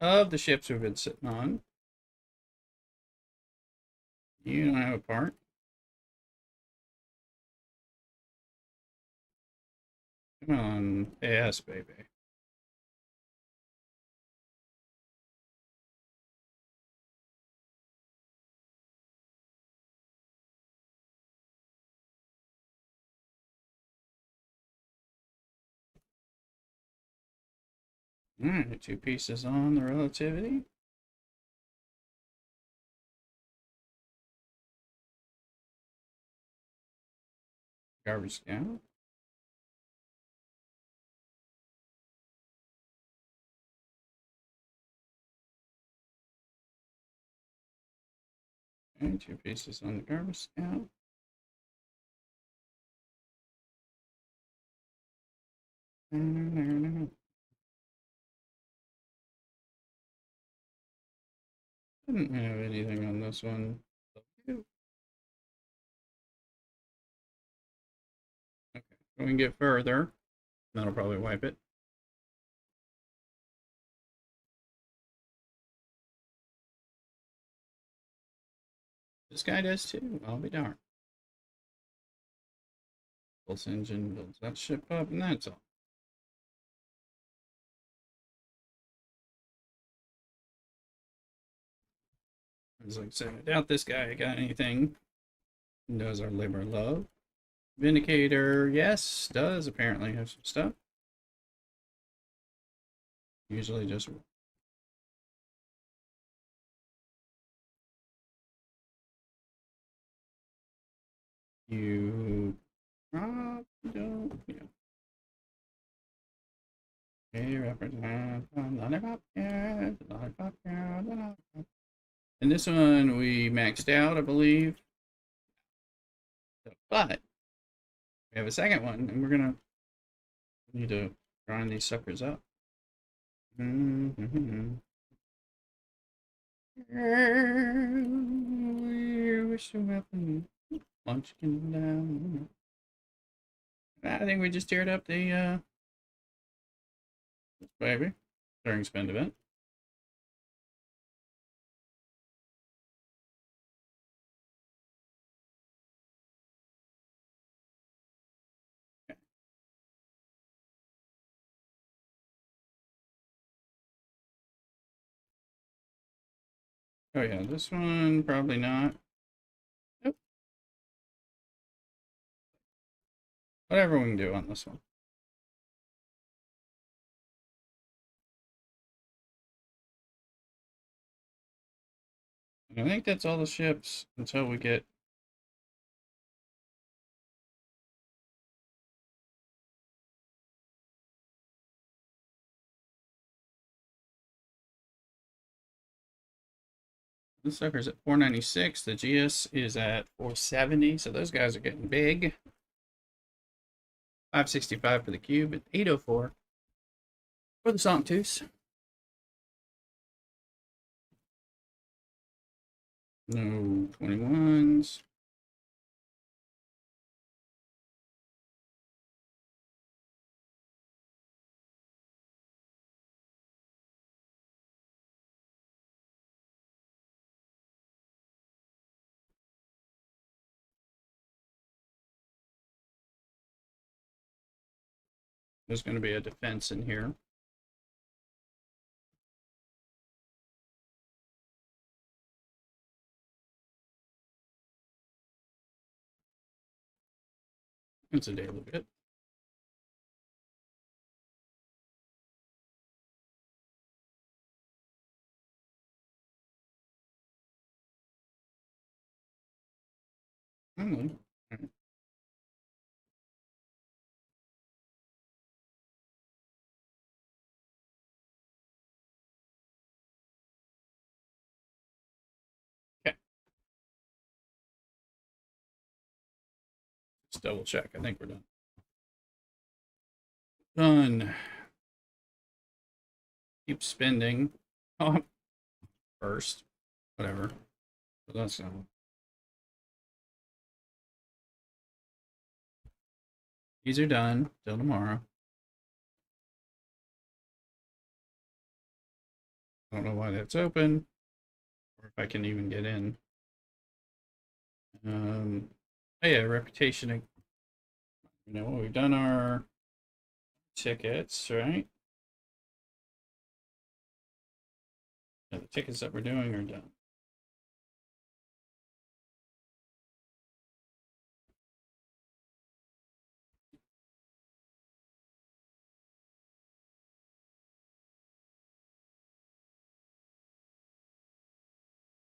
Speaker 1: Of the ships we've been sitting on, you don't have a part. Come on, yes, baby. All right, 2 pieces on the relativity. Garbage down. Okay, 2 pieces on the garbage scout. Didn't have anything on this one. Okay, we can get further. That'll probably wipe it. This guy does too. I'll be darned. Pulse engine builds that ship up, and that's all. As like I said, I doubt this guy got anything. Does our labor of love. Vindicator, yes, does apparently have some stuff. Usually just you probably don't, yeah. Okay, represent lollipop, yeah, lollipop, yeah, lollipop. And this one we maxed out, I believe. But we have a second one, and we're gonna need to grind these suckers up. Mm-hmm. We wish to weapon munchkin down. I think we just teared up the this baby during spend event. Oh yeah, this one probably not. Nope. Whatever we can do on this one. And I think that's all the ships until we get this sucker's at 496. The GS is at 470, so those guys are getting big. 565 for the cube and 804 for the Sanctus. No 21s. There's going to be a defense in here. It's a daily bit. Right. Okay. Let's double check. I think we're done. Done. Keep spending. Oh, first. Whatever. But that's not. These are done. Till tomorrow. I don't know why that's open. Or if I can even get in. Oh yeah, reputation. You know, we've done our tickets, right? Yeah, the tickets that we're doing are done.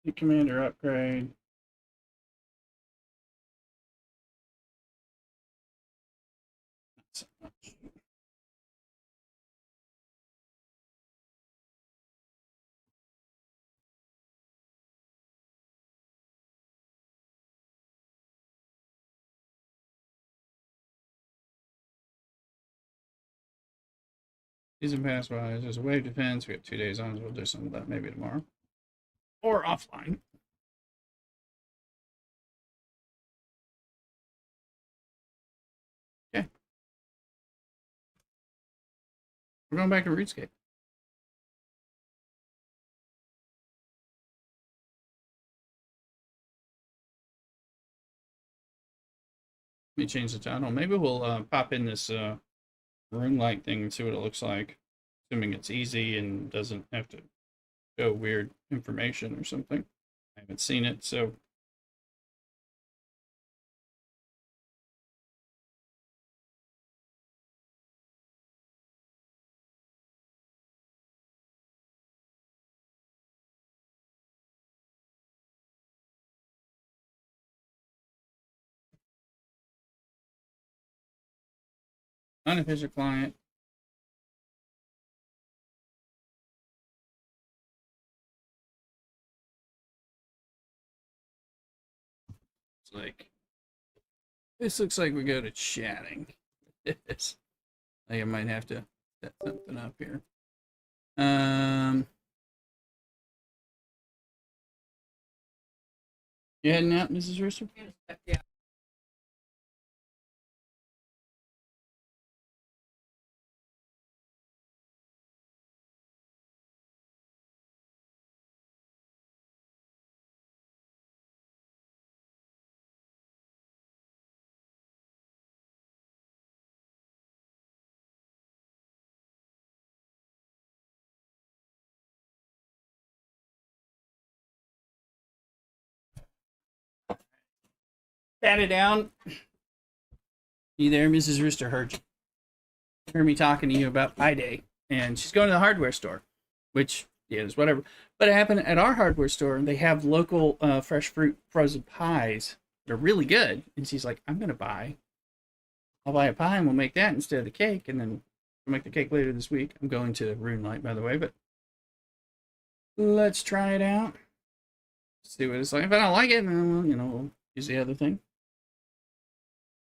Speaker 1: The commander upgrade. Not so much. Season pass wise, there's a wave defense. We got 2 days on, so we'll do some of that maybe tomorrow. Or offline. Okay. We're going back to RuneScape. Let me change the title. Maybe we'll pop in this rune light thing and see what it looks like. Assuming it's easy and doesn't have to show weird information or something. I haven't seen it, so unofficial client. It's like this looks like we go to chatting. This. I think I might have to set something up here. You heading out, Mrs. Rooster?
Speaker 3: Yeah.
Speaker 1: Pat it down. You there, Mrs. Rooster? Heard you. Heard me talking to you about Pi Day, and she's going to the hardware store, which is whatever. But it happened at our hardware store. They have local fresh fruit frozen pies. They're really good, and she's like, "I'm gonna buy. I'll buy a pie, and we'll make that instead of the cake, and then we'll make the cake later this week." I'm going to Rune Light, by the way, but let's try it out. See what it's like. If I don't like it, then we'll use the other thing.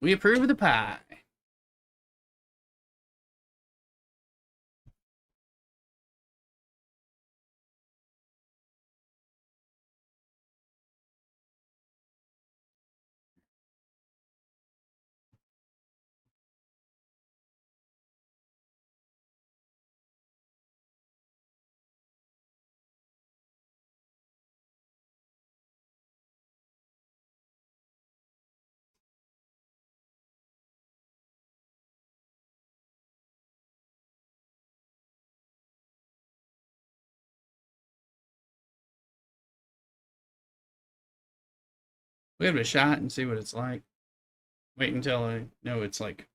Speaker 1: We approve of the pie. We'll give it a shot and see what it's like. Wait until I know it's like.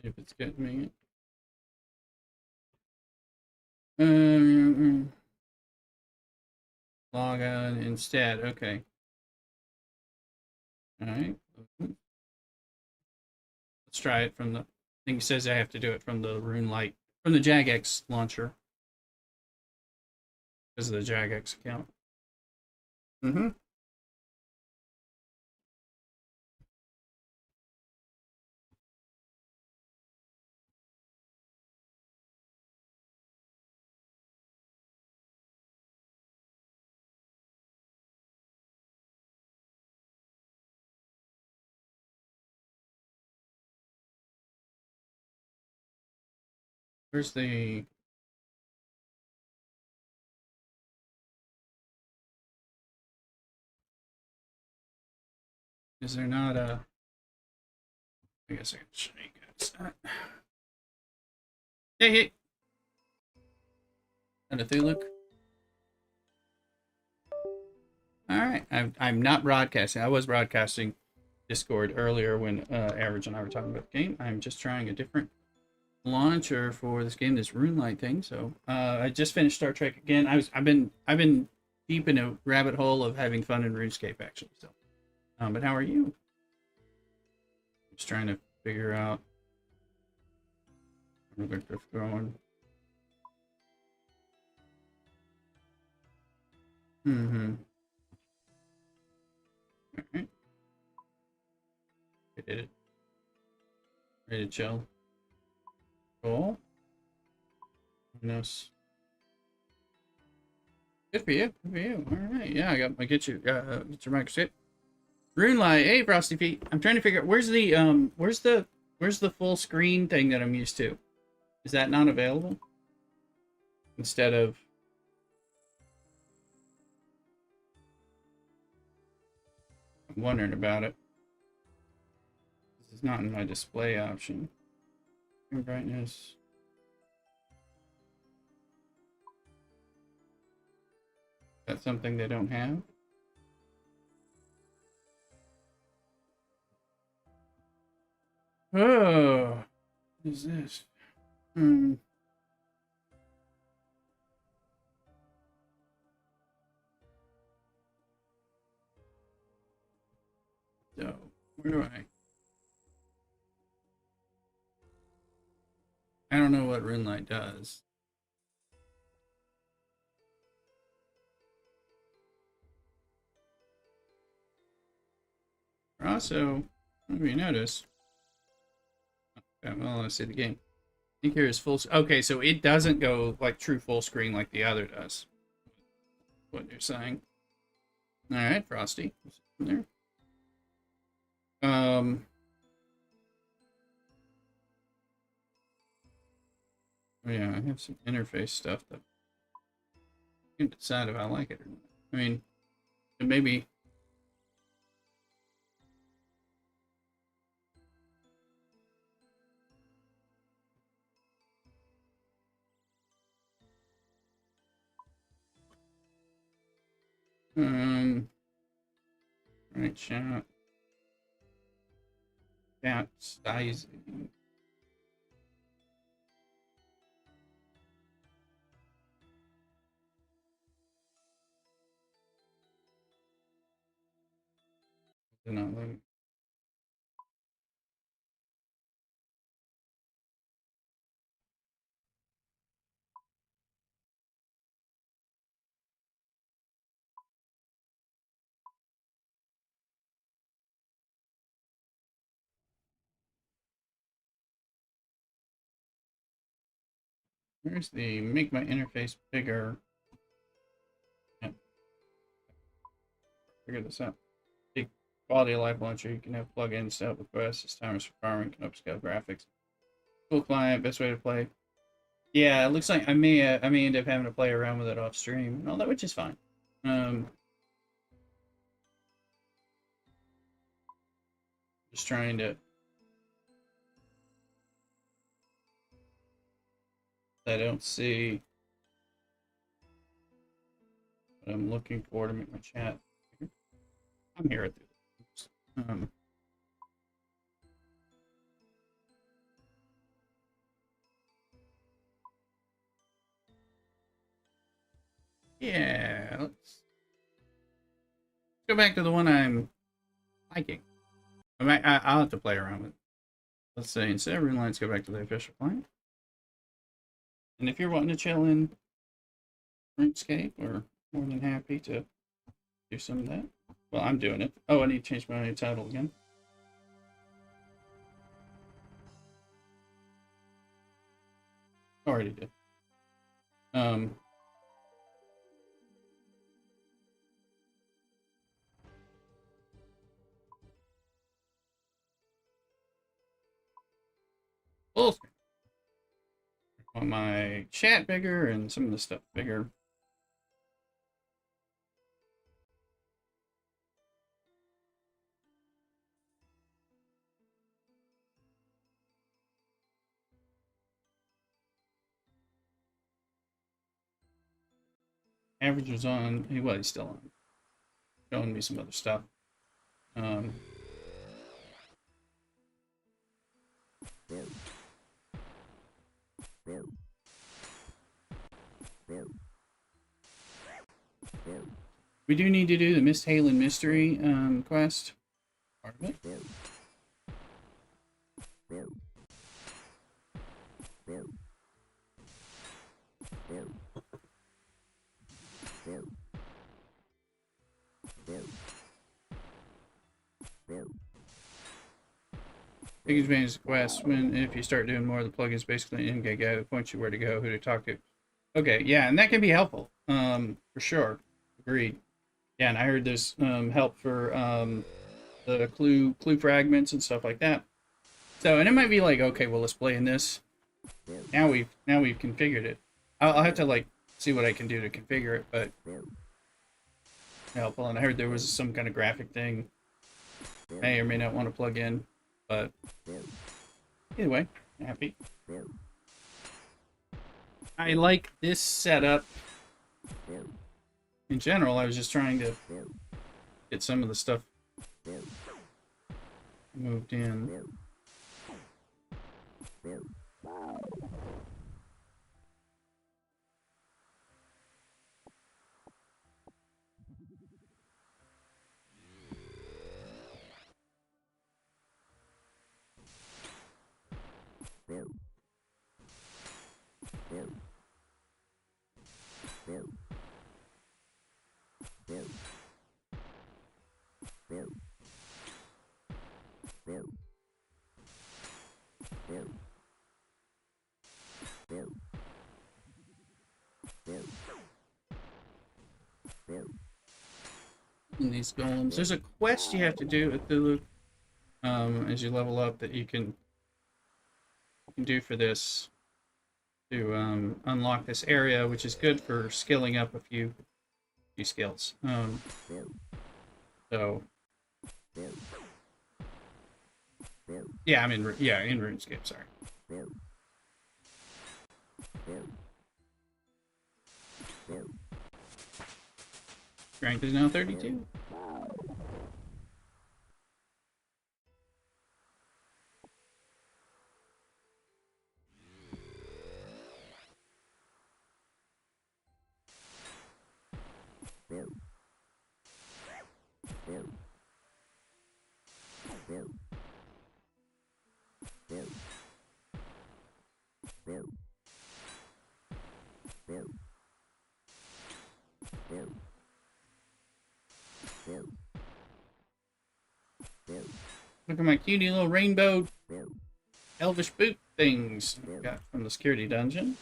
Speaker 1: If it's getting me. Log on instead. Okay. All right. Let's try it from the. I think it says I have to do it from the Rune Light, from the Jagex launcher. Because of the Jagex account. Mm-hmm. Where's the. Is there not a. I guess I can shake it. Hey, hey. And a Thuluk. All right. I'm not broadcasting. I was broadcasting Discord earlier when Average and I were talking about the game. I'm just trying a different launcher for this game, this Runelight thing. So I just finished Star Trek again. I've been deep in a rabbit hole of having fun in RuneScape actually. So, but how are you? Just trying to figure out where they're going. Mm-hmm. All right. I did it. Ready to chill. Cool. Nice. Good for you. Good for you. All right. Yeah, I get you. Get your microscope. Runelight. Hey, Frosty Feet. I'm trying to figure out where's the full screen thing that I'm used to. Is that not available? Instead of I'm wondering about it. This is not in my display option. Brightness. That's something they don't have. Oh, what is this? Hmm. So, where do I don't know what Runelight does. Also, if you notice, okay, well, let's see the game. I think here is full. Okay, so it doesn't go like true full screen like the other does. What you're saying? All right, Frosty. There. Oh yeah, I have some interface stuff that you can decide if I like it or not. I mean, maybe. Right, chat sizing. Not like where's the make my interface bigger? Yeah, figure this out. The quality of life launcher, you can have plugins set up with OS as timers for powering, can upscale graphics. Cool client, best way to play. Yeah, it looks like I may end up having to play around with it off stream and all that, which is fine. Just trying to. I don't see what I'm looking for to make my chat. I'm here at the. Yeah, let's go back to the one I'm liking. I'll have to play around with it. Let's say instead of Runelight, let's go back to the official client. And if you're wanting to chill in RuneScape, we're more than happy to do some of that. Well, I'm doing it. Oh, I need to change my title again. Already did. Full screen. I want my chat bigger and some of the stuff bigger. Average was on. He's still on. Showing me some other stuff. Um, we do need to do the Mist Halen mystery quest. Part of it. Take advantage of the quest if you start doing more of the plugins, basically an in-game guide that points you where to go, who to talk to. Okay, yeah, and that can be helpful. For sure. Agreed. Yeah, and I heard there's help for the clue fragments and stuff like that. So, and it might be like, okay, well, let's play in this. Now we've configured it. I'll have to like see what I can do to configure it, but helpful. And I heard there was some kind of graphic thing may or may not want to plug in, but either way, happy. I like this setup. In general, I was just trying to get some of the stuff moved in. In these golems, there's a quest you have to do at the as you level up that you can do for this to unlock this area, which is good for skilling up a few skills. So yeah, I'm in RuneScape. Sorry. Strength is now 32. Look at my cutie little rainbow elvish boot things got from the security dungeon.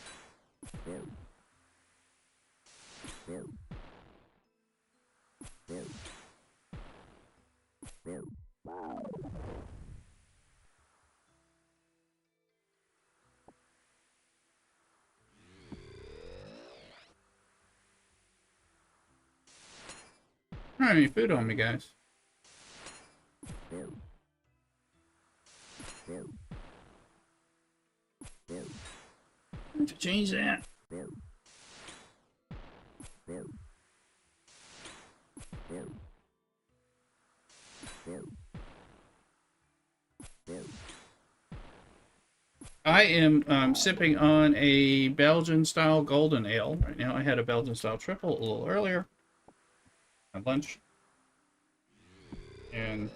Speaker 1: I don't have any food on me, guys. I have to change that. I am sipping on a Belgian-style golden ale right now. I had a Belgian-style triple a little earlier at lunch. And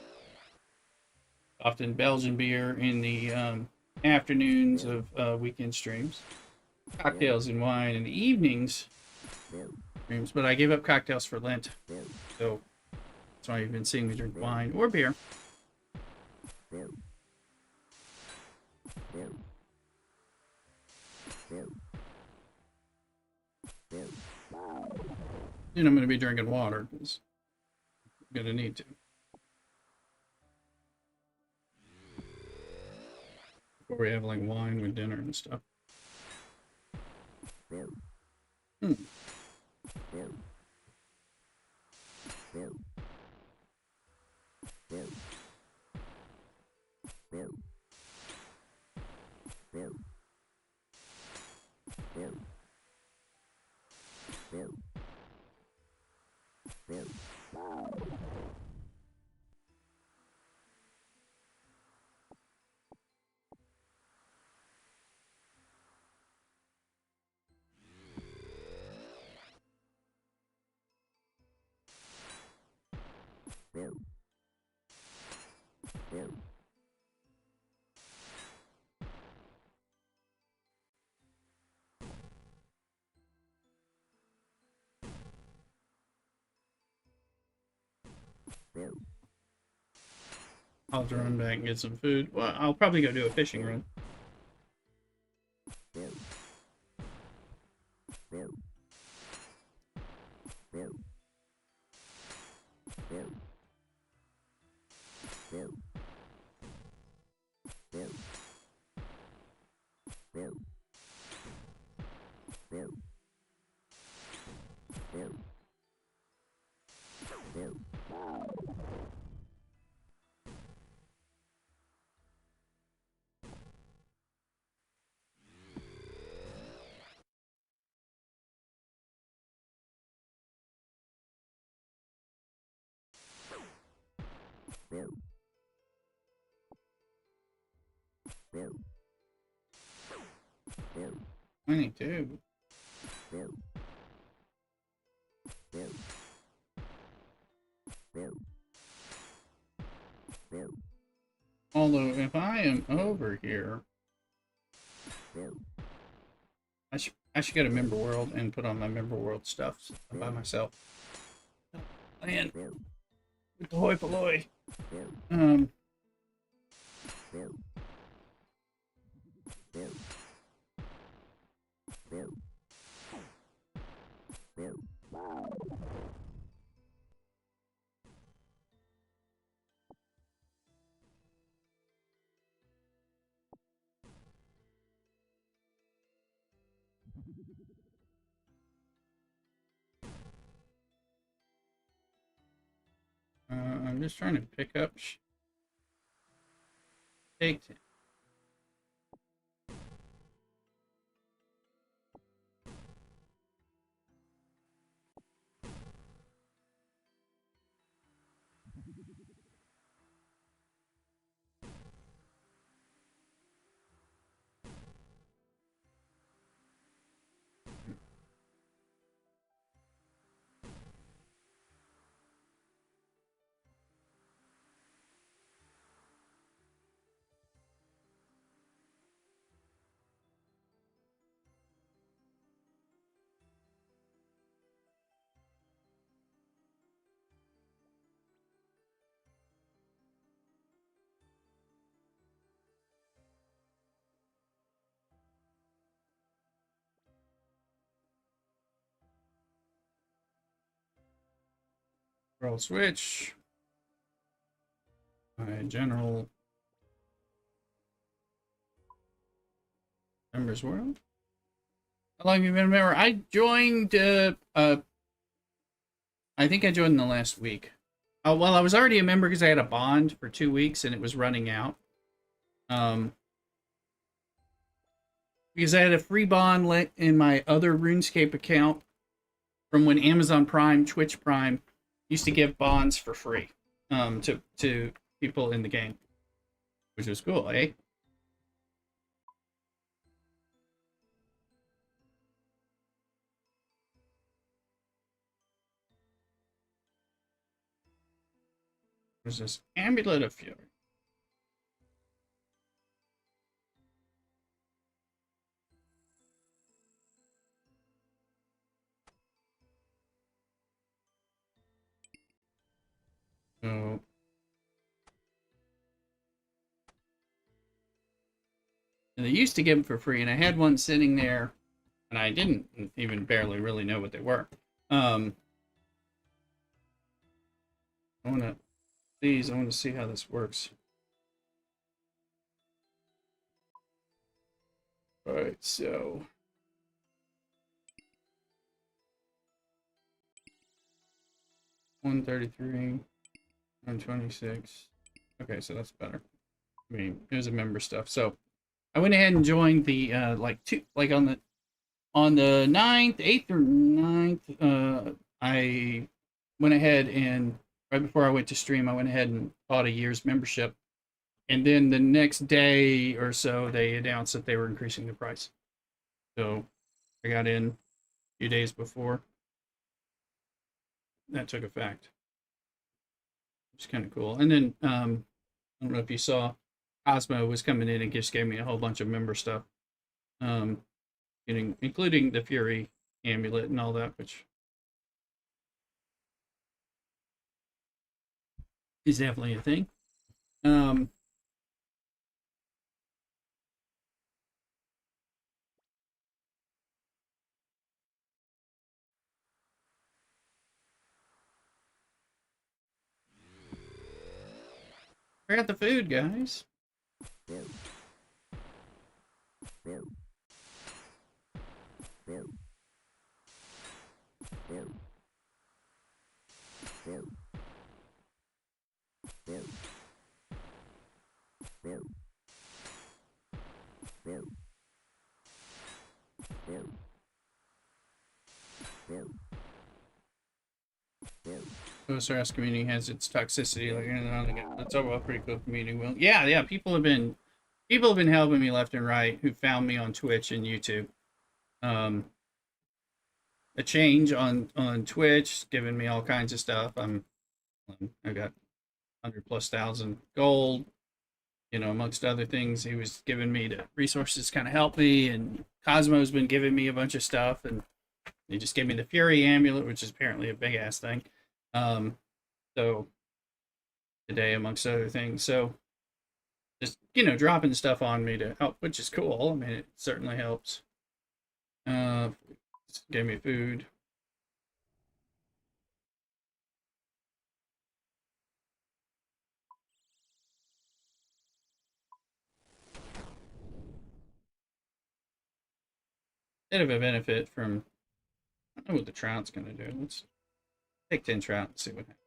Speaker 1: often Belgian beer in the afternoons of weekend streams. Cocktails and wine in the evenings streams, but I gave up cocktails for Lent. So that's why you've been seeing me drink wine or beer. And I'm going to be drinking water because I'm going to need to. Before we have like wine with dinner and stuff. Hmm. I'll have to run back and get some food. Well, I'll probably go do a fishing run. I do. Although, if I am over here, I should go to Member World and put on my Member World stuff by myself. And with the hoi polloi. I'm just trying to pick up take. Roll switch. My general members world. How long have you been a member? I joined. I think I joined in the last week. Well, I was already a member because I had a bond for 2 weeks and it was running out. Because I had a free bond in my other RuneScape account from when Amazon Prime, Twitch Prime used to give bonds for free to people in the game, which was cool, eh? There's this Amulet of Fury. So and they used to give them for free, and I had one sitting there, and I didn't even barely really know what they were. I want to see how this works. All right, so 133, 126. Okay, so that's better. I mean, it was a member stuff. So I went ahead and joined the on the 9th, 8th or 9th, I went ahead and right before I went to stream, I went ahead and bought a year's membership. And then the next day or so, they announced that they were increasing the price. So I got in a few days before that took effect. It's kind of cool. And then I don't know if you saw, Cosmo was coming in and just gave me a whole bunch of member stuff, including the Fury amulet and all that, which is definitely a thing. I got the food, guys. OSRS community has its toxicity. Like, that's overall pretty cool community. Well, yeah. People have been helping me left and right who found me on Twitch and YouTube. Um, a change on Twitch, giving me all kinds of stuff. I got 100,000+ gold. You know, amongst other things, he was giving me the resources, kind of help me, and Cosmo's been giving me a bunch of stuff, and he just gave me the Fury amulet, which is apparently a big ass thing. So today, amongst other things, so just dropping stuff on me to help, which is cool. I mean, it certainly helps. Gave me food. Bit of a benefit from. I don't know what the trout's gonna do. Let's take 10 trout and see what happens.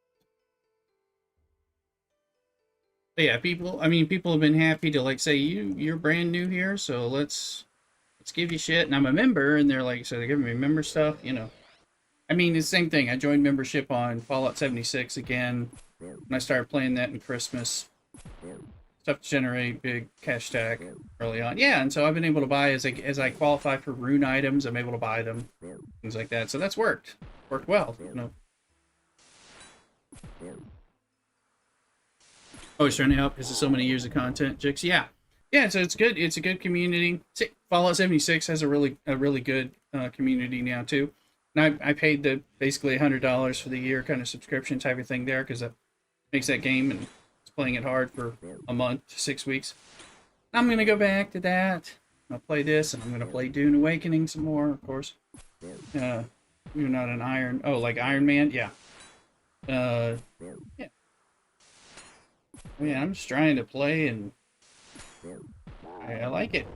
Speaker 1: But yeah, people have been happy to like say you're brand new here, so let's give you shit. And I'm a member, and they're like, so they're giving me member stuff, I mean, it's the same thing. I joined membership on Fallout 76 again, and I started playing that in Christmas. Stuff to generate big cash stack early on. Yeah, and so I've been able to buy as I qualify for rune items, I'm able to buy them, things like that. So that's worked well. Oh, he's trying to help because there's so many years of content, Jix. Yeah. So it's good. It's a good community. Fallout 76 has a really good community now too. And I paid the basically $100 for the year kind of subscription type of thing there because that makes that game, and it's playing it hard for a month, 6 weeks. I'm gonna go back to that. I'll play this, and I'm gonna play Dune Awakening some more, of course. You're not an Iron. Oh, like Iron Man, yeah. Yeah. Yeah, I'm just trying to play, and I like it,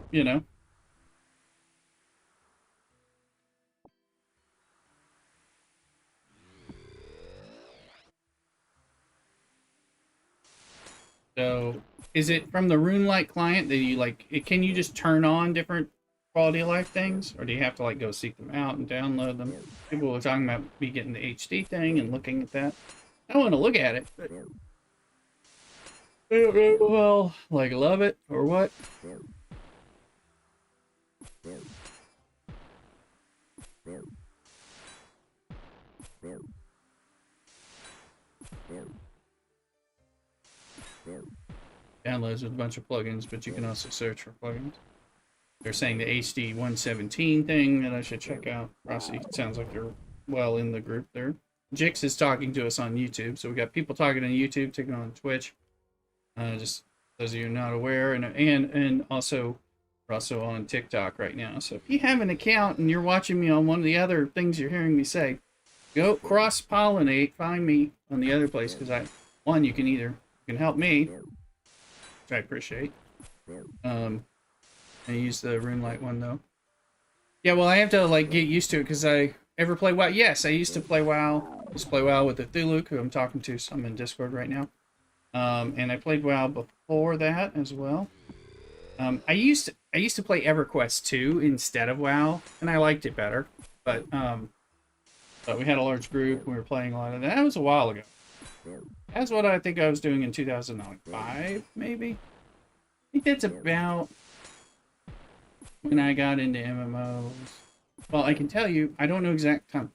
Speaker 1: So, is it from the RuneLite client that you like? Can you just turn on different quality of life things, or do you have to like go seek them out and download them? People were talking about me getting the HD thing and looking at that. I want to look at it, but I don't know. Well, like love it or what? Downloads with a bunch of plugins, but you can also search for plugins. They're saying the HD 117 thing that I should check out. Rossi, sounds like you're well in the group there. Jix is talking to us on YouTube, so we got people talking on YouTube, taking on Twitch. Just those of you not aware, and also we're also on TikTok right now. So if you have an account and you're watching me on one of the other things you're hearing me say, go cross-pollinate, find me on the other place, because you can help me, which I appreciate. I use the RuneLite one though. Yeah, well, I have to like get used to it because I ever play WoW. Yes, I used to play WoW. I used to play WoW with the Thuluk, who I'm talking to. So I'm in Discord right now. And I played WoW before that as well. I used to play EverQuest 2 instead of WoW, and I liked it better. But we had a large group. We were playing a lot of that. That was a while ago. That's what I think I was doing in 2005, maybe. I think that's about when I got into MMOs. Well, I can tell you, I don't know exact time.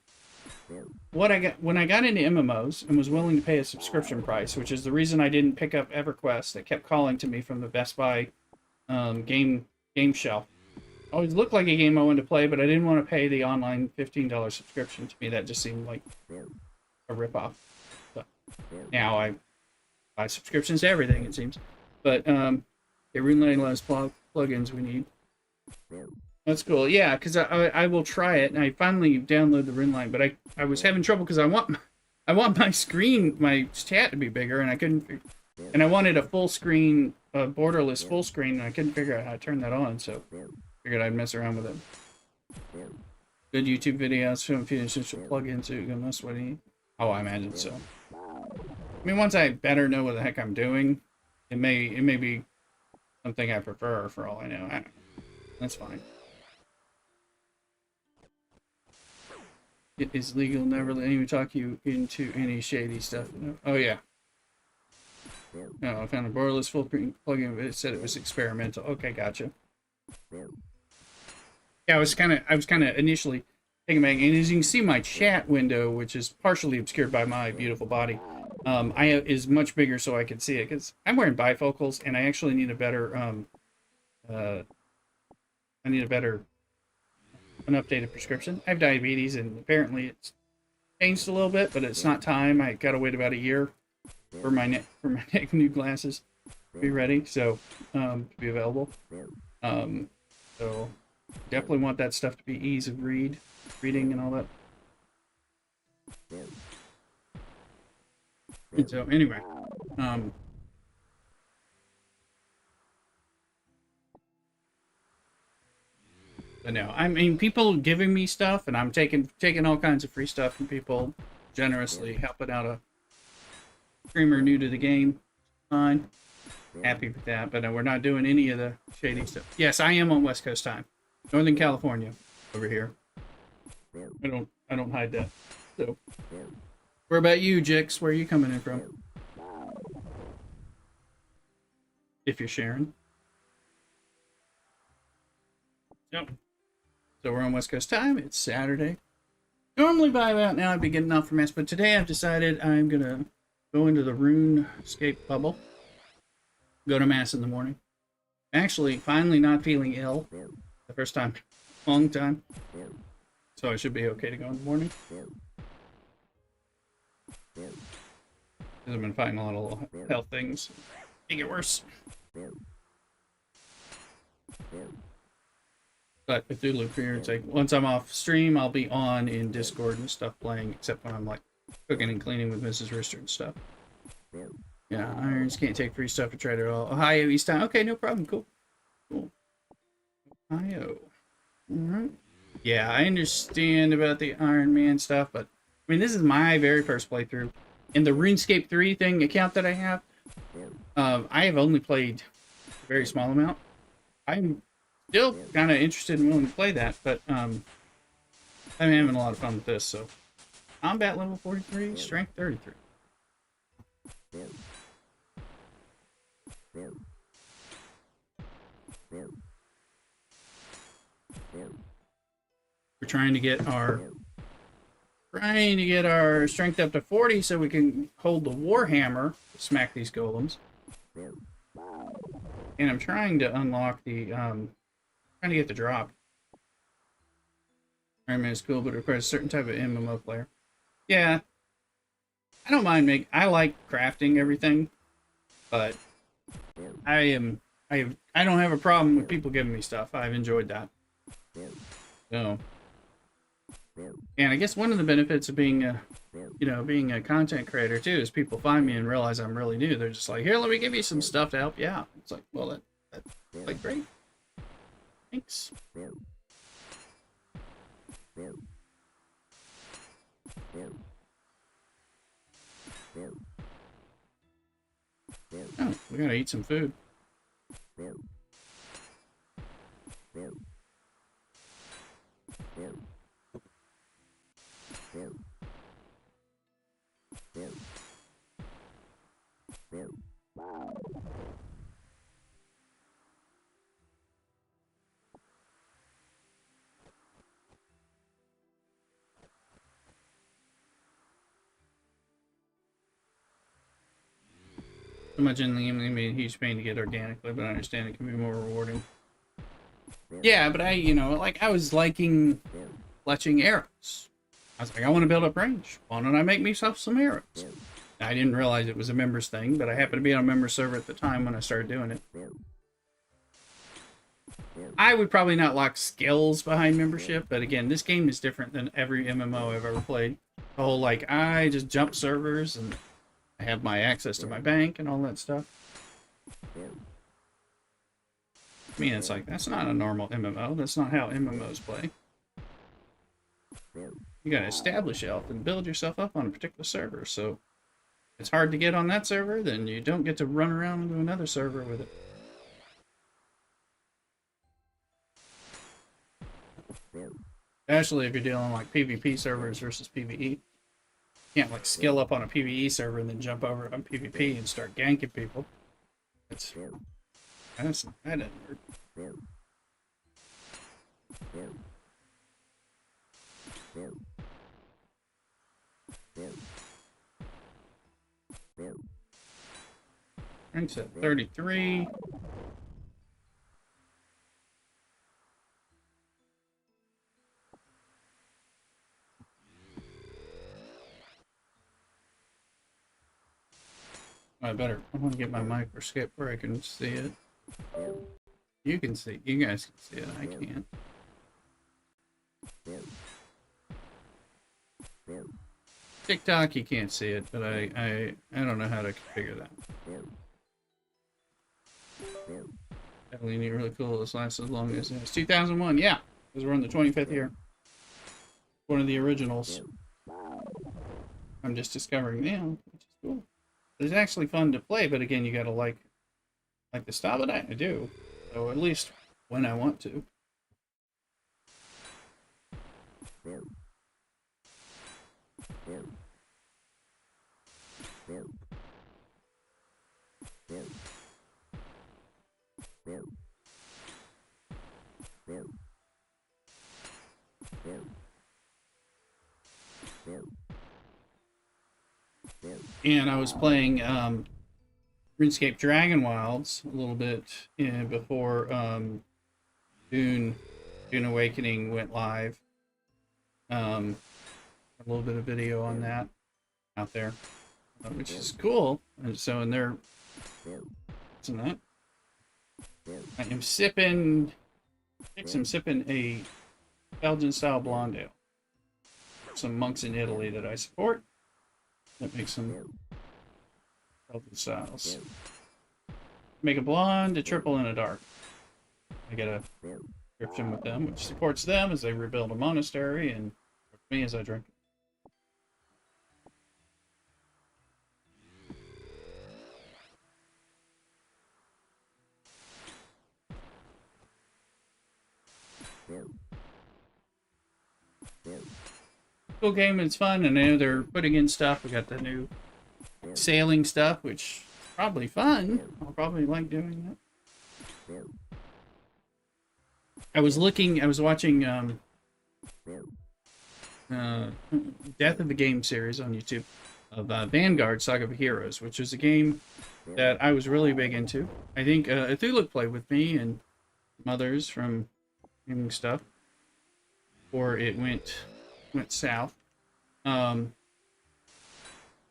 Speaker 1: When I got into MMOs and was willing to pay a subscription price, which is the reason I didn't pick up EverQuest. That kept calling to me from the Best Buy game shelf. Always looked like a game I wanted to play, but I didn't want to pay the online $15 subscription. To me, that just seemed like a ripoff. So now I buy subscriptions to everything, it seems. But it really allows plugins we need. That's cool. Yeah, because I will try it, and I finally downloaded the Runline, but I was having trouble because I want my screen, my chat to be bigger, and I couldn't. And I wanted a full screen, borderless full screen, and I couldn't figure out how to turn that on. So figured I'd mess around with it. Good YouTube videos, film features, just plug into. That's what he. Oh, I imagine so. I mean, once I better know what the heck I'm doing, it may be something I prefer. For all I know, that's fine. It is legal. Never let anyone talk you into any shady stuff. No. Oh yeah. No, I found a borderless full plugin, but it said it was experimental. Okay, gotcha. Yeah, I was kind of initially taken back, and as you can see, my chat window, which is partially obscured by my beautiful body, is much bigger so I can see it because I'm wearing bifocals, and I actually need a better an updated prescription. I have diabetes, and apparently it's changed a little bit, but it's not time. I gotta wait about a year for my new glasses to be ready, so to be available. So definitely want that stuff to be ease of reading and all that. And so anyway, but no, I mean, people giving me stuff, and I'm taking all kinds of free stuff from people, generously helping out a streamer new to the game. Fine, happy with that. But we're not doing any of the shady stuff. Yes, I am on West Coast time, Northern California, over here. I don't hide that. So, where about you, Jix? Where are you coming in from? If you're sharing. Yep. So we're on West Coast time. It's Saturday. Normally by about now I'd be getting off for Mass, but today I've decided I'm gonna go into the RuneScape bubble. Go to Mass in the morning. Actually, finally not feeling ill. The first time in a long time. So I should be okay to go in the morning. Because I've been fighting a lot of little health things. Make it worse. But Cthulhu Fear, it's like once I'm off stream, I'll be on in Discord and stuff playing, except when I'm like cooking and cleaning with Mrs. Rister and stuff. Yeah, irons can't take free stuff to trade at all. Ohio, East Time. Okay, no problem. Cool. Ohio. Alright. Yeah, I understand about the Iron Man stuff, but I mean, this is my very first playthrough. In the RuneScape 3 account that I have only played a very small amount. I'm still kind of interested and willing to play that, but I'm having a lot of fun with this. So, combat level 43, strength 33. We're trying to get our strength up to 40 so we can hold the Warhammer to smack these golems. And I'm trying to unlock the trying to get the drop. Iron Man is cool, but it requires a certain type of MMO player. Yeah. I don't mind I like crafting everything, but I don't have a problem with people giving me stuff. I've enjoyed that. So, and I guess one of the benefits of being a content creator too is people find me and realize I'm really new. They're just like, here, let me give you some stuff to help you out. It's like, well, that's like great. Thanks. Oh, we gotta eat some food. So much in the game can be a huge pain to get organically, but I understand it can be more rewarding. Yeah, but I was liking fletching arrows. I was like, I want to build up range. Why don't I make myself some arrows? I didn't realize it was a members thing, but I happened to be on a member server at the time when I started doing it. I would probably not lock skills behind membership, but again, this game is different than every MMO I've ever played. The whole, like, I just jump servers and I have my access to my bank and all that stuff. I mean, it's like, that's not a normal MMO. That's not how MMOs play. You gotta establish health and build yourself up on a particular server, so if it's hard to get on that server, then you don't get to run around into another server with it. Especially if you're dealing like PvP servers versus PvE. You can't like skill up on a PvE server and then jump over on PvP and start ganking people. That doesn't work. Rank's at 33. I want to get my microscope where I can see it. You can see, you guys can see it, I can't. TikTok, you can't see it, but I don't know how to configure that. Definitely really cool. This lasts as long as it's 2001. Yeah, because we're in the 25th year. One of the originals. I'm just discovering now, which is cool. It's actually fun to play, but again, you gotta like the style that I do. So at least when I want to. And I was playing RuneScape Dragon Wilds a little bit before Dune Awakening went live. A little bit of video on that out there, which is cool. And so, and they're isn't that? I am sipping a Belgian style blonde ale. Some monks in Italy that I support. That makes some Belgian styles. Make a blonde, a triple, and a dark. I get a subscription with them, which supports them as they rebuild a monastery, and me as I drink. Cool game, it's fun, and I know they're putting in stuff. We got the new sailing stuff, which is probably fun. I'll probably like doing that. I was watching Death of the Game series on YouTube of Vanguard Saga of Heroes, which is a game that I was really big into. I think Athula played with me and others from gaming stuff, or it went south.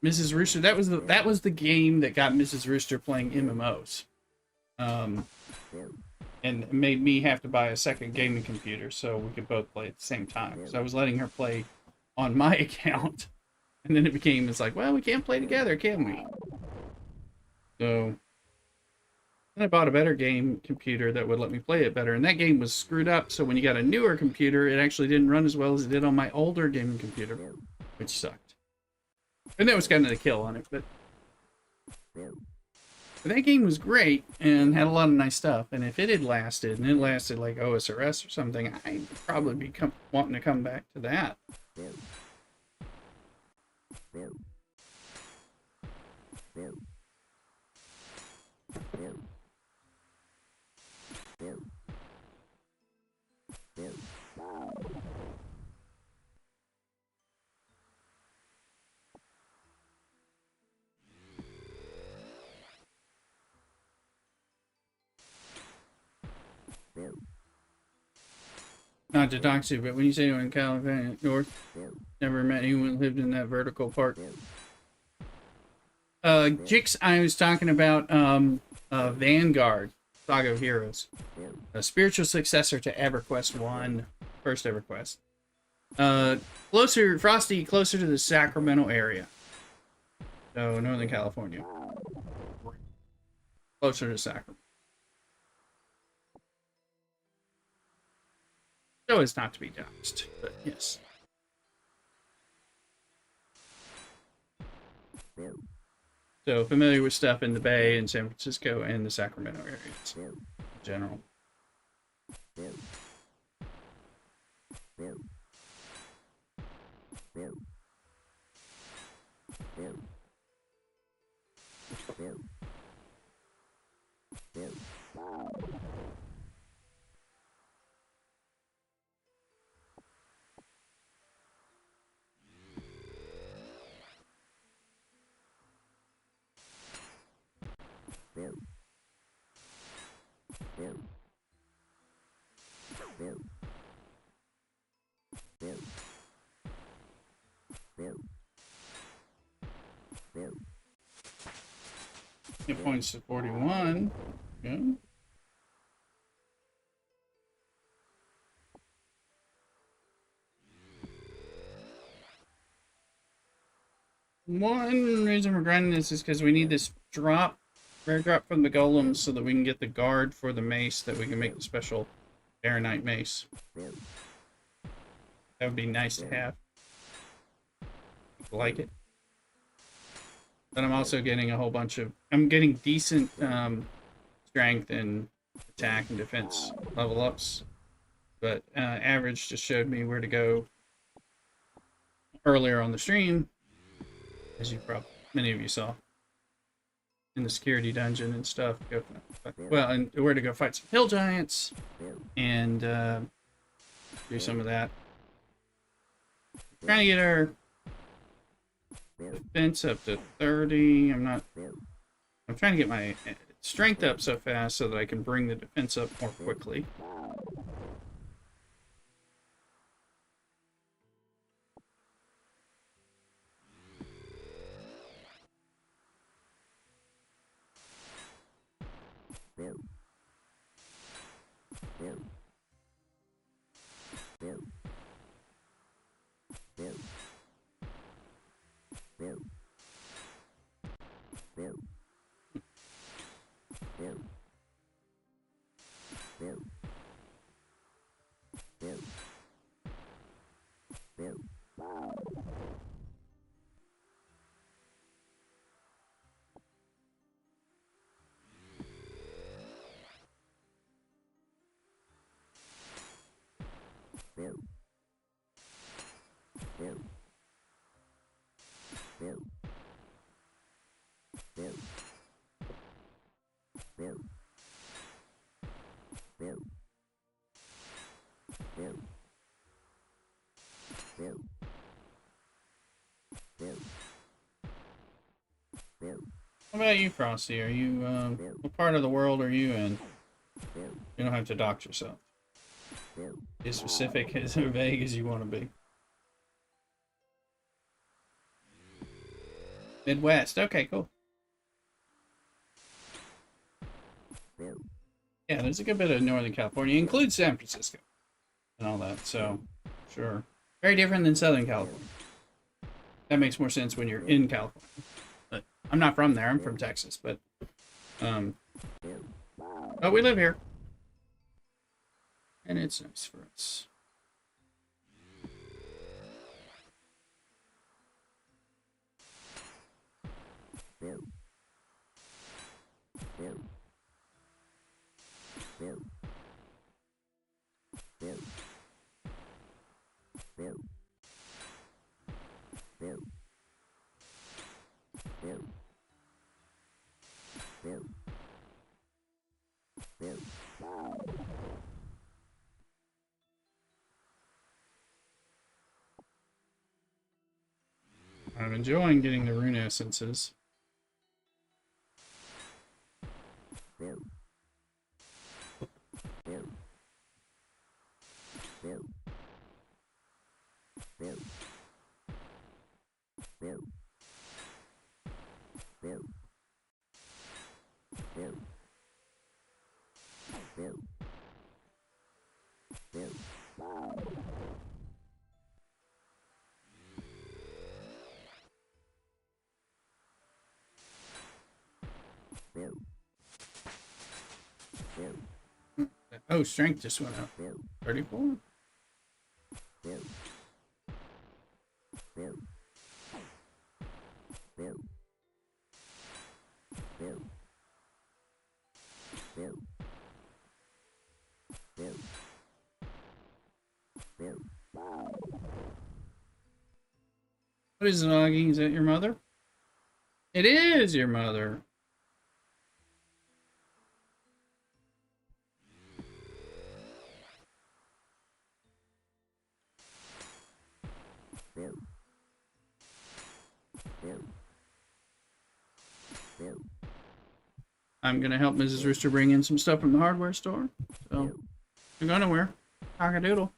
Speaker 1: Mrs. Rooster, that was the game that got Mrs. Rooster playing MMOs, and made me have to buy a second gaming computer so we could both play at the same time. So I was letting her play on my account, and then it's like, well, we can't play together, can we? So then I bought a better game computer that would let me play it better, and that game was screwed up, so when you got a newer computer, it actually didn't run as well as it did on my older gaming computer, which sucked. And that was kind of the kill on it, but that game was great and had a lot of nice stuff, and if it had lasted, and it lasted like OSRS or something, I'd probably be wanting to come back to that. Not to dox you, but when you say you're in California North, never met anyone who lived in that vertical park. Jix, I was talking about Vanguard, Saga of Heroes, a spiritual successor to EverQuest 1, first EverQuest. Frosty, closer to the Sacramento area. So, Northern California. Closer to Sacramento. So as not to be doxed, but yes. So familiar with stuff in the Bay and San Francisco and the Sacramento areas in general. It points to 41. Yeah. One reason we're grinding this is because we need this rare drop from the golems so that we can get the guard for the mace that we can make the special Baronite mace. That would be nice to have. Like it. But I'm also getting a whole bunch of... I'm getting decent strength and attack and defense level ups. But average just showed me where to go earlier on the stream. As you probably, many of you saw. In the security dungeon and stuff. Well, and where to go fight some hill giants. And do some of that. Trying to get our defense up to 30. I'm trying to get my strength up so fast so that I can bring the defense up more quickly. What about you, Frosty? Are you, what part of the world are you in? You don't have to dox yourself. Be as specific, as vague as you want to be. Midwest. Okay, cool. Yeah, there's a good bit of Northern California. It includes San Francisco and all that, so sure. Very different than Southern California. That makes more sense when you're in California. But I'm not from there. I'm from Texas, but we live here. And it's nice for us. I'm enjoying getting the rune essences. Oh, strength just went up. 34? What is it, Augie? Is that your mother? It is your mother. I'm gonna help Mrs. Rooster bring in some stuff from the hardware store. So, don't go nowhere. Cock-a-doodle.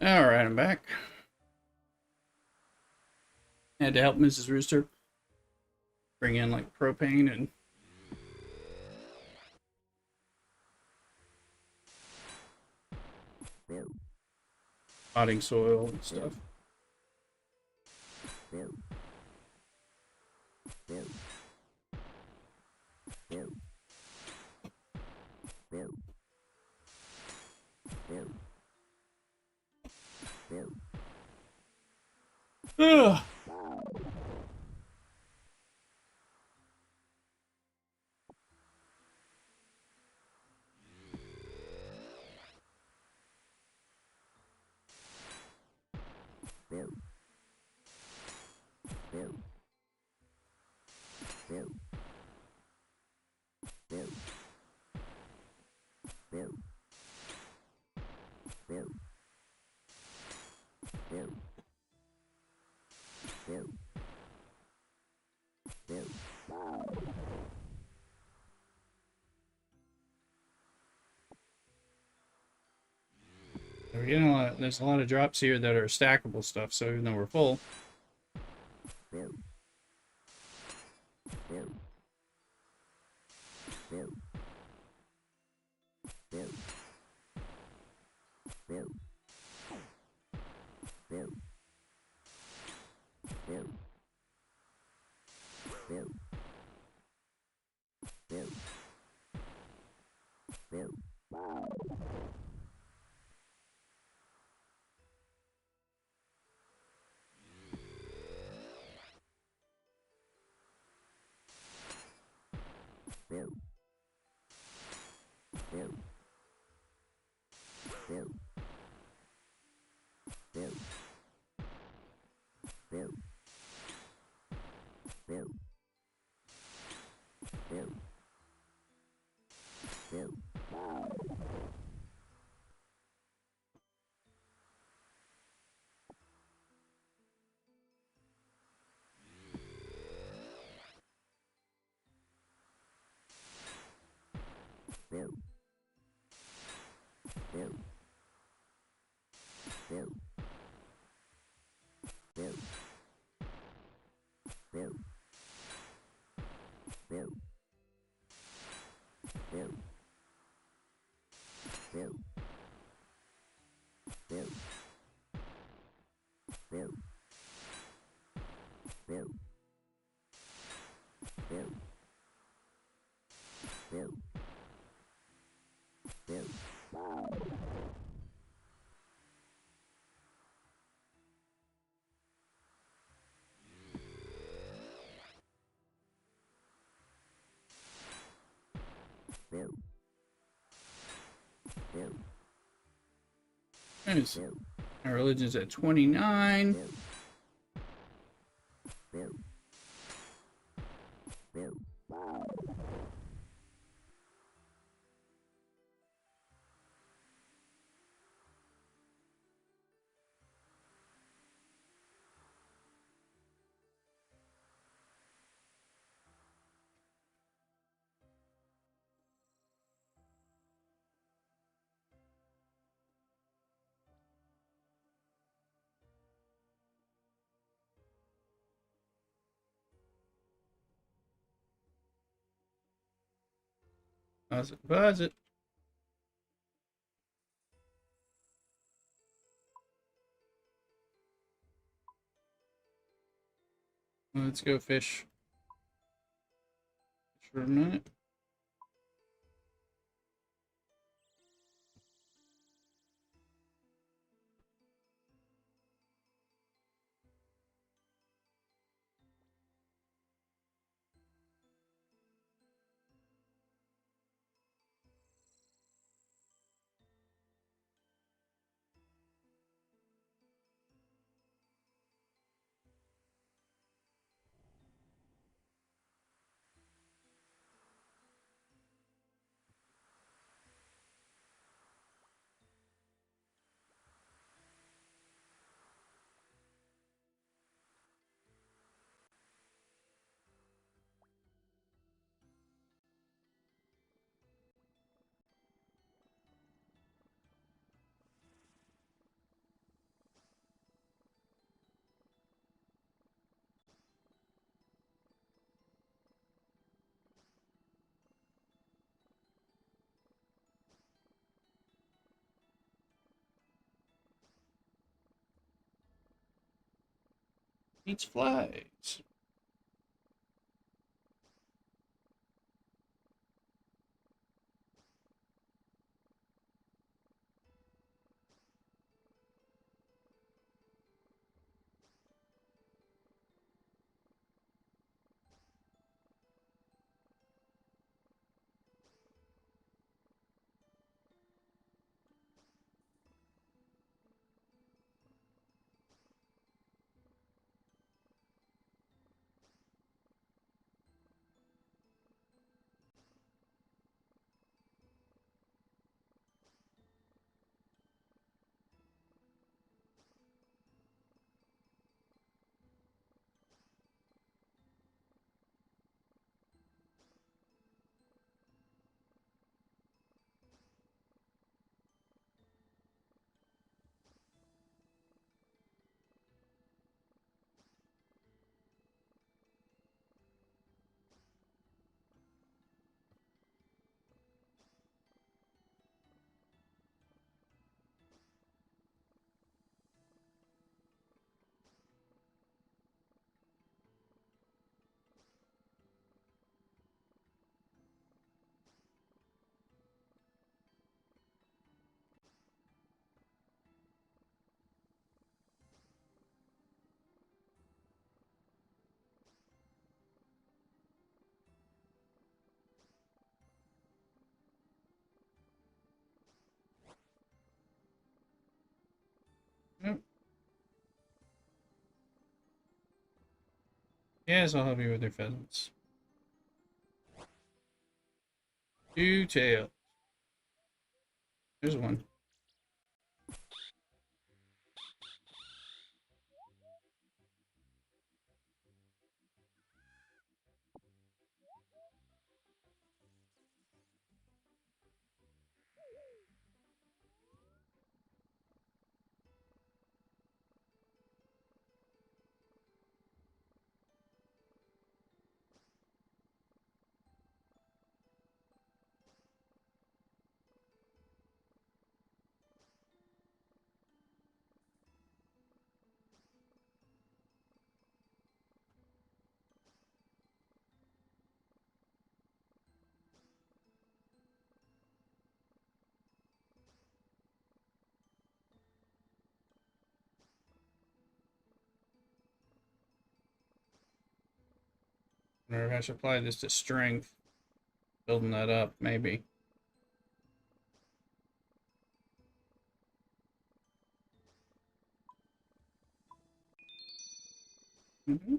Speaker 1: Alright, I'm back. Had to help Mrs. Rooster bring in like propane and potting soil and stuff. Ugh. We're getting there's a lot of drops here that are stackable stuff, so even though we're full. Nice. Our religion's at 29. Buzz it, buzz it. Let's go fish. Fish for a minute. Eats flies. Yep. Yes, I'll help you with your pheasants. 2 tails. There's one. Or if I should apply this to strength, building that up, maybe. Mm-hmm.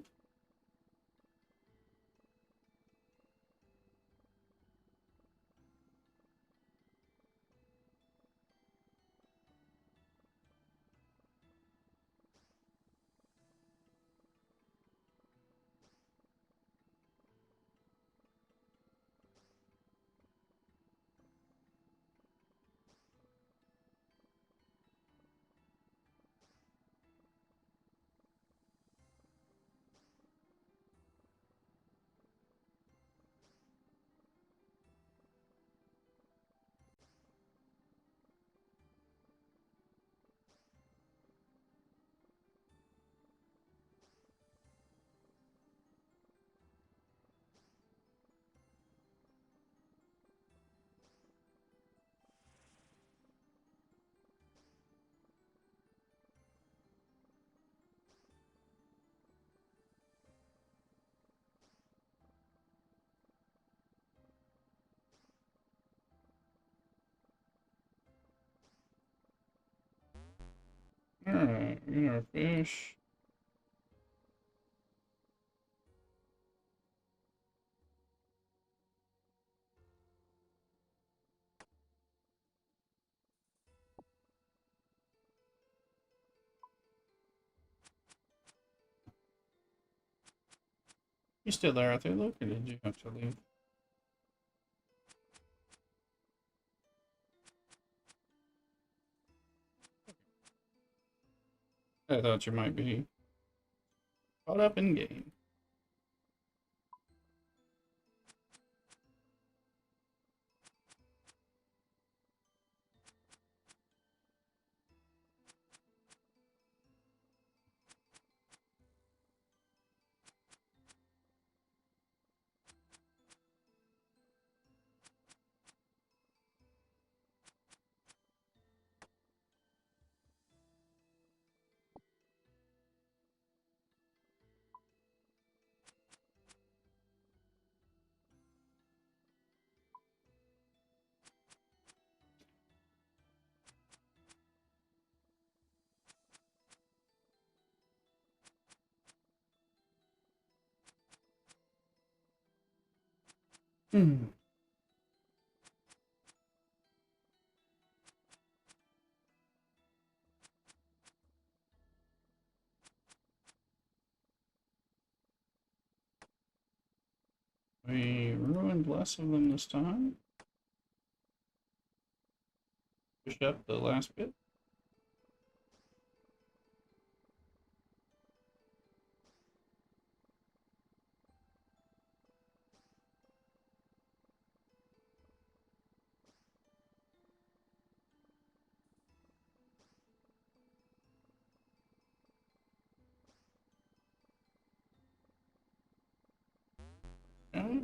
Speaker 1: Alright, we got our fish. You still there, Arthur? Look, or did you have to leave? I thought you might be caught up in game. Hmm. We ruined less of them this time. Push up the last bit. Okay.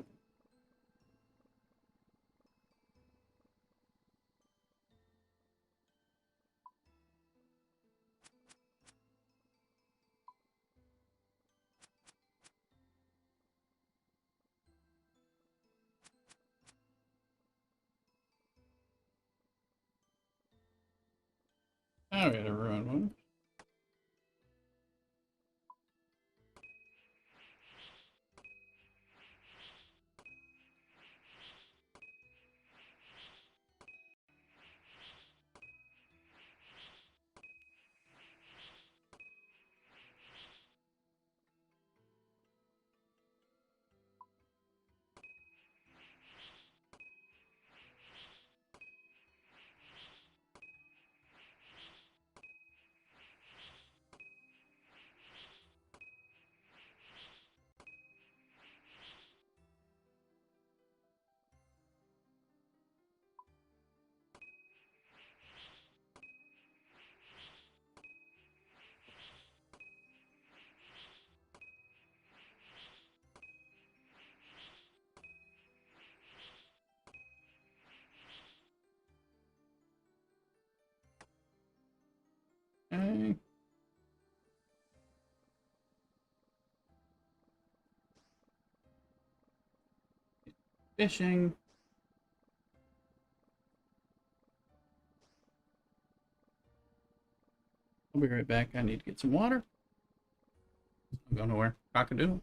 Speaker 1: Now we had a ruined one. Okay. Fishing. I'll be right back. I need to get some water. I'm going nowhere. Cockadoodle.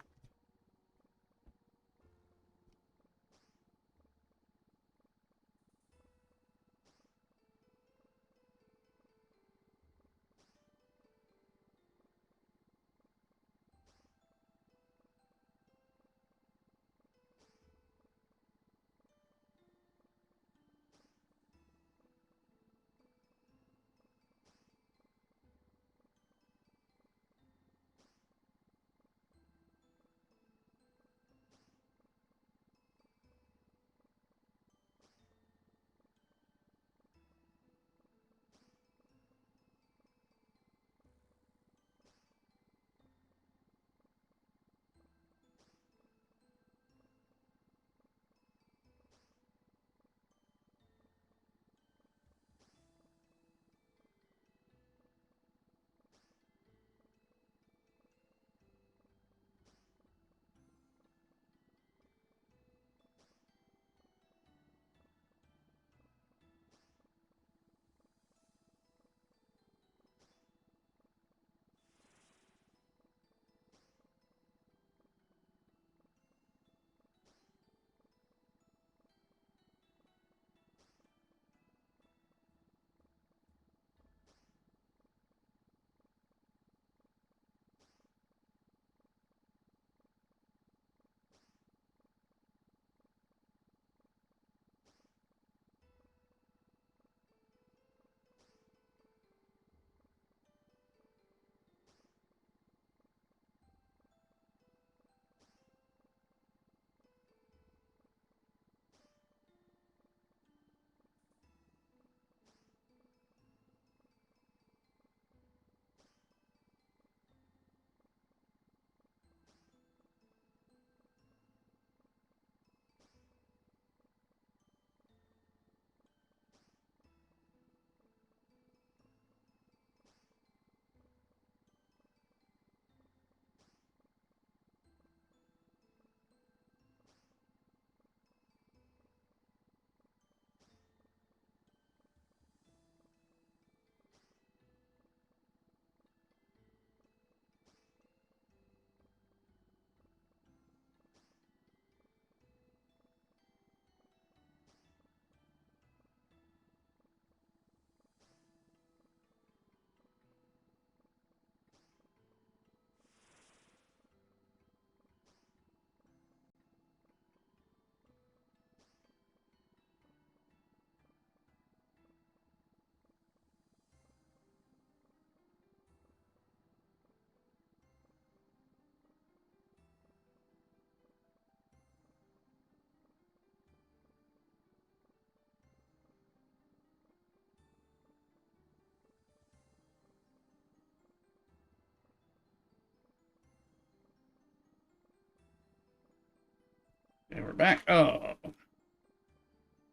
Speaker 1: Okay, we're back. Oh,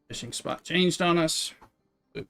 Speaker 1: fishing spot changed on us. Oop.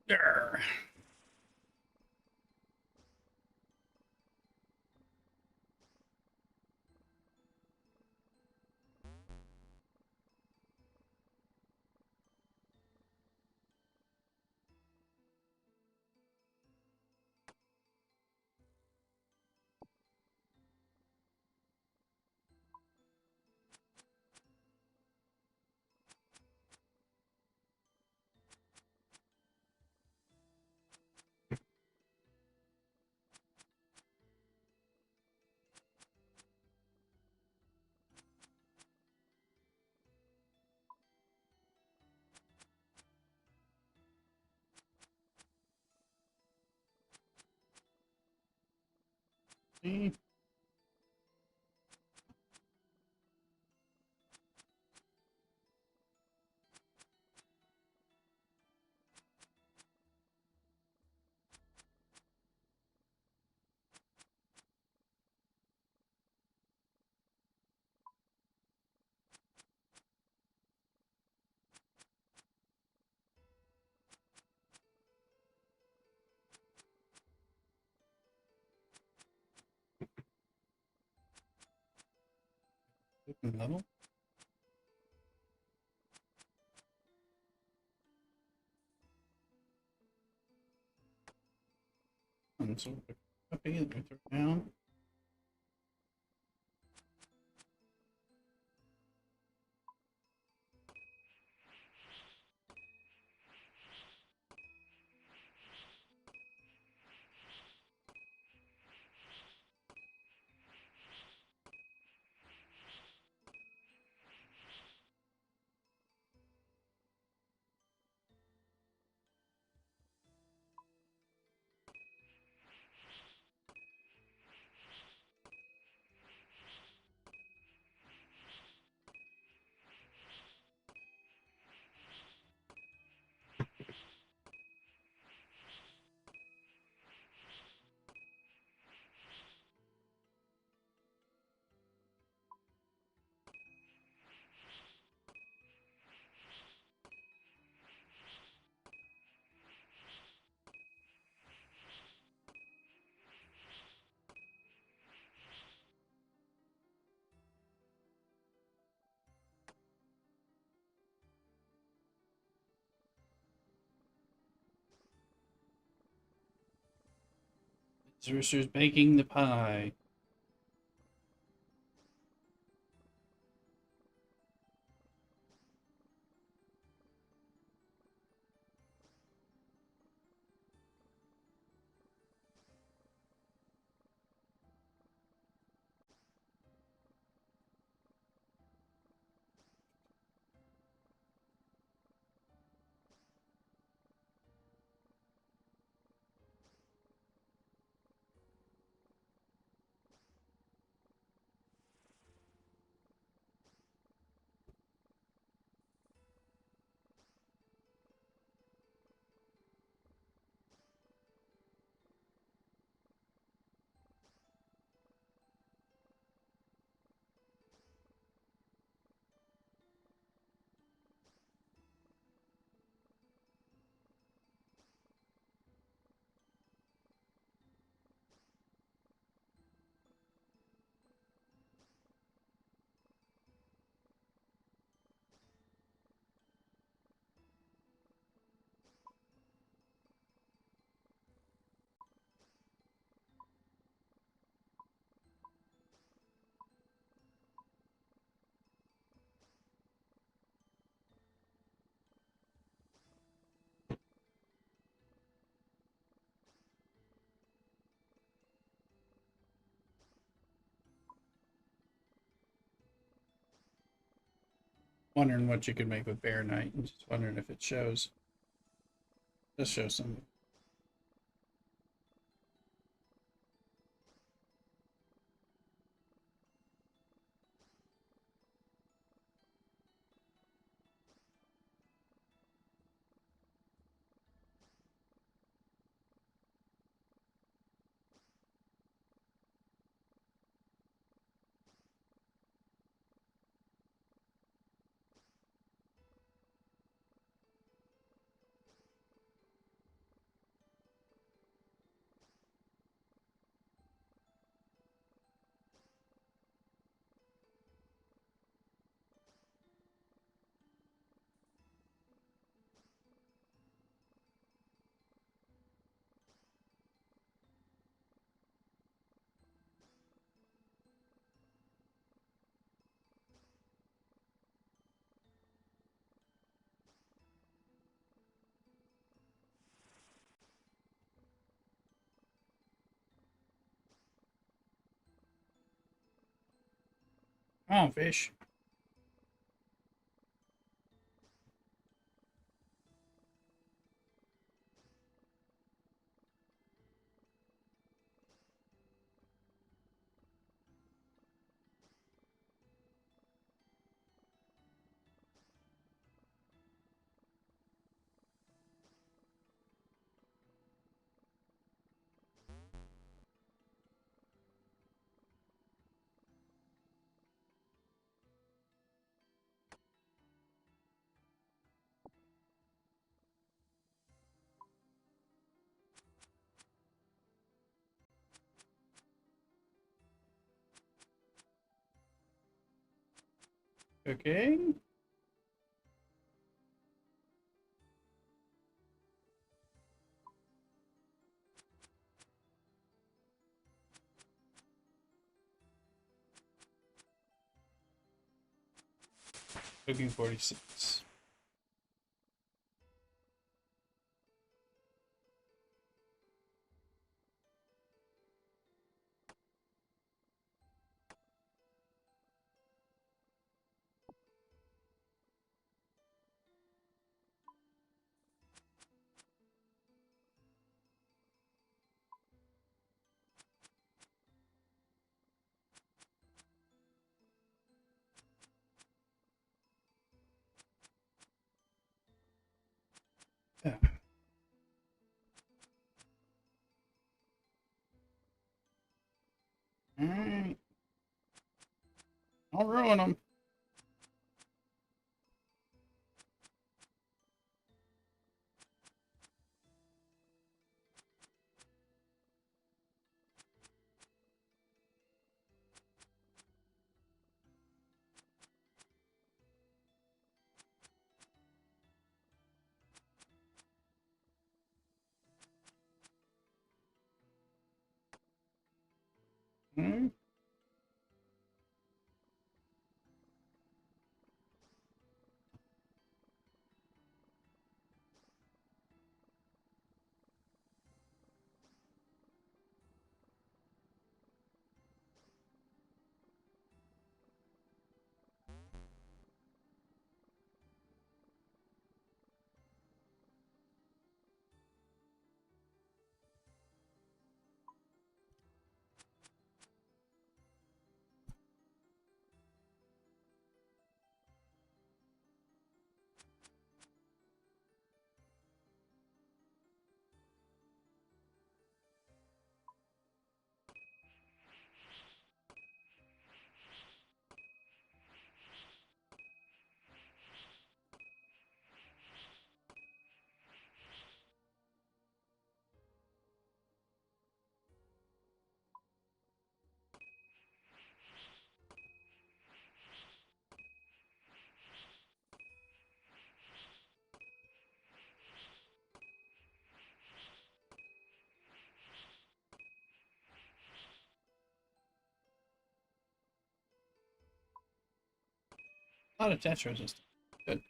Speaker 1: Grr. See? Open level. And so the puppy that we throw down. Rooster's baking the pie. wondering what you could make with Bear Night, and just wondering if it shows. Just show some. Come on, fish. Okay. Cooking 46. Yeah. Alright. I'll ruin them. Hmm. A lot of test resistance. Good.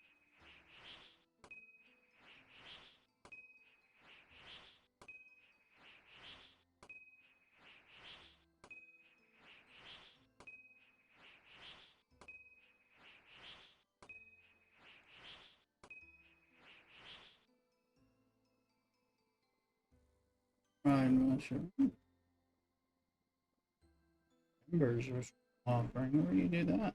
Speaker 1: Fried mushroom. Embers was offering. Where do you do that?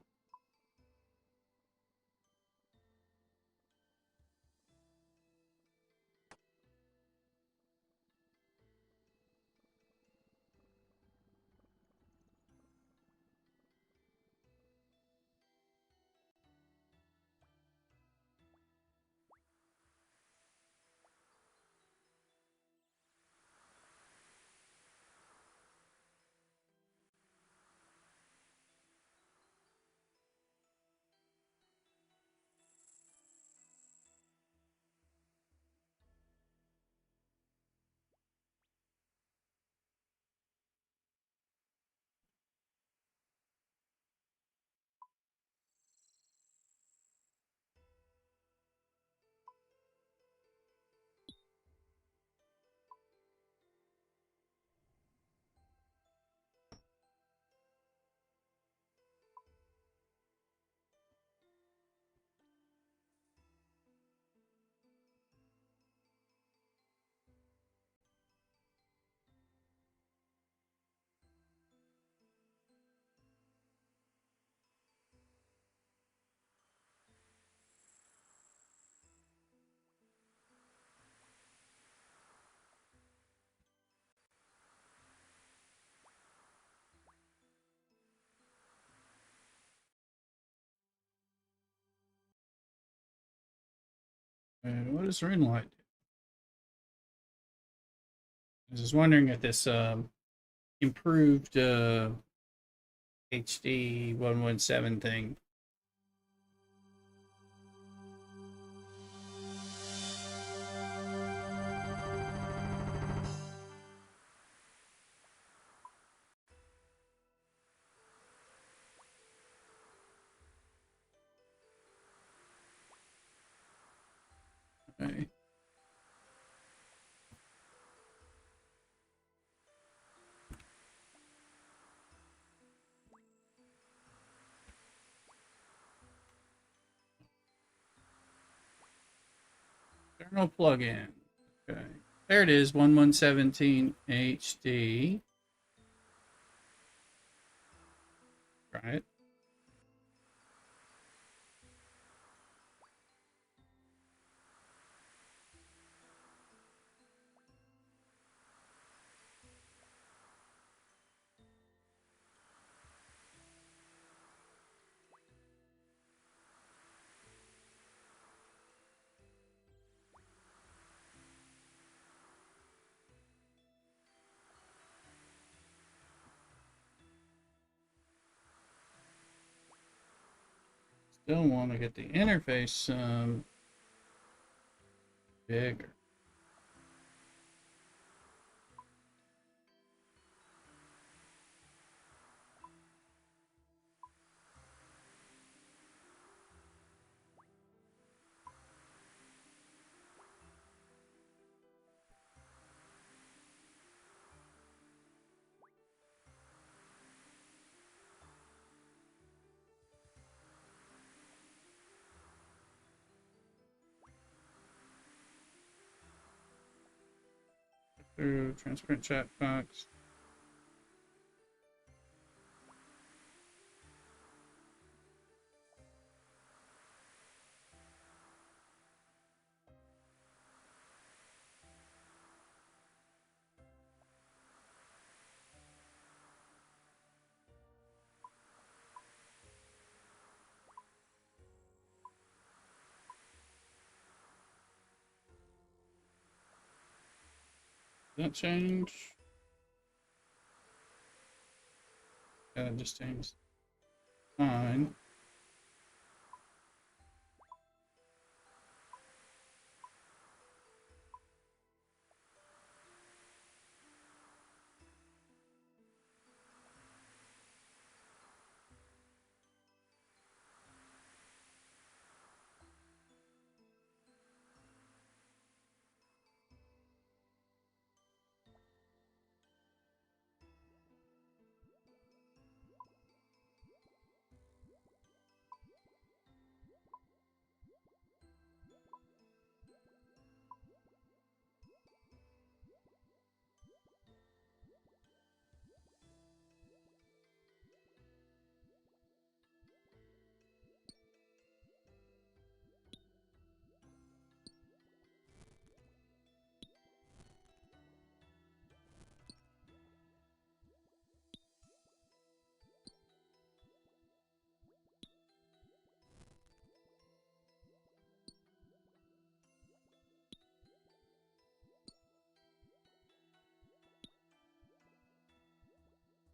Speaker 1: What does rune light do? I was just wondering if this improved HD 117 thing. Okay. External plugin. Okay. There it is, 1117 HD. Right. Still want to get the interface bigger. Through transparent chat box. Does that change? Yeah, it just changed. Fine.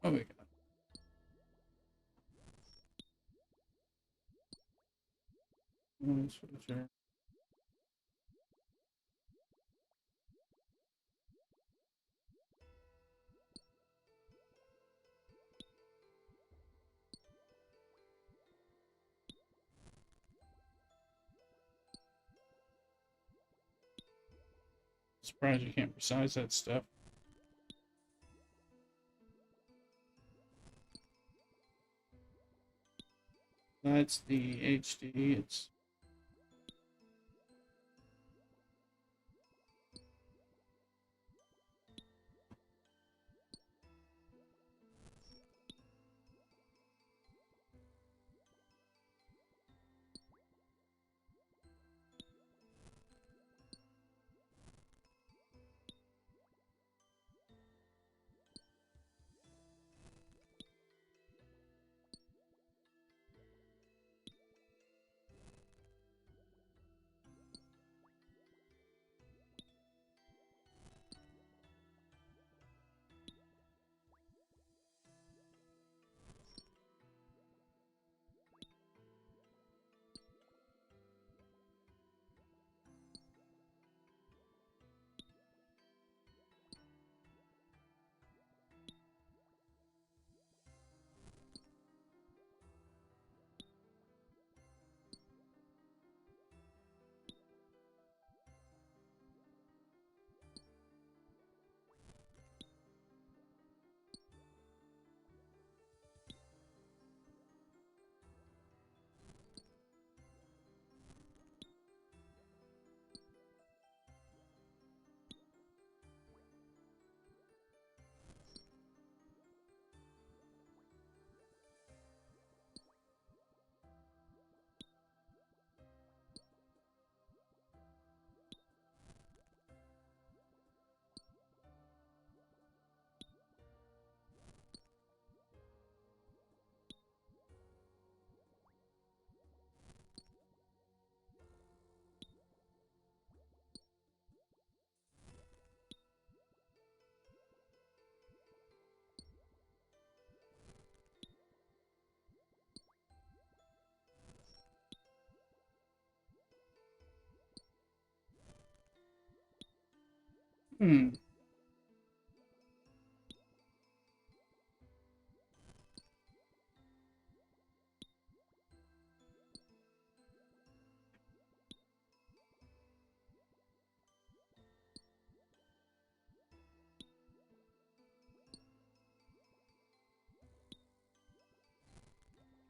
Speaker 1: Oh my god. Switch here. Surprised you can't resize that stuff. That's the HD. It's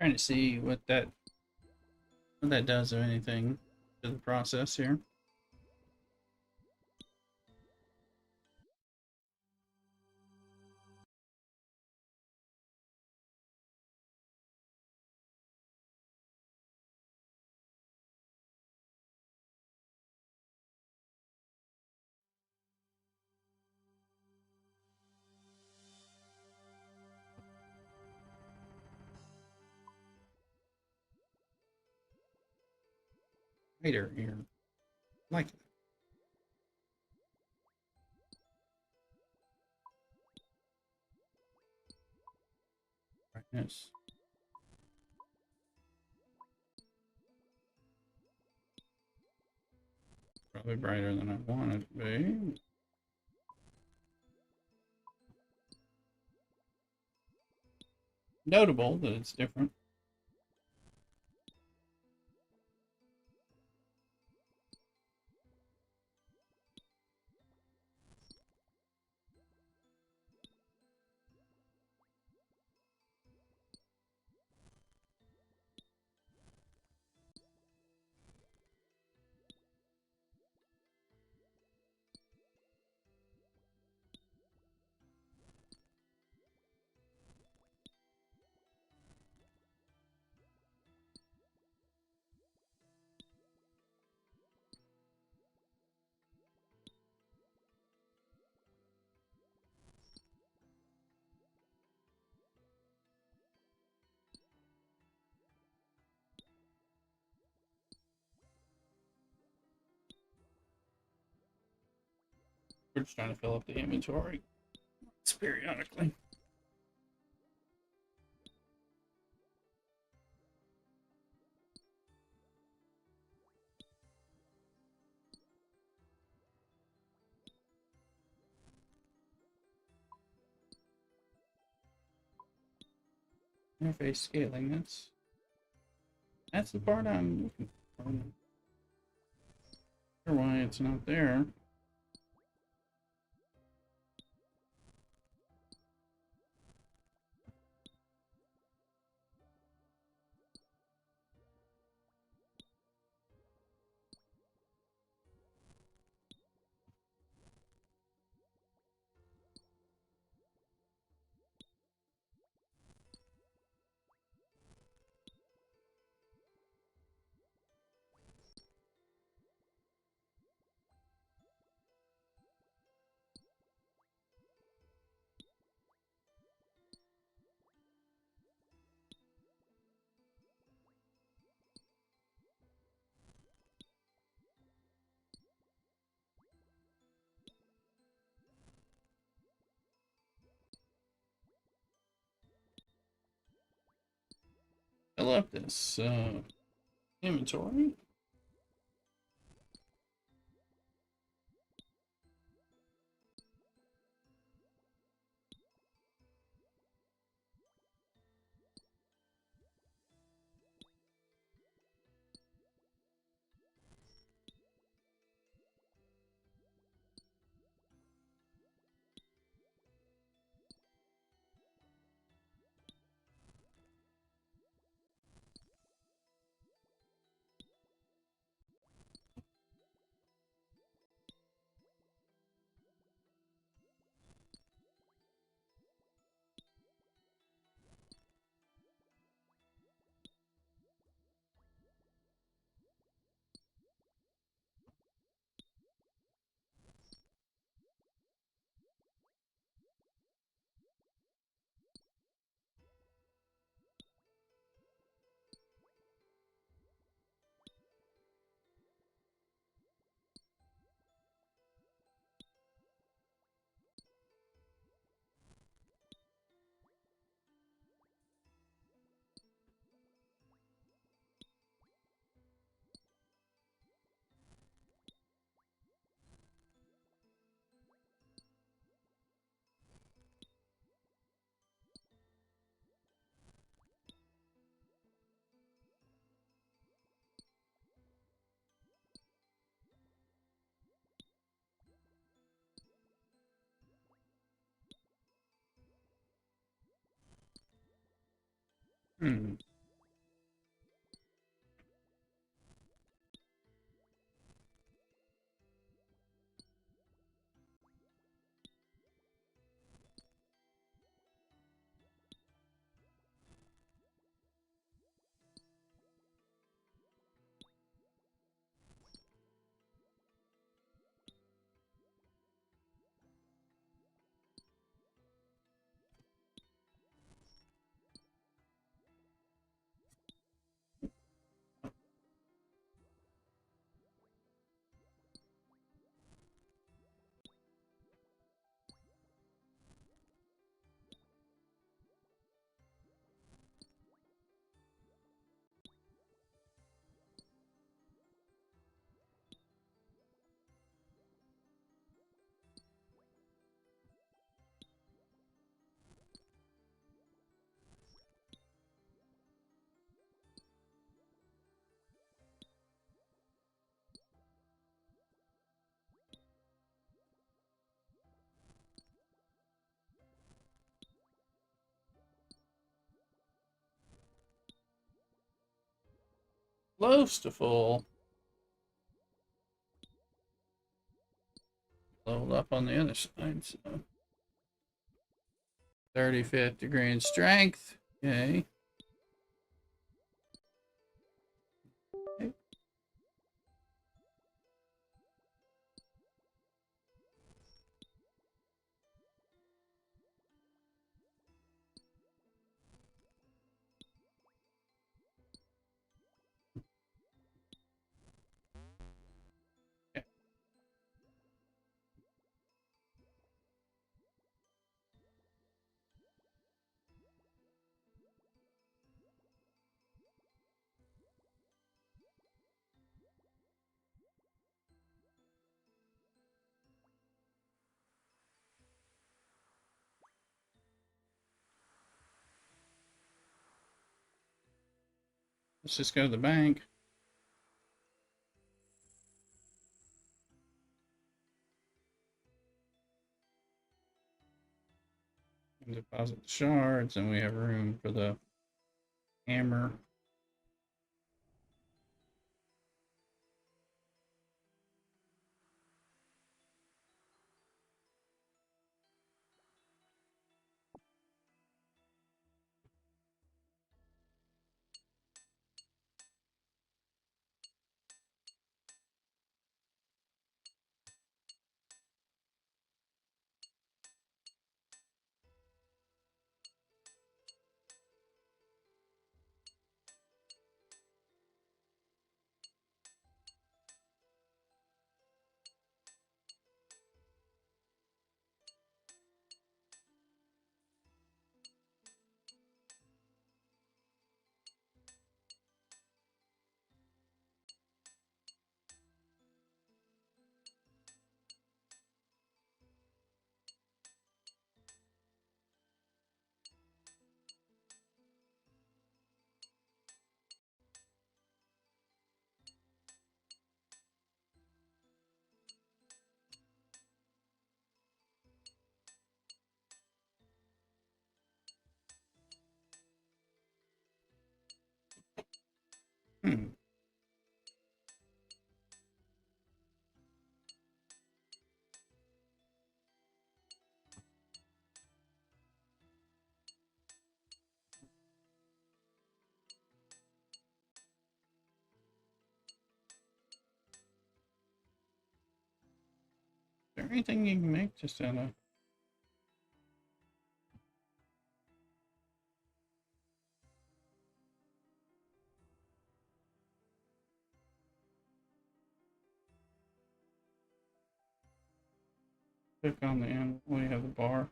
Speaker 1: trying to see what that does of anything to the process here. Later here, like that. Brightness. Probably brighter than I want it to be. Notable that it's different. We're just trying to fill up the inventory. It's periodically. Interface scaling, that's the part I'm looking for. I'm not sure why it's not there. Fill up this inventory. Hmm. Close to full. Leveled up on the other side, so 35th degree in strength. Okay. Let's just go to the bank. And deposit the shards, and we have room for the hammer. Hmm. Is there anything you can make just out of? Click on the end. We have the bar.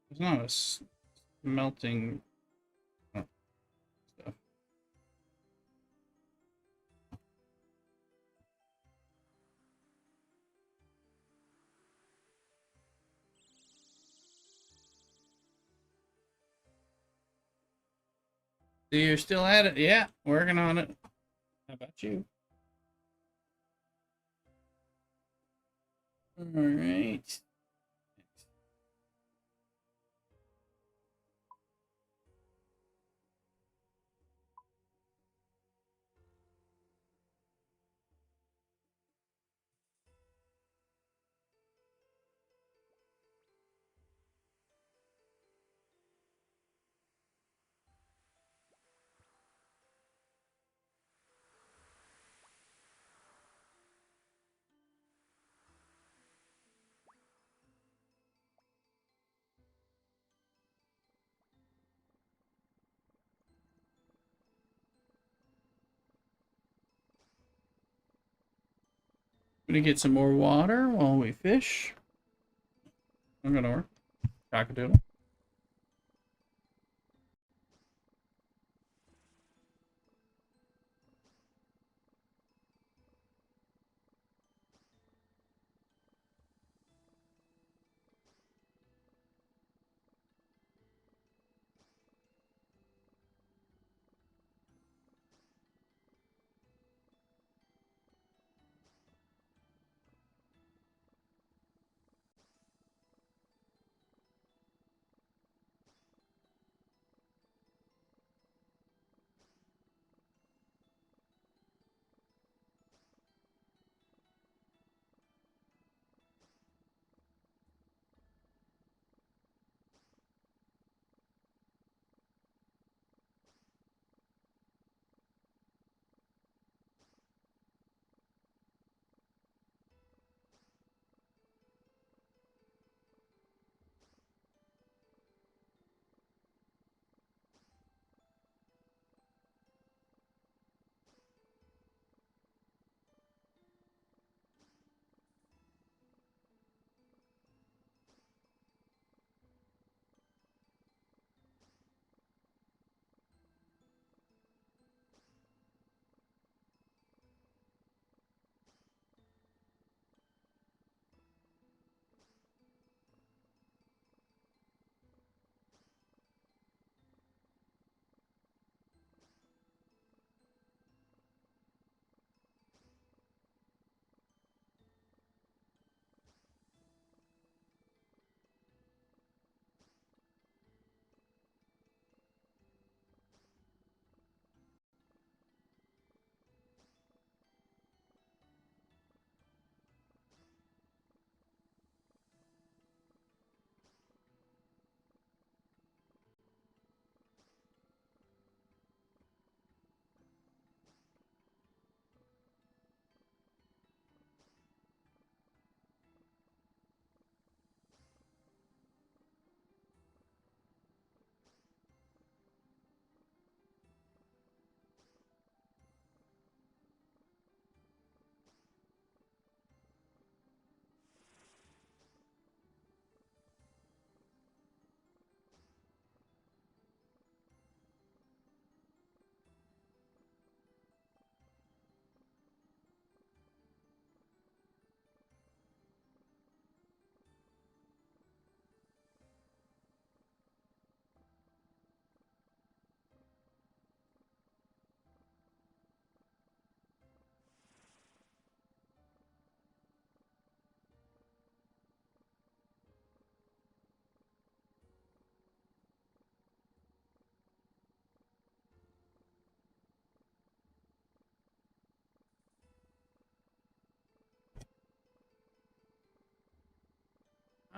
Speaker 1: There's not a smelting stuff. So you're still at it? Yeah, working on it. How about you? All right. Gonna get some more water while we fish. I'm gonna work. Cockadoodle.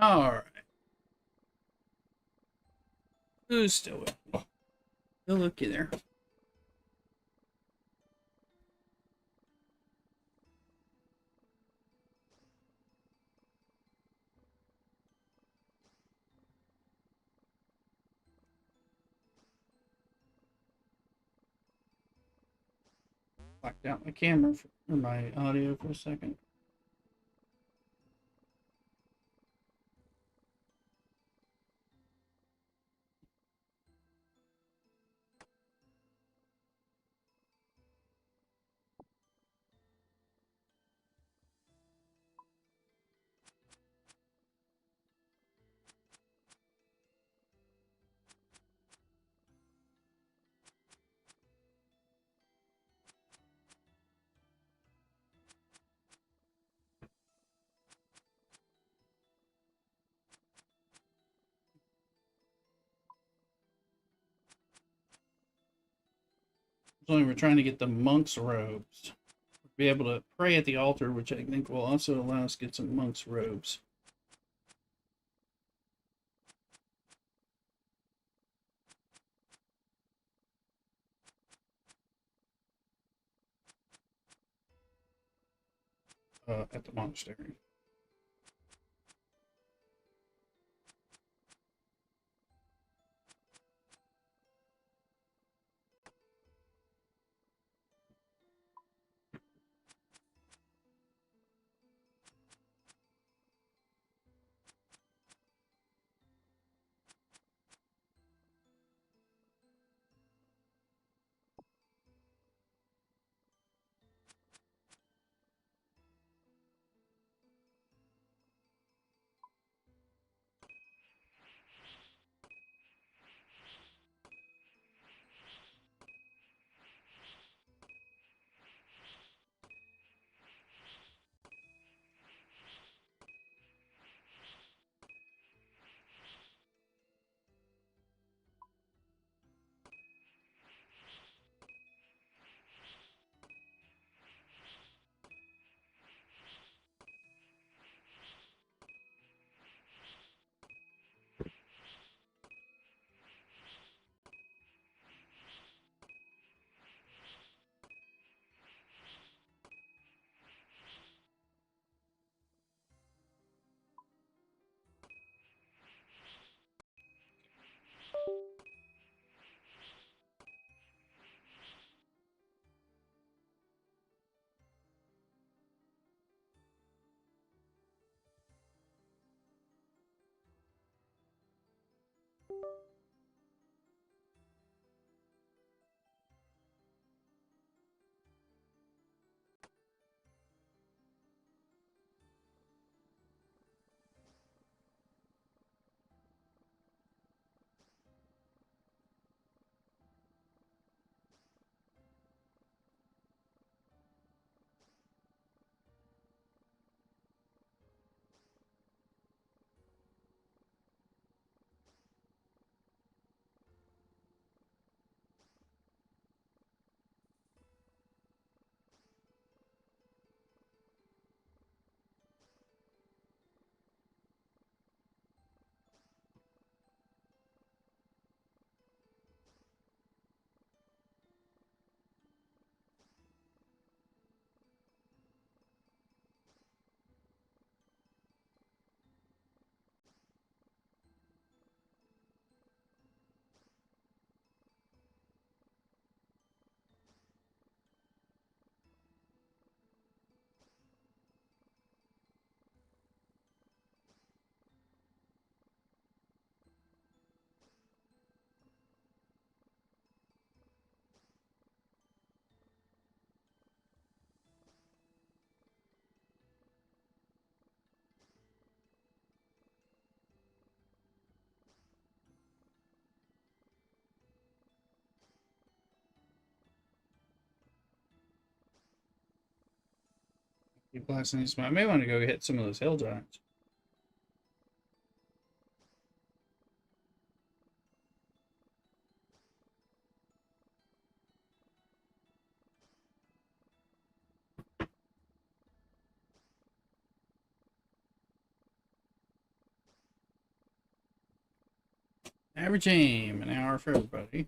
Speaker 1: All right. Who's still with me? Oh, looky there. Blacked out my camera or my audio for a second. So we're trying to get the monk's robes. Be able to pray at the altar, which I think will also allow us to get some monk's robes. At the monastery. Keep blasting these. I may want to go hit some of those hill giants. Average aim, an hour for everybody.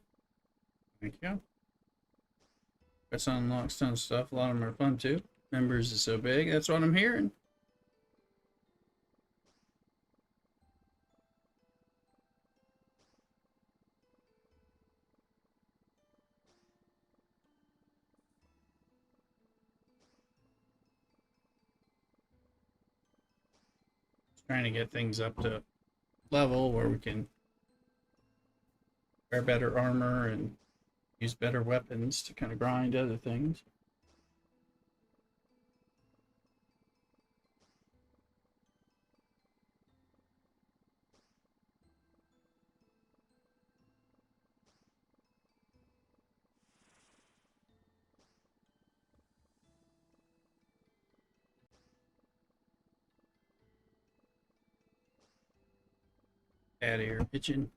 Speaker 1: Thank you. Got some unlocked stone stuff. A lot of them are fun too. Members is so big. That's what I'm hearing. Trying to get things up to level where we can wear better armor and use better weapons to kind of grind other things. Out of here, pitching.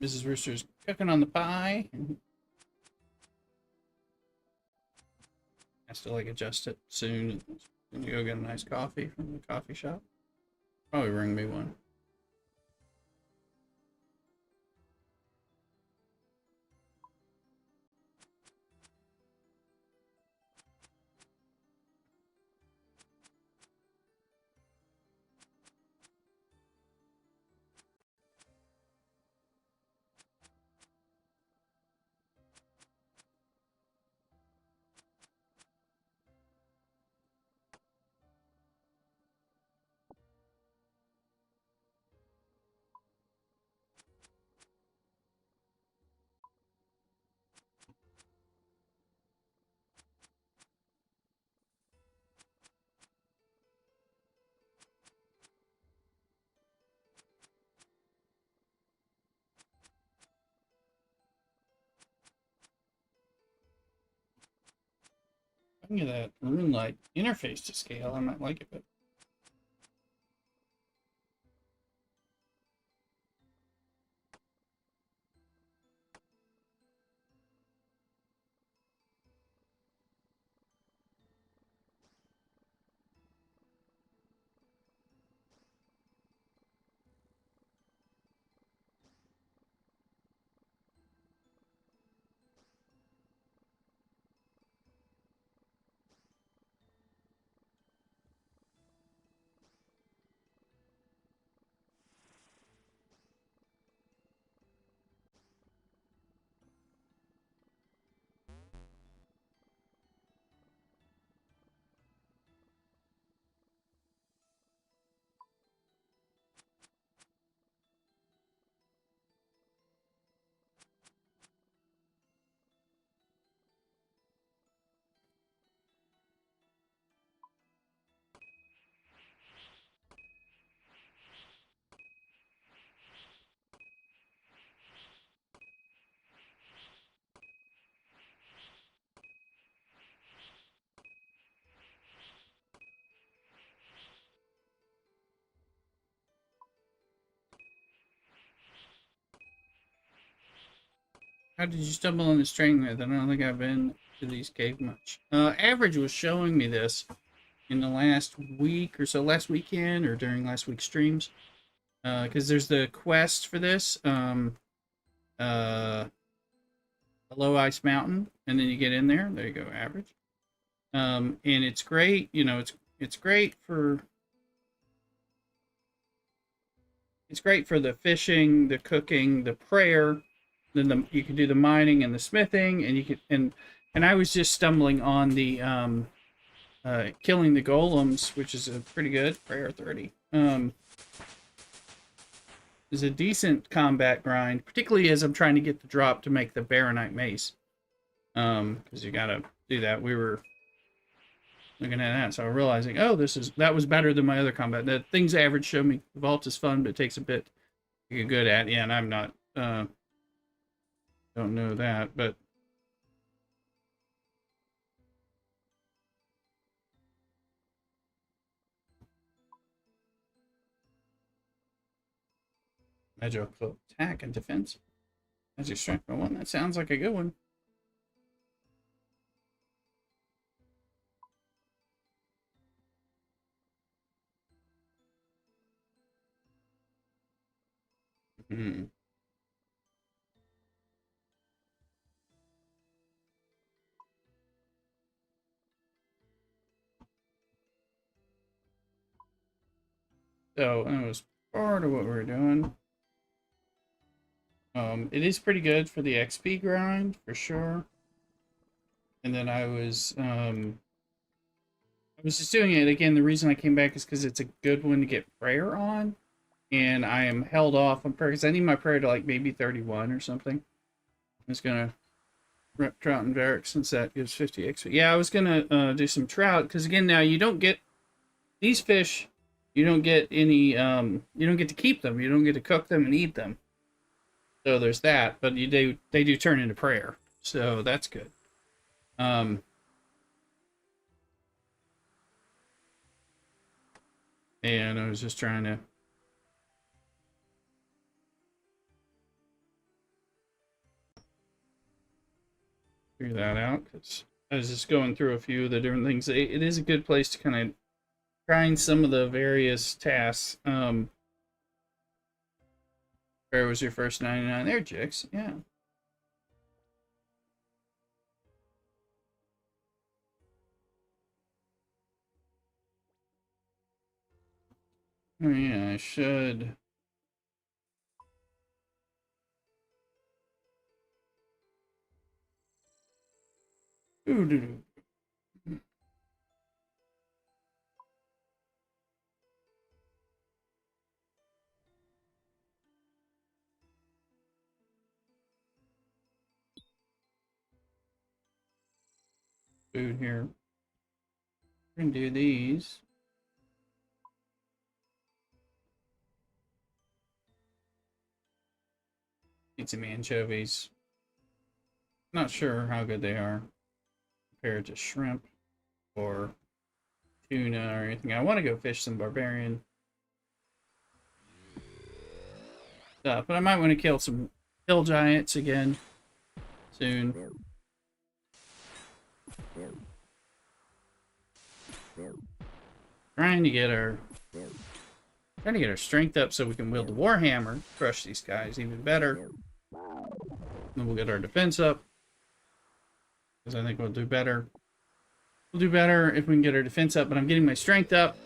Speaker 1: Mrs. Rooster's cooking on the pie. Has to like adjust it soon. And you go get a nice coffee from the coffee shop. Probably bring me one. I can get that Moonlight interface to scale. I might like it, but how did you stumble on this train with? I don't think I've been to these caves much. Average was showing me this in the last week or so, last weekend or during last week's streams. Because there's the quest for this, Below Ice Mountain, and then you get in there. There you go, Average. And it's great. You know, it's great for the fishing, the cooking, the prayer. Then you can do the mining and the smithing, and you can and I was just stumbling on the killing the golems, which is a pretty good prayer 30. Is a decent combat grind, particularly as I'm trying to get the drop to make the Baronite mace. Because you gotta do that. We were looking at that, so I'm realizing, oh, that was better than my other combat. The things Average showed me. The vault is fun, but it takes a bit to get good at. Yeah, and I'm not don't know that, but Magical attack and defense. Magic strength by 1. That sounds like a good one. Hmm. So that was part of what we were doing. It is pretty good for the XP grind for sure. And then I was just doing it again. The reason I came back is because it's a good one to get prayer on, and I am held off on prayer because I need my prayer to like maybe 31 or something. I was gonna rep trout and varick since that gives 50 XP. Yeah, I was gonna do some trout because again now you don't get these fish. You don't get any. You don't get to keep them. You don't get to cook them and eat them. So there's that, but they do turn into prayer, so that's good. Um, and I was just trying to figure that out because I was just going through a few of the different things. It is a good place to kind of grind some of the various tasks. Where was your first 99 there, Jix? Yeah. Oh yeah, I should. Ooh, doo -doo. Food here. We're gonna do these. Eat some anchovies. Not sure how good they are compared to shrimp or tuna or anything. I want to go fish some barbarian stuff, but I might want to kill some hill giants again soon. Trying to get our strength up so we can wield the warhammer, crush these guys even better. Then we'll get our defense up because I think we'll do better. We'll do better if we can get our defense up, but I'm getting my strength up.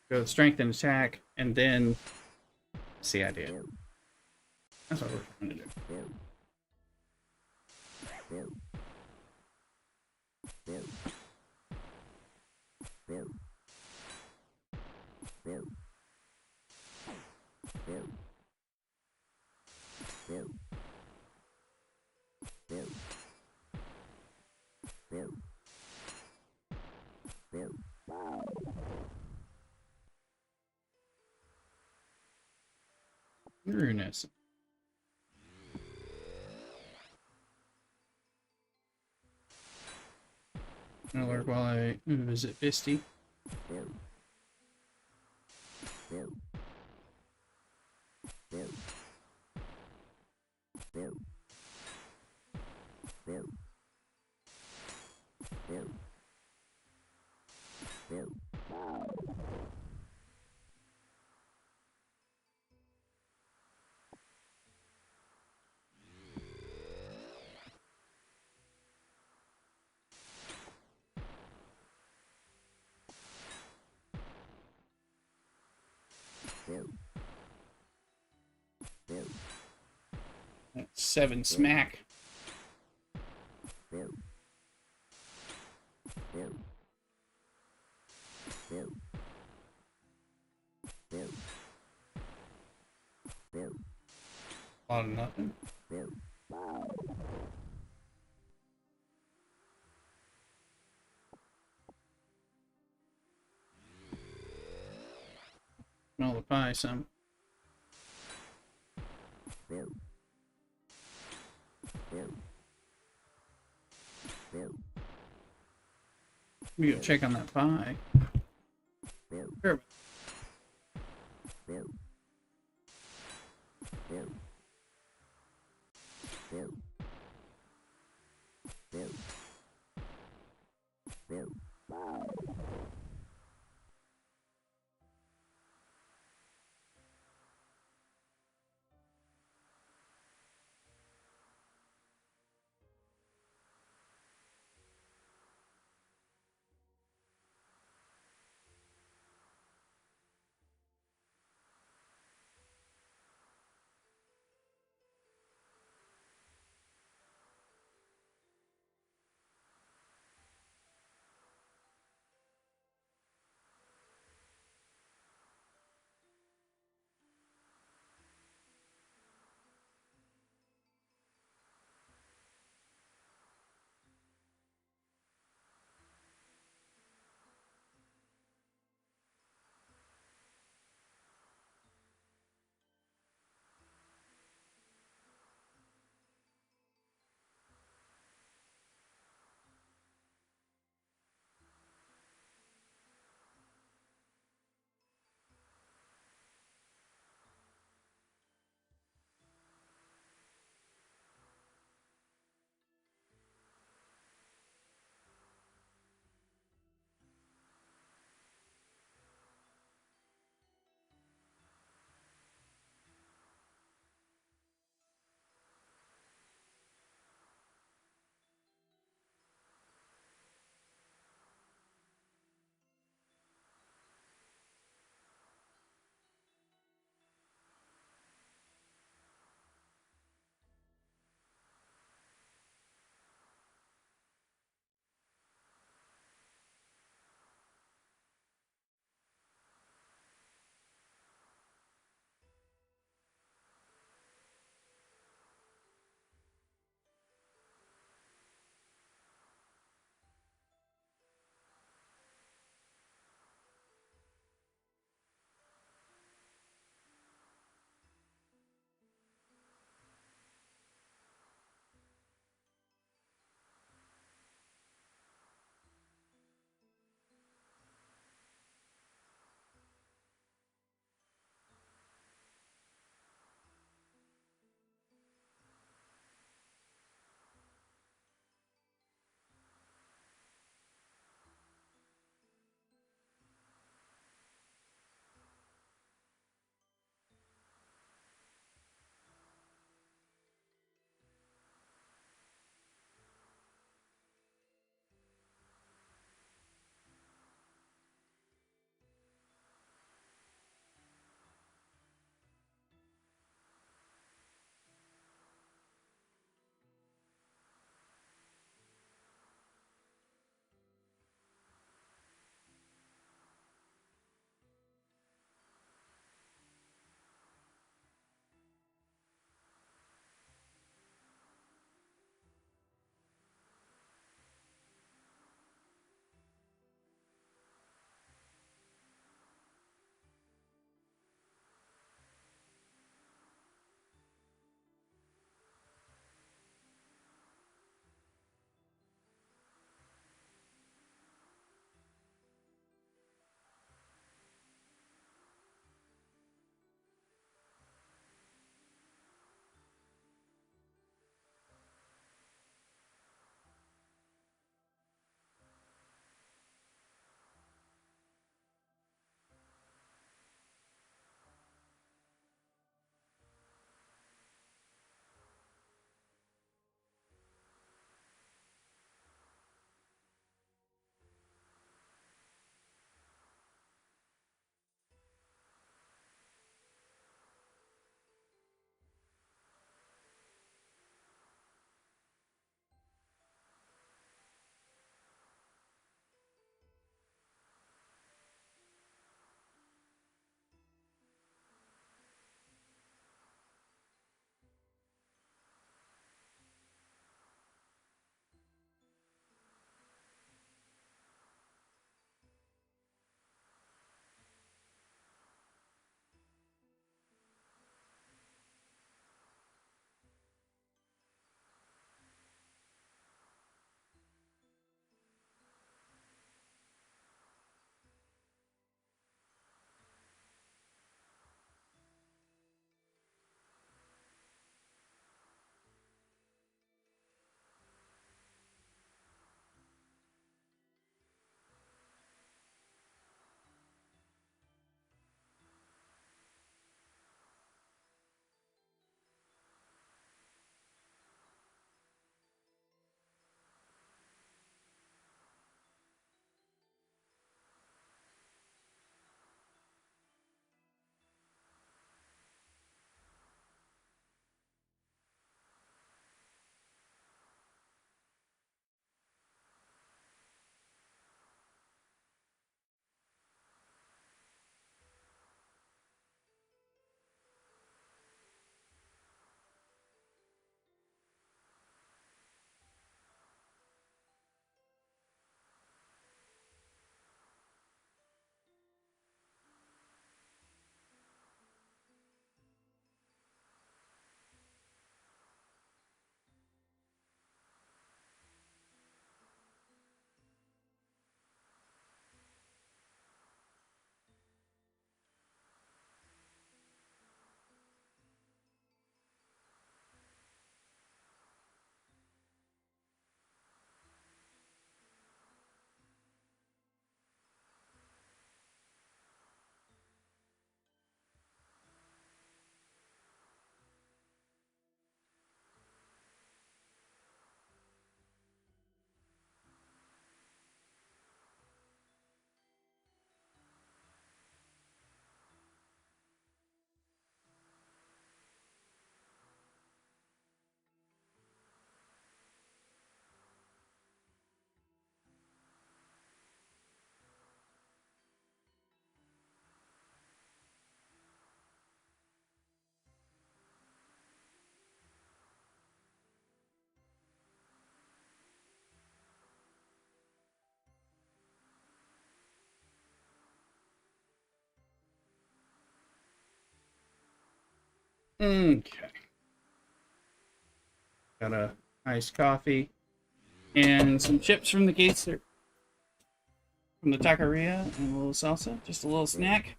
Speaker 1: Go with strength and attack, and then that's the idea. That's what we're trying to do. Rudeness. I'll lurk while I visit Fisty. That's 7 smack. A lot of nothing. Smell the pie some. We go check on that pie. Sure. Okay. Got a iced coffee and some chips from the from the taqueria, and a little salsa, just a little snack.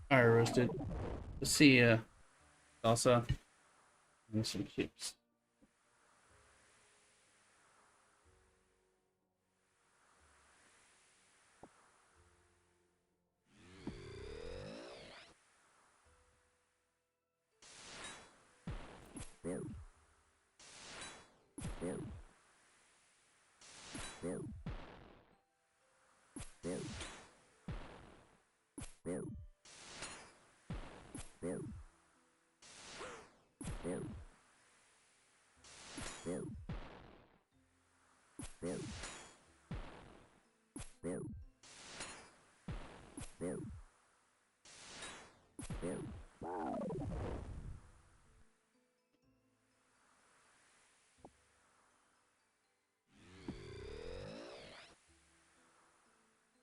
Speaker 1: Fire roasted. Let's see, salsa and some chips.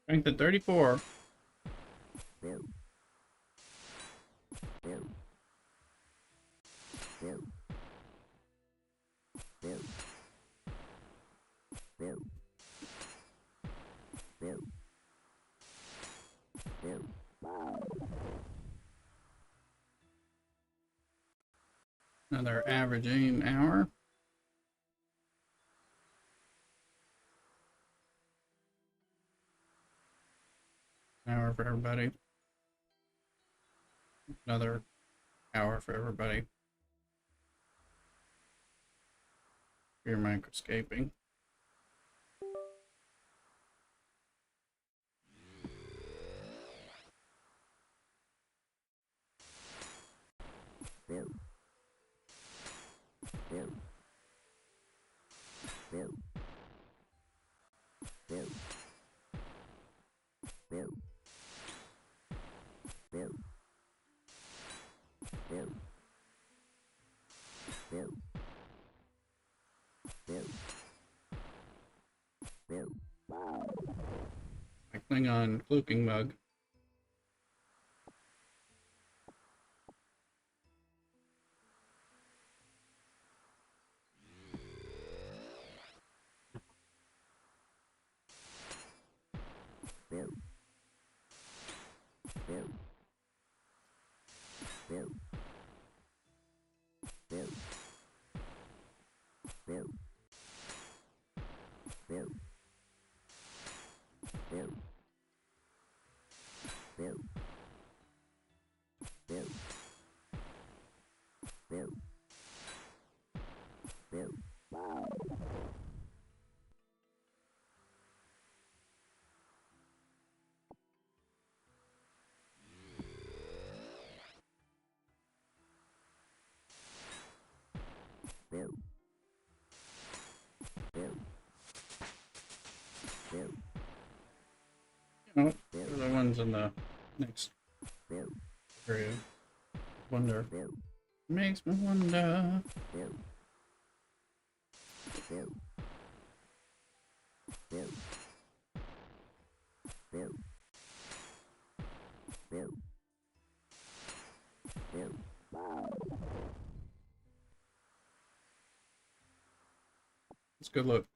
Speaker 1: Strength at 34. Another average aim hour. Hour for everybody. Another hour for everybody. For your microscaping. My Klingon cloaking mug. Oh, they're the ones in the next area. Wonder. Makes me wonder. Let's go look.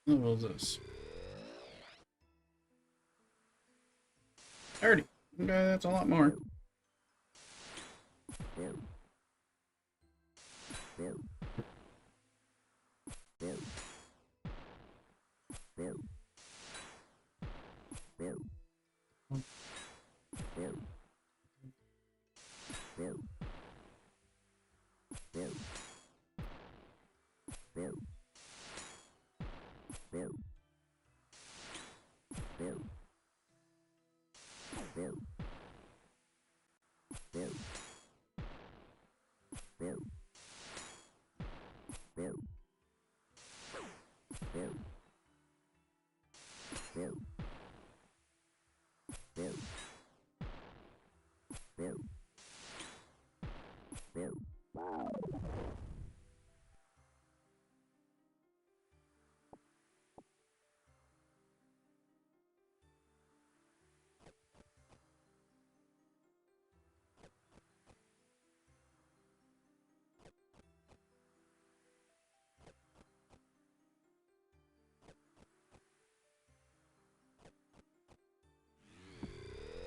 Speaker 1: What was this? 30. Okay, that's a lot more.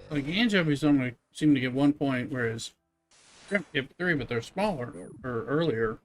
Speaker 1: Like anchovies only seem to get 1 point, whereas shrimp give 3, but they're smaller or earlier.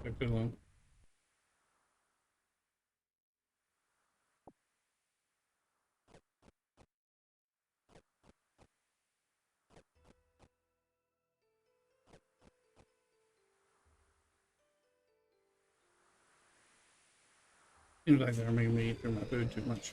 Speaker 1: A good one. Seems like they're making me eat through my food too much.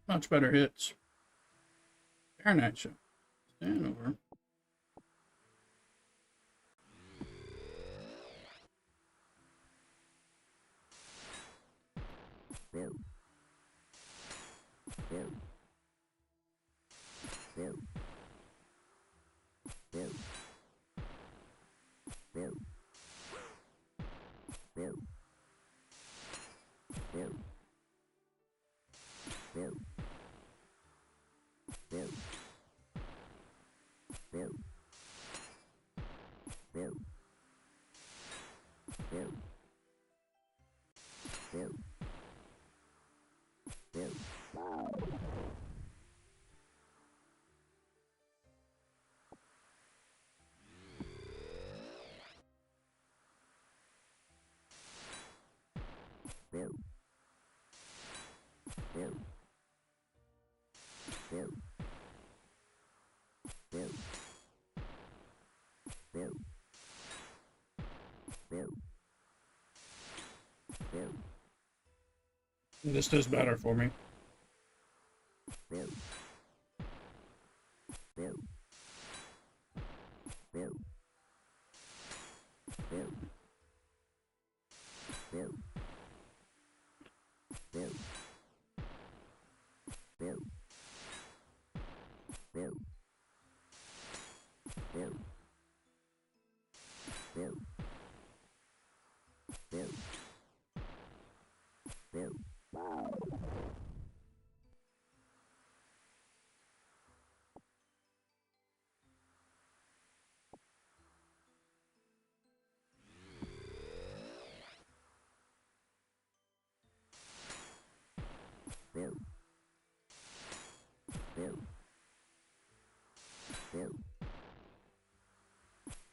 Speaker 1: Much better hits. Very nice. Stand over. This does better for me.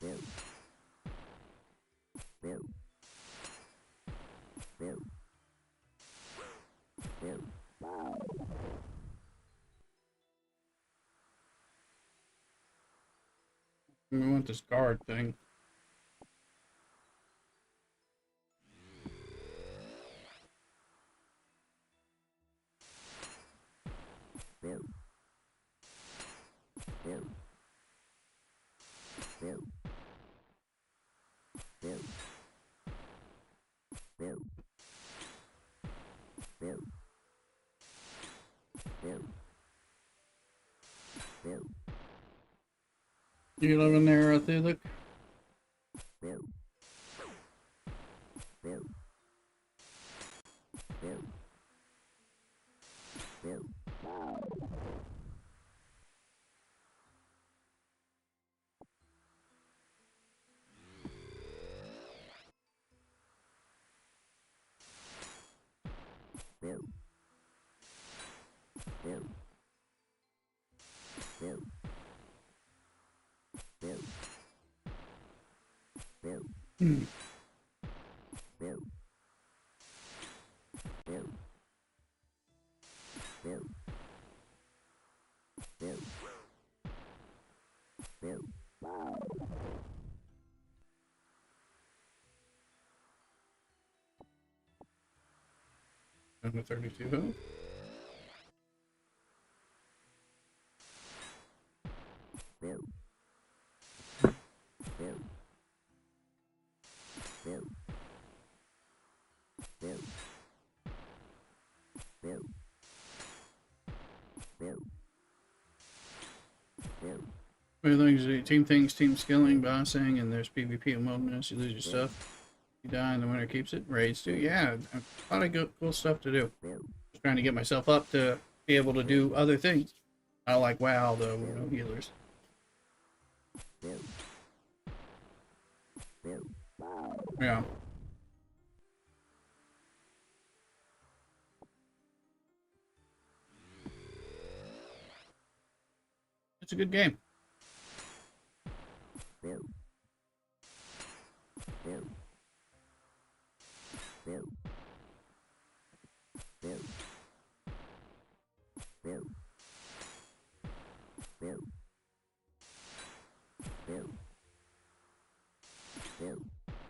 Speaker 1: We want this guard thing. You living there, Thuluk? Hmm. Number 32. Team things, team skilling, bossing, and there's PvP and wilderness. You lose your stuff. You die and the winner keeps it. Raids too. Yeah, a lot of good, cool stuff to do. Just trying to get myself up to be able to do other things. I like WoW though, with no healers. Yeah. It's a good game.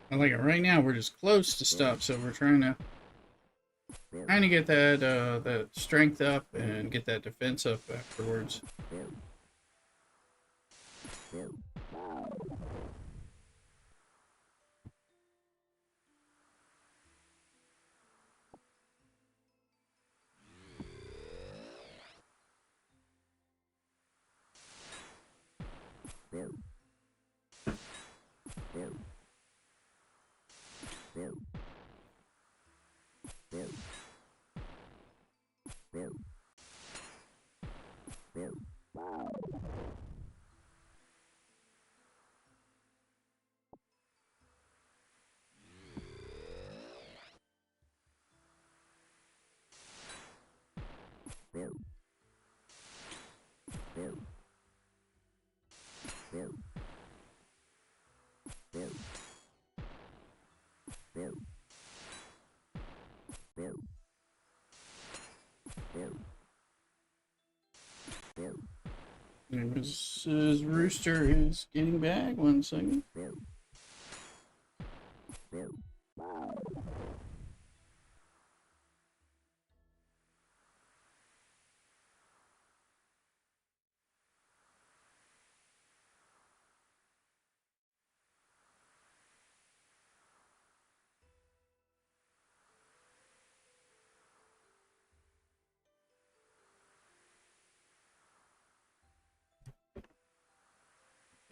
Speaker 1: I like it. Right now we're just close to stuff, so we're trying to get that strength up and get that defense up afterwards. Mrs. Rooster is getting back. 1 second.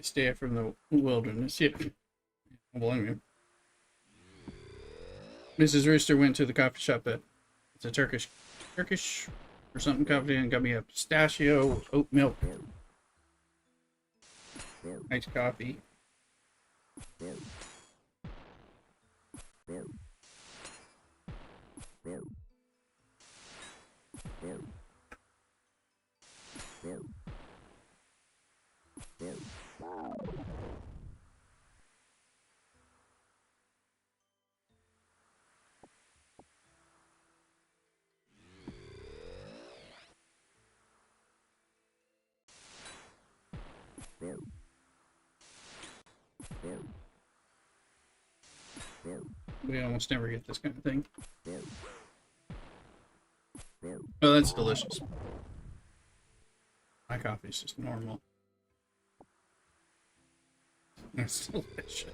Speaker 1: Stay from the wilderness. Yeah. I don't blame you. Mrs. Rooster went to the coffee shop. It's a Turkish or something coffee, and got me a pistachio oat milk iced coffee. We almost never get this kind of thing. Oh, that's delicious. My coffee is just normal. It's delicious.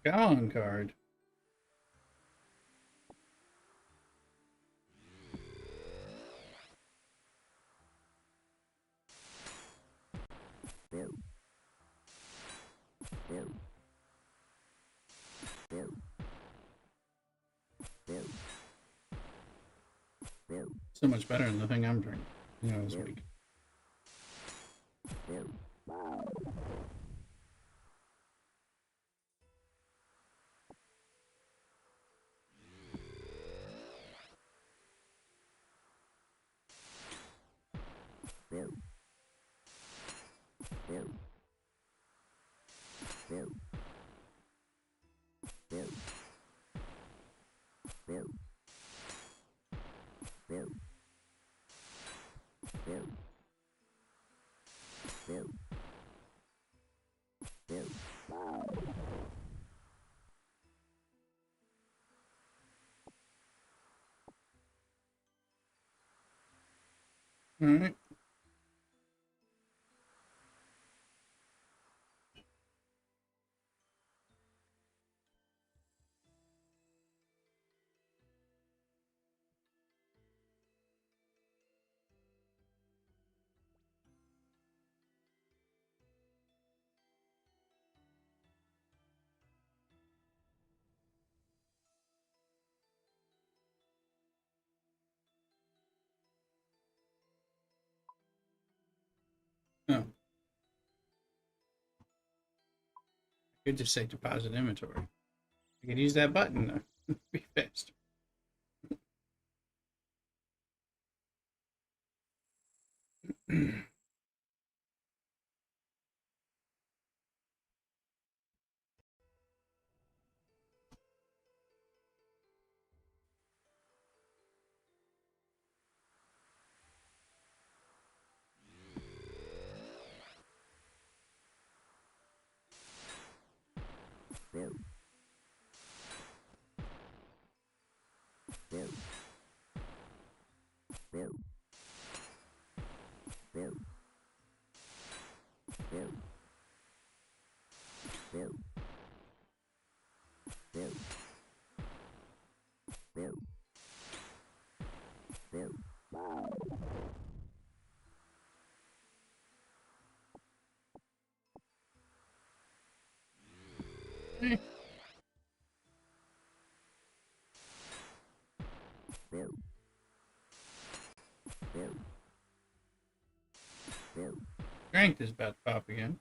Speaker 1: Come on, card. So much better than the thing I'm drinking, this week. All right. Oh, I could just say deposit inventory. I could use that button to be faster. Strength is about to pop again.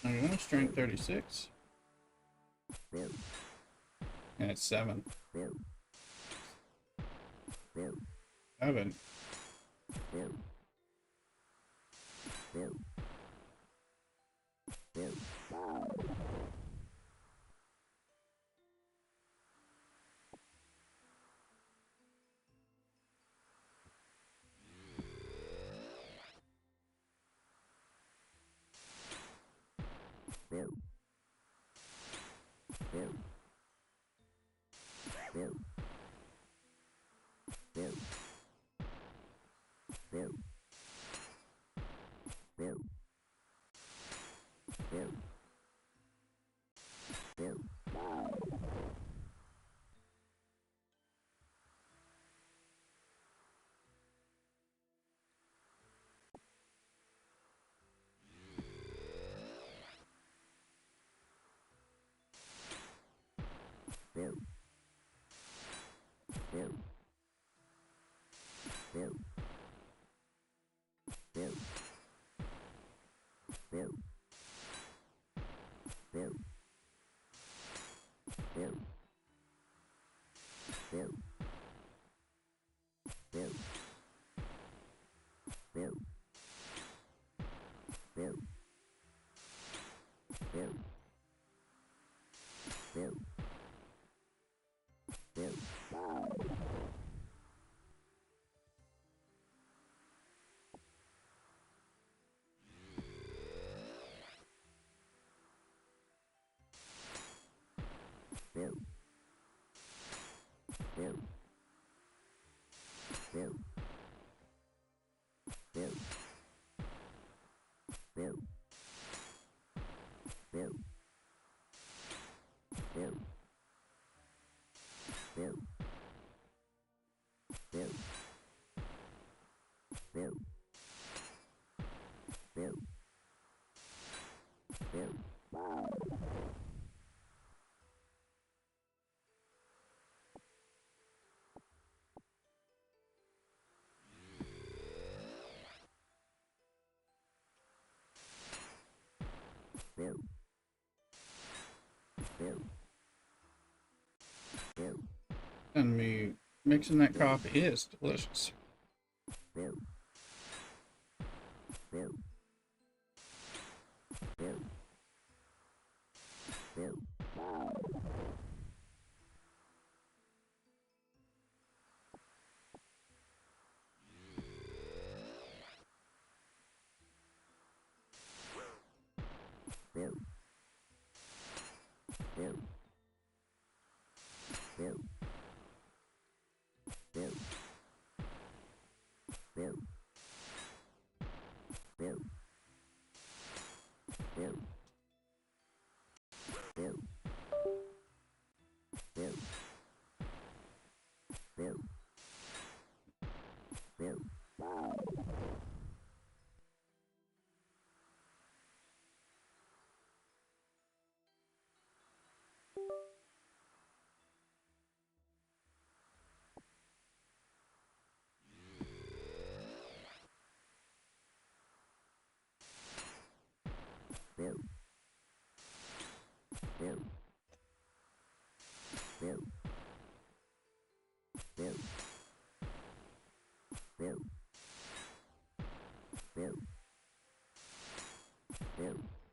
Speaker 1: Okay, strength 36. And it's 7. 7. And me mixing that coffee is delicious.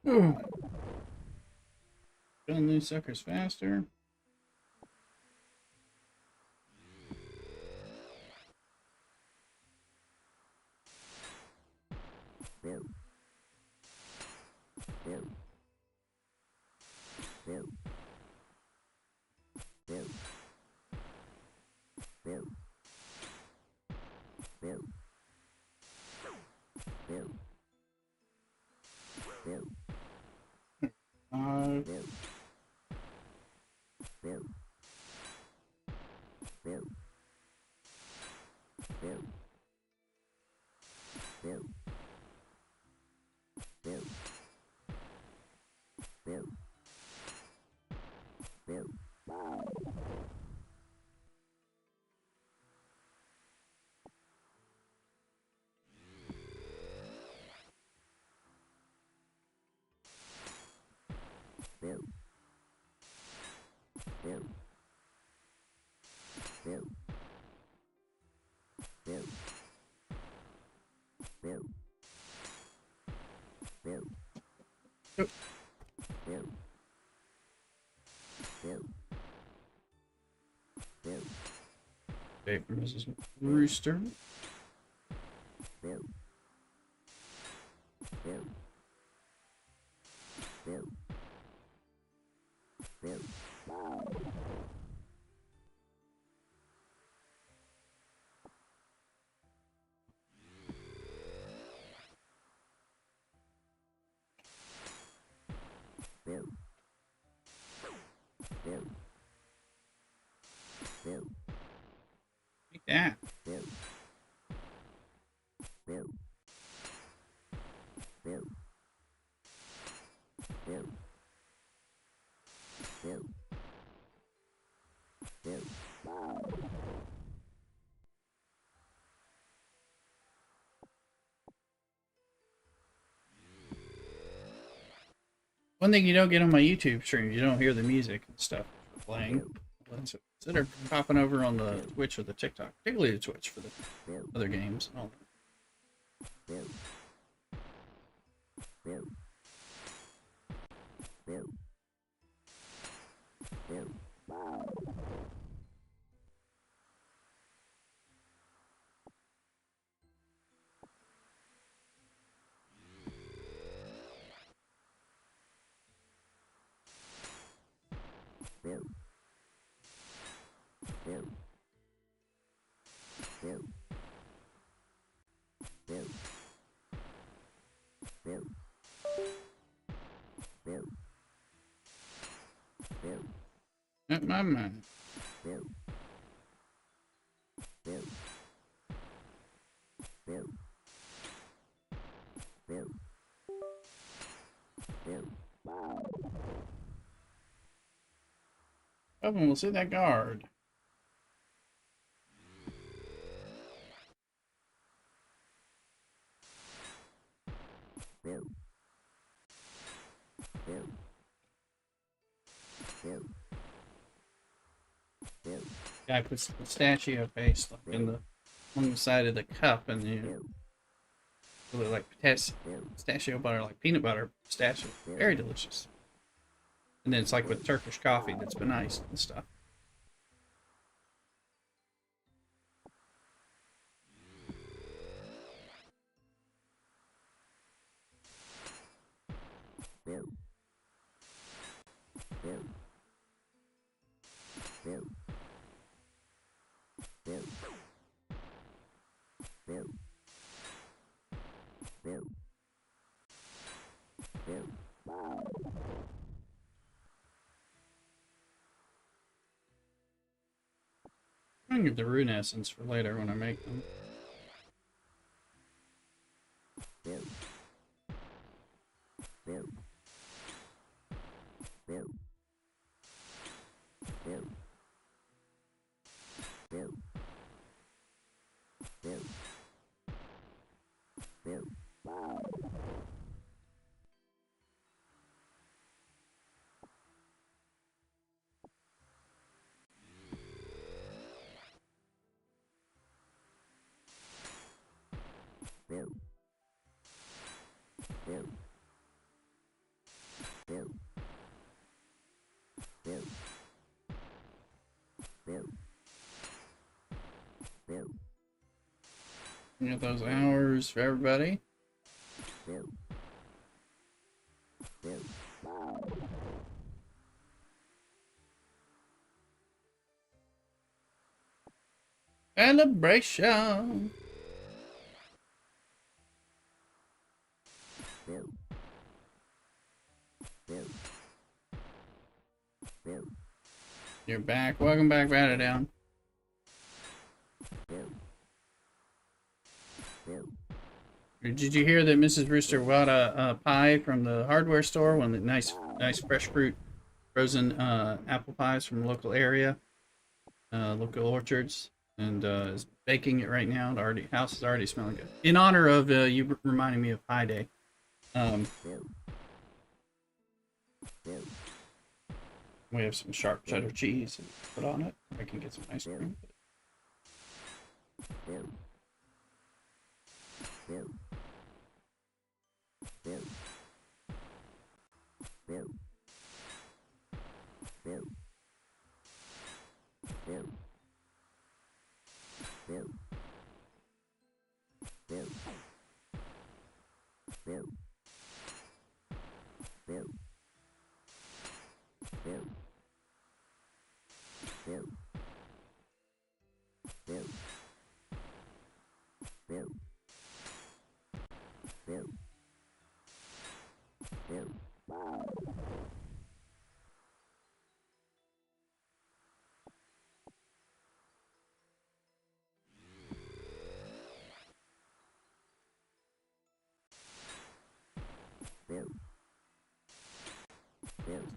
Speaker 1: Ooh. Killing these suckers faster. Five. Okay, for Mrs. Rooster. Like that. One thing you don't get on my YouTube stream, you don't hear the music and stuff playing. Consider popping over on the Twitch or the TikTok, particularly the Twitch for the other games. Oh. Not my mind. Oh, and we'll see that guard. Guy puts pistachio paste like in the on the side of the cup, and you really like pistachio butter, like peanut butter pistachio. Very delicious. And then it's like with Turkish coffee that's been iced and stuff. I'm gonna get the rune essence for later when I make them. You got those hours for everybody. Celebration. You're back. Welcome back, Batter Down. Did you hear that Mrs. Rooster bought a pie from the hardware store? One of the nice fresh fruit, frozen apple pies from the local area, local orchards, and is baking it right now. The house is already smelling good. In honor of you reminding me of Pie Day. We have some sharp cheddar cheese and put on it. I can get some ice cream.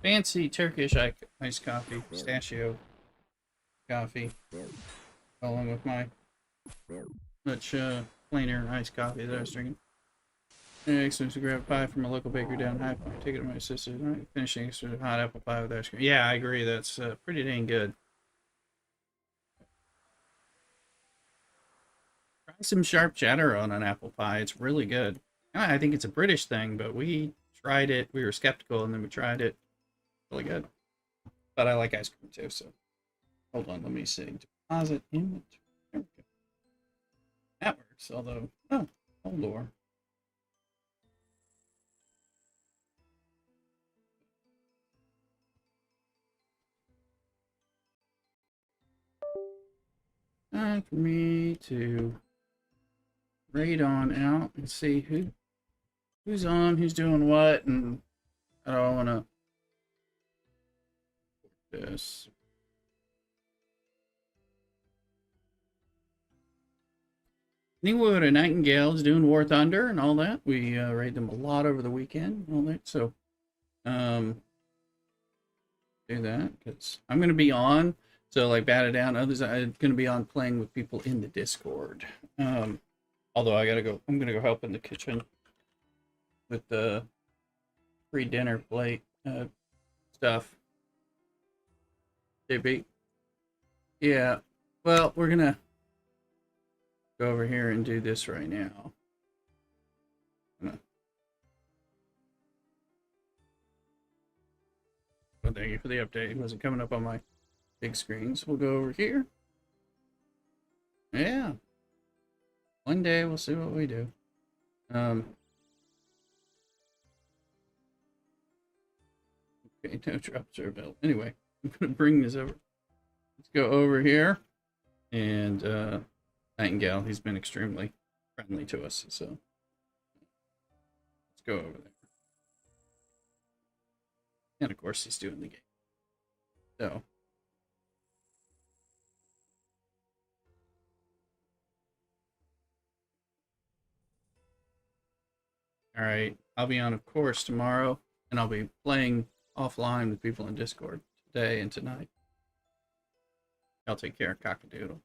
Speaker 1: Fancy Turkish iced coffee, pistachio coffee, along with my much plainer iced coffee that I was drinking. Next, to grab pie from a local bakery down High Point. Take it to my sister. All right, finishing sort of hot apple pie with ice cream. Yeah, I agree. That's pretty dang good. Try some sharp cheddar on an apple pie. It's really good. I think it's a British thing, but we tried it. We were skeptical, and then we tried it. Really good. But I like ice cream too, so hold on. Let me see. Deposit inventory. There we go. That works, although, oh, hold on. Time for me to raid on out and see who's on, who's doing what, and I don't want to this. Anyway, a Nightingale's doing War Thunder and all that. We raid them a lot over the weekend and all that. So, do that because I'm going to be on. So, like, bat it down. Others, I'm going to be on playing with people in the Discord. Although I gotta go, I'm gonna go help in the kitchen with the free dinner plate stuff. JB. Yeah. Well, we're gonna go over here and do this right now. Well, thank you for the update. It wasn't coming up on my big screens. We'll go over here. Yeah. One day we'll see what we do. Okay, no drops are available. Anyway, I'm gonna bring this over. Let's go over here. And Nightingale, he's been extremely friendly to us, so let's go over there. And of course he's doing the game. So all right, I'll be on, of course, tomorrow, and I'll be playing offline with people in Discord today and tonight. I'll take care of Cockadoodle.